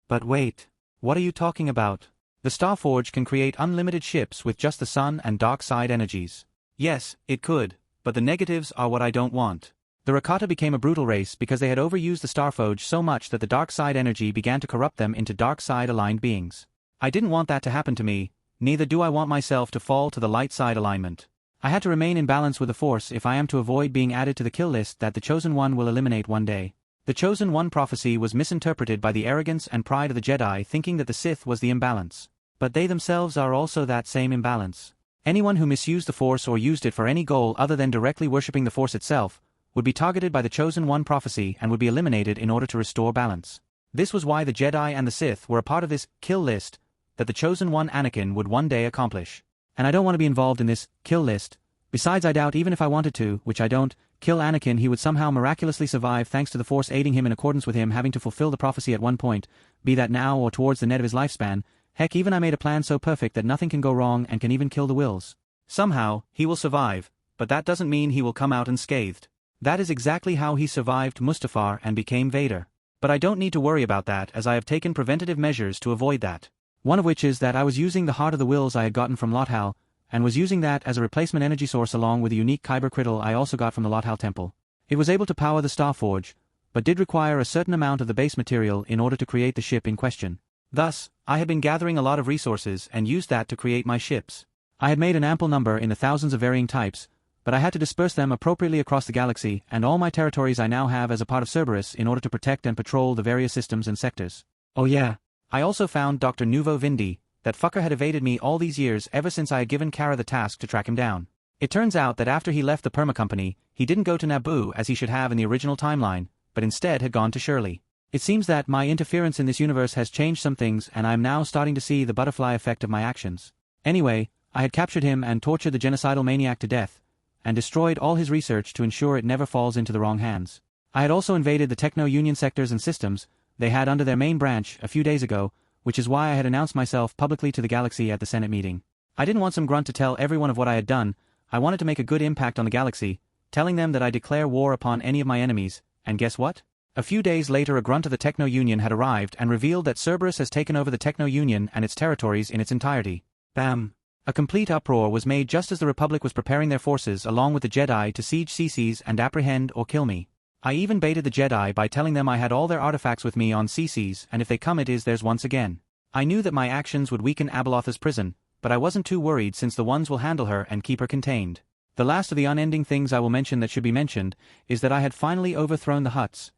Speaker 2: But wait, what are you talking about? The Starforge can create unlimited ships with just the sun and dark side energies. Yes, it could, but the negatives are what I don't want. The Rakata became a brutal race because they had overused the Starforge so much that the dark side energy began to corrupt them into dark side aligned beings. I didn't want that to happen to me, neither do I want myself to fall to the light side alignment. I had to remain in balance with the Force if I am to avoid being added to the kill list that the Chosen One will eliminate one day. The Chosen One prophecy was misinterpreted by the arrogance and pride of the Jedi, thinking that the Sith was the imbalance. But they themselves are also that same imbalance. Anyone who misused the Force or used it for any goal other than directly worshipping the Force itself would be targeted by the Chosen One prophecy and would be eliminated in order to restore balance. This was why the Jedi and the Sith were a part of this kill list that the Chosen One Anakin would one day accomplish. And I don't want to be involved in this kill list. Besides, I doubt even if I wanted to, which I don't, kill Anakin, he would somehow miraculously survive thanks to the Force aiding him in accordance with him having to fulfill the prophecy at one point, be that now or towards the end of his lifespan. Heck, even I made a plan so perfect that nothing can go wrong and can even kill the Wills. Somehow, he will survive, but that doesn't mean he will come out unscathed. That is exactly how he survived Mustafar and became Vader. But I don't need to worry about that as I have taken preventative measures to avoid that. One of which is that I was using the Heart of the Wills I had gotten from Lothal, and was using that as a replacement energy source along with a unique Kyber Crystal I also got from the Lothal Temple. It was able to power the Starforge, but did require a certain amount of the base material in order to create the ship in question. Thus, I had been gathering a lot of resources and used that to create my ships. I had made an ample number in the thousands of varying types, but I had to disperse them appropriately across the galaxy and all my territories I now have as a part of Cerberus in order to protect and patrol the various systems and sectors. Oh yeah. I also found Dr. Nuvo Vindi. That fucker had evaded me all these years ever since I had given Kara the task to track him down. It turns out that after he left the Perma Company, he didn't go to Naboo as he should have in the original timeline, but instead had gone to Shirley. It seems that my interference in this universe has changed some things and I am now starting to see the butterfly effect of my actions. Anyway, I had captured him and tortured the genocidal maniac to death, and destroyed all his research to ensure it never falls into the wrong hands. I had also invaded the Techno-Union sectors and systems they had under their main branch a few days ago, which is why I had announced myself publicly to the galaxy at the Senate meeting. I didn't want some grunt to tell everyone of what I had done. I wanted to make a good impact on the galaxy, telling them that I declare war upon any of my enemies, and guess what? A few days later a grunt of the Techno-Union had arrived and revealed that Cerberus has taken over the Techno-Union and its territories in its entirety. Bam! A complete uproar was made just as the Republic was preparing their forces along with the Jedi to siege CCs and apprehend or kill me. I even baited the Jedi by telling them I had all their artifacts with me on CCs and if they come it is theirs once again. I knew that my actions would weaken Abeloth's prison, but I wasn't too worried since the ones will handle her and keep her contained. The last of the unending things I will mention that should be mentioned is that I had finally overthrown the Hutts,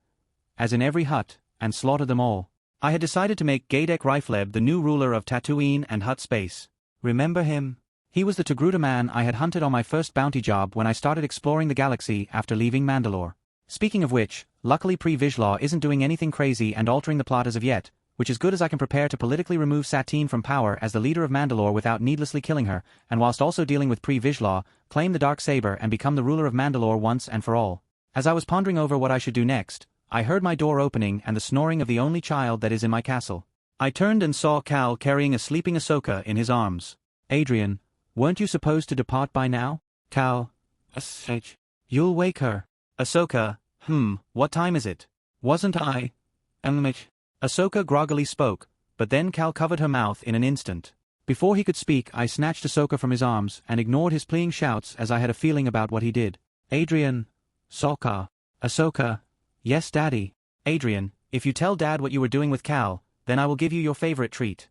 Speaker 2: as in every Hutt, and slaughtered them all. I had decided to make Gadek Ryfleb the new ruler of Tatooine and Hutt space. Remember him? He was the Togruta man I had hunted on my first bounty job when I started exploring the galaxy after leaving Mandalore. Speaking of which, luckily Pre-Vizsla isn't doing anything crazy and altering the plot as of yet, which is good as I can prepare to politically remove Satine from power as the leader of Mandalore without needlessly killing her, and whilst also dealing with Pre-Vizsla, claim the Darksaber and become the ruler of Mandalore once and for all. As I was pondering over what I should do next, I heard my door opening and the snoring of the only child that is in my castle. I turned and saw Cal carrying a sleeping Ahsoka in his arms. Adrien, weren't you supposed to depart by now? Cal, you'll wake her. Ahsoka, what time is it? Wasn't I? Ahsoka groggily spoke, but then Cal covered her mouth in an instant. Before he could speak I snatched Ahsoka from his arms and ignored his pleading shouts as I had a feeling about what he did. Adrien, Sokka, Ahsoka, yes daddy. Adrien, if you tell dad what you were doing with Cal, then I will give you your favorite treat.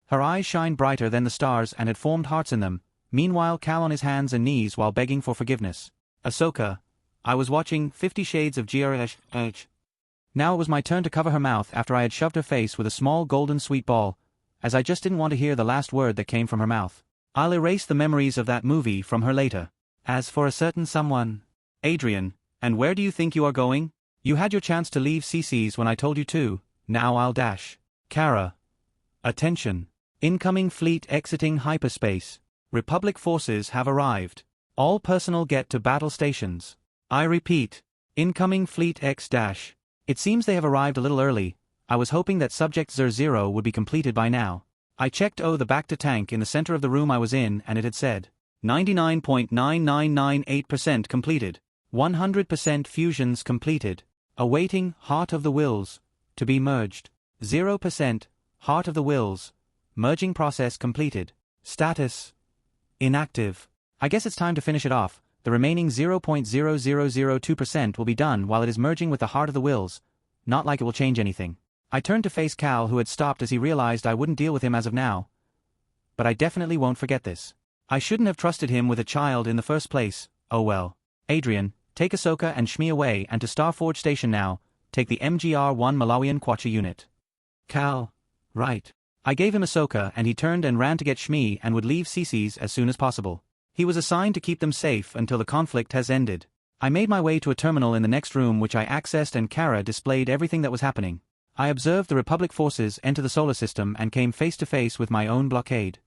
Speaker 2: Her eyes shined brighter than the stars and had formed hearts in them, meanwhile Cal on his hands and knees while begging for forgiveness. Ahsoka, I was watching 50 Shades of Grey. Now it was my turn to cover her mouth after I had shoved her face with a small golden sweet ball, as I just didn't want to hear the last word that came from her mouth. I'll erase the memories of that movie from her later. As for a certain someone. Adrien, and where do you think you are going? You had your chance to leave CC's when I told you to, now I'll dash. Kara.
Speaker 1: Attention. Incoming fleet exiting hyperspace. Republic forces have arrived. All personnel get to battle stations. I repeat. Incoming fleet X-. It seems they have arrived a little early. I was hoping that Subject Zer-0 would be completed by now. I checked the Bacta tank in the center of the room I was in and it had said 99.9998% completed. 100% fusions completed. Awaiting Heart of the Wills to be merged. 0% Heart of the Wills. Merging process completed. Status inactive. I guess it's time to finish it off. The remaining 0.0002% will be done while it is merging with the Heart of the Wills. Not like it will change anything. I turned to face Cal, who had stopped as he realized I wouldn't deal with him as of now. But I definitely won't forget this. I shouldn't have trusted him with a child in the first place. Oh well. Adrien, take Ahsoka and Shmi away and to Starforge Station now. Take the MGR-1 Malawian Kwacha unit. Cal. Right. I gave him Ahsoka and he turned and ran to get Shmi and would leave Cece's as soon as possible. He was assigned to keep them safe until the conflict has ended. I made my way to a terminal in the next room which I accessed and Kara displayed everything that was happening. I observed the Republic forces enter the solar system and came face to face with my own blockade.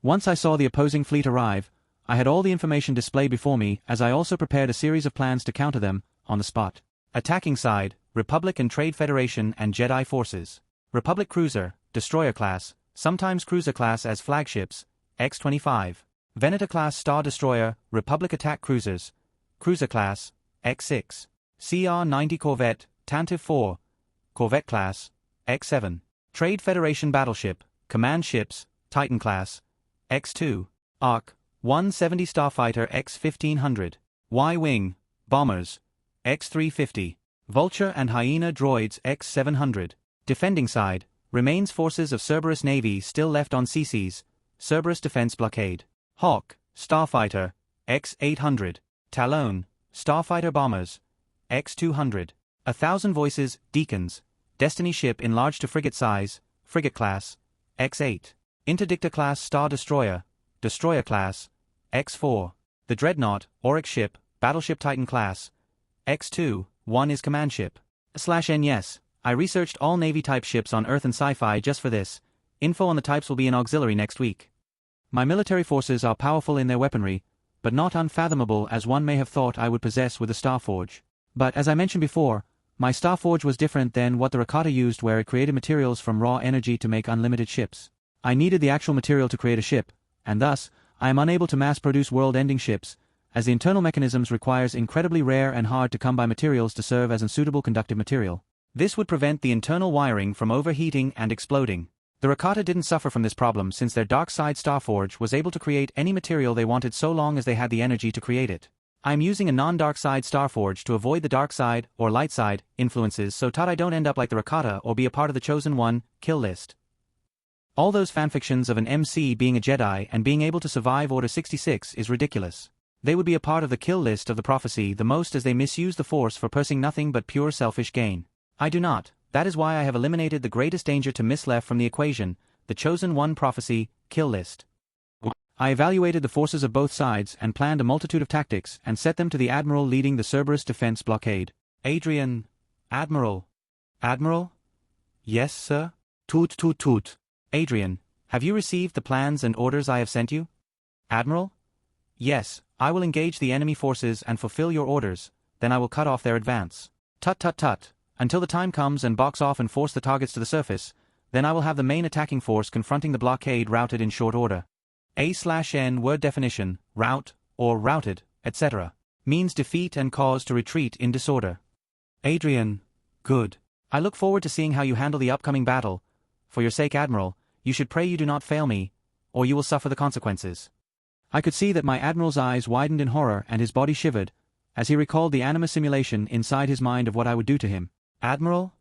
Speaker 1: Once I saw the opposing fleet arrive, I had all the information displayed before me as I also prepared a series of plans to counter them, on the spot. Attacking side, Republic and Trade Federation and Jedi forces. Republic cruiser, destroyer class, sometimes cruiser class as flagships, X-25. Venator class Star Destroyer, Republic attack cruisers, cruiser class, X-6. CR-90 Corvette, Tantive 4. Corvette class, X-7. Trade Federation battleship, command ships, Titan class, X-2. ARC-170 Starfighter X-1500. Y-Wing, bombers, X-350. Vulture and Hyena droids X-700. Defending side, remains forces of Cerberus Navy still left on Cece's, Cerberus defense blockade. Hawk, Starfighter, X-800. Talon, Starfighter bombers, X-200. 1,000 Voices, Deacons, Destiny ship enlarged to frigate size, frigate class, X-8. Interdictor class Star Destroyer, destroyer class, X-4. The Dreadnought, Oryx ship, battleship Titan class, X-2, 1 is command ship. /N yes, I researched all Navy-type ships on Earth and Sci-Fi just for this. Info on the types will be in auxiliary next week. My military forces are powerful in their weaponry, but not unfathomable as one may have thought I would possess with a Starforge. But as I mentioned before, my Starforge was different than what the Rakata used where it created materials from raw energy to make unlimited ships. I needed the actual material to create a ship, and thus, I am unable to mass-produce world-ending ships, as the internal mechanisms requires incredibly rare and hard-to-come-by materials to serve as unsuitable conductive material. This would prevent the internal wiring from overheating and exploding. The Rakata didn't suffer from this problem since their dark side Starforge was able to create any material they wanted so long as they had the energy to create it. I am using a non-dark side Starforge to avoid the dark side, or light side, influences so that I don't end up like the Rakata or be a part of the Chosen One kill list. All those fanfictions of an MC being a Jedi and being able to survive Order 66 is ridiculous. They would be a part of the kill list of the prophecy the most as they misuse the Force for pursuing nothing but pure selfish gain. I do not. That is why I have eliminated the greatest danger to Mislef from the equation, the Chosen One prophecy, kill list. I evaluated the forces of both sides and planned a multitude of tactics and set them to the Admiral leading the Cerberus defense blockade. Adrian. Admiral. Admiral? Yes, sir? Toot toot toot. Adrian, have you received the plans and orders I have sent you? Admiral? Yes, I will engage the enemy forces and fulfill your orders, then I will cut off their advance. Tut tut tut. Until the time comes and box off and force the targets to the surface, then I will have the main attacking force confronting the blockade routed in short order. A/N word definition, rout, or routed, etc. means defeat and cause to retreat in disorder. Adrian. Good. I look forward to seeing how you handle the upcoming battle. For your sake, Admiral, you should pray you do not fail me, or you will suffer the consequences. I could see that my Admiral's eyes widened in horror and his body shivered, as he recalled the anima simulation inside his mind of what I would do to him. Admiral?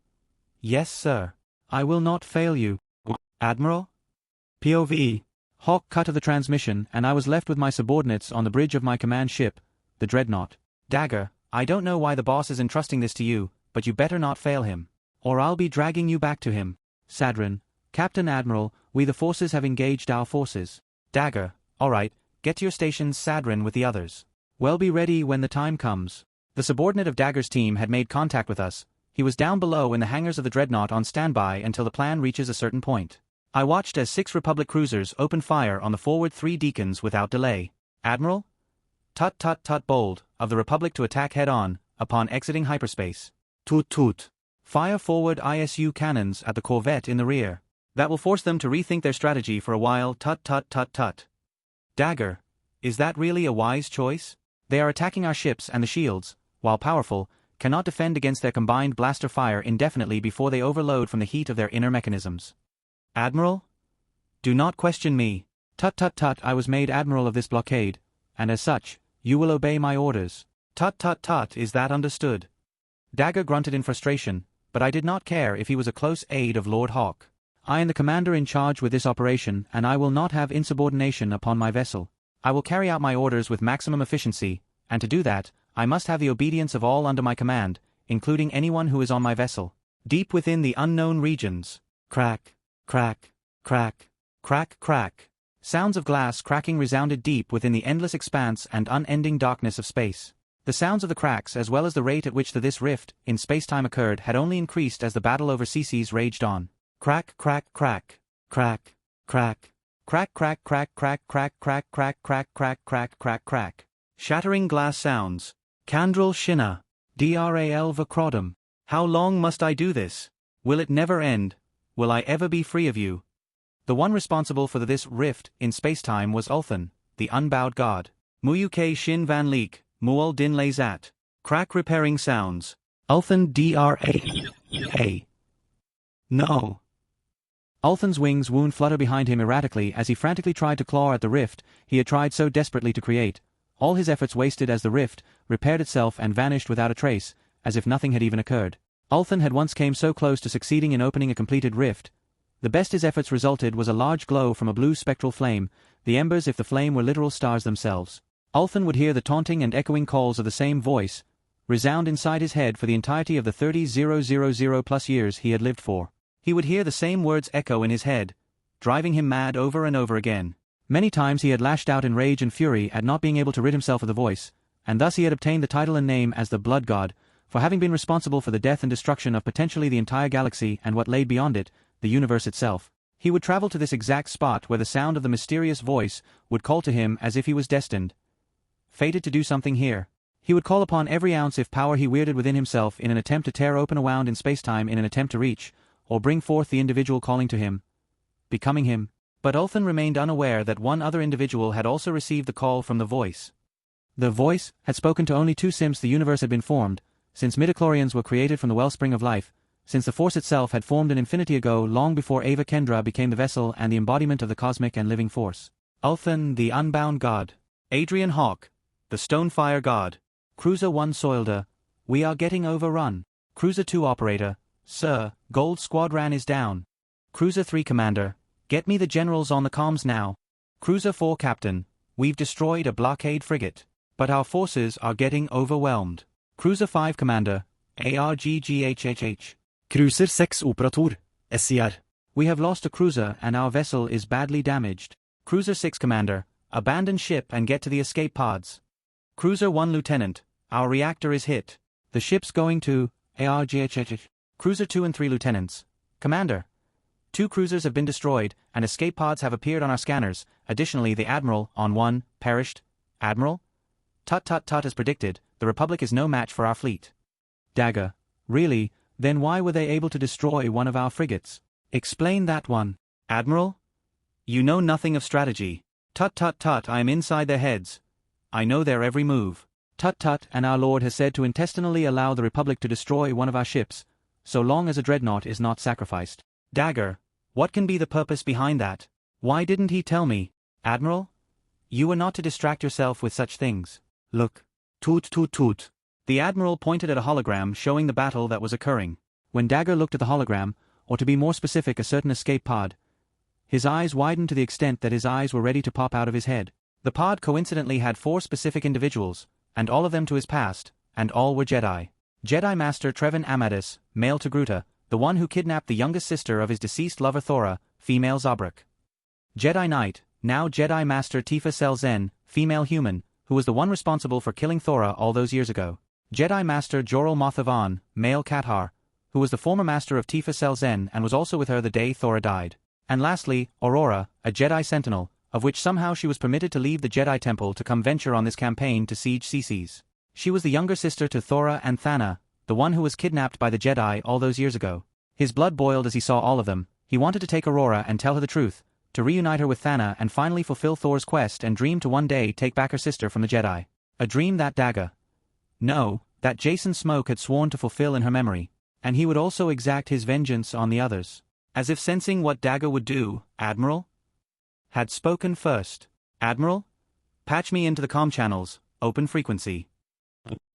Speaker 1: Yes, sir. I will not fail you. Admiral? POV. Hawke cut of the transmission and I was left with my subordinates on the bridge of my command ship, the Dreadnought. Dagger, I don't know why the boss is entrusting this to you, but you better not fail him. Or I'll be dragging you back to him. Sadrin. Captain Admiral, we the forces have engaged our forces. Dagger, alright, get to your stations Sadrin with the others. Well be ready when the time comes. The subordinate of Dagger's team had made contact with us. He was down below in the hangars of the Dreadnought on standby until the plan reaches a certain point. I watched as 6 Republic cruisers opened fire on the forward 3 deacons without delay. Admiral? Tut tut tut bold, of the Republic to attack head-on, upon exiting hyperspace. Toot toot. Fire forward ISU cannons at the corvette in the rear. That will force them to rethink their strategy for a while. Tut tut tut tut. Dagger. Is that really a wise choice? They are attacking our ships, and the shields, while powerful, cannot defend against their combined blaster fire indefinitely before they overload from the heat of their inner mechanisms. Admiral? Do not question me. Tut tut tut. I was made admiral of this blockade, and as such, you will obey my orders. Tut tut tut. Is that understood? Dagger grunted in frustration, but I did not care if he was a close aide of Lord Hawke. I am the commander in charge with this operation, and I will not have insubordination upon my vessel. I will carry out my orders with maximum efficiency, and to do that, I must have the obedience of all under my command, including anyone who is on my vessel. Deep within the unknown regions. Crack, crack, crack, crack, crack. Sounds of glass cracking resounded deep within the endless expanse and unending darkness of space. The sounds of the cracks, as well as the rate at which this rift in space-time occurred, had only increased as the battle over CCs raged on. Crack, crack, crack, crack, crack, crack, crack, crack, crack, crack, crack, crack, crack, crack, crack, crack, crack. Shattering glass sounds. Candrel Shinna. Dral Vacrodum. How long must I do this? Will it never end? Will I ever be free of you? The one responsible for this rift in space-time was Ulthan, the unbowed god. Muyuk Shin Van Leek, Mual Din Lazat. Crack repairing sounds. Ulthan Dra. No. Ulthan's wings wound flutter behind him erratically as he frantically tried to claw at the rift he had tried so desperately to create. All his efforts wasted as the rift repaired itself and vanished without a trace, as if nothing had even occurred. Ulthan had once came so close to succeeding in opening a completed rift. The best his efforts resulted was a large glow from a blue spectral flame, the embers if the flame were literal stars themselves. Ulthan would hear the taunting and echoing calls of the same voice resound inside his head for the entirety of the 30,000 plus years he had lived for. He would hear the same words echo in his head, driving him mad over and over again. Many times he had lashed out in rage and fury at not being able to rid himself of the voice, and thus he had obtained the title and name as the Blood God, for having been responsible for the death and destruction of potentially the entire galaxy and what lay beyond it, the universe itself. He would travel to this exact spot where the sound of the mysterious voice would call to him as if he was destined, fated to do something here. He would call upon every ounce of power he wielded within himself in an attempt to tear open a wound in spacetime in an attempt to reach, or bring forth the individual calling to him, becoming him. But Ulthan remained unaware that one other individual had also received the call from the voice. The voice had spoken to only 2 since the universe had been formed, since midichlorians were created from the wellspring of life, since the Force itself had formed an infinity ago, long before Ava Kendra became the vessel and the embodiment of the cosmic and living force. Ulthan, the unbound god. Adrian Hawke, the Stonefire god. Cruiser 1 Soilder, we are getting overrun. Cruiser 2 Operator, sir, Gold Squadron is down. Cruiser 3 Commander, get me the generals on the comms now. Cruiser 4 Captain, we've destroyed a blockade frigate, but our forces are getting overwhelmed. Cruiser 5 Commander, ARGGHHH.
Speaker 3: Cruiser 6 Operator, SCR.
Speaker 1: We have lost a cruiser and our vessel is badly damaged. Cruiser 6 Commander, abandon ship and get to the escape pods. Cruiser 1 Lieutenant, our reactor is hit. The ship's going to ARGHHH. Cruiser 2 and 3 Lieutenants. Commander, 2 cruisers have been destroyed, and escape pods have appeared on our scanners. Additionally, the Admiral, on 1, perished. Admiral? Tut tut tut. As predicted, the Republic is no match for our fleet. Dagger, really, then why were they able to destroy one of our frigates? Explain that one. Admiral? You know nothing of strategy. Tut tut tut. I am inside their heads. I know their every move. Tut tut. And our Lord has said to intentionally allow the Republic to destroy one of our ships, so long as a dreadnought is not sacrificed. Dagger, what can be the purpose behind that? Why didn't he tell me? Admiral? You were not to distract yourself with such things. Look. Toot toot toot. The Admiral pointed at a hologram showing the battle that was occurring. When Dagger looked at the hologram, or to be more specific a certain escape pod, his eyes widened to the extent that his eyes were ready to pop out of his head. The pod coincidentally had 4 specific individuals, and all of them to his past, and all were Jedi. Jedi Master Trevin Amadis, male Togruta, the one who kidnapped the youngest sister of his deceased lover Thora, female Zabrak. Jedi Knight, now Jedi Master Tifa Selzen, female human, who was the one responsible for killing Thora all those years ago. Jedi Master Jorel Mothavan, male Kathar, who was the former master of Tifa Selzen and was also with her the day Thora died.
Speaker 2: And lastly, Aurora, a Jedi Sentinel, of which somehow she was permitted to leave the Jedi Temple to come venture on this campaign to siege CCs. She was the younger sister to Thora and Thana, the one who was kidnapped by the Jedi all those years ago. His blood boiled as he saw all of them. He wanted to take Aurora and tell her the truth, to reunite her with Thana and finally fulfill Thor's quest and dream to one day take back her sister from the Jedi. A dream that Dagger. No, that Jason Smoke had sworn to fulfill in her memory. And he would also exact his vengeance on the others. As if sensing what Dagger would do, Admiral had spoken first. Admiral? Patch me into the comm channels, open frequency.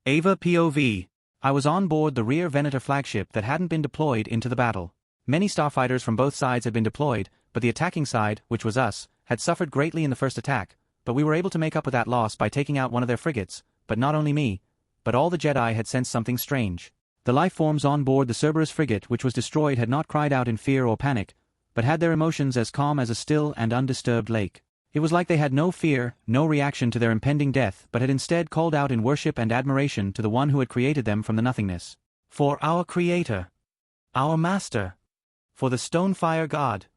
Speaker 2: Ava POV. I was on board the rear Venator flagship that hadn't been deployed into the battle. Many starfighters from both sides had been deployed, but the attacking side, which was us, had suffered greatly in the first attack, but we were able to make up with that loss by taking out one of their frigates, but not only me, but all the Jedi had sensed something strange. The life forms on board the Cerberus frigate which was destroyed had not cried out in fear or panic, but had their emotions as calm as a still and undisturbed lake. It was like they had no fear, no reaction to their impending death, but had instead called out in worship and admiration to the one who had created them from the nothingness. For our Creator. Our Master. For the Stonefire God.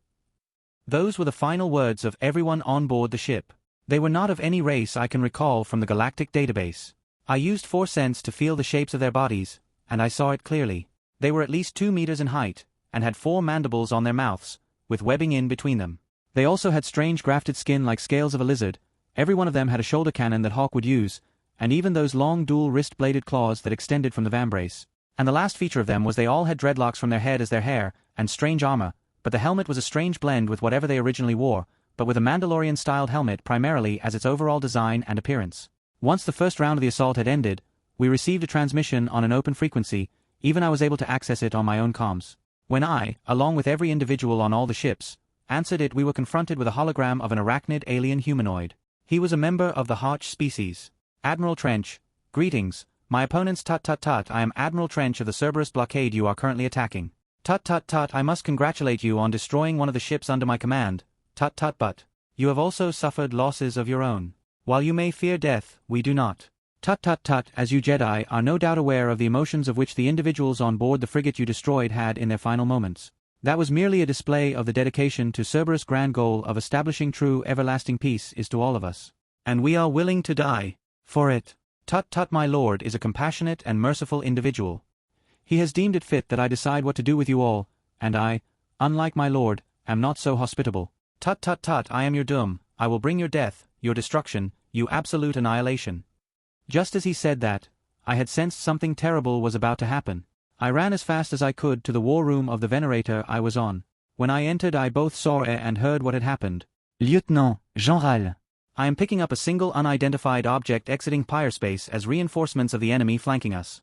Speaker 2: Those were the final words of everyone on board the ship. They were not of any race I can recall from the galactic database. I used Force Sense to feel the shapes of their bodies, and I saw it clearly. They were at least 2 meters in height, and had 4 mandibles on their mouths, with webbing in between them. They also had strange grafted skin like scales of a lizard. Every one of them had a shoulder cannon that Hawke would use, and even those long dual wrist-bladed claws that extended from the vambrace. And the last feature of them was they all had dreadlocks from their head as their hair, and strange armor, but the helmet was a strange blend with whatever they originally wore, but with a Mandalorian-styled helmet primarily as its overall design and appearance. Once the first round of the assault had ended, we received a transmission on an open frequency. Even I was able to access it on my own comms. When I, along with every individual on all the ships, answered it, we were confronted with a hologram of an arachnid alien humanoid. He was a member of the Harch species. Admiral Trench, greetings. My opponents tut. I am Admiral Trench of the Cerberus blockade you are currently attacking. Tut. I must congratulate you on destroying one of the ships under my command. Tut, but you have also suffered losses of your own. While you may fear death, we do not. Tut, as you Jedi are no doubt aware of the emotions of which the individuals on board the frigate you destroyed had in their final moments. That was merely a display of the dedication to Cerberus' grand goal of establishing true everlasting peace is to all of us. And we are willing to die for it. Tut, my lord is a compassionate and merciful individual. He has deemed it fit that I decide what to do with you all, and I, unlike my lord, am not so hospitable. Tut, I am your doom. I will bring your death, your destruction, you absolute annihilation. Just as he said that, I had sensed something terrible was about to happen. I ran as fast as I could to the war room of the Venerator I was on. When I entered I both saw and heard what had happened. Lieutenant, General. I am picking up a single unidentified object exiting pyrespace as reinforcements of the enemy flanking us.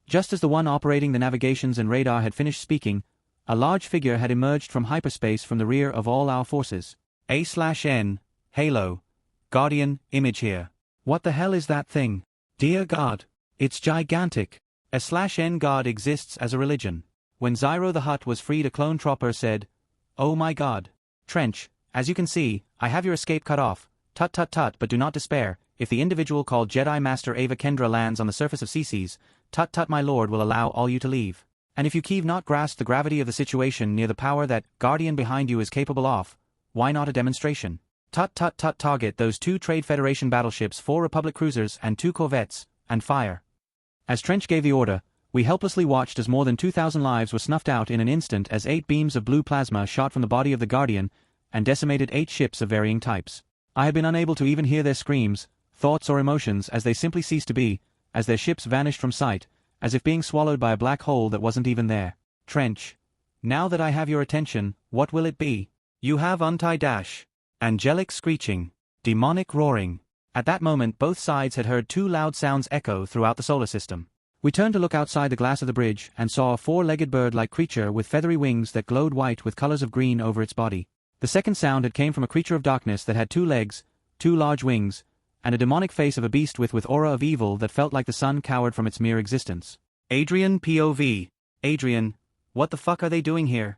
Speaker 2: Just as the one operating the navigations and radar had finished speaking, a large figure had emerged from hyperspace from the rear of all our forces. A/N, Halo, Guardian, image here. What the hell is that thing? Dear God, it's gigantic. A/N God exists as a religion. When Zyro the Hutt was freed, a clone trooper said, "Oh my God. Trench, as you can see, I have your escape cut off. Tut, but do not despair. If the individual called Jedi Master Ava Kendra lands on the surface of CCs, tut, my lord will allow all you to leave. And if you Keeve not grasp the gravity of the situation near the power that Guardian behind you is capable of, why not a demonstration? Tut, target those 2 Trade Federation battleships, 4 Republic cruisers and 2 corvettes, and fire." As Trench gave the order, we helplessly watched as more than 2,000 lives were snuffed out in an instant as 8 beams of blue plasma shot from the body of the Guardian and decimated 8 ships of varying types. I had been unable to even hear their screams, thoughts or emotions as they simply ceased to be, as their ships vanished from sight, as if being swallowed by a black hole that wasn't even there. Trench, now that I have your attention, what will it be? You have anti-dash. Angelic screeching. Demonic roaring. At that moment both sides had heard 2 loud sounds echo throughout the solar system. We turned to look outside the glass of the bridge and saw a 4-legged bird-like creature with feathery wings that glowed white with colors of green over its body. The second sound had came from a creature of darkness that had 2 legs, 2 large wings, and a demonic face of a beast with aura of evil that felt like the sun cowered from its mere existence. Adrian POV. Adrian, what the fuck are they doing here?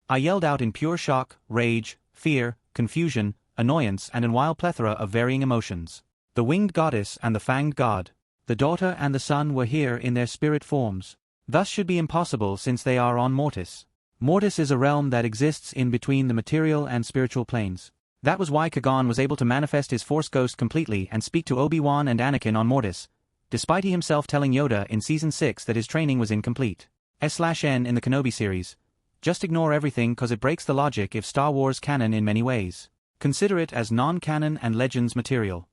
Speaker 2: I yelled out in pure shock, rage, fear, confusion, annoyance and a wild plethora of varying emotions. The winged goddess and the fanged god, the daughter and the son were here in their spirit forms. Thus should be impossible since they are on Mortis. Mortis is a realm that exists in between the material and spiritual planes. That was why Kagan was able to manifest his Force Ghost completely and speak to Obi-Wan and Anakin on Mortis, despite he himself telling Yoda in Season 6 that his training was incomplete. S/N in the Kenobi series. Just ignore everything cause it breaks the logic if Star Wars canon in many ways. Consider it as non-canon and Legends material.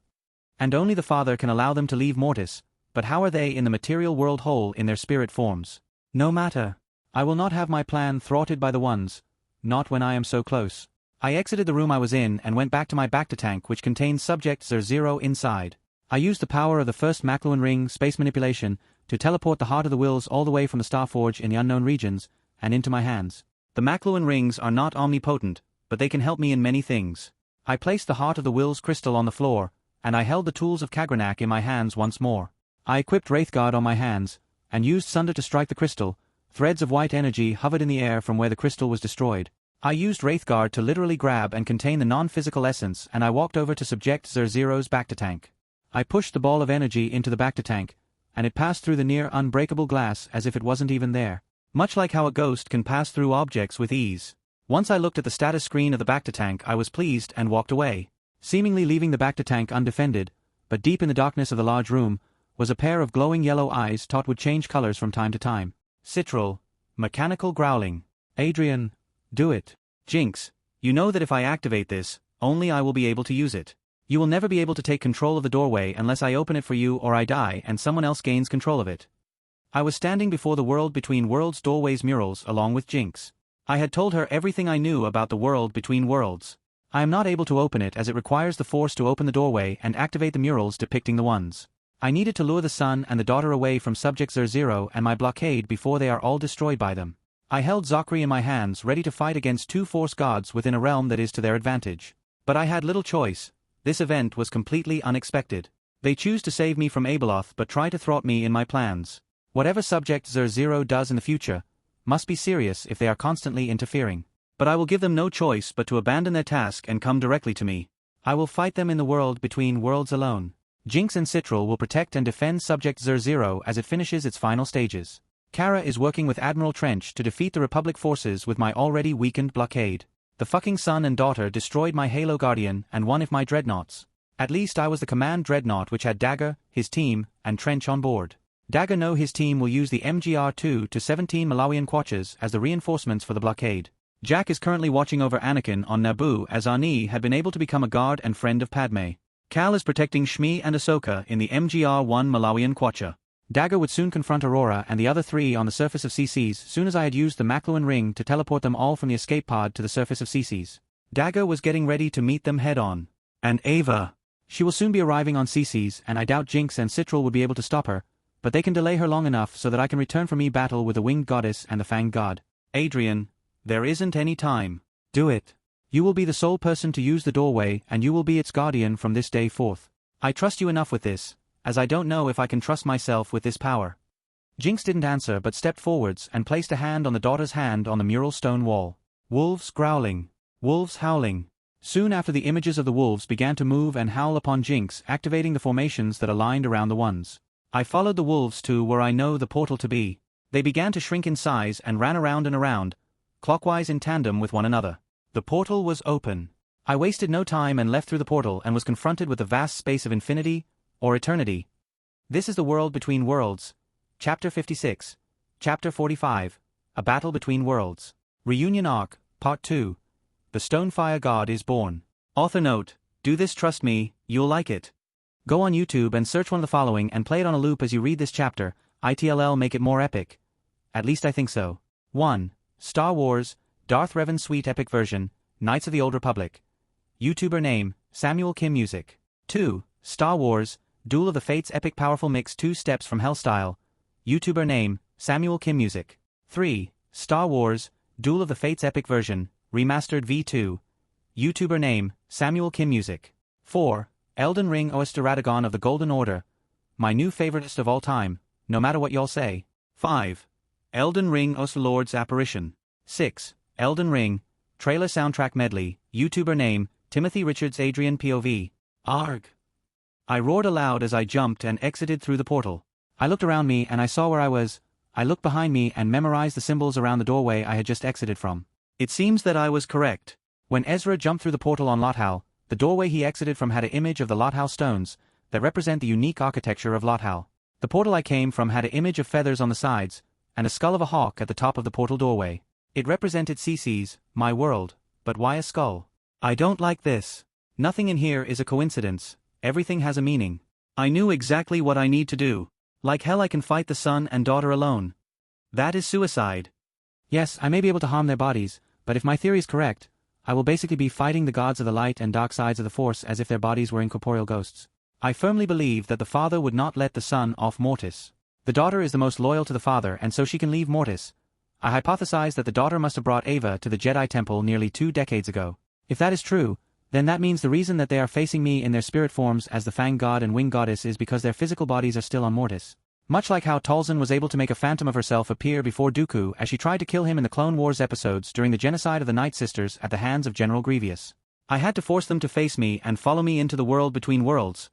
Speaker 2: And only the Father can allow them to leave Mortis, but how are they in the material world whole in their spirit forms? No matter. I will not have my plan thwarted by the ones, not when I am so close. I exited the room I was in and went back to my bacta tank which contains Subject Zer-0 inside. I used the power of the first McLuhan ring space manipulation to teleport the Heart of the Wills all the way from the Starforge in the unknown regions and into my hands. The McLuhan rings are not omnipotent, but they can help me in many things. I placed the Heart of the Wills crystal on the floor, and I held the tools of Kagranak in my hands once more. I equipped Wraithguard on my hands, and used Sunder to strike the crystal. Threads of white energy hovered in the air from where the crystal was destroyed. I used Wraithguard to literally grab and contain the non-physical essence and I walked over to Subject Zer-0's bacta tank. I pushed the ball of energy into the bacta tank, and it passed through the near unbreakable glass as if it wasn't even there. Much like how a ghost can pass through objects with ease. Once I looked at the status screen of the bacta tank I was pleased and walked away. Seemingly leaving the bacta tank undefended, but deep in the darkness of the large room, was a pair of glowing yellow eyes thought would change colors from time to time. Citral. Mechanical growling. Adrien. Do it. Jinx. You know that if I activate this, only I will be able to use it. You will never be able to take control of the doorway unless I open it for you or I die and someone else gains control of it. I was standing before the World Between Worlds doorway's murals along with Jinx. I had told her everything I knew about the World Between Worlds. I am not able to open it as it requires the Force to open the doorway and activate the murals depicting the ones. I needed to lure the son and the daughter away from Subject Zer-0 and my blockade before they are all destroyed by them. I held Zachary in my hands ready to fight against two Force gods within a realm that is to their advantage. But I had little choice. This event was completely unexpected. They choose to save me from Abeloth but try to thwart me in my plans. Whatever Subject Zer-0 does in the future must be serious if they are constantly interfering. But I will give them no choice but to abandon their task and come directly to me. I will fight them in the World Between Worlds alone. Jinx and Citral will protect and defend Subject Zer-0 as it finishes its final stages. Kara is working with Admiral Trench to defeat the Republic forces with my already weakened blockade. The fucking son and daughter destroyed my Halo Guardian and one of my dreadnoughts. At least I was the command dreadnought which had Dagger, his team, and Trench on board. Dagger know his team will use the MGR-2 to 17 Malawian Quatches as the reinforcements for the blockade. Jack is currently watching over Anakin on Naboo as Arnie had been able to become a guard and friend of Padme. Cal is protecting Shmi and Ahsoka in the MGR-1 Malawian Quacha. Dagger would soon confront Aurora and the other three on the surface of CCs soon as I had used the McLuhan ring to teleport them all from the escape pod to the surface of CCs. Dagger was getting ready to meet them head-on. And Ava. She will soon be arriving on CCs and I doubt Jinx and Citral would be able to stop her, but they can delay her long enough so that I can return from battle with the Winged Goddess and the Fanged God. Adrien. There isn't any time. Do it. You will be the sole person to use the doorway and you will be its guardian from this day forth. I trust you enough with this, as I don't know if I can trust myself with this power. Jinx didn't answer but stepped forwards and placed a hand on the daughter's hand on the mural stone wall. Wolves growling. Wolves howling. Soon after the images of the wolves began to move and howl upon Jinx, activating the formations that aligned around the ones. I followed the wolves to where I know the portal to be. They began to shrink in size and ran around and around, clockwise in tandem with one another. The portal was open. I wasted no time and left through the portal and was confronted with the vast space of infinity, or eternity. This is the World Between Worlds. Chapter 56. Chapter 45. A Battle Between Worlds. Reunion Arc, Part 2. The Stonefire God is Born. Author note, do this, trust me, you'll like it. Go on YouTube and search one of the following and play it on a loop as you read this chapter. ITLL make it more epic. At least I think so. 1. Star Wars, Darth Revan Suite Epic Version, Knights of the Old Republic. YouTuber name, Samuel Kim Music. 2. Star Wars, Duel of the Fates Epic Powerful Mix 2 Steps from Hell Style. YouTuber name, Samuel Kim Music. 3. Star Wars, Duel of the Fates Epic Version, Remastered V2. YouTuber name, Samuel Kim Music. 4. Elden Ring OST Radagon of the Golden Order. My new favoritist of all time, no matter what y'all say. 5. Elden Ring OST Lord's Apparition. 6. Elden Ring, Trailer Soundtrack Medley, YouTuber name, Timothy Richards Adrian POV. Arg. I roared aloud as I jumped and exited through the portal. I looked around me and I saw where I was, I looked behind me and memorized the symbols around the doorway I had just exited from.
Speaker 1: It seems that I was correct.
Speaker 2: When Ezra jumped through the portal on Lothal, the doorway he exited from had an image of the Lothal stones that represent the unique architecture of Lothal. The portal I came from had an image of feathers on the sides and a skull of a hawk at the top of the portal doorway. It represented CC's, my world, but why a skull?
Speaker 1: I don't like this. Nothing in here is a coincidence, everything has a meaning. I knew exactly what I need to do. Like hell I can fight the son and daughter alone. That is suicide.
Speaker 2: Yes, I may be able to harm their bodies, but if my theory is correct, I will basically be fighting the gods of the light and dark sides of the Force as if their bodies were incorporeal ghosts. I firmly believe that the father would not let the son off Mortis. The daughter is the most loyal to the father and so she can leave Mortis. I hypothesize that the daughter must have brought Ava to the Jedi Temple nearly 2 decades ago. If that is true, then that means the reason that they are facing me in their spirit forms as the Fang God and Wing Goddess is because their physical bodies are still on Mortis. Much like how Talzin was able to make a phantom of herself appear before Dooku as she tried to kill him in the Clone Wars episodes during the genocide of the Night Sisters at the hands of General Grievous.
Speaker 1: I had to force them to face me and follow me into the world between worlds.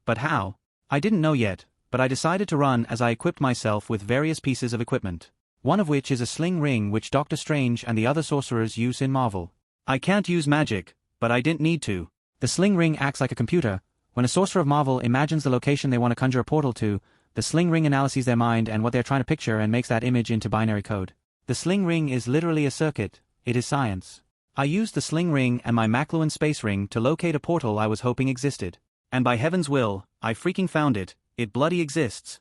Speaker 1: But how? I didn't know yet, but I decided to run as I equipped myself with various pieces of equipment. One of which is a sling ring which Doctor Strange and the other sorcerers use in Marvel. I can't use magic, but I didn't need to.
Speaker 2: The sling ring acts like a computer. When a sorcerer of Marvel imagines the location they want to conjure a portal to, the sling ring analyzes their mind and what they're trying to picture and makes that image into binary code.
Speaker 1: The sling ring is literally a circuit, it is science. I used the sling ring and my Makluan space ring to locate a portal I was hoping existed. And by heaven's will, I freaking found it, it bloody exists.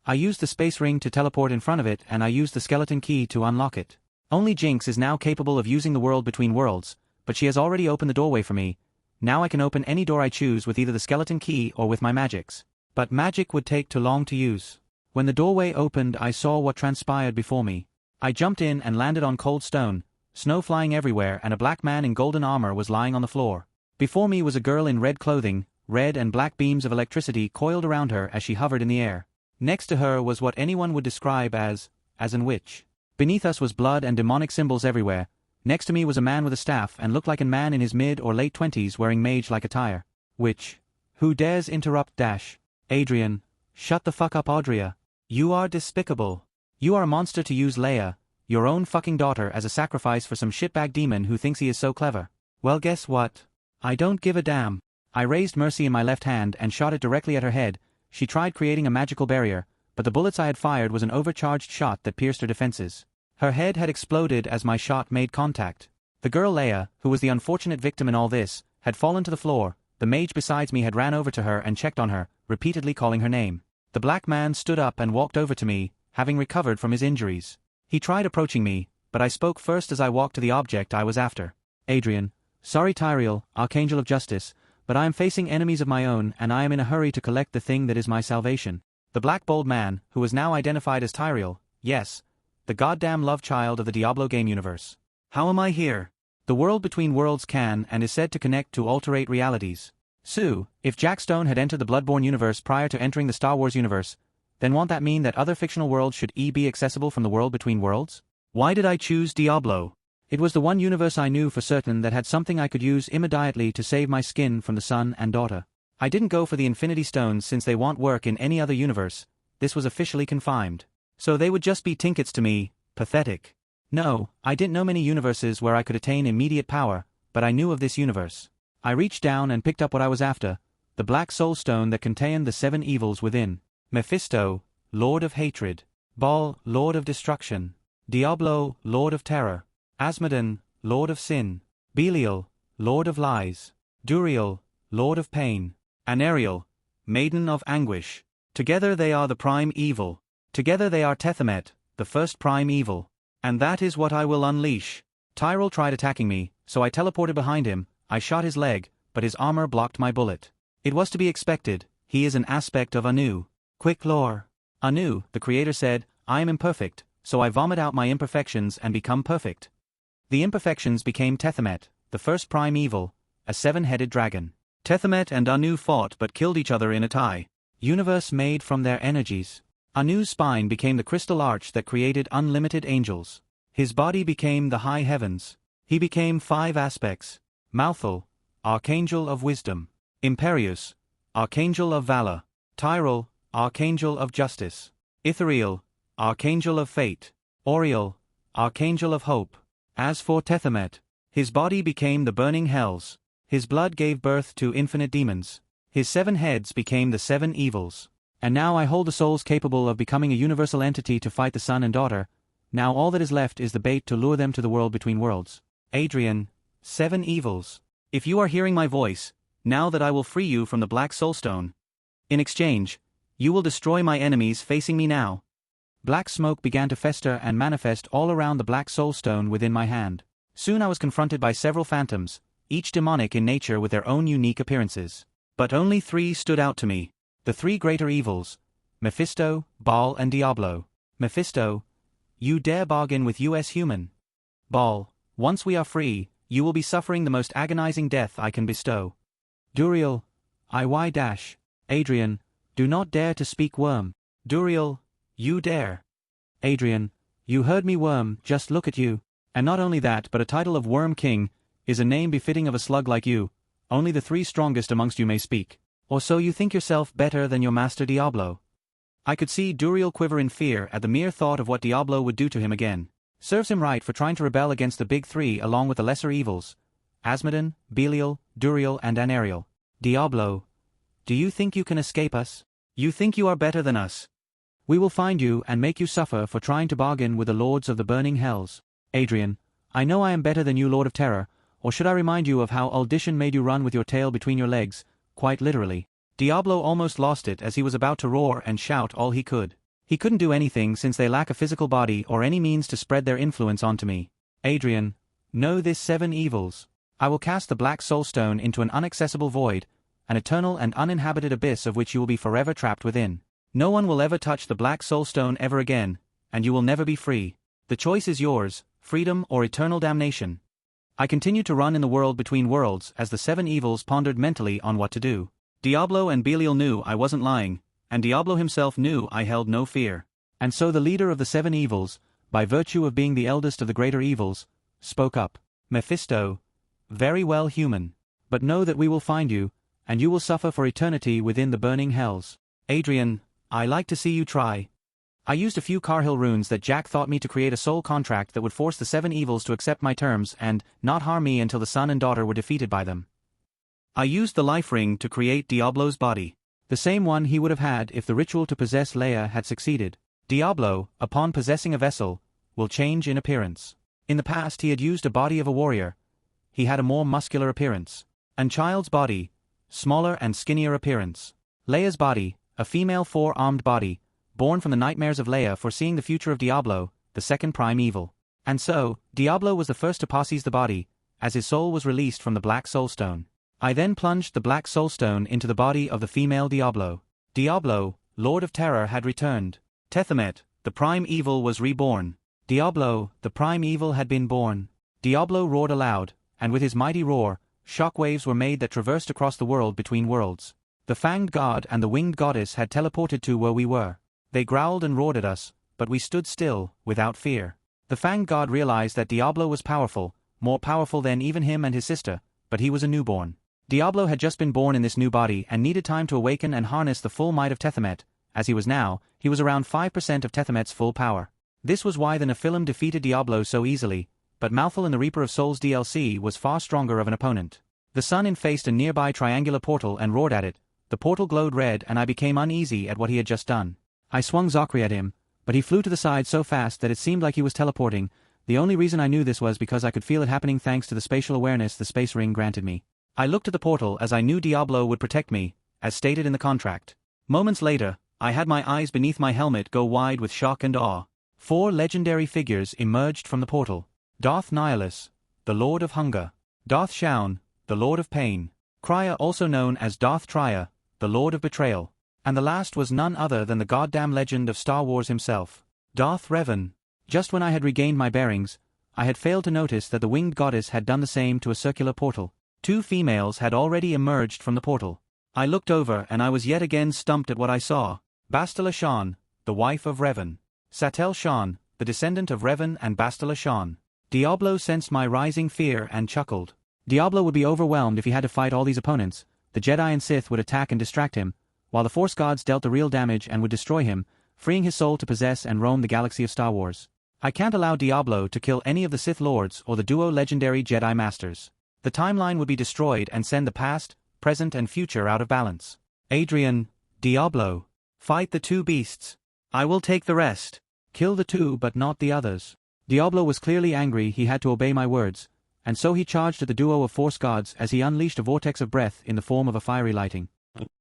Speaker 2: I used the space ring to teleport in front of it and I used the skeleton key to unlock it. Only Jinx is now capable of using the world between worlds, but she has already opened the doorway for me. Now I can open any door I choose with either the skeleton key or with my magics. But magic would take too long to use. When the doorway opened I saw what transpired before me. I jumped in and landed on cold stone, snow flying everywhere and a black man in golden armor was lying on the floor. Before me was a girl in red clothing, red and black beams of electricity coiled around her as she hovered in the air. Next to her was what anyone would describe as an witch. Beneath us was blood and demonic symbols everywhere. Next to me was a man with a staff and looked like a man in his mid or late 20s wearing mage-like attire. Witch. Who dares interrupt dash? Adrian. Shut the fuck up, Audria. You are despicable. You are a monster to use Leia, your own fucking daughter, as a sacrifice for some shitbag demon who thinks he is so clever. Well, guess what? I don't give a damn. I raised Mercy in my left hand and shot it directly at her head. She tried creating a magical barrier, but the bullets I had fired was an overcharged shot that pierced her defenses. Her head had exploded as my shot made contact. The girl Leia, who was the unfortunate victim in all this, had fallen to the floor. The mage besides me had ran over to her and checked on her, repeatedly calling her name. The black man stood up and walked over to me, having recovered from his injuries. He tried approaching me, but I spoke first as I walked to the object I was after. Adrian. Sorry Tyrael, Archangel of Justice, but I am facing enemies of my own and I am in a hurry to collect the thing that is my salvation. The black bold man, who was now identified as Tyrael, yes, the goddamn love child of the Diablo game universe. How am I here? The world between worlds can and is said to connect to alterate realities. Sue, if Jack Stone had entered the Bloodborne universe prior to entering the Star Wars universe, then won't that mean that other fictional worlds should be accessible from the world between worlds? Why did I choose Diablo? It was the one universe I knew for certain that had something I could use immediately to save my skin from the son and daughter. I didn't go for the Infinity Stones since they won't work in any other universe. This was officially confined. So they would just be trinkets to me. Pathetic. No, I didn't know many universes where I could attain immediate power, but I knew of this universe. I reached down and picked up what I was after, the black soul stone that contained the 7 evils within. Mephisto, Lord of Hatred. Baal, Lord of Destruction. Diablo, Lord of Terror. Asmodean, Lord of Sin. Belial, Lord of Lies. Duriel, Lord of Pain. Anariel, Maiden of Anguish. Together they are the prime evil. Together they are Tethmet, the first prime evil. And that is what I will unleash. Tyrell tried attacking me, so I teleported behind him. I shot his leg, but his armor blocked my bullet. It was to be expected, he is an aspect of Anu. Quick lore. Anu, the creator said, I am imperfect, so I vomit out my imperfections and become perfect. The imperfections became Tethmet, the first prime evil, a 7-headed dragon. Tethmet and Anu fought but killed each other in a tie. Universe made from their energies. Anu's spine became the crystal arch that created unlimited angels. His body became the high heavens. He became 5 aspects. Malthal, Archangel of Wisdom. Imperius, Archangel of Valor. Tyrell, Archangel of Justice. Ithariel,
Speaker 1: Archangel of Fate. Auriel, Archangel of Hope. As for Tethmet, his body became the burning hells. His blood gave birth to infinite demons. His 7 heads became the 7 evils. And now I hold the souls capable of becoming a universal entity to fight the son and daughter. Now all that is left is the bait to lure them to the world between worlds. Adrien, 7 evils. If you are hearing my voice, now that I will free you from the Black Soulstone. In exchange, you will destroy my enemies facing me now. Black smoke began to fester and manifest all around the Black Soulstone within my hand. Soon I was confronted by several phantoms, each demonic in nature with their own unique appearances. But only 3 stood out to me. The 3 greater evils, Mephisto, Baal and Diablo. Mephisto, you dare bargain with us human. Baal, once we are free, you will be suffering the most agonizing death I can bestow. Duriel, IY-. Adrien, do not dare to speak worm. Duriel, you dare. Adrien, you heard me worm, just look at you. And not only that but a title of Worm King is a name befitting of a slug like you. Only the 3 strongest amongst you may speak. Or so you think yourself better than your master Diablo. I could see Duriel quiver in fear at the mere thought of what Diablo would do to him again. Serves him right for trying to rebel against the big 3 along with the lesser evils. Asmodon, Belial, Duriel and Anariel. Diablo, do you think you can escape us? You think you are better than us? We will find you and make you suffer for trying to bargain with the lords of the burning hells. Adrien, I know I am better than you, Lord of Terror, or should I remind you of how Uldition made you run with your tail between your legs, quite literally. Diablo almost lost it as he was about to roar and shout all he could. He couldn't do anything since they lack a physical body or any means to spread their influence onto me. Adrien, know this 7 evils. I will cast the Black Soulstone into an inaccessible void, an eternal and uninhabited abyss of which you will be forever trapped within. No one will ever touch the Black Soulstone ever again, and you will never be free. The choice is yours, freedom or eternal damnation. I continued to run in the world between worlds as the 7 evils pondered mentally on what to do. Diablo and Belial knew I wasn't lying, and Diablo himself knew I held no fear. And so the leader of the 7 evils, by virtue of being the eldest of the greater evils, spoke up. Mephisto, very well human. But know that we will find you, and you will suffer for eternity within the burning hells. Adrien, I like to see you try. I used a few Carhill runes that Jack thought me to create a soul contract that would force the 7 evils to accept my terms and not harm me until the son and daughter were defeated by them. I used the life ring to create Diablo's body. The same one he would have had if the ritual to possess Leia had succeeded. Diablo, upon possessing a vessel, will change in appearance. In the past he had used a body of a warrior. He had a more muscular appearance. And Child's body, smaller and skinnier appearance. Leia's body, a female 4-armed body, born from the nightmares of Leia foreseeing the future of Diablo, the 2nd prime evil. And so, Diablo was the first to possess the body, as his soul was released from the Black Soulstone. I then plunged the Black Soulstone into the body of the female Diablo. Diablo, Lord of Terror, had returned. Tethmet, the prime evil, was reborn. Diablo, the prime evil, had been born. Diablo roared aloud, and with his mighty roar, shockwaves were made that traversed across the world between worlds. The fanged god and the winged goddess had teleported to where we were. They growled and roared at us, but we stood still, without fear. The fanged god realized that Diablo was powerful, more powerful than even him and his sister, but he was a newborn. Diablo had just been born in this new body and needed time to awaken and harness the full might of Tethmet. As he was now, he was around 5% of Tethmet's full power. This was why the Nephilim defeated Diablo so easily, but Malthal in the Reaper of Souls DLC was far stronger of an opponent. The sun faced a nearby triangular portal and roared at it. The portal glowed red and I became uneasy at what he had just done. I swung Zachary at him, but he flew to the side so fast that it seemed like he was teleporting. The only reason I knew this was because I could feel it happening thanks to the spatial awareness the space ring granted me. I looked at the portal as I knew Diablo would protect me, as stated in the contract. Moments later, I had my eyes beneath my helmet go wide with shock and awe. 4 legendary figures emerged from the portal. Darth Nihilus, the Lord of Hunger. Darth Shaun, the Lord of Pain. Krya, also known as Darth Trier, the Lord of Betrayal. And the last was none other than the goddamn legend of Star Wars himself. Darth Revan. Just when I had regained my bearings, I had failed to notice that the winged goddess had done the same to a circular portal. 2 females had already emerged from the portal. I looked over and I was yet again stumped at what I saw. Bastila Shan, the wife of Revan. Satel Shan, the descendant of Revan and Bastila Shan. Diablo sensed my rising fear and chuckled. Diablo would be overwhelmed if he had to fight all these opponents. The Jedi and Sith would attack and distract him, while the Force gods dealt the real damage and would destroy him,
Speaker 2: freeing his soul to possess and roam the galaxy of Star Wars. I can't allow Diablo to kill any of the Sith Lords or the duo legendary Jedi Masters. The timeline would be destroyed and send the past, present and future out of balance. Adrien, Diablo. Fight the two beasts. I will take the rest. Kill the two but not the others. Diablo was clearly angry he had to obey my words, and so he charged at the duo of Force Guards as he unleashed a vortex of breath in the form of a fiery lighting.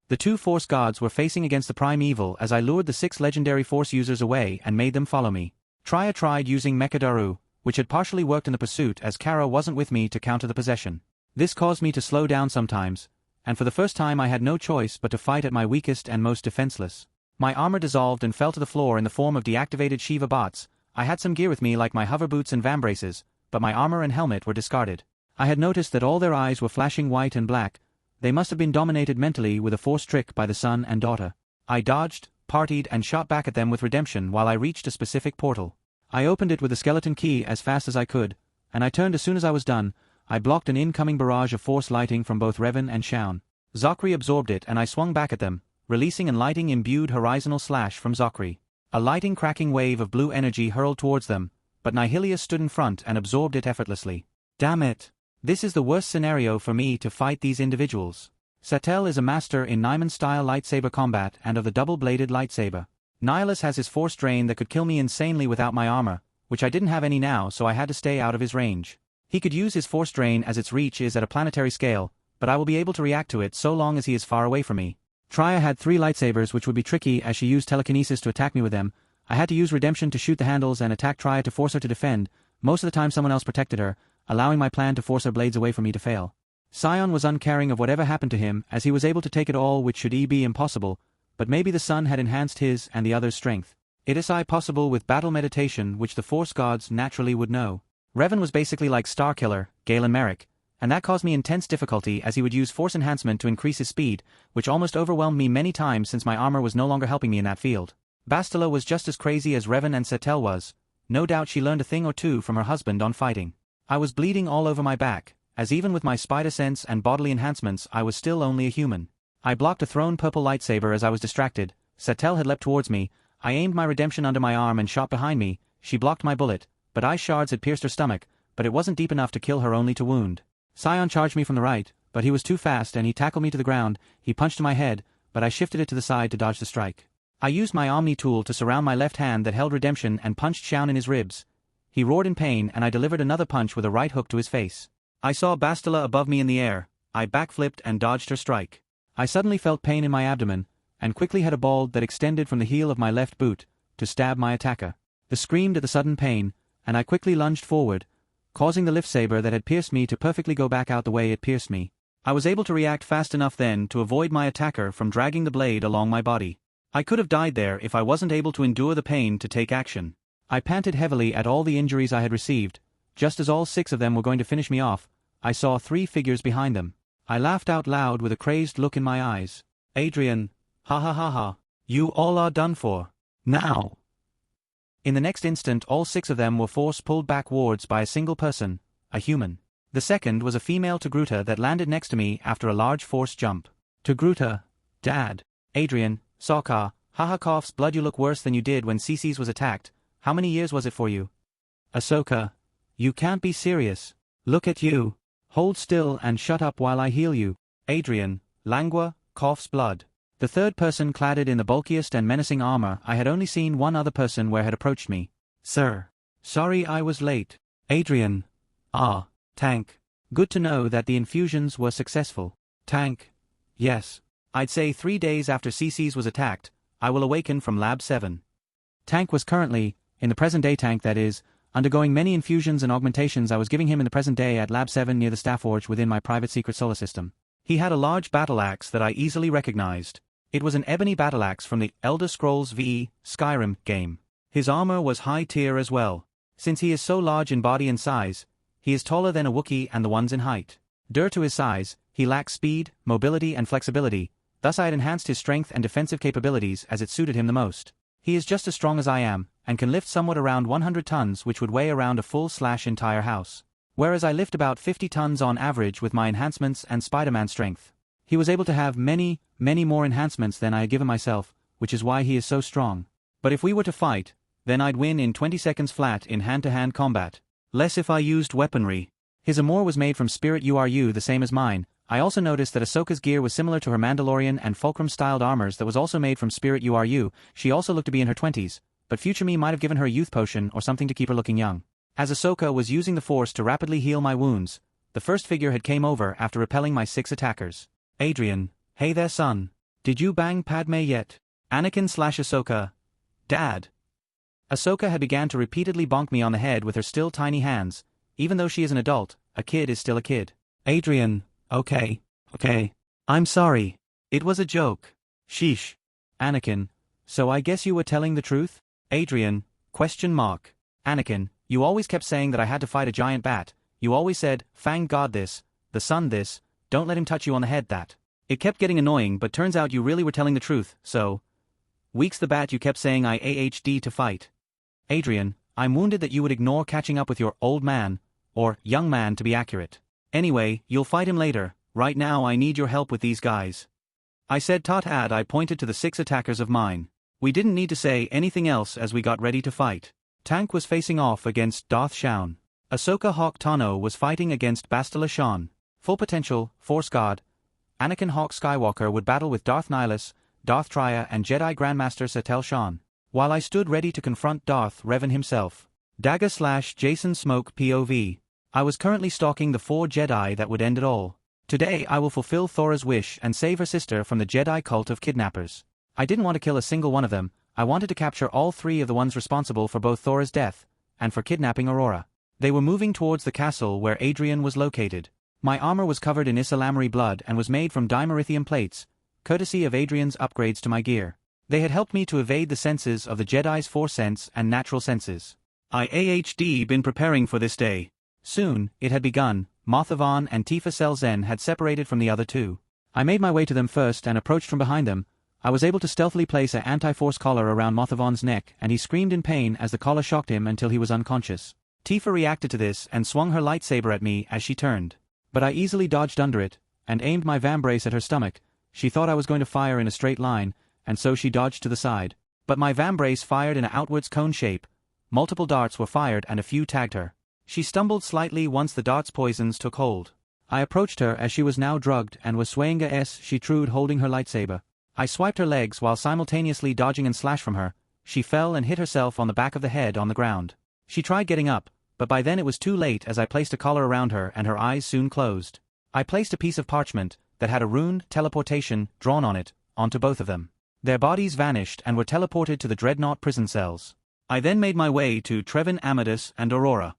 Speaker 2: The two Force Guards were facing against the Prime Evil as I lured the 6 legendary Force users away and made them follow me. Trya tried using Mechadaru, which had partially worked in the pursuit as Kara wasn't with me to counter the possession. This caused me to slow down sometimes, and for the first time I had no choice but to fight at my weakest and most defenseless. My armor dissolved and fell to the floor in the form of deactivated Shiva bots. I had some gear with me like my hover boots and vambraces, but my armor and helmet were discarded. I had noticed that all their eyes were flashing white and black. They must have been dominated mentally with a force trick by the son and daughter. I dodged, partied and shot back at them with redemption while I reached a specific portal. I opened it with the skeleton key as fast as I could, and I turned as soon as I was done. I blocked an incoming barrage of force lighting from both Revan and Shaun. Zachary absorbed it and I swung back at them, releasing and lighting imbued horizontal slash from Zachary. A lighting cracking wave of blue energy hurled towards them, but Nihilius stood in front and absorbed it effortlessly. Damn it! This is the worst scenario for me to fight these individuals. Satel is a master in Nyman-style lightsaber combat and of the double-bladed lightsaber. Nihilus has his force drain that could kill me insanely without my armor, which I didn't have any now so I had to stay out of his range. He could use his force drain as its reach is at a planetary scale, but I will be able to react to it so long as he is far away from me. Trya had 3 lightsabers which would be tricky as she used telekinesis to attack me with them. I had to use redemption to shoot the handles and attack Trya to force her to defend. Most of the time someone else protected her, allowing my plan to force her blades away from me to fail. Sion was uncaring of whatever happened to him as he was able to take it all, which should be impossible, but maybe the sun had enhanced his and the other's strength. It is possible with battle meditation which the Force Gods naturally would know. Revan was basically like Starkiller, Galen Merrick, and that caused me intense difficulty as he would use force enhancement to increase his speed, which almost overwhelmed me many times since my armor was no longer helping me in that field. Bastila was just as crazy as Revan and Satel was. No doubt she learned a thing or two from her husband on fighting. I was bleeding all over my back, as even with my spider sense and bodily enhancements I was still only a human. I blocked a thrown purple lightsaber as I was distracted. Satel had leapt towards me. I aimed my redemption under my arm and shot behind me. She blocked my bullet, but ice shards had pierced her stomach, but it wasn't deep enough to kill her, only to wound. Sion charged me from the right, but he was too fast and he tackled me to the ground. He punched my head, but I shifted it to the side to dodge the strike. I used my Omni tool to surround my left hand that held redemption and punched Shaun in his ribs. He roared in pain and I delivered another punch with a right hook to his face. I saw Bastila above me in the air. I backflipped and dodged her strike. I suddenly felt pain in my abdomen, and quickly had a ball that extended from the heel of my left boot to stab my attacker. The screamed at the sudden pain, and I quickly lunged forward, causing the lift saber that had pierced me to perfectly go back out the way it pierced me. I was able to react fast enough then to avoid my attacker from dragging the blade along my body. I could have died there if I wasn't able to endure the pain to take action. I panted heavily at all the injuries I had received. Just as all 6 of them were going to finish me off, I saw 3 figures behind them. I laughed out loud with a crazed look in my eyes. Adrien, ha ha ha ha, you all are done for. Now. In the next instant all 6 of them were force pulled backwards by a single person, a human. The second was a female Togruta that landed next to me after a large force jump. Togruta, Dad. Adrien, Sokka, haha coughs blood, you look worse than you did when Cece's was attacked. How many years was it for you? Ahsoka, you can't be serious. Look at you. Hold still and shut up while I heal you. Adrien, Langua, coughs blood. The third person cladded in the bulkiest and menacing armor. I had only seen one other person where had approached me. Sir. Sorry I was late. Adrien. Ah, Tank. Good to know that the infusions were successful. Tank. Yes. I'd say 3 days after Cece's was attacked, I will awaken from Lab 7. Tank was currently, in the present day Tank that is, undergoing many infusions and augmentations I was giving him in the present day at Lab 7 near the Staff Forge within my private secret solar system. He had a large battle axe that I easily recognized. It was an ebony battle axe from the Elder Scrolls V Skyrim game. His armor was high tier as well. Since he is so large in body and size, he is taller than a Wookiee and the ones in height. Due to his size, he lacks speed, mobility and flexibility, thus I had enhanced his strength and defensive capabilities as it suited him the most. He is just as strong as I am, and can lift somewhat around 100 tons, which would weigh around a full/entire house. Whereas I lift about 50 tons on average with my enhancements and Spider-Man strength. He was able to have many more enhancements than I had given myself, which is why he is so strong. But if we were to fight, then I'd win in 20 seconds flat in hand-to-hand combat. Less if I used weaponry. His armor was made from spirit URU, the same as mine. I also noticed that Ahsoka's gear was similar to her Mandalorian and Fulcrum-styled armors that was also made from spirit URU. She also looked to be in her 20s, but future me might have given her a youth potion or something to keep her looking young. As Ahsoka was using the Force to rapidly heal my wounds, the first figure had came over after repelling my 6 attackers. Adrien, hey there son. Did you bang Padme yet? Anakin/Ahsoka. Dad. Ahsoka had began to repeatedly bonk me on the head with her still tiny hands. Even though she is an adult, a kid is still a kid. Adrien, okay. I'm sorry. It was a joke. Sheesh. Anakin, so I guess you were telling the truth? Adrien, ? Anakin, you always kept saying that I had to fight a giant bat. You always said, Fang God this, the sun this, don't let him touch you on the head that. It kept getting annoying, but turns out you really were telling the truth, so. Weeks the bat you kept saying I AHD to fight. Adrien, I'm wounded that you would ignore catching up with your old man, or young man to be accurate. Anyway, you'll fight him later, right now I need your help with these guys. I said Tot-Ad. I pointed to the 6 attackers of mine. We didn't need to say anything else as we got ready to fight. Tank was facing off against Darth Shaun. Ahsoka Hawk Tano was fighting against Bastila Shan. Full potential, Force God. Anakin Hawk Skywalker would battle with Darth Nihilus, Darth Traya and Jedi Grandmaster Satel Shan. While I stood ready to confront Darth Revan himself. Dagger/Jason Smoke POV. I was currently stalking the 4 Jedi that would end it all. Today I will fulfill Thora's wish and save her sister from the Jedi cult of kidnappers. I didn't want to kill a single one of them. I wanted to capture all 3 of the ones responsible for both Thora's death and for kidnapping Aurora. They were moving towards the castle where Adrien was located. My armor was covered in Isalamri blood and was made from dimerithium plates, courtesy of Adrien's upgrades to my gear. They had helped me to evade the senses of the Jedi's Force sense and natural senses. I AHD been preparing for this day. Soon, it had begun. Mustafar and Tifa Selzen had separated from the other 2. I made my way to them first and approached from behind them. I was able to stealthily place an anti-force collar around Mustafar's neck and he screamed in pain as the collar shocked him until he was unconscious. Tifa reacted to this and swung her lightsaber at me as she turned. But I easily dodged under it and aimed my vambrace at her stomach. She thought I was going to fire in a straight line, and so she dodged to the side. But my vambrace fired in an outwards cone shape. Multiple darts were fired and a few tagged her. She stumbled slightly once the dart's poisons took hold. I approached her as she was now drugged and was swaying as she trued holding her lightsaber. I swiped her legs while simultaneously dodging and slash from her. She fell and hit herself on the back of the head on the ground. She tried getting up, but by then it was too late as I placed a collar around her and her eyes soon closed. I placed a piece of parchment that had a rune teleportation drawn on it, onto both of them. Their bodies vanished and were teleported to the Dreadnought prison cells. I then made my way to Trevin, Amadis, and Aurora.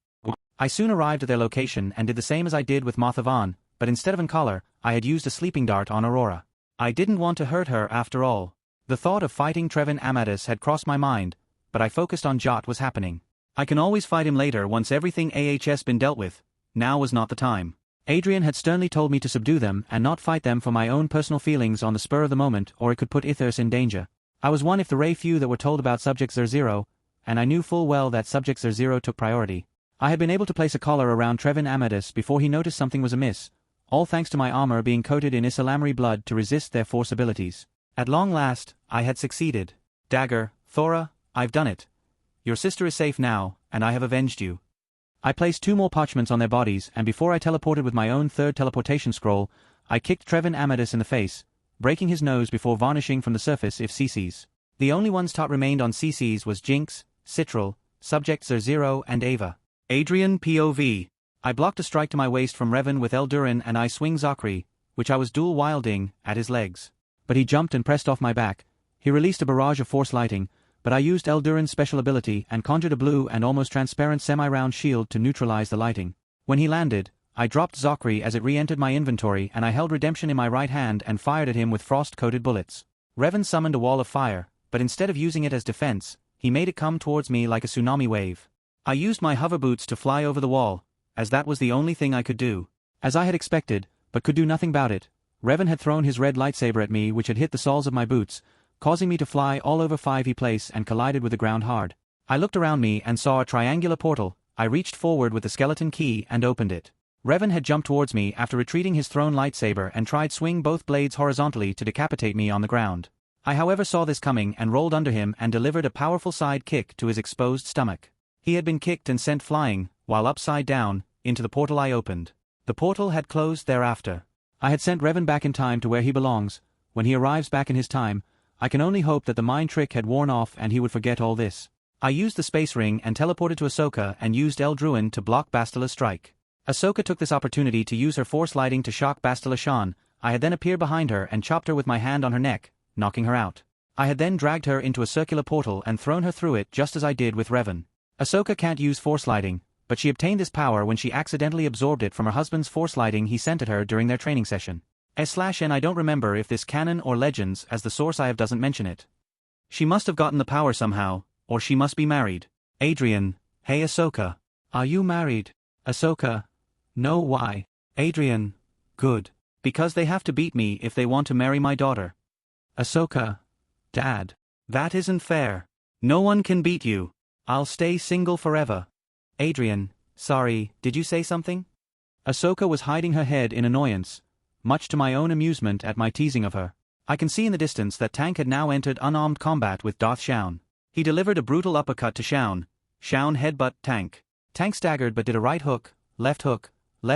Speaker 2: I soon arrived at their location and did the same as I did with Mustafar, but instead of an collar, I had used a sleeping dart on Aurora. I didn't want to hurt her after all. The thought of fighting Trevin Amadis had crossed my mind, but I focused on Jot was happening. I can always fight him later once everything AHS been dealt with. Now was not the time. Adrien had sternly told me to subdue them and not fight them for my own personal feelings on the spur of the moment or it could put Ithers in danger. I was one if the rare few that were told about Subject 00, and I knew full well that Subject 00 took priority. I had been able to place a collar around Trevin Amadis before he noticed something was amiss, all thanks to my armor being coated in Isalamri blood to resist their force abilities. At long last, I had succeeded. Dagger, Thora, I've done it. Your sister is safe now, and I have avenged you. I placed 2 more parchments on their bodies and before I teleported with my own 3rd teleportation scroll, I kicked Trevin Amadis in the face, breaking his nose before varnishing from the surface if CCs. The only ones Tot remained on CCs was Jinx, Citral, Subject 00 and Ava. Adrien POV. I blocked a strike to my waist from Revan with Eldurin and I swing Zachary, which I was dual wielding, at his legs. But he jumped and pressed off my back. He released a barrage of force lighting, but I used Eldurin's special ability and conjured a blue and almost transparent semi-round shield to neutralize the lighting. When he landed, I dropped Zachary as it re-entered my inventory and I held Redemption in my right hand and fired at him with frost-coated bullets. Revan summoned a wall of fire, but instead of using it as defense, he made it come towards me like a tsunami wave. I used my hover boots to fly over the wall, as that was the only thing I could do. As I had expected, but could do nothing about it, Revan had thrown his red lightsaber at me which had hit the soles of my boots, causing me to fly all over 5E place and collided with the ground hard. I looked around me and saw a triangular portal. I reached forward with the skeleton key and opened it. Revan had jumped towards me after retreating his thrown lightsaber and tried swing both blades horizontally to decapitate me on the ground. I however saw this coming and rolled under him and delivered a powerful side kick to his exposed stomach. He had been kicked and sent flying, while upside down, into the portal I opened. The portal had closed thereafter. I had sent Revan back in time to where he belongs. When he arrives back in his time, I can only hope that the mind trick had worn off and he would forget all this. I used the space ring and teleported to Ahsoka and used Eldruin to block Bastila's strike. Ahsoka took this opportunity to use her force lighting to shock Bastila Shan. I had then appeared behind her and chopped her with my hand on her neck, knocking her out. I had then dragged her into a circular portal and thrown her through it just as I did with Revan. Ahsoka can't use force lighting, but she obtained this power when she accidentally absorbed it from her husband's force lighting he sent at her during their training session. /N I don't remember if this canon or legends, as the source I have doesn't mention it. She must have gotten the power somehow, or she must be married. Adrien, hey Ahsoka. Are you married? Ahsoka. No, why? Adrien. Good. Because they have to beat me if they want to marry my daughter. Ahsoka. Dad. That isn't fair. No one can beat you. I'll stay single forever. Adrien. Sorry, did you say something? Ahsoka was hiding her head in annoyance, much to my own amusement at my teasing of her. I can see in the distance that Tank had now entered unarmed combat with Darth Shaun. He delivered a brutal uppercut to Shaun. Shaun headbutt Tank. Tank staggered but did a right hook, left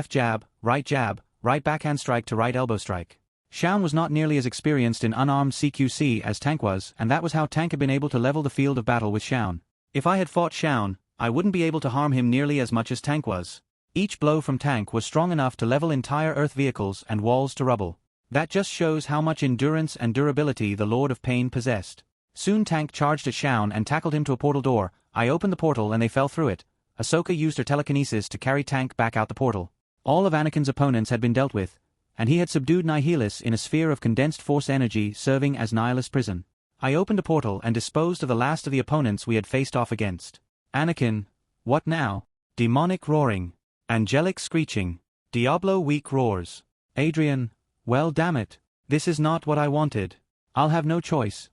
Speaker 2: jab, right backhand strike to right elbow strike. Shaun was not nearly as experienced in unarmed CQC as Tank was, and that was how Tank had been able to level the field of battle with Shaun. If I had fought Shaun, I wouldn't be able to harm him nearly as much as Tank was. Each blow from Tank was strong enough to level entire Earth vehicles and walls to rubble. That just shows how much endurance and durability the Lord of Pain possessed. Soon Tank charged at Shaun and tackled him to a portal door. I opened the portal and they fell through it. Ahsoka used her telekinesis to carry Tank back out the portal. All of Anakin's opponents had been dealt with, and he had subdued Nihilus in a sphere of condensed force energy serving as Nihilus prison. I opened a portal and disposed of the last of the opponents we had faced off against. Anakin, what now? Demonic roaring. Angelic screeching. Diablo weak roars. Adrien, well damn it. This is not what I wanted. I'll have no choice.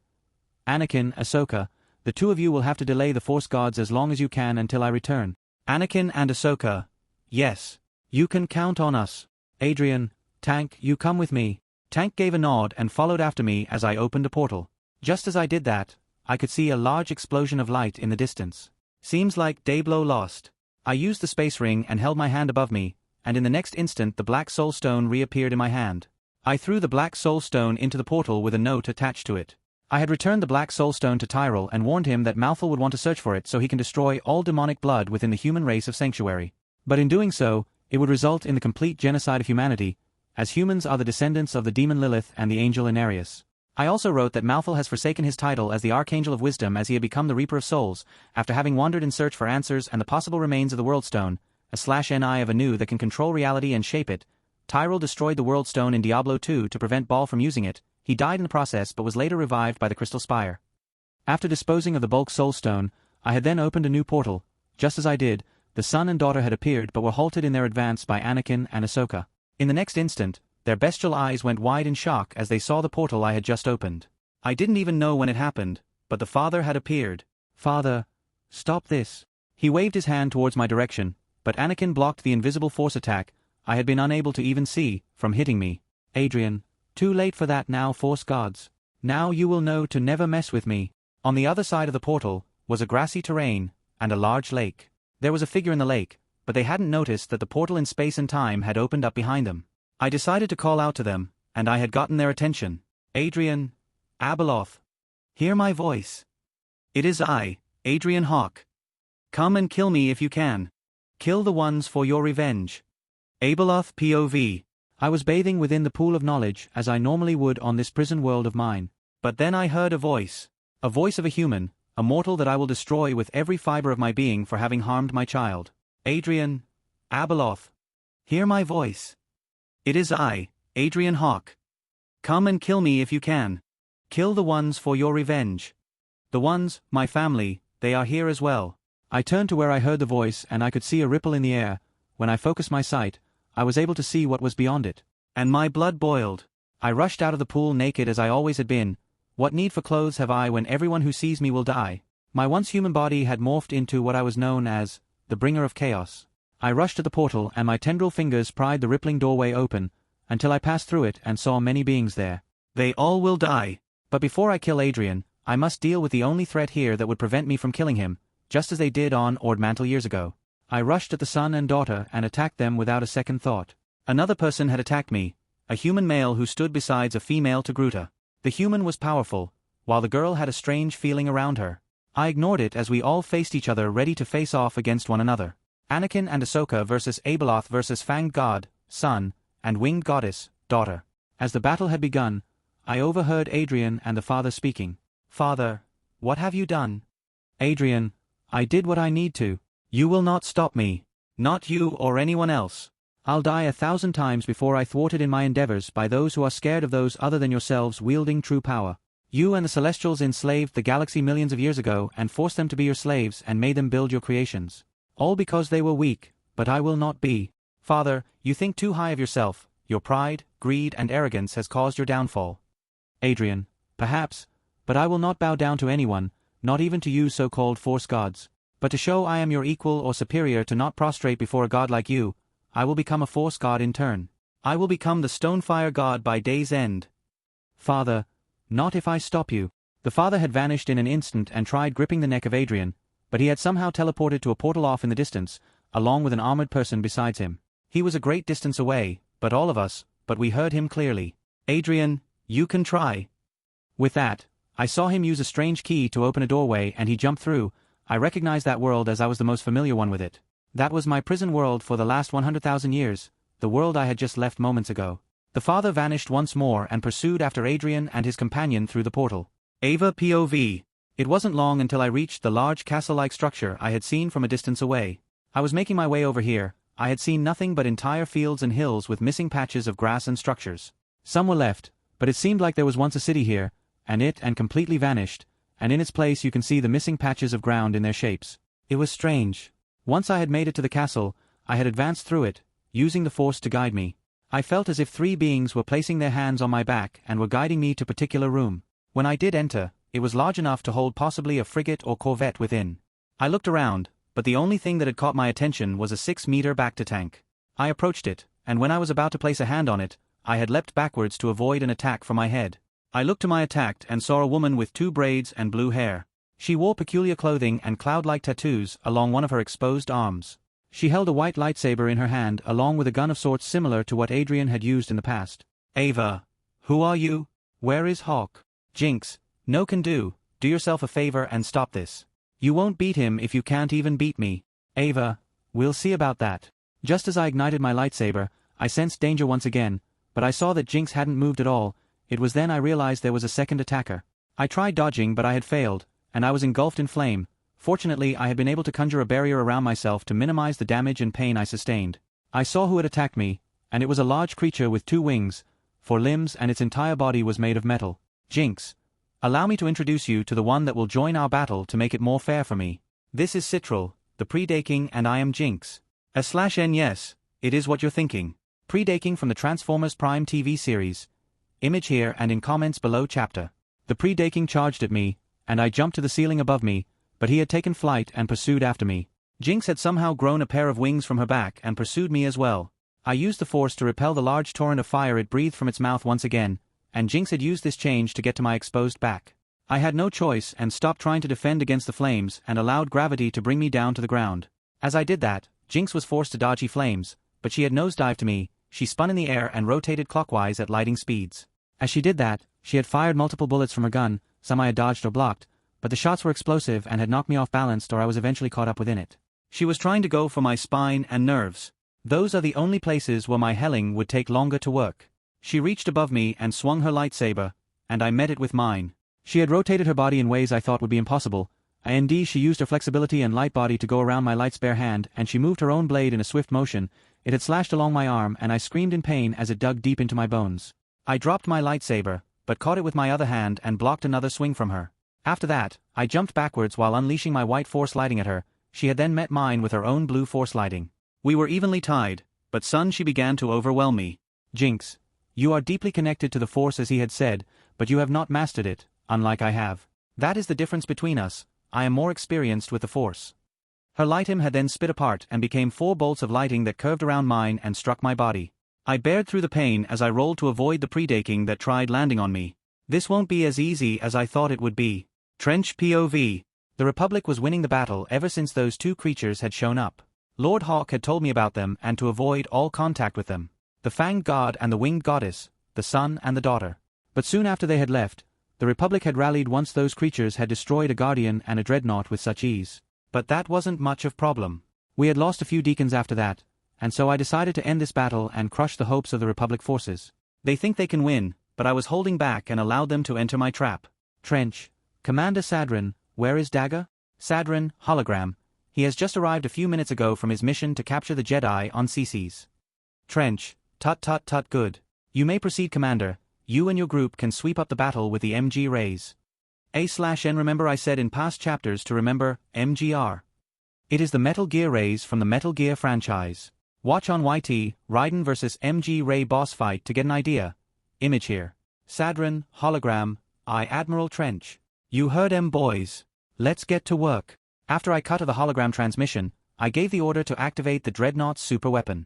Speaker 2: Anakin, Ahsoka, the two of you will have to delay the Force gods as long as you can until I return. Anakin and Ahsoka, yes. You can count on us. Adrien, Tank, you come with me. Tank gave a nod and followed after me as I opened a portal. Just as I did that, I could see a large explosion of light in the distance. Seems like Dayblow lost. I used the space ring and held my hand above me, and in the next instant the Black Soul Stone reappeared in my hand. I threw the Black Soul Stone into the portal with a note attached to it. I had returned the Black Soul Stone to Tyrell and warned him that Malthal would want to search for it so he can destroy all demonic blood within the human race of Sanctuary. But in doing so, it would result in the complete genocide of humanity, as humans are the descendants of the demon Lilith and the angel Inarius. I also wrote that Malthal has forsaken his title as the Archangel of Wisdom as he had become the Reaper of Souls, after having wandered in search for answers and the possible remains of the World Stone, /NI of Anu that can control reality and shape it. Tyrell destroyed the World Stone in Diablo 2 to prevent Baal from using it. He died in the process but was later revived by the Crystal Spire. After disposing of the bulk Soul Stone, I had then opened a new portal. Just as I did, the son and daughter had appeared but were halted in their advance by Anakin and Ahsoka. In the next instant, their bestial eyes went wide in shock as they saw the portal I had just opened. I didn't even know when it happened, but the father had appeared. Father, stop this. He waved his hand towards my direction, but Anakin blocked the invisible force attack I had been unable to even see from hitting me. Adrien, too late for that now, Force gods. Now you will know to never mess with me. On the other side of the portal was a grassy terrain and a large lake. There was a figure in the lake, but they hadn't noticed that the portal in space and time had opened up behind them. I decided to call out to them, and I had gotten their attention. Adrien, Abeloth, hear my voice. It is I, Adrian Hawke. Come and kill me if you can. Kill the ones for your revenge. Abeloth POV. I was bathing within the pool of knowledge as I normally would on this prison world of mine. But then I heard a voice of a human, a mortal that I will destroy with every fiber of my being for having harmed my child. Adrien, Abeloth, hear my voice. It is I, Adrian Hawke. Come and kill me if you can. Kill the ones for your revenge. The ones, my family, they are here as well. I turned to where I heard the voice and I could see a ripple in the air. When I focused my sight, I was able to see what was beyond it. And my blood boiled. I rushed out of the pool naked as I always had been. What need for clothes have I when everyone who sees me will die? My once human body had morphed into what I was known as, the bringer of chaos. I rushed to the portal and my tendril fingers pried the rippling doorway open, until I passed through it and saw many beings there. They all will die. But before I kill Adrien, I must deal with the only threat here that would prevent me from killing him, just as they did on Ordmantle years ago. I rushed at the son and daughter and attacked them without a second thought. Another person had attacked me, a human male who stood beside a female Togruta. The human was powerful, while the girl had a strange feeling around her. I ignored it as we all faced each other, ready to face off against one another. Anakin and Ahsoka versus Abeloth versus Fanged God, son, and Winged Goddess, daughter. As the battle had begun, I overheard Adrien and the father speaking. Father, what have you done? Adrien, I did what I need to. You will not stop me. Not you or anyone else. I'll die 1,000 times before I thwarted in my endeavors by those who are scared of those other than yourselves wielding true power. You and the Celestials enslaved the galaxy millions of years ago and forced them to be your slaves and made them build your creations. All because they were weak, but I will not be. Father, you think too high of yourself. Your pride, greed and arrogance has caused your downfall. Adrien, perhaps, but I will not bow down to anyone, not even to you so-called Force gods. But to show I am your equal or superior, to not prostrate before a god like you, I will become a Force god in turn. I will become the Stonefire god by day's end. Father, not if I stop you. The father had vanished in an instant and tried gripping the neck of Adrien, but he had somehow teleported to a portal off in the distance, along with an armored person besides him. He was a great distance away, but we heard him clearly. Adrien, you can try. With that, I saw him use a strange key to open a doorway and he jumped through. I recognized that world as I was the most familiar one with it. That was my prison world for the last 100,000 years, the world I had just left moments ago. The father vanished once more and pursued after Adrien and his companion through the portal. Ava POV. It wasn't long until I reached the large castle-like structure I had seen from a distance away. I was making my way over here. I had seen nothing but entire fields and hills with missing patches of grass and structures. Some were left, but it seemed like there was once a city here, and completely vanished, and in its place you can see the missing patches of ground in their shapes. It was strange. Once I had made it to the castle, I had advanced through it, using the Force to guide me. I felt as if 3 beings were placing their hands on my back and were guiding me to a particular room. When I did enter, it was large enough to hold possibly a frigate or corvette within. I looked around, but the only thing that had caught my attention was a 6-meter Bacta tank. I approached it, and when I was about to place a hand on it, I had leapt backwards to avoid an attack from my head. I looked to my attack and saw a woman with 2 braids and blue hair. She wore peculiar clothing and cloud-like tattoos along one of her exposed arms. She held a white lightsaber in her hand along with a gun of sorts similar to what Adrien had used in the past. Ava. Who are you? Where is Hawke? Jinx. No can do yourself a favor and stop this. You won't beat him if you can't even beat me. Ava. We'll see about that. Just as I ignited my lightsaber, I sensed danger once again, but I saw that Jinx hadn't moved at all. It was then I realized there was a second attacker. I tried dodging but I had failed, and I was engulfed in flame. Fortunately, I had been able to conjure a barrier around myself to minimize the damage and pain I sustained. I saw who had attacked me, and it was a large creature with 2 wings, 4 limbs, and its entire body was made of metal. Jinx. Allow me to introduce you to the one that will join our battle to make it more fair for me. This is Citral, the Predaking, and I am Jinx. /N yes, it is what you're thinking. Predaking from the Transformers Prime TV series. Image here and in comments below chapter. The Predaking charged at me, and I jumped to the ceiling above me, but he had taken flight and pursued after me. Jinx had somehow grown a pair of wings from her back and pursued me as well. I used the Force to repel the large torrent of fire it breathed from its mouth once again, and Jinx had used this change to get to my exposed back. I had no choice and stopped trying to defend against the flames and allowed gravity to bring me down to the ground. As I did that, Jinx was forced to dodge flames, but she had nosedived to me. She spun in the air and rotated clockwise at lightning speeds. As she did that, she had fired multiple bullets from her gun, some I had dodged or blocked, but the shots were explosive and had knocked me off balance, or I was eventually caught up within it. She was trying to go for my spine and nerves. Those are the only places where my helling would take longer to work. She reached above me and swung her lightsaber, and I met it with mine. She had rotated her body in ways I thought would be impossible, and she used her flexibility and light body to go around my light spare hand, and she moved her own blade in a swift motion. It had slashed along my arm and I screamed in pain as it dug deep into my bones. I dropped my lightsaber, but caught it with my other hand and blocked another swing from her. After that, I jumped backwards while unleashing my white Force lighting at her. She had then met mine with her own blue Force lighting. We were evenly tied, but she began to overwhelm me. Jinx. You are deeply connected to the Force as he had said, but you have not mastered it, unlike I have. That is the difference between us. I am more experienced with the Force. Her lighting had then split apart and became 4 bolts of lighting that curved around mine and struck my body. I bared through the pain as I rolled to avoid the Predaking that tried landing on me.
Speaker 1: This won't be as easy as I thought it would be. Trench POV. The Republic was winning the battle ever since those two creatures had shown up. Lord Hawke had told me about them and to avoid all contact with them. The Fanged God and the Winged Goddess, the son and the daughter. But soon after they had left, the Republic had rallied once those creatures had destroyed a Guardian and a Dreadnought with such ease. But that wasn't much of a problem. We had lost a few deacons after that, and so I decided to end this battle and crush the hopes of the Republic forces. They think they can win, but I was holding back and allowed them to enter my trap. Trench. Commander Sadrin, where is Dagger? Sadrin, hologram. He has just arrived a few minutes ago from his mission to capture the Jedi on CCs. Trench. Tut tut tut good. You may proceed, Commander. You and your group can sweep up the battle with the MG rays. A/N remember I said in past chapters to remember MGR. It is the Metal Gear rays from the Metal Gear franchise. Watch on YT, Raiden vs MG Ray boss fight to get an idea. Image here. Sadrin, hologram, I Admiral Trench. You heard boys. Let's get to work. After I cut the hologram transmission, I gave the order to activate the Dreadnought's superweapon.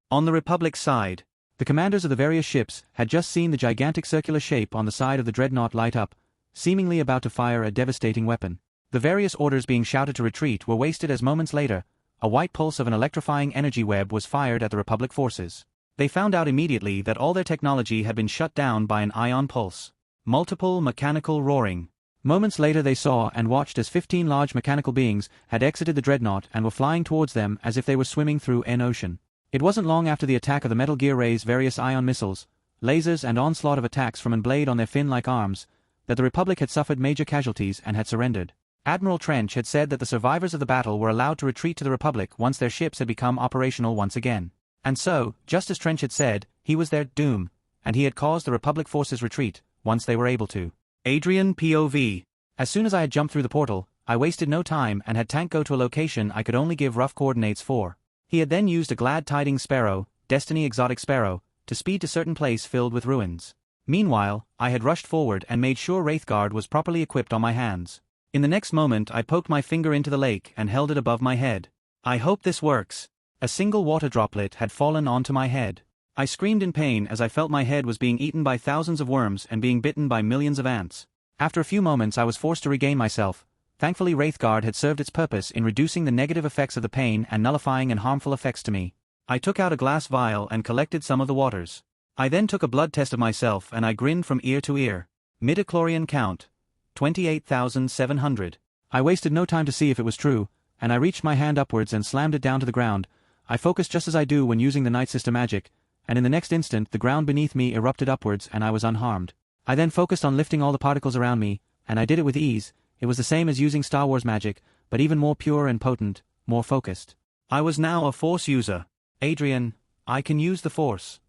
Speaker 1: On the Republic side, the commanders of the various ships had just seen the gigantic circular shape on the side of the Dreadnought light up, seemingly about to fire a devastating weapon. The various orders being shouted to retreat were wasted as moments later, a white pulse of an electrifying energy web was fired at the Republic forces. They found out immediately that all their technology had been shut down by an ion pulse. Multiple mechanical roaring. Moments later they saw and watched as 15 large mechanical beings had exited the Dreadnought and were flying towards them as if they were swimming through an ocean. It wasn't long after the attack of the Metal Gear Ray's various ion missiles, lasers and onslaught of attacks from an blade on their fin-like arms, that the Republic had suffered major casualties and had surrendered. Admiral Trench had said that the survivors of the battle were allowed to retreat to the Republic once their ships had become operational once again. And so, just as Trench had said, he was their doom, and he had caused the Republic forces retreat, once they were able to. Adrian POV. As soon as I had jumped through the portal, I wasted no time and had Tank go to a location I could only give rough coordinates for. He had then used a Glad Tidings Sparrow, Destiny Exotic Sparrow, to speed to certain place filled with ruins. Meanwhile, I had rushed forward and made sure Wraithguard was properly equipped on my hands. In the next moment I poked my finger into the lake and held it above my head. I hope this works. A single water droplet had fallen onto my head. I screamed in pain as I felt my head was being eaten by thousands of worms and being bitten by millions of ants. After a few moments I was forced to regain myself. Thankfully Wraithguard had served its purpose in reducing the negative effects of the pain and nullifying and harmful effects to me. I took out a glass vial and collected some of the waters. I then took a blood test of myself and I grinned from ear to ear. Midichlorian count. 28,700. I wasted no time to see if it was true, and I reached my hand upwards and slammed it down to the ground. I focused just as I do when using the Night Sister magic, and in the next instant the ground beneath me erupted upwards and I was unharmed. I then focused on lifting all the particles around me, and I did it with ease. It was the same as using Star Wars magic, but even more pure and potent, more focused. I was now a Force user. Adrien, I can use the Force.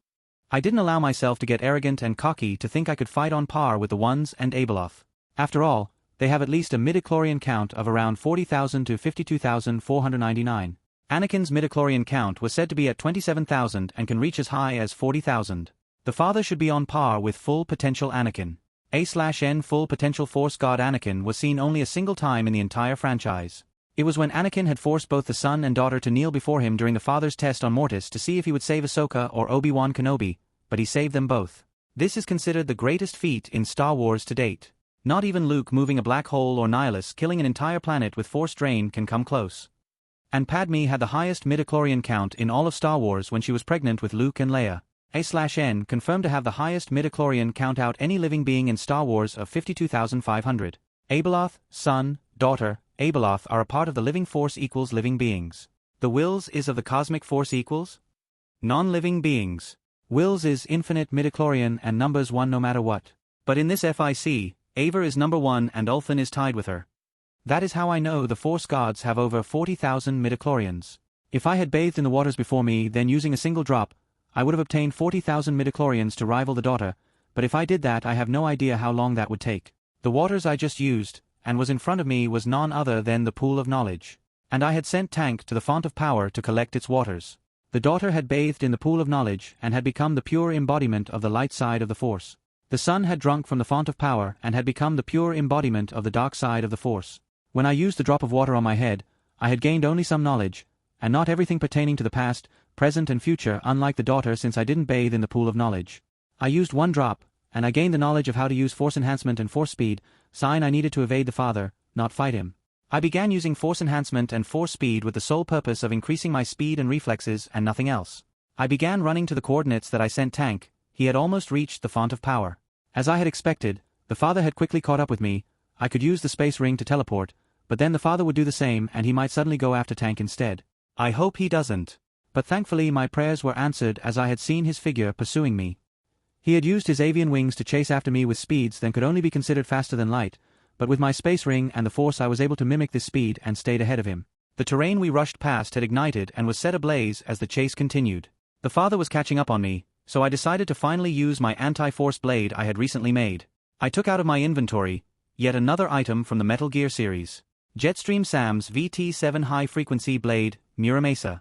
Speaker 1: I didn't allow myself to get arrogant and cocky to think I could fight on par with the Ones and Abeloth. After all, they have at least a midichlorian count of around 40,000 to 52,499. Anakin's midichlorian count was said to be at 27,000 and can reach as high as 40,000. The father should be on par with full potential Anakin. A/N full potential Force God Anakin was seen only a single time in the entire franchise. It was when Anakin had forced both the son and daughter to kneel before him during the father's test on Mortis to see if he would save Ahsoka or Obi-Wan Kenobi, but he saved them both. This is considered the greatest feat in Star Wars to date. Not even Luke moving a black hole or Nihilus killing an entire planet with Force drain can come close. And Padme had the highest midichlorian count in all of Star Wars when she was pregnant with Luke and Leia. A/N confirmed to have the highest midichlorian count out any living being in Star Wars of 52,500. Abeloth, son, daughter, Abeloth are a part of the living force equals living beings. The wills is of the cosmic force equals non-living beings. Wills is infinite midichlorian and numbers 1 no matter what. But in this FIC, Ava is number 1 and Ulthan is tied with her. That is how I know the Force gods have over 40,000 midichlorians. If I had bathed in the waters before me, then using a single drop, I would have obtained 40,000 midichlorians to rival the daughter, but if I did that I have no idea how long that would take. The waters I just used, and was in front of me was none other than the pool of knowledge. And I had sent Tank to the font of power to collect its waters. The daughter had bathed in the pool of knowledge and had become the pure embodiment of the light side of the Force. The son had drunk from the font of power and had become the pure embodiment of the dark side of the Force. When I used the drop of water on my head, I had gained only some knowledge, and not everything pertaining to the past, present and future, unlike the daughter, since I didn't bathe in the pool of knowledge. I used one drop,
Speaker 2: and I gained the knowledge of how to use force enhancement and force speed, sign I needed to evade the father, not fight him. I began using force enhancement and force speed with the sole purpose of increasing my speed and reflexes and nothing else. I began running to the coordinates that I sent Tank. He had almost reached the font of power. As I had expected, the father had quickly caught up with me. I could use the space ring to teleport, but then the father would do the same and he might suddenly go after Tank instead.
Speaker 1: I hope he doesn't.
Speaker 2: But thankfully my prayers were answered as I had seen his figure pursuing me. He had used his avian wings to chase after me with speeds that could only be considered faster than light, but with my space ring and the force I was able to mimic this speed and stayed ahead of him.
Speaker 1: The terrain we rushed past had ignited and was set ablaze as the chase continued. The father was catching up on me, so I decided to finally use my anti-force blade I had recently made. I took out of my inventory yet another item from the Metal Gear series. Jetstream Sam's VT7 high-frequency blade, Muramasa.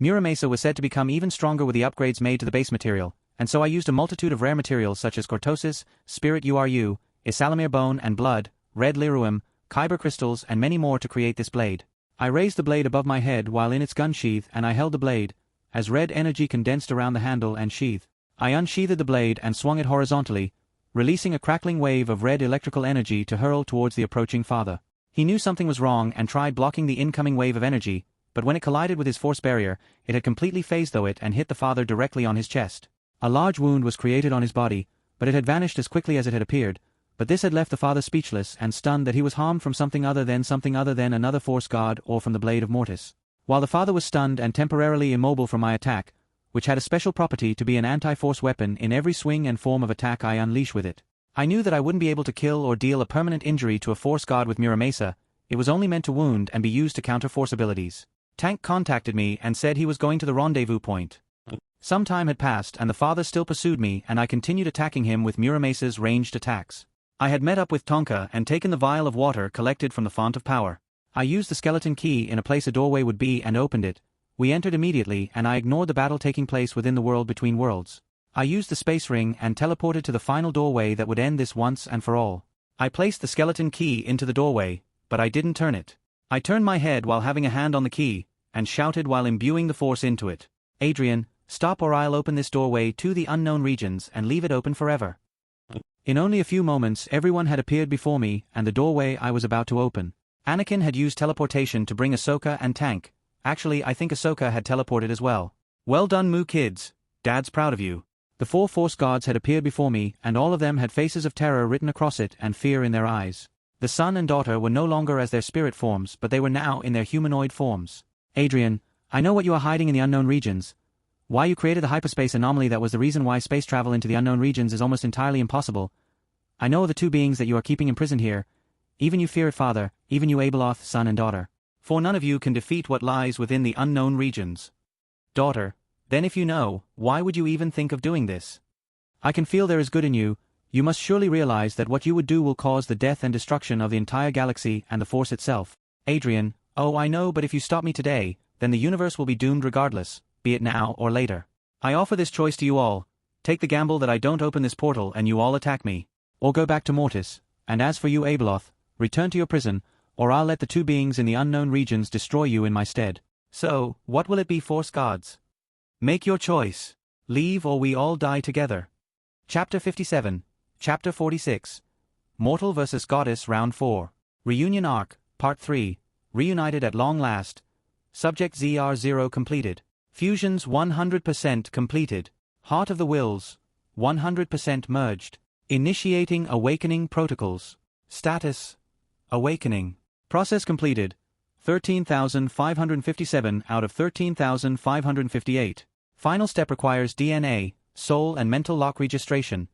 Speaker 1: Muramasa was said to become even stronger with the upgrades made to the base material, and so I used a multitude of rare materials such as cortosis, spirit uru, Isalamir bone and blood, red liruum, kyber crystals and many more to create this blade. I raised the blade above my head while in its gun sheath and I held the blade, as red energy condensed around the handle and sheath. I unsheathed the blade and swung it horizontally, releasing a crackling wave of red electrical energy to hurl towards the approaching father. He knew something was wrong and tried blocking the incoming wave of energy, but when it collided with his force barrier, it had completely phased through it and hit the father directly on his chest. A large wound was created on his body, but it had vanished as quickly as it had appeared, but this had left the father speechless and stunned that he was harmed from something other than another force god or from the blade of Mortis. While the father was stunned and temporarily immobile from my attack, which had a special property to be an anti-force weapon in every swing and form of attack I unleash with it. I knew that I wouldn't be able to kill or deal a permanent injury to a force god with Muramasa. It was only meant to wound and be used to counter force abilities. Tank contacted me and said he was going to the rendezvous point. Some time had passed and the father still pursued me and I continued attacking him with Muramasa's ranged attacks. I had met up with Tonka and taken the vial of water collected from the font of power. I used the skeleton key in a place a doorway would be and opened it. We entered immediately and I ignored the battle taking place within the world between worlds. I used the space ring and teleported to the final doorway that would end this once and for all. I placed the skeleton key into the doorway, but I didn't turn it. I turned my head while having a hand on the key, and shouted while imbuing the force into it. Adrien, stop or I'll open this doorway to the unknown regions and leave it open forever. In only a few moments everyone had appeared before me and the doorway I was about to open. Anakin had used teleportation to bring Ahsoka and Tank. Actually, I think Ahsoka had teleported as well. Well done, Moo kids. Dad's proud of you. The 4 Force Guards had appeared before me and all of them had faces of terror written across it and fear in their eyes. The son and daughter were no longer as their spirit forms but they were now in their humanoid forms. Adrien, I know what you are hiding in the unknown regions. Why you created the hyperspace anomaly that was the reason why space travel into the unknown regions is almost entirely impossible. I know of the 2 beings that you are keeping imprisoned here. Even you fear it, father, even you Abeloth, son and daughter. For none of you can defeat what lies within the unknown regions. Daughter, then if you know, why would you even think of doing this? I can feel there is good in you. You must surely realize that what you would do will cause the death and destruction of the entire galaxy and the Force itself. Adrien, oh I know, but if you stop me today, then the universe will be doomed regardless, be it now or later. I offer this choice to you all. Take the gamble that I don't open this portal and you all attack me. Or go back to Mortis, and as for you Abeloth, return to your prison, or I'll let the 2 beings in the unknown regions destroy you in my stead. So, what will it be, Force Gods? Make your choice. Leave or we all die together. Chapter 57, Chapter 46. Mortal vs. Goddess Round 4. Reunion Arc, Part 3. Reunited at long last. Subject ZR0 completed. Fusions 100% completed. Heart of the Wills, 100% merged. Initiating Awakening Protocols. Status: Awakening. Process completed. 13,557 out of 13,558. Final step requires DNA, soul and mental lock registration.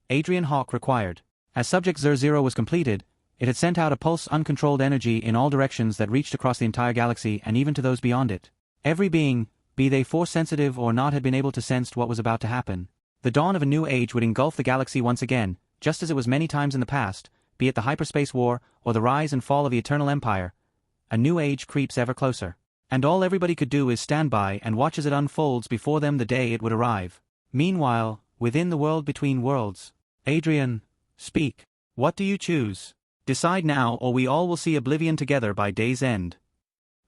Speaker 1: Adrian Hawke required. As Subject ZR0 was completed, it had sent out a pulse uncontrolled energy in all directions that reached across the entire galaxy and even to those beyond it. Every being, be they force sensitive or not, had been able to sense what was about to happen. The dawn of a new age would engulf the galaxy once again, just as it was many times in the past, be it the hyperspace war or the rise and fall of the Eternal Empire. A new age creeps ever closer. And all everybody could do is stand by and watch as it unfolds before them the day it would arrive. Meanwhile, within the world between worlds. Adrien, speak. What do you choose? Decide now or we all will see oblivion together by day's end.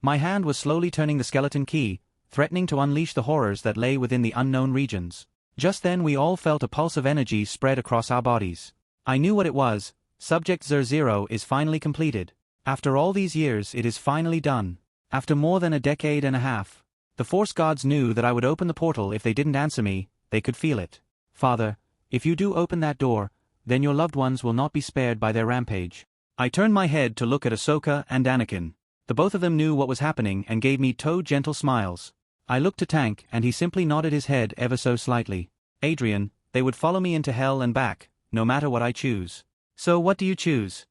Speaker 1: My hand was slowly turning the skeleton key, threatening to unleash the horrors that lay within the unknown regions. Just then we all felt a pulse of energy spread across our bodies. I knew what it was. Subject 00 is finally completed. After all these years it is finally done. After more than a decade and a half. The Force gods knew that I would open the portal if they didn't answer me, they could feel it. Father, if you do open that door, then your loved ones will not be spared by their rampage. I turned my head to look at Ahsoka and Anakin. The both of them knew what was happening and gave me gentle smiles. I looked to Tank and he simply nodded his head ever so slightly. Adrien, they would follow me into hell and back, no matter what I choose. So what do you choose?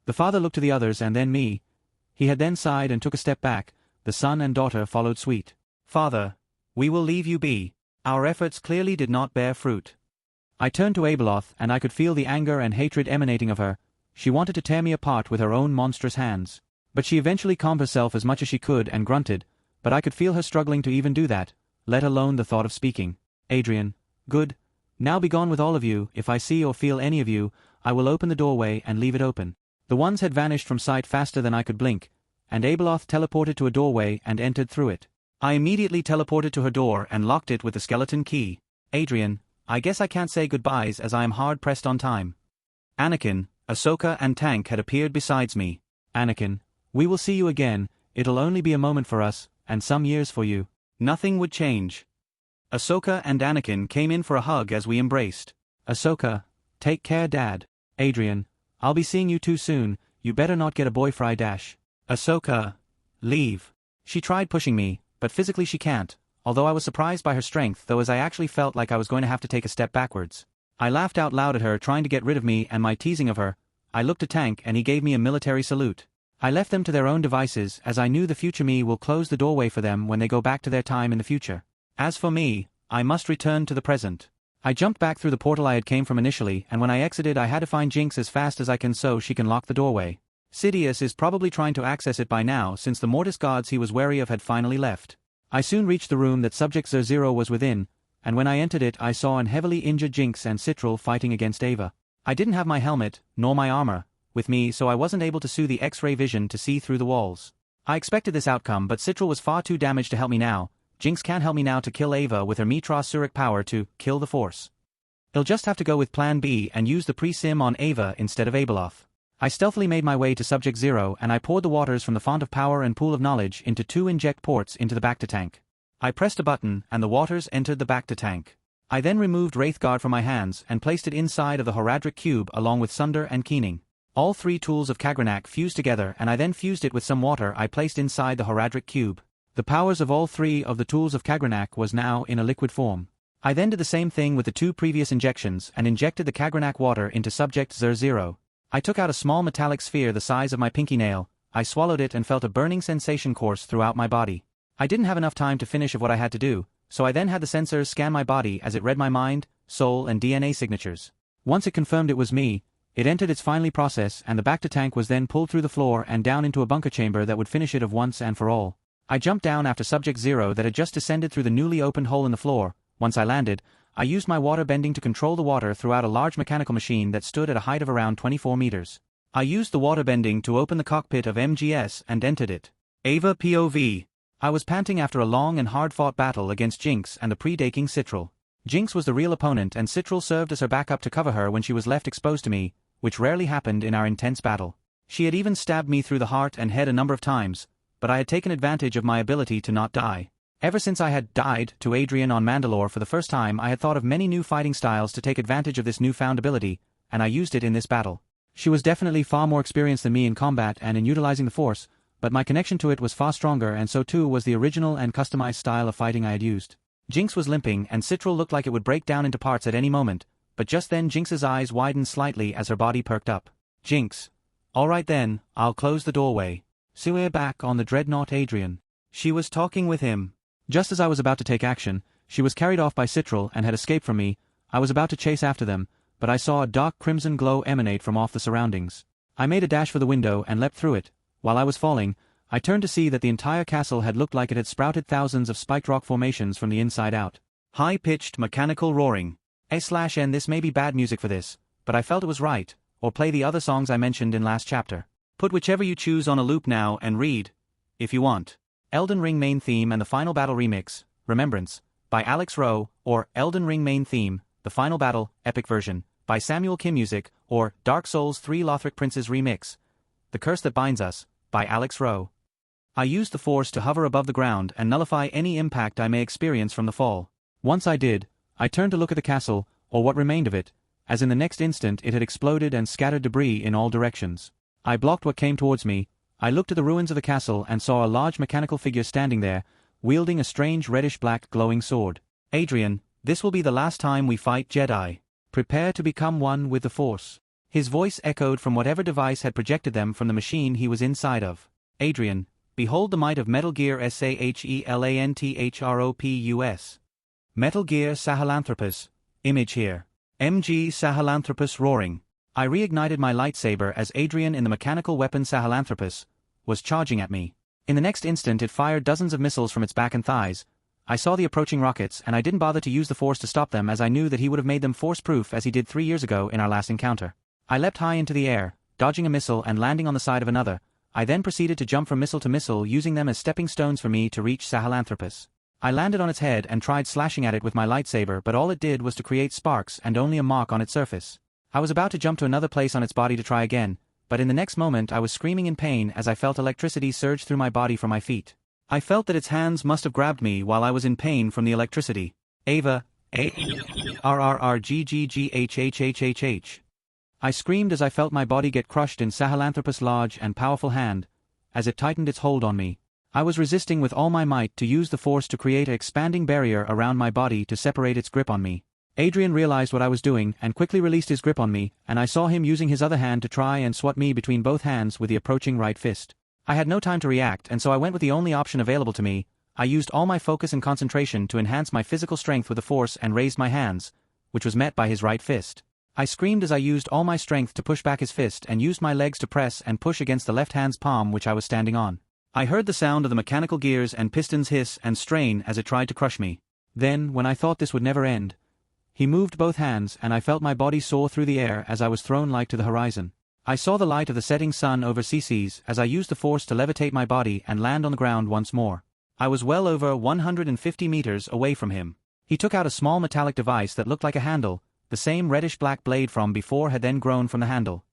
Speaker 1: The father looked to the others and then me. He had then sighed and took a step back. The son and daughter followed suit. Father, we will leave you be. Our efforts clearly did not bear fruit. I turned to Abeloth and I could feel the anger and hatred emanating of her. She wanted to tear me apart with her own monstrous hands. But she eventually calmed herself as much as she could and grunted, but I could feel her struggling to even do that, let alone the thought of speaking. Adrien, good. Now be gone with all of you. If I see or feel any of you, I will open the doorway and leave it open. The ones had vanished from sight faster than I could blink, and Abeloth teleported to a doorway and entered through it. I immediately teleported to her door and locked it with the skeleton key. Adrien, I guess I can't say goodbyes as I am hard pressed on time. Anakin, Ahsoka and Tank had appeared besides me. Anakin, we will see you again, it'll only be a moment for us, and some years for you. Nothing would change. Ahsoka and Anakin came in for a hug as we embraced. Ahsoka, take care Dad. Adrien, I'll be seeing you too soon, you better not get a boy fry dash. Ahsoka, leave. She tried pushing me, but physically she can't, although I was surprised by her strength though as I actually felt like I was going to have to take a step backwards. I laughed out loud at her trying to get rid of me and my teasing of her. I looked at Tank and he gave me a military salute. I left them to their own devices as I knew the future me will close the doorway for them when they go back to their time in the future. As for me, I must return to the present. I jumped back through the portal I had came from initially and when I exited I had to find Jinx as fast as I can so she can lock the doorway. Sidious is probably trying to access it by now since the Mortis gods he was wary of had finally left. I soon reached the room that Subject 00 was within, and when I entered it I saw an heavily injured Jinx and Citral fighting against Ava. I didn't have my helmet, nor my armor, with me so I wasn't able to see the X-ray vision to see through the walls. I expected this outcome but Citral was far too damaged to help me now. Jinx can't help me now to kill Ava with her Mitras-Surik power to kill the Force. He'll just have to go with plan B and use the pre-sim on Ava instead of Abeloth. I stealthily made my way to Subject 0 and I poured the waters from the font of power and pool of knowledge into 2 inject ports into the Bacta tank. I pressed a button and the waters entered the Bacta tank. I then removed Wraithguard from my hands and placed it inside of the Horadric cube along with Sunder and Keening. All 3 tools of Kagrenak fused together and I then fused it with some water I placed inside the Horadric cube. The powers of all 3 of the tools of Kagrenak was now in a liquid form. I then did the same thing with the 2 previous injections and injected the Kagrenak water into Subject 00. I took out a small metallic sphere the size of my pinky nail, I swallowed it and felt a burning sensation course throughout my body. I didn't have enough time to finish of what I had to do, so I then had the sensors scan my body as it read my mind, soul and DNA signatures. Once it confirmed it was me, it entered its finally process and the Bacta tank was then pulled through the floor and down into a bunker chamber that would finish it of once and for all. I jumped down after Subject 0 that had just descended through the newly opened hole in the floor. Once I landed, I used my water bending to control the water throughout a large mechanical machine that stood at a height of around 24 meters. I used the water bending to open the cockpit of MGS and entered it. Ava POV. I was panting after a long and hard-fought battle against Jinx and the predating Citral. Jinx was the real opponent and Citral served as her backup to cover her when she was left exposed to me, which rarely happened in our intense battle. She had even stabbed me through the heart and head a number of times, but I had taken advantage of my ability to not die. Ever since I had died to Adrien on Mandalore for the first time I had thought of many new fighting styles to take advantage of this newfound ability, and I used it in this battle. She was definitely far more experienced than me in combat and in utilizing the Force, but my connection to it was far stronger and so too was the original and customized style of fighting I had used. Jinx was limping and Citral looked like it would break down into parts at any moment, but just then Jinx's eyes widened slightly as her body perked up. Jinx. Alright then, I'll close the doorway. See we're back on the dreadnought Adrien. She was talking with him. Just as I was about to take action, she was carried off by Citral and had escaped from me. I was about to chase after them, but I saw a dark crimson glow emanate from off the surroundings. I made a dash for the window and leapt through it. While I was falling, I turned to see that the entire castle had looked like it had sprouted thousands of spiked rock formations from the inside out. High-pitched mechanical roaring. /N this may be bad music for this, but I felt it was right, or play the other songs I mentioned in last chapter. Put whichever you choose on a loop now and read, if you want. Elden Ring main theme and the final battle remix, Remembrance,
Speaker 2: by Alex Rowe, or Elden Ring Main Theme, The Final Battle, Epic Version, by Samuel Kim Music, or Dark Souls 3 Lothric Prince's Remix, The Curse That Binds Us, by Alex Rowe. I used the Force to hover above the ground and nullify any impact I may experience from the fall. Once I did, I turned to look at the castle, or what remained of it, as in the next instant it had exploded and scattered debris in all directions. I blocked what came towards me. I looked at the ruins of the castle and saw a large mechanical figure standing there, wielding a strange reddish-black glowing sword. Adrien, this will be the last time we fight Jedi. Prepare to become one with the Force. His voice echoed from whatever device had projected them from the machine he was inside of. Adrien, behold the might of Metal Gear Sahelanthropus. Metal Gear Sahelanthropus. Image here. MG Sahelanthropus roaring. I reignited my lightsaber as Adrien in the mechanical weapon Sahelanthropus was charging at me. In the next instant it fired dozens of missiles from its back and thighs. I saw the approaching rockets and I didn't bother to use the Force to stop them as I knew that he would have made them Force-proof as he did 3 years ago in our last encounter. I leapt high into the air, dodging a missile and landing on the side of another. I then proceeded to jump from missile to missile using them as stepping stones for me to reach Sahelanthropus. I landed on its head and tried slashing at it with my lightsaber, but all it did was to create sparks and only a mark on its surface. I was about to jump to another place on its body to try again, but in the next moment I was screaming in pain as I felt electricity surge through my body from my feet. I felt that its hands must have grabbed me while I was in pain from the electricity. Ava, RRRGGGHHHHH. I screamed as I felt my body get crushed in Sahelanthropus' large and powerful hand, as it tightened its hold on me. I was resisting with all my might to use the Force to create an expanding barrier around my body to separate its grip on me. Adrien realized what I was doing and quickly released his grip on me, and I saw him using his other hand to try and swat me between both hands with the approaching right fist. I had no time to react, and so I went with the only option available to me. I used all my focus and concentration to enhance my physical strength with the Force and raised my hands, which was met by his right fist. I screamed as I used all my strength to push back his fist and used my legs to press and push against the left hand's palm which I was standing on. I heard the sound of the mechanical gears and pistons hiss and strain as it tried to crush me. Then, when I thought this would never end, he moved both hands and I felt my body soar through the air as I was thrown like to the horizon. I saw the light of the setting sun over CCs as I used the Force to levitate my body and land on the ground once more. I was well over 150 meters away from him. He took out a small metallic device that looked like a handle. The same reddish-black blade from before had then grown from the handle.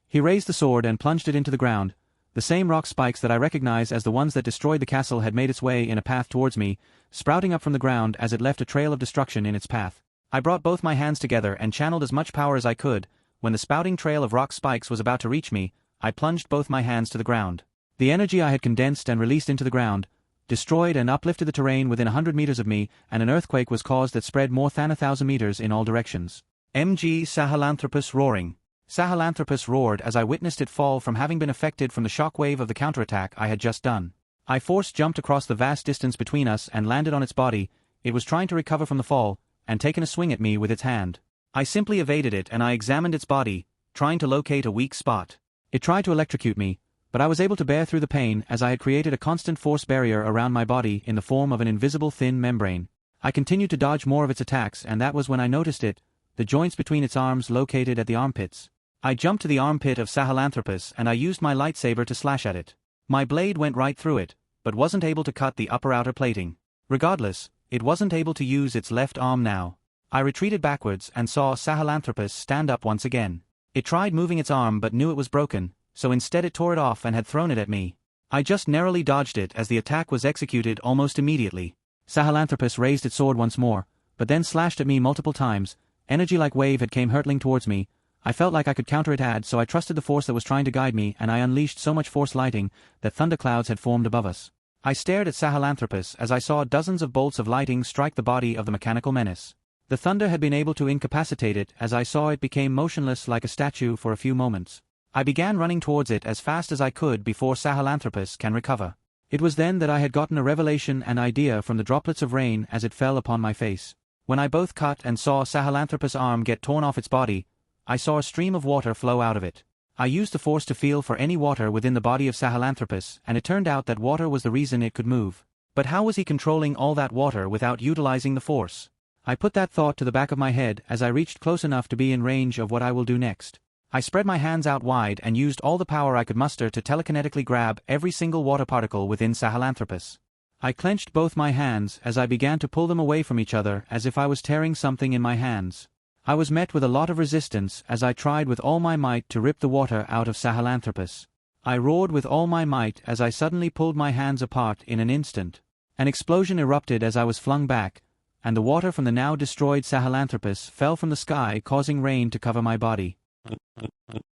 Speaker 2: He raised the sword and plunged it into the ground. The same rock spikes that I recognized as the ones that destroyed the castle had made its way in a path towards me, sprouting up from the ground as it left a trail of destruction in its path. I brought both my hands together and channeled as much power as I could. When the spouting trail of rock spikes was about to reach me, I plunged both my hands to the ground. The energy I had condensed and released into the ground destroyed and uplifted the terrain within 100 meters of me, and an earthquake was caused that spread more than 1,000 meters in all directions. MG Sahelanthropus roaring. Sahelanthropus roared as I witnessed it fall from having been affected from the shockwave of the counterattack I had just done. I force jumped across the vast distance between us and landed on its body. It was trying to recover from the fall, and taken a swing at me with its hand. I simply evaded it and I examined its body, trying to locate a weak spot. It tried to electrocute me, but I was able to bear through the pain as I had created a constant force barrier around my body in the form of an invisible thin membrane. I continued to dodge more of its attacks, and that was when I noticed it, the joints between its arms located at the armpits. I jumped to the armpit of Sahelanthropus and I used my lightsaber to slash at it. My blade went right through it, but wasn't able to cut the upper outer plating. Regardless, it wasn't able to use its left arm now. I retreated backwards and saw Sahelanthropus stand up once again. It tried moving its arm but knew it was broken, so instead it tore it off and had thrown it at me. I just narrowly dodged it as the attack was executed almost immediately. Sahelanthropus raised its sword once more, but then slashed at me multiple times. Energy like wave had came hurtling towards me. I felt like I could counter it so I trusted the force that was trying to guide me, and I unleashed so much force lighting that thunderclouds had formed above us. I stared at Sahelanthropus as I saw dozens of bolts of lighting strike the body of the mechanical menace. The thunder had been able to incapacitate it as I saw it became motionless like a statue for a few moments. I began running towards it as fast as I could before Sahelanthropus can recover. It was then that I had gotten a revelation and idea from the droplets of rain as it fell upon my face. When I both cut and saw Sahelanthropus' arm get torn off its body, I saw a stream of water flow out of it. I used the force to feel for any water within the body of Sahelanthropus, and it turned out that water was the reason it could move. But how was he controlling all that water without utilizing the force? I put that thought to the back of my head as I reached close enough to be in range of what I will do next. I spread my hands out wide and used all the power I could muster to telekinetically grab every single water particle within Sahelanthropus. I clenched both my hands as I began to pull them away from each other as if I was tearing something in my hands. I was met with a lot of resistance as I tried with all my might to rip the water out of Sahelanthropus. I roared with all my might as I suddenly pulled my hands apart in an instant. An explosion erupted as I was flung back, and the water from the now destroyed Sahelanthropus fell from the sky, causing rain to cover my body.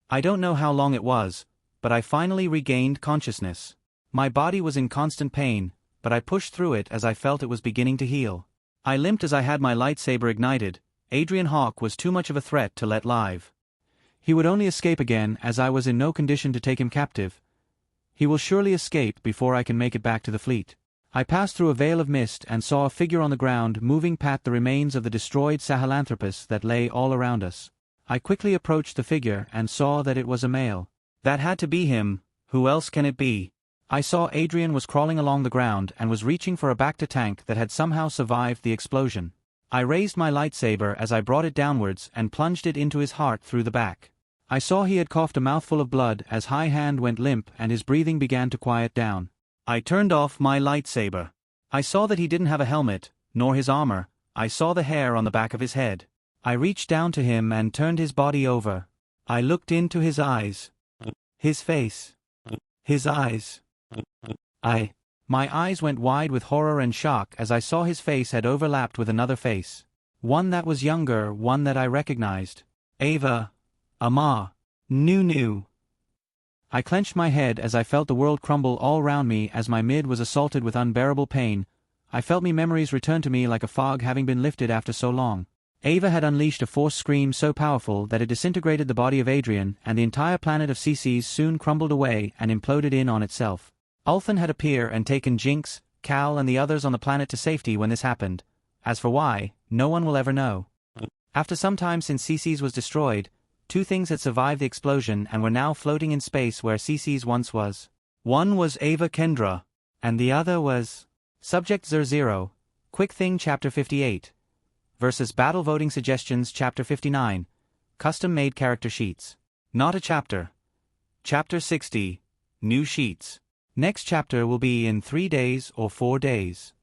Speaker 2: I don't know how long it was, but I finally regained consciousness. My body was in constant pain, but I pushed through it as I felt it was beginning to heal. I limped as I had my lightsaber ignited. Adrian Hawke was too much of a threat to let live. He would only escape again as I was in no condition to take him captive. He will surely escape before I can make it back to the fleet. I passed through a veil of mist and saw a figure on the ground moving past the remains of the destroyed Sahelanthropus that lay all around us. I quickly approached the figure and saw that it was a male.
Speaker 1: That had to be him. Who else can it be?
Speaker 2: I saw Adrien was crawling along the ground and was reaching for a Bacta tank that had somehow survived the explosion. I raised my lightsaber as I brought it downwards and plunged it into his heart through the back. I saw he had coughed a mouthful of blood as High Hand went limp and his breathing began to quiet down.
Speaker 1: I turned off my lightsaber. I saw that he didn't have a helmet, nor his armor. I saw the hair on the back of his head.
Speaker 2: I reached down to him and turned his body over.
Speaker 1: I looked into his eyes. His face. His eyes.
Speaker 2: My eyes went wide with horror and shock as I saw his face had overlapped with another face. One that was younger, one that I recognized.
Speaker 1: Ava. Amar. Nunu.
Speaker 2: I clenched my head as I felt the world crumble all round me as my mid was assaulted with unbearable pain. I felt me memories return to me like a fog having been lifted after so long. Ava had unleashed a force scream so powerful that it disintegrated the body of Adrien, and the entire planet of CCs soon crumbled away and imploded in on itself. Ulthan had appeared and taken Jinx, Cal and the others on the planet to safety when this happened. As for why, no one will ever know. After some time since CCs was destroyed, two things had survived the explosion and were now floating in space where CCs once was.
Speaker 1: One was Ava Kendra,
Speaker 2: and the other was Subject Zer0, Quick Thing Chapter 58 versus Battle Voting Suggestions Chapter 59, Custom-Made Character Sheets.
Speaker 1: Not a chapter. Chapter 60, New Sheets.
Speaker 2: Next chapter will be in 3 days or 4 days.